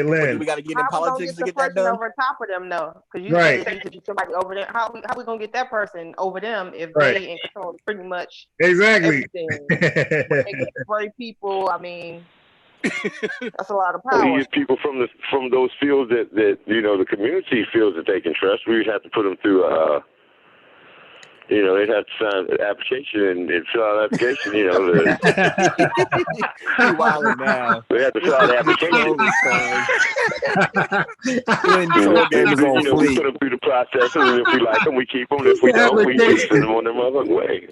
Len. We got to get in politics to get that done. Over top of them, though, because you said somebody over there. How we gonna get that person over them if they in control of pretty much everything? They can spray people. I mean, that's a lot of power. Well, use people from those fields that the community feels that they can trust. We would have to put them through they'd have to sign an application and fill out an application, They have to fill out an application. We put them through the process, and if we like them, we keep them. If we don't, we send them on their motherfucking way.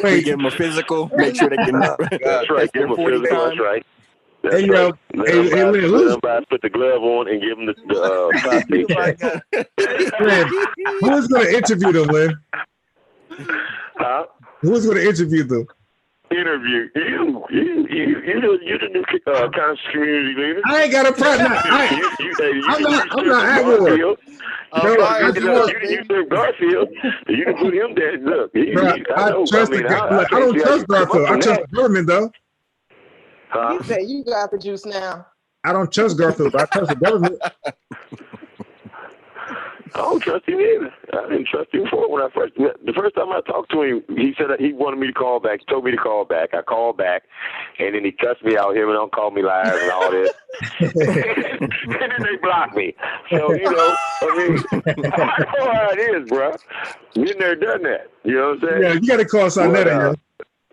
We give them a physical, make sure they can. That's right, give them a physical, that's right. That's hey, right. Let put the glove on and give them the prostate check. Who's going to interview them, Lynn? Huh? Who's going to interview them? Interview you the new conscious community leader. I ain't got a problem. I'm not at war. You said Garfield. You can put him there. Look, I don't trust Garfield. I trust the government, though. You say you got the juice now. I don't trust Garfield. I trust the government. I don't trust him either. I didn't trust him before when the first time I talked to him, he said that he wanted me to call back. He told me to call back. I called back, and then he cussed me out. Him and don't call me liars and all this. And then they blocked me. So, you know, I mean, I know how it is, bro. Been there, done that. You know what I'm saying? Yeah, you got to call Sonetta, yo.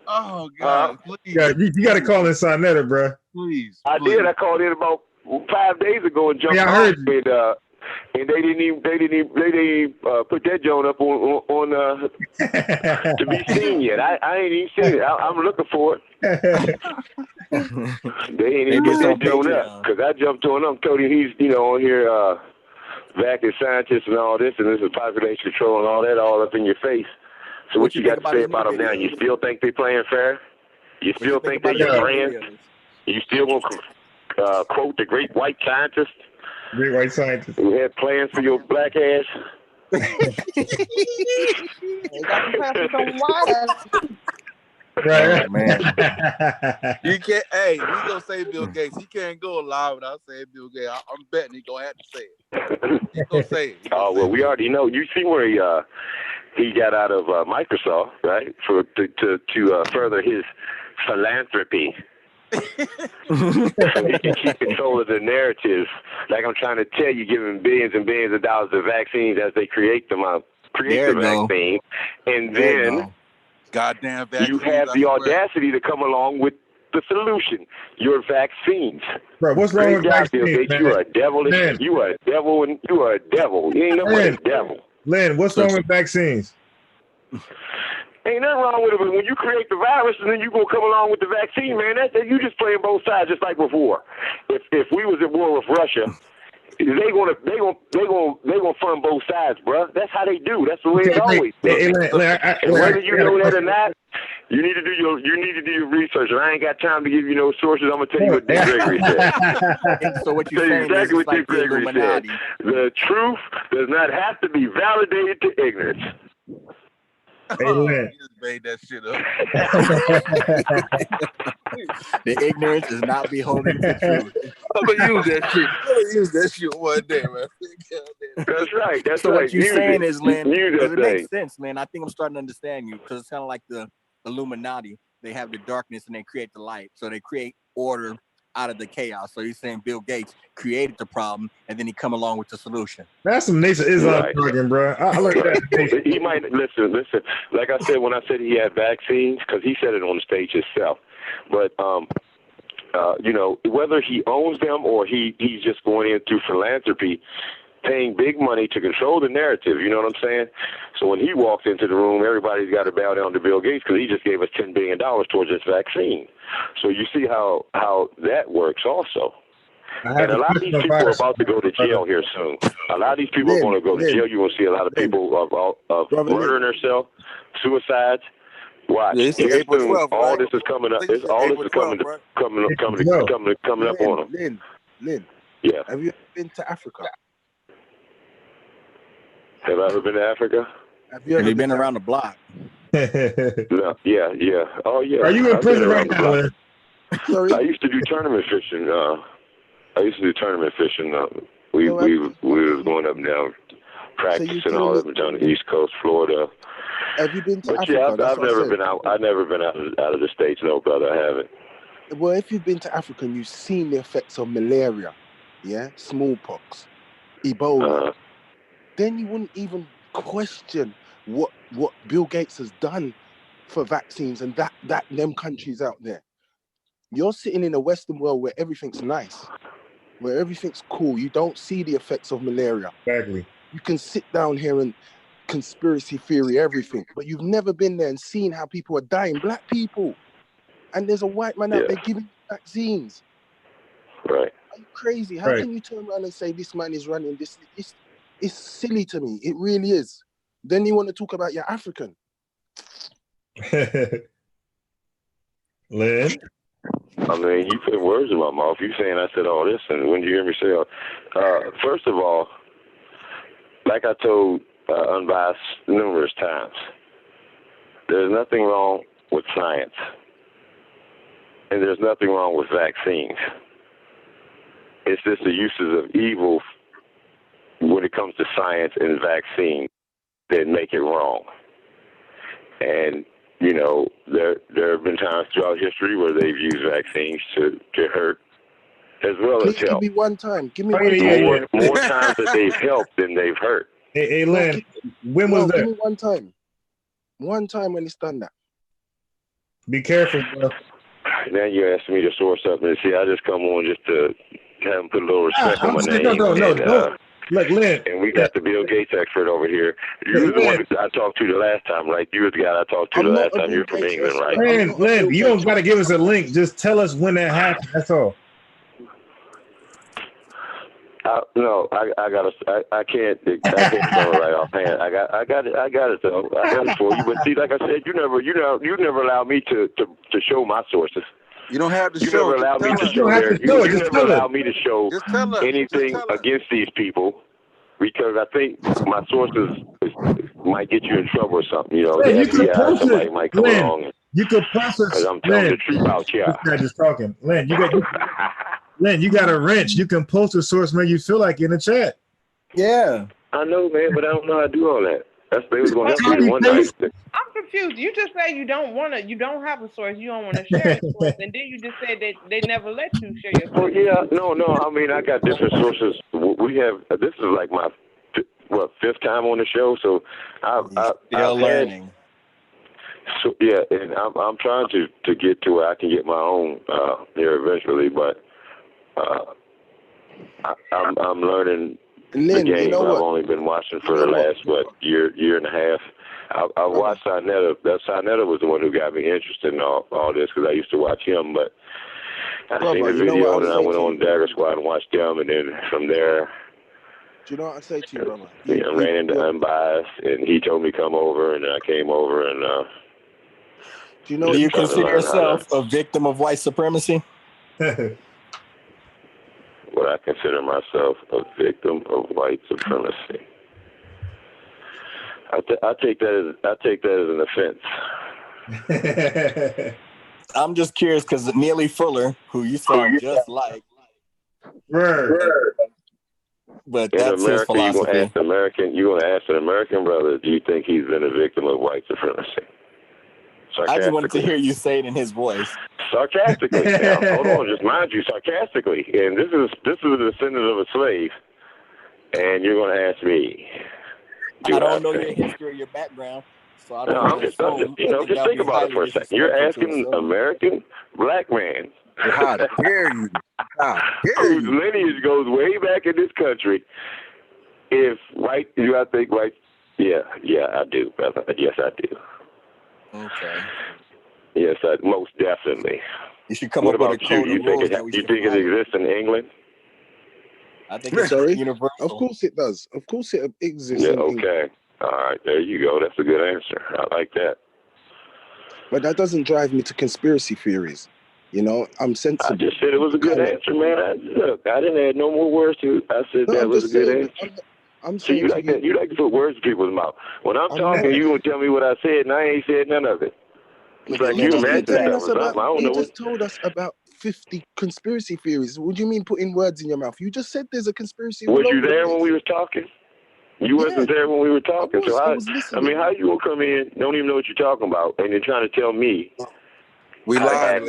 Oh, God, please. Yeah, you got to call in Sonetta, bro. Please. I did. I called in about 5 days ago and jumped off it. And they didn't even put that joint up on to be seen yet. I ain't even seen it. I'm looking for it. They ain't even put that joint up because I jumped on him, told him he's on here vacuum scientist and all this, and this is population control and all that all up in your face. So what you got to say about them now? You still think they playing fair? You still think they're your friends? You still want to quote the great white scientist? Great white scientist who had plans for your black ass. Right, man. You can't. Hey, we gonna say Bill Gates. He can't go live without saying Bill Gates. I'm betting he gonna have to say it. He gonna say it. Oh well, we already know. You see where he got out of Microsoft, right? To further his philanthropy. So he can keep control of the narrative. Like I'm trying to tell you, giving billions and billions of dollars of vaccines as they create them, create the vaccine, and then goddamn vaccines, you have the audacity to come along with the solution: your vaccines. Bro, what's wrong with vaccines? You are a devil. You are a devil, and you are a devil. You ain't no but a devil. Lynn, what's wrong with vaccines? Ain't nothing wrong with it, but when you create the virus and then you gonna come along with the vaccine, man, that you just playing both sides, just like before. If we was at war with Russia, they gonna fund both sides, bro. That's how they do. That's the way it's always been. And whether you know that or not, you need to do your research. And I ain't got time to give you no sources. I'm gonna tell you what Dick Gregory said. So what you're saying exactly is what Dick Gregory said. The truth does not have to be validated to ignorance. Oh, you just made that shit up. The ignorance is not beholden to truth. I'm gonna use that shit. I'm gonna use that shit one day, man. That's right. That's so right. what you're saying is, Lynn, because it thing. makes sense, man. I think I'm starting to understand you because it's kind of like the Illuminati. They have the darkness and they create the light. So they create order out of the chaos. So you're saying Bill Gates created the problem and then he come along with the solution. That's some Nation Islam jargon, bro. I learned that. He might listen. Like I said, when I said he had vaccines, because he said it on the stage himself. But whether he owns them or he's just going in through philanthropy, paying big money to control the narrative. You know what I'm saying? So when he walks into the room, everybody's got to bow down to Bill Gates because he just gave us $10 billion towards this vaccine. So you see how that works also. And a lot of these people are about to go to jail here soon. A lot of these people are going to go to jail. You're going to see a lot of people of murdering themselves, suicides. Watch. Yeah, April 12th, all this is coming up. All this is coming up on them. Lynn. Yeah. Have you ever been to Africa? Have I ever been to Africa? Have you ever been around the block? No, yeah. Oh, yeah. Are you in prison right now? I used to do tournament fishing. We was going up and down practicing all up and down the East Coast, Florida. Have you been to Africa? Yeah, I've never been out. I've never been out of the States. No, brother, I haven't. Well, if you've been to Africa and you've seen the effects of malaria, smallpox, Ebola, then you wouldn't even question what Bill Gates has done for vaccines and that them countries out there. You're sitting in a Western world where everything's nice, where everything's cool. You don't see the effects of malaria. Exactly. You can sit down here and conspiracy theory everything, but you've never been there and seen how people are dying, black people. And there's a white man out there giving vaccines. Right. Are you crazy? How can you turn around and say this man is running this? It's silly to me. It really is. Then you want to talk about your African. Lynn? I mean, you put words in my mouth. You saying I said all this, and when you hear me say, first of all, like I told Unbiased numerous times, there's nothing wrong with science, and there's nothing wrong with vaccines. It's just the uses of evil when when it comes to science and vaccine that make it wrong. And, you know, there have been times throughout history where they've used vaccines to hurt as well as help. Give me one time. Give me one time. More times that they've helped than they've hurt. Hey Len, when was that? Give me one time. One time when it's done that. Be careful, bro. Now you're asking me to source up and see. I just come on just to have them put a little respect on my name. No. Look, Len. And we got the Bill Gates expert over here. You were the one I talked to the last time, right? You were the guy I talked to the last time. You're from England, right? Len, you don't got to give us a link. Just tell us when that happened. That's all. No, I can't tell it right offhand. I got it though. I got it for you. But see, like I said, you never allow me to show my sources. You don't have to you show. Never allow me to show you never allow me to show anything against these people because I think my sources might get you in trouble or something. You know, Len, the FBI, somebody might come along. You could process. Because I'm telling the truth out, yeah. This guy just talking. Len, you got a wrench. You can post a source when you feel like in the chat. Yeah. I know, man, but I don't know how to do all that. They was going to help me one night. I'm confused. You just say you don't have a source. You don't want to share a source, and then you just said that they never let you share your source. Well, yeah, no. I mean, I got different sources. We have. This is like my fifth time on the show, so I'm learning. So yeah, and I'm trying to get to where I can get my own here eventually, but I'm learning the game. You know I've only been watching for the last year and a half. I watched Sinetta. Sinetta was the one who got me interested in all this because I used to watch him, but I seen the video and I went on Dagger Squad and watched them, and then from there. Do you know what I say to you, brother? I ran into Unbiased, and he told me come over, and I came over, and do you consider yourself a victim of white supremacy? Would I consider myself a victim of white supremacy? I take that as an offense. I'm just curious because Neely Fuller, who you sound just like, but that's his philosophy. You're going to ask an American brother, do you think he's been a victim of white supremacy? I just wanted to hear you say it in his voice. Sarcastically. Now, hold on, just mind you, sarcastically. And this is a descendant of a slave, and you're going to ask me. I don't know your history or your background, so I don't know. Just think about it for a second. You're asking an American black man. How dare you? Whose lineage goes way back in this country. If white, I think white. Yeah, I do, brother. Yes, I do. Okay. Yes, most definitely. You should come up with a code you think it exists in England? I think it's universal. Of course it does. Of course it exists. Yeah. Okay. All right. There you go. That's a good answer. I like that. But that doesn't drive me to conspiracy theories. You know, I'm sensible. I just said it was a good answer, man. I didn't add no more words to it. I said that was a good answer. I'm so you like that? You like to put words in people's mouth. When I'm talking, you gonna tell me what I said, and I ain't said none of it. It's like you imagine that. You just told us about 50 conspiracy theories. What do you mean putting words in your mouth? You just said there's a conspiracy. Was you there when we were talking? You wasn't there when we were talking. So I mean, how you gonna come in, don't even know what you're talking about, and you're trying to tell me what I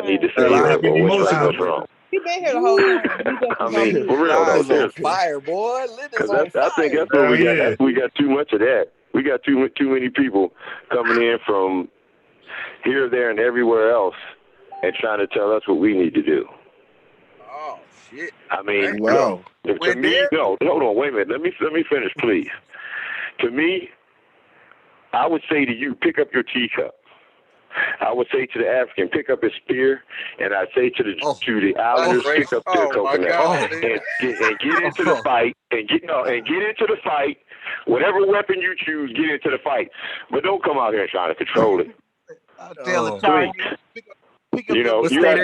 need to say or what's wrong? He been here the whole time. I mean, for real though, seriously. Fire, boy. I think that's what we got. We got too much of that. We got too many people coming in from here, there, and everywhere else, and trying to tell us what we need to do. Oh shit! I mean, wow. To me, no, hold on, wait a minute. Let me finish, please. To me, I would say to you, pick up your teacup. I would say to the African, pick up his spear, and I'd say to the Islanders, pick up their coconut and get into the fight, and get into the fight. Whatever weapon you choose, get into the fight, but don't come out here trying to control it. You know, you have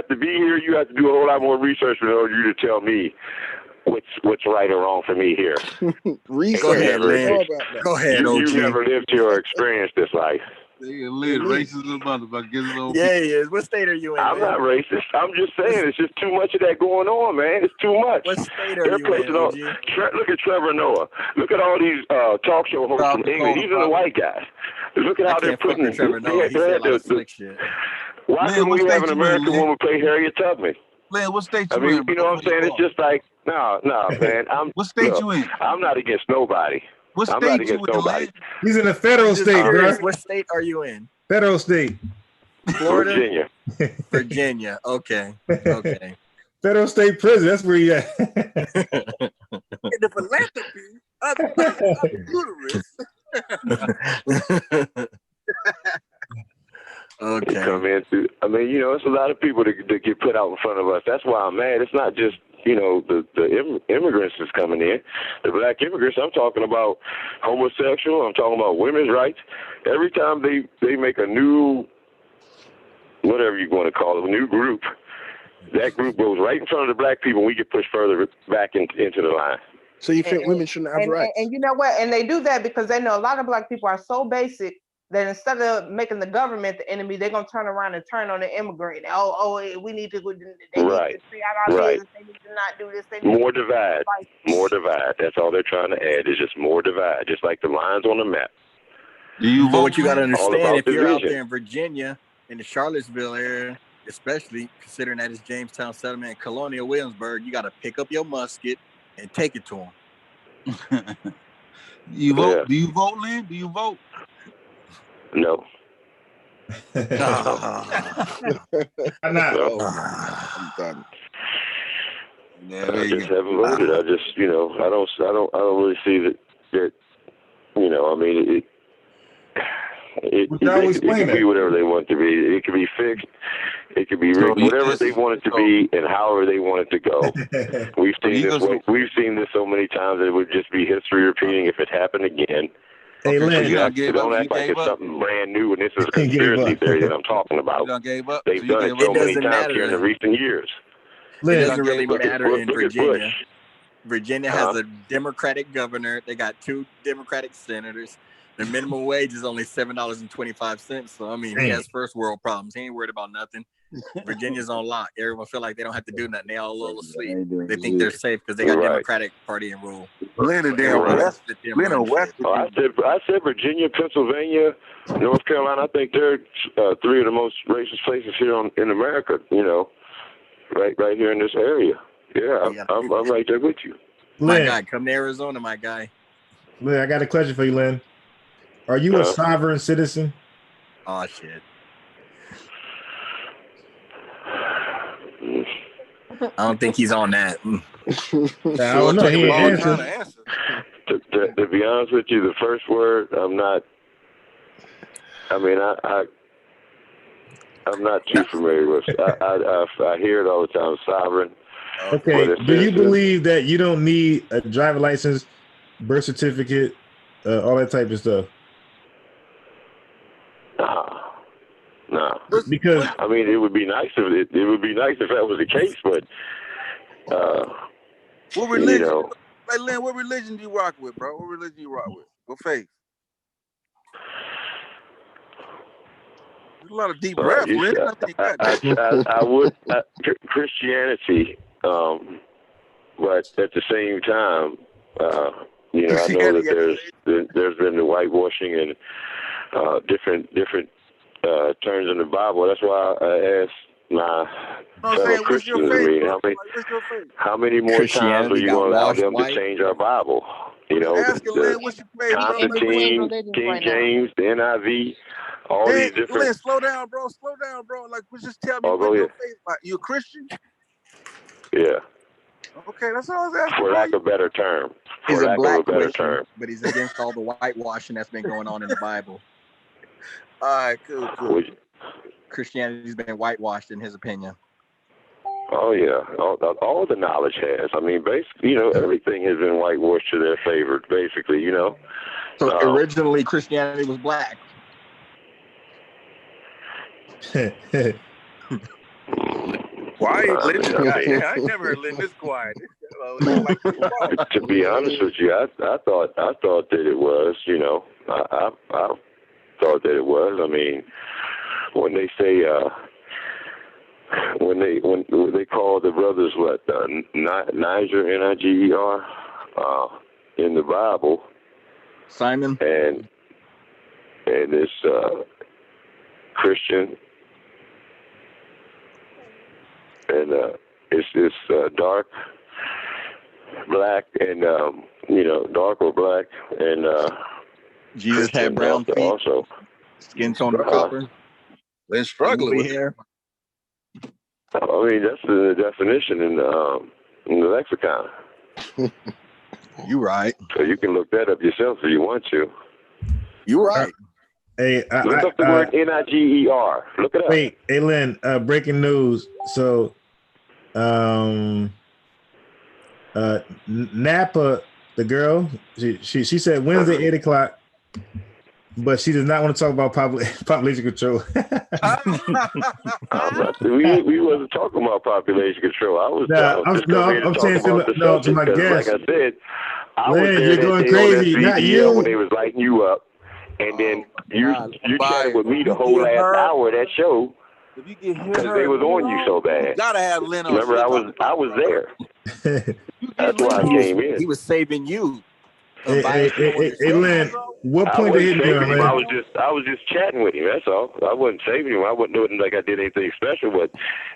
to be here. You have to do a whole lot more research in order you to tell me what's right or wrong for me here. Go ahead, OG. You've never lived here or experienced this life. Racist motherfucker. Yeah, he is. What state are you in? I'm not racist. I'm just saying it's just too much of that going on, man. It's too much. What state are you in, OG? Look at Trevor Noah. Look at all these talk show hosts from England. These are the white guys. Look at how they're putting Trevor Noah. He said a lot of slick shit. Why couldn't we have an American woman play Harriet Tubman? Lynn, what state you in? You know what I'm saying? It's just like, no, man. What state you in? I'm not against nobody. What I'm state not against you in, nobody. Lynn? He's in a federal state, bro. What state are you in? Federal state. Florida? Virginia. Virginia. Okay. Okay. Federal state prison. That's where he at. The philanthropy of the uterus. Okay. Come in through, I mean, it's a lot of people that get put out in front of us. That's why I'm mad. It's not just, the immigrants that's coming in, the black immigrants. I'm talking about homosexual. I'm talking about women's rights. Every time they make a new, whatever you want to call it, a new group, that group goes right in front of the black people, and we get pushed further back into the line. So you think women shouldn't have rights? And you know what? And they do that because they know a lot of black people are so basic that instead of making the government the enemy, they're gonna turn around and turn on the immigrant. We need to. They need to figure out our business. They need to not do this. They need more divide. More divide. That's all they're trying to add. Is just more divide, just like the lines on the map. But what you got to understand, if you're out there in Virginia, in the Charlottesville area, especially considering that it's Jamestown settlement and Colonial Williamsburg, you got to pick up your musket and take it to them. You vote? Yeah. Do you vote, Lynn? Do you vote? No. I'm not. No. I'm done. I just haven't voted. I just, I don't really see that. I mean, it can be whatever they want it to be. It can be fixed. It can be written, whatever they want it to be, and however they want it to go. We've seen this so many times that it would just be history repeating if it happened again. Hey, Lynn, don't act like it's something brand new and this is a conspiracy theory that I'm talking about. They've done it so many times here in the recent years. Lynn, it doesn't really matter in Virginia. Virginia has a Democratic governor. They got 2 Democratic senators. The minimum wage is only $7.25. So, I mean, he has first world problems. He ain't worried about nothing. Virginia's on lock. Everyone feel like they don't have to do nothing. They all a little asleep. They think they're safe because they got Democratic Party in rule. I said Virginia, Pennsylvania, North Carolina. I think they're 3 of the most racist places here in America. Right here in this area. Yeah, I'm right there with you. Lynn, my guy, come to Arizona, my guy. Lynn, I got a question for you, Lynn. Are you a sovereign citizen? Oh shit. I don't think he's on that. I don't know. He ain't answer. To be honest with you, the first word, I'm not. I mean, I'm not too familiar with it. I hear it all the time, sovereign. Okay. Do you believe that you don't need a driver license, birth certificate, all that type of stuff? No. Because I mean, it would be nice if that was the case, but what religion? Like Lynn, what religion do you rock with, bro? What religion do you rock with? What faith? There's a lot of deep breath, Lynn. I would Christianity, but at the same time, I know that there's been the whitewashing and different terms in the Bible. That's why I asked my fellow Christians, how many more times are you going to allow them to change our Bible? Constantine, King James, the NIV, all these different. Lynn, slow down, bro. Like, just tell me what your faith. Like, you a Christian? Yeah. Okay, that's all I was asking. For lack of a better term. He's a black Christian, but he's against all the whitewashing that's been going on in the Bible. All right, cool. Christianity's been whitewashed, in his opinion. Oh yeah, all the knowledge has. I mean, basically, everything has been whitewashed to their favor. Basically, So originally, Christianity was black. Quiet, Lynn. I never heard Lynn this quiet. To be honest with you, I thought that it was. thought that it was. I mean, when they say when they call the brothers what Niger, Niger, in the Bible, Simon, and this Christian, and it's dark, black, and dark or black, and Jesus Christian had brown feet, also skin tone of copper. They're struggling with here. I mean, that's the definition in the lexicon. You right. So you can look that up yourself if you want to. You right. Hey, look up the word Niger. Look it up. Wait, hey Lynn, breaking news. So, Napa, the girl, she said Wednesday 8:00, but she does not want to talk about population control. we wasn't talking about population control. I was just saying to my guest. Like I said, I was there you're going crazy. Not you. When they was lighting you up, and then you chatted with me the whole last hour of that show. If you get because they was on you so bad. You gotta have Lynn on. Remember, I was there. That's why I came in. He was saving you. Hey, Lynn, what point did he do, man? I was just chatting with him. That's all. I wasn't saving him. I wasn't doing like I did anything special. But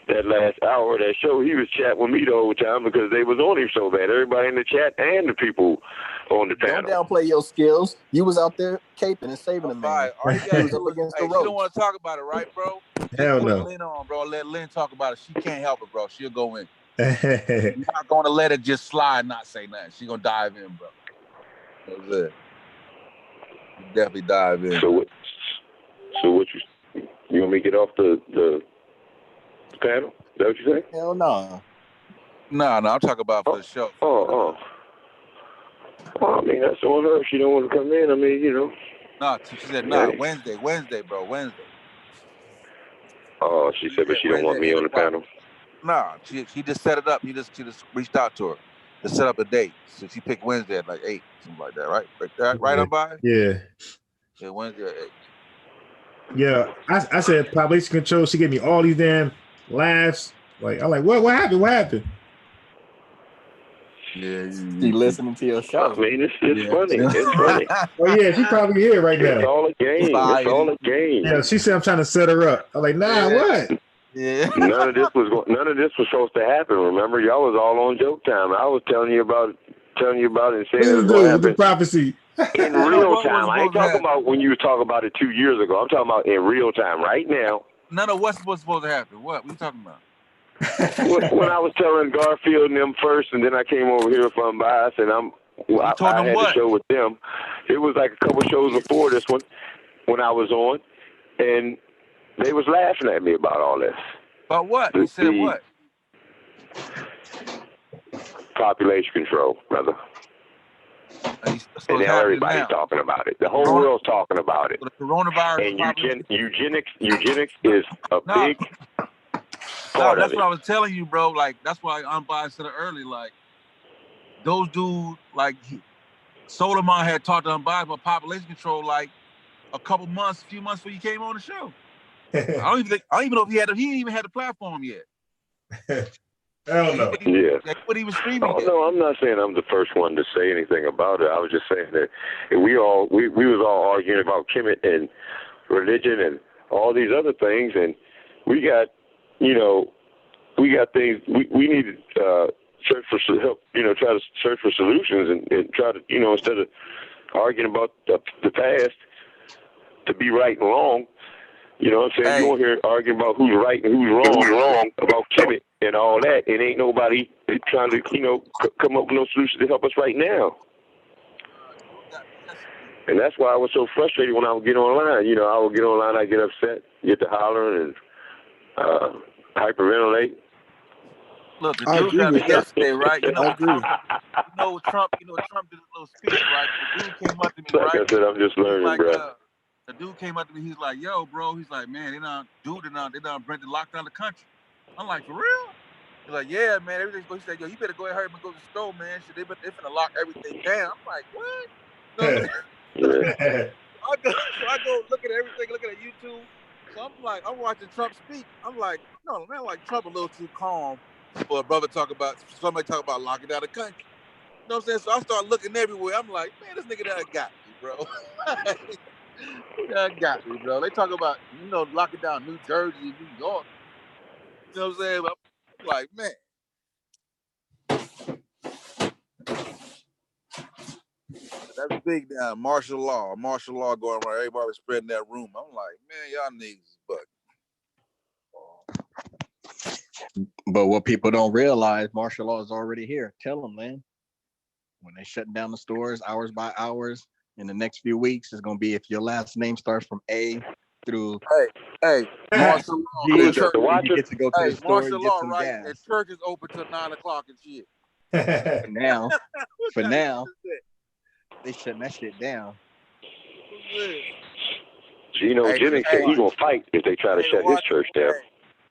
that last hour of that show, he was chatting with me the whole time because they was on him so bad. Everybody in the chat and the people on the panel. Don't downplay your skills. You was out there caping and saving the man. All you gotta do is, you don't want to talk about it, right, bro? Hell put no. Lynn on, bro. Let Lynn talk about it. She can't help it, bro. She'll go in. You're not gonna let it just slide and not say nothing. She gonna dive in, bro. That's it. You definitely dive in. So what you want me to get off the panel? Is that what you say? Hell no. No, I'm talking about for the show. Oh, I mean, that's on her. If she don't want to come in, I mean, No, she said no. Wednesday, bro. Wednesday. Oh, she said, but she don't want me on the panel. No, she just set it up. She just reached out to her to set up a date. So she picked Wednesday at like 8, something like that, right? Right on by? Yeah. Yeah, Wednesday at 8. Yeah, I said population control. She gave me all these damn laughs. Like, I'm like, what happened? What happened? Yeah, she listening to your show. I mean, it's funny. It's funny. Oh yeah, she's probably here right now. It's all a game. It's all a game. Yeah, she said I'm trying to set her up. I'm like, nah, what? Yeah. None of this was supposed to happen. Remember, y'all was all on joke time. I was telling you about it and saying it was going to happen. The prophecy. In real time. I ain't talking about when you were talking about it 2 years ago. I'm talking about in real time, right now. None of what's supposed to happen. What are you talking about? When I was telling Garfield and them first, and then I came over here if I'm biased, and I had the show with them. It was like a couple shows before this one when I was on, and they was laughing at me about all this. About what? You said what? Population control, brother. And now everybody's talking about it. The whole world's talking about it. The coronavirus. And eugenics is a big part that's of it. what I was telling you, bro. Like, that's why Unbiased said it early. Like, those dudes, like, Solomon had talked to Unbiased about population control, like, a few months before you came on the show. I don't even know if he didn't even had the platform yet. Hell no. Yeah. What he was streaming. Oh, no, I'm not saying I'm the first one to say anything about it. I was just saying that we was all arguing about Kemet and religion and all these other things, and we got things we need to search for help. Try to search for solutions and try to instead of arguing about the past to be right and wrong. You know what I'm saying? You won't hear arguing about who's right and who's wrong about Kemet and all that. And ain't nobody trying to, come up with no solution to help us right now. And that's why I was so frustrated when I would get online. I would get online, I get upset, get to hollering and hyperventilate. Look, the dude got it yesterday, right? I agree. Trump did a little speech, right? The dude came up to me, right? Like I said, I'm just learning, bro. The dude came up to me. He's like, "Yo, bro." He's like, "Man, they done Brent lock down the country." I'm like, "For real?" He's like, "Yeah, man. Everything's going." He said, "Yo, you better go ahead and go to the store, man. Shit, they finna lock everything down." I'm like, "What?" I go look at everything, looking at YouTube. So I'm like, I'm watching Trump speak. I'm like, no, man, like Trump a little too calm for a brother somebody talk about locking down the country. You know what I'm saying? So I start looking everywhere. I'm like, man, this nigga done got me, bro. He done got me, bro. They talk about, locking down New Jersey, New York. You know what I'm saying? I'm like, man. That's big now. Martial law going around. Everybody spreading that rumor. I'm like, man, y'all niggas is bugging. But what people don't realize, martial law is already here. Tell them, man. When they shut down the stores hours by hours, in the next few weeks, it's gonna be if your last name starts from A through. Hey, martial law. You get to go to the store and martial get law, some right? gas. And church is open till 9 o'clock and shit. For now, they shutting that shit down. Jimmy said he's gonna fight if they try to shut his church down.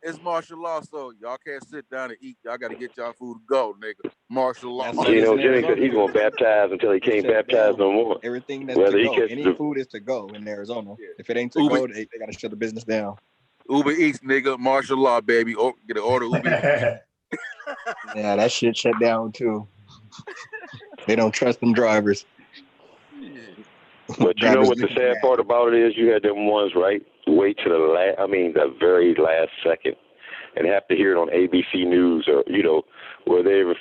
It's martial law, so y'all can't sit down and eat. Y'all got to get y'all food to go, nigga. Martial law. Jimmy said he's gonna baptize until he can't baptize no more. Everything that's to go. Any food is to go in Arizona. If it ain't to go, they got to shut the business down. Uber Eats, nigga. Martial law, baby. Get an order Uber Eats. Yeah, that shit shut down too. They don't trust them drivers. But you know what the sad part about it is? You had them ones, right? Wait to the very last second, and have to hear it on ABC News or whatever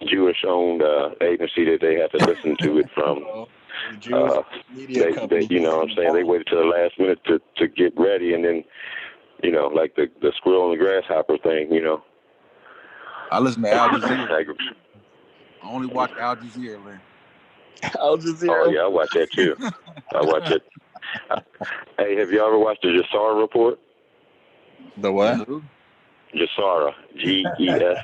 Jewish-owned agency that they have to listen to it from. They you know what I'm saying? They waited till the last minute to get ready, and then like the squirrel and the grasshopper thing. I listen to Al Jazeera. I only watch Al Jazeera, man. Al Jazeera. Oh yeah, I watch that too. I watch it. Hey, have you ever watched the Jassara report? The what? Jassara, Gesarra.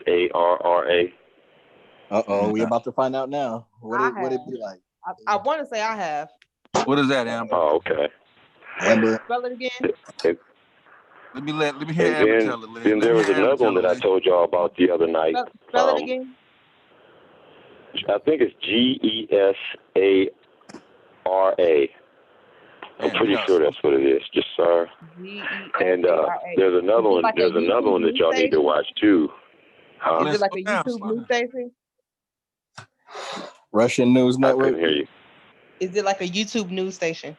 We about to find out now. What it be like? I want to say I have. What is that, Amber? Oh, okay. Amber. Spell it again. Let me hear Amber tell it. Then there was another one that I told y'all about the other night. Spell it again. I think it's Gesarra. I'm pretty sure that's what it is. Jassara. And there's another one. Like there's another one that y'all need to watch too. Is it like a YouTube news station? Russian News Network. I couldn't hear you. Is it like a YouTube news station?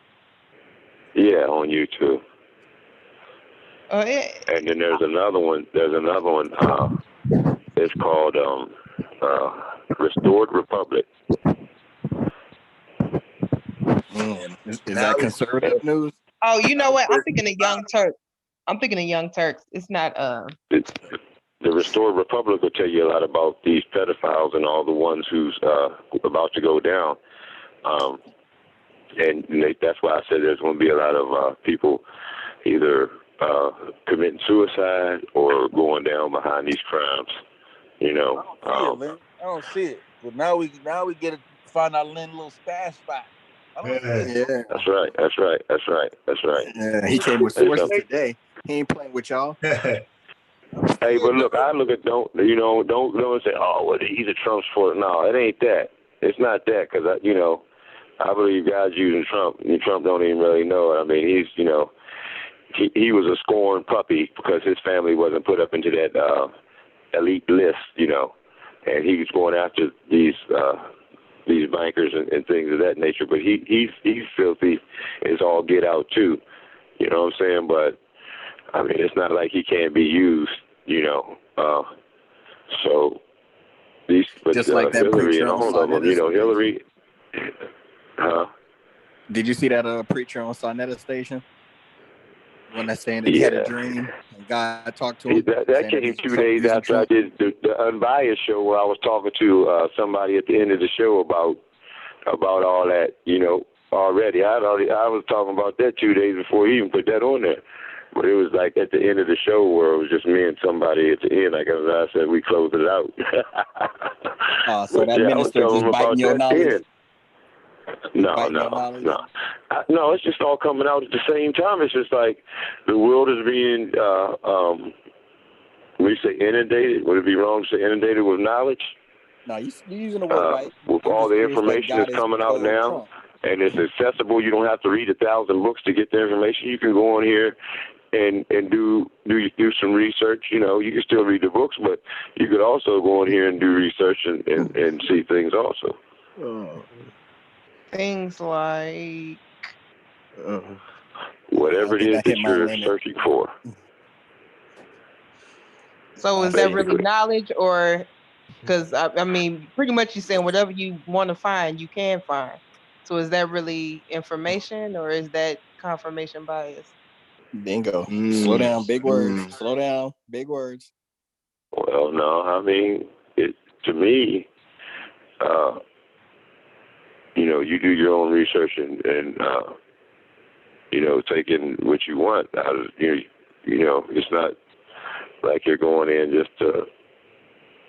Yeah, on YouTube. Yeah. And then there's another one. It's called Restored Republic. Is that conservative news? Oh, you know what? I'm thinking of Young Turks. It's not The Restored Republic will tell you a lot about these pedophiles and all the ones who's about to go down. That's why I said there's going to be a lot of people either committing suicide or going down behind these crimes. I don't see it. But now we get to find our little stash spot. Yeah. That's right. Yeah, he came with sources today. He ain't playing with y'all. Hey, but look, don't say, oh, well, he's a Trump supporter. No, it ain't that. It's not that, because I believe God's using Trump. And Trump don't even really know it. I mean, he's he was a scorned puppy because his family wasn't put up into that elite list, and he was going after these bankers and things of that nature. But he's filthy as all get out too. You know what I'm saying? But I mean, it's not like he can't be used. So these, but just like that Hillary and all of them, Hillary. Did you see that preacher on Sonetta Station? One that's saying that he had a dream and God talked to him. That came 2 days after I did the Unbiased show, where I was talking to somebody at the end of the show about all that. Already I was talking about that 2 days before he even put that on there. But it was like at the end of the show where it was just me and somebody at the end. Like I said, we closed it out. So that minister just biting your knowledge? No. No, it's just all coming out at the same time. It's just like the world is being, when you say inundated, would it be wrong to say inundated with knowledge? No, you're using the word right. With all the information that's coming out now, and it's accessible. You don't have to read 1,000 books to get the information. You can go on here and do some research. You know, you can still read the books, but you could also go on here and do research and see things also. Things like whatever it is that you're searching for. So is that really knowledge, or because I mean, pretty much you're saying whatever you want to find, you can find. So is that really information, or is that confirmation bias? Bingo. Slow down, big words. Slow down, big words. Well, no, I mean, to me, you know, you do your own research and you know, taking what you want out of you know, it's not like you're going in just to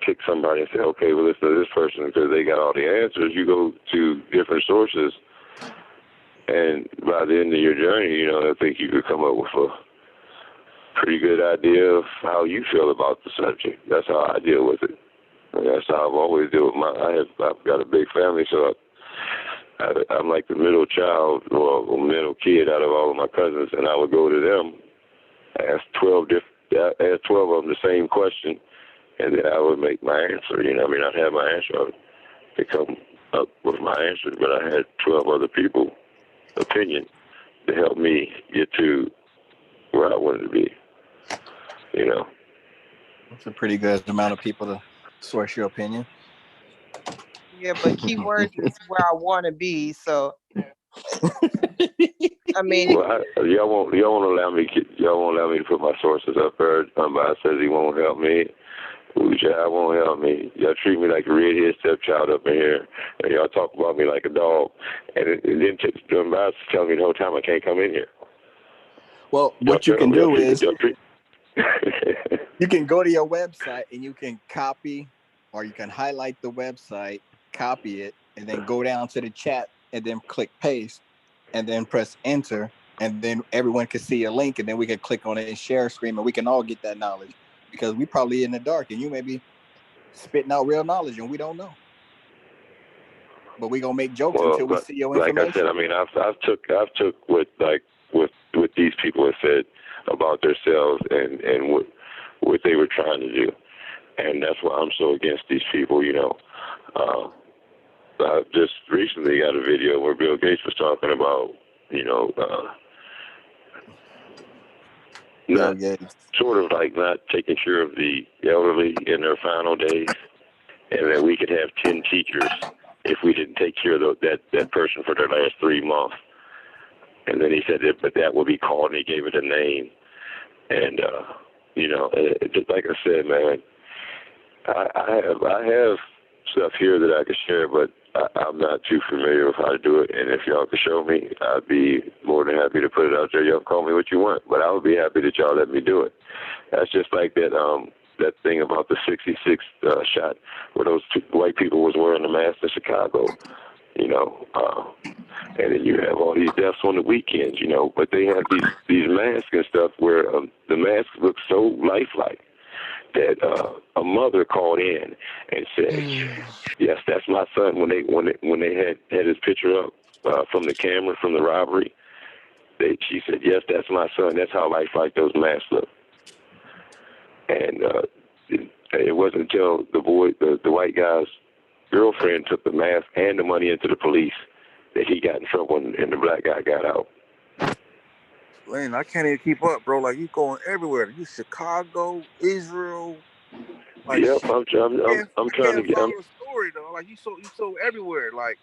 pick somebody and say, okay, well, listen to this person because they got all the answers. You go to different sources, and by the end of your journey, you know, I think you could come up with a pretty good idea of how you feel about the subject. That's how I deal with it. And that's how I've always dealt with I've got a big family, so I'm like the middle child or middle kid out of all of my cousins, and I would go to them, ask 12 of them the same question, and then I would make my answer. You know, I mean, I'd have my answer. They come up with my answer, but I had 12 other people opinion to help me get to where I wanted to be. You know, it's a pretty good amount of people to source your opinion. Yeah, but keywords is where I want to be. So, I mean, well, y'all won't allow me to put my sources up there. Somebody says he won't help me. Y'all won't help me. Y'all treat me like a redhead stepchild up in here, and y'all talk about me like a dog. And then somebody's telling me the whole time I can't come in here. Well, what you can do is you can go to your website and you can copy, or you can highlight the website, copy it, and then go down to the chat and then click paste and then press enter, and then everyone can see a link, and then we can click on it and share screen, and we can all get that knowledge, because we probably in the dark and you may be spitting out real knowledge and we don't know. But we gonna make jokes until we see your information. Like I said, I mean, I've took what these people have said about themselves and what they were trying to do, and that's why I'm so against these people. You know, I just recently got a video where Bill Gates was talking about, you know, sort of like not taking care of the elderly in their final days, and that we could have 10 teachers if we didn't take care of that person for their last 3 months. And then he said but that would be called, and he gave it a name. And you know, just like I said, man, I have stuff here that I could share, but I'm not too familiar with how to do it. And if y'all could show me, I'd be more than happy to put it out there. Y'all call me what you want, but I would be happy that y'all let me do it. That's just like that thing about the 66 shot where those 2 white people was wearing the mask in Chicago, you know, and then you have all these deaths on the weekends, you know, but they have these masks and stuff where the masks look so lifelike that a mother called in and said, yes, that's my son. When they had his picture up from the camera from the robbery, she said, yes, that's my son. That's how lifelike those masks look. And it wasn't until the white guy's girlfriend took the mask and the money into the police that he got in trouble and the black guy got out. Lane, I can't even keep up, bro. Like, you going everywhere. You Chicago, Israel. Like, yep, I'm trying to get. Follow the story though. Like, you so everywhere. Like,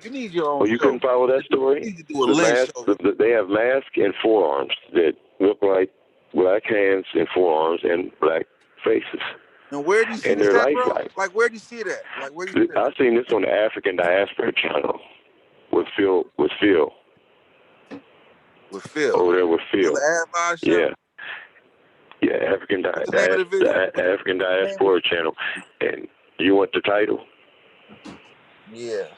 you need your own. Oh, you couldn't follow that story? You need to do a list. They have masks and forearms that look like black hands and forearms and black faces. And where do you see that, bro? Like, where do you see that? Like, where do you see that? I seen this on the African Diaspora channel with Phil. With Phil. Over there with Phil. Yeah. Yeah, African Diaspora channel. And you want the title? Yeah.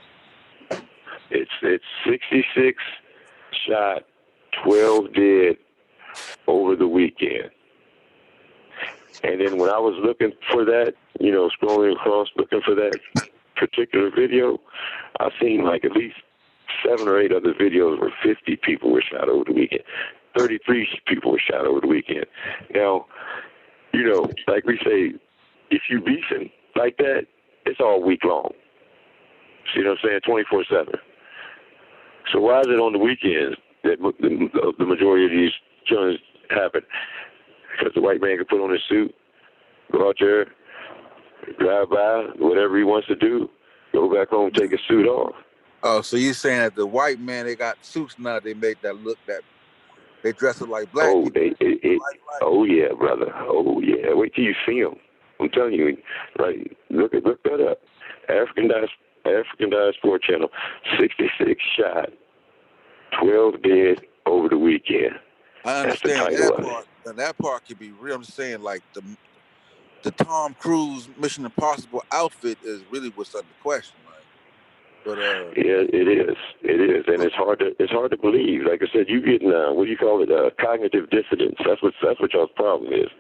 It's 66 shot, 12 dead over the weekend. And then when I was looking for that, scrolling across looking for that particular video, I seen like at least 7 or 8 other videos where 50 people were shot over the weekend. 33 people were shot over the weekend. Now, like we say, if you beefing like that, it's all week long. See what I'm saying? 24/7. So why is it on the weekends that the majority of these killings happen? Because the white man can put on his suit, go out there, drive by, whatever he wants to do, go back home, take his suit off. Oh, so you're saying that the white man, they got suits now, they make that look that they dress up like black people. Oh yeah, brother. Oh yeah. Wait till you see them. I'm telling you, right? Look that up. African Diaspora Channel, 66 shot, 12 dead over the weekend. I understand that part. And that part could be real. I'm saying like the Tom Cruise Mission Impossible outfit is really what's under question. But yeah, it is, and it's hard to believe. Like I said, you getting what do you call it? Cognitive dissonance. That's what y'all's problem is.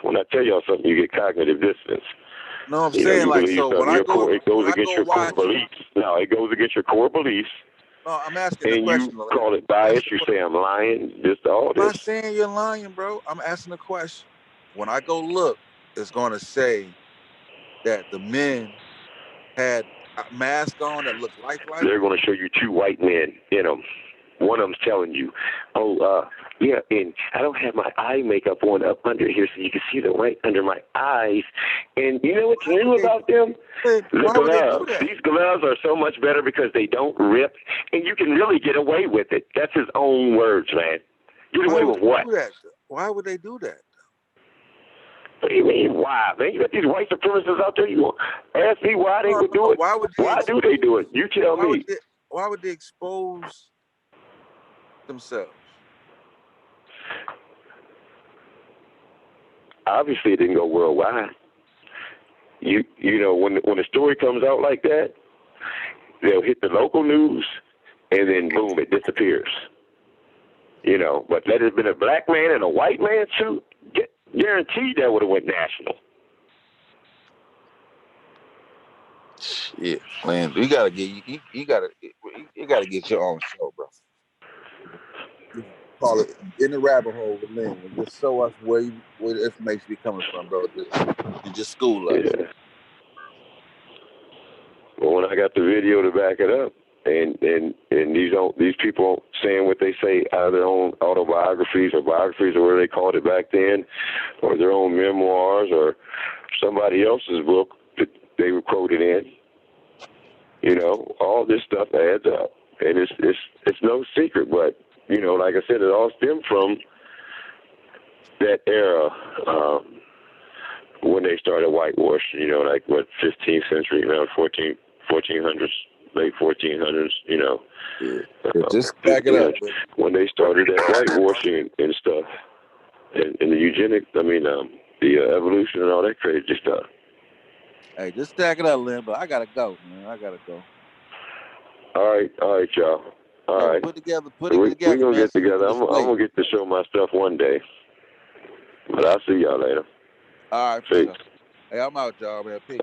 When I tell y'all something, you get cognitive dissonance. No, I'm saying like so. When I go, it goes against your core beliefs. No, it goes against your core beliefs. No, I'm asking the question. You call it bias. You say I'm lying. Just all this. I'm not saying you're lying, bro. I'm asking a question. When I go look, it's going to say that the men had a mask on that looked like. They're going to show you 2 white men in them. One of them's telling you, yeah, and I don't have my eye makeup on up under here so you can see the white under my eyes. And you know what's new about them? The gloves. These gloves are so much better because they don't rip, and you can really get away with it. That's his own words, man. Get away with what? Why would they do that? What do you mean, why, man? You got these white supremacists out there. You ask me why they would do it? Why do they do it? You tell me. Why would they expose themselves? Obviously, it didn't go worldwide. You know when a story comes out like that, they'll hit the local news, and then boom, it disappears. But let it have been a black man in a white man suit, guaranteed that would have went national. Yeah, man, you gotta get your own show, bro. Call it In the Rabbit Hole with Lynn and just show us where the information be coming from, bro. Just school us. Yeah. Well, when I got the video to back it up, and these people saying what they say out of their own autobiographies or biographies or whatever they called it back then, or their own memoirs or somebody else's book that they were quoted in, all this stuff adds up, and it's no secret, but. Like I said, it all stemmed from that era when they started whitewashing, 15th century, around 1400s, late 1400s, just back it up. When they started that whitewashing and stuff, and the eugenics, the evolution and all that crazy stuff. Hey, just stack it up, Lynn, but I got to go, man. All right, y'all. All right. Put it together. We're going to get together. I'm going to get to show my stuff one day. But I'll see y'all later. All right. Peace. Hey, I'm out, y'all, man. Peace.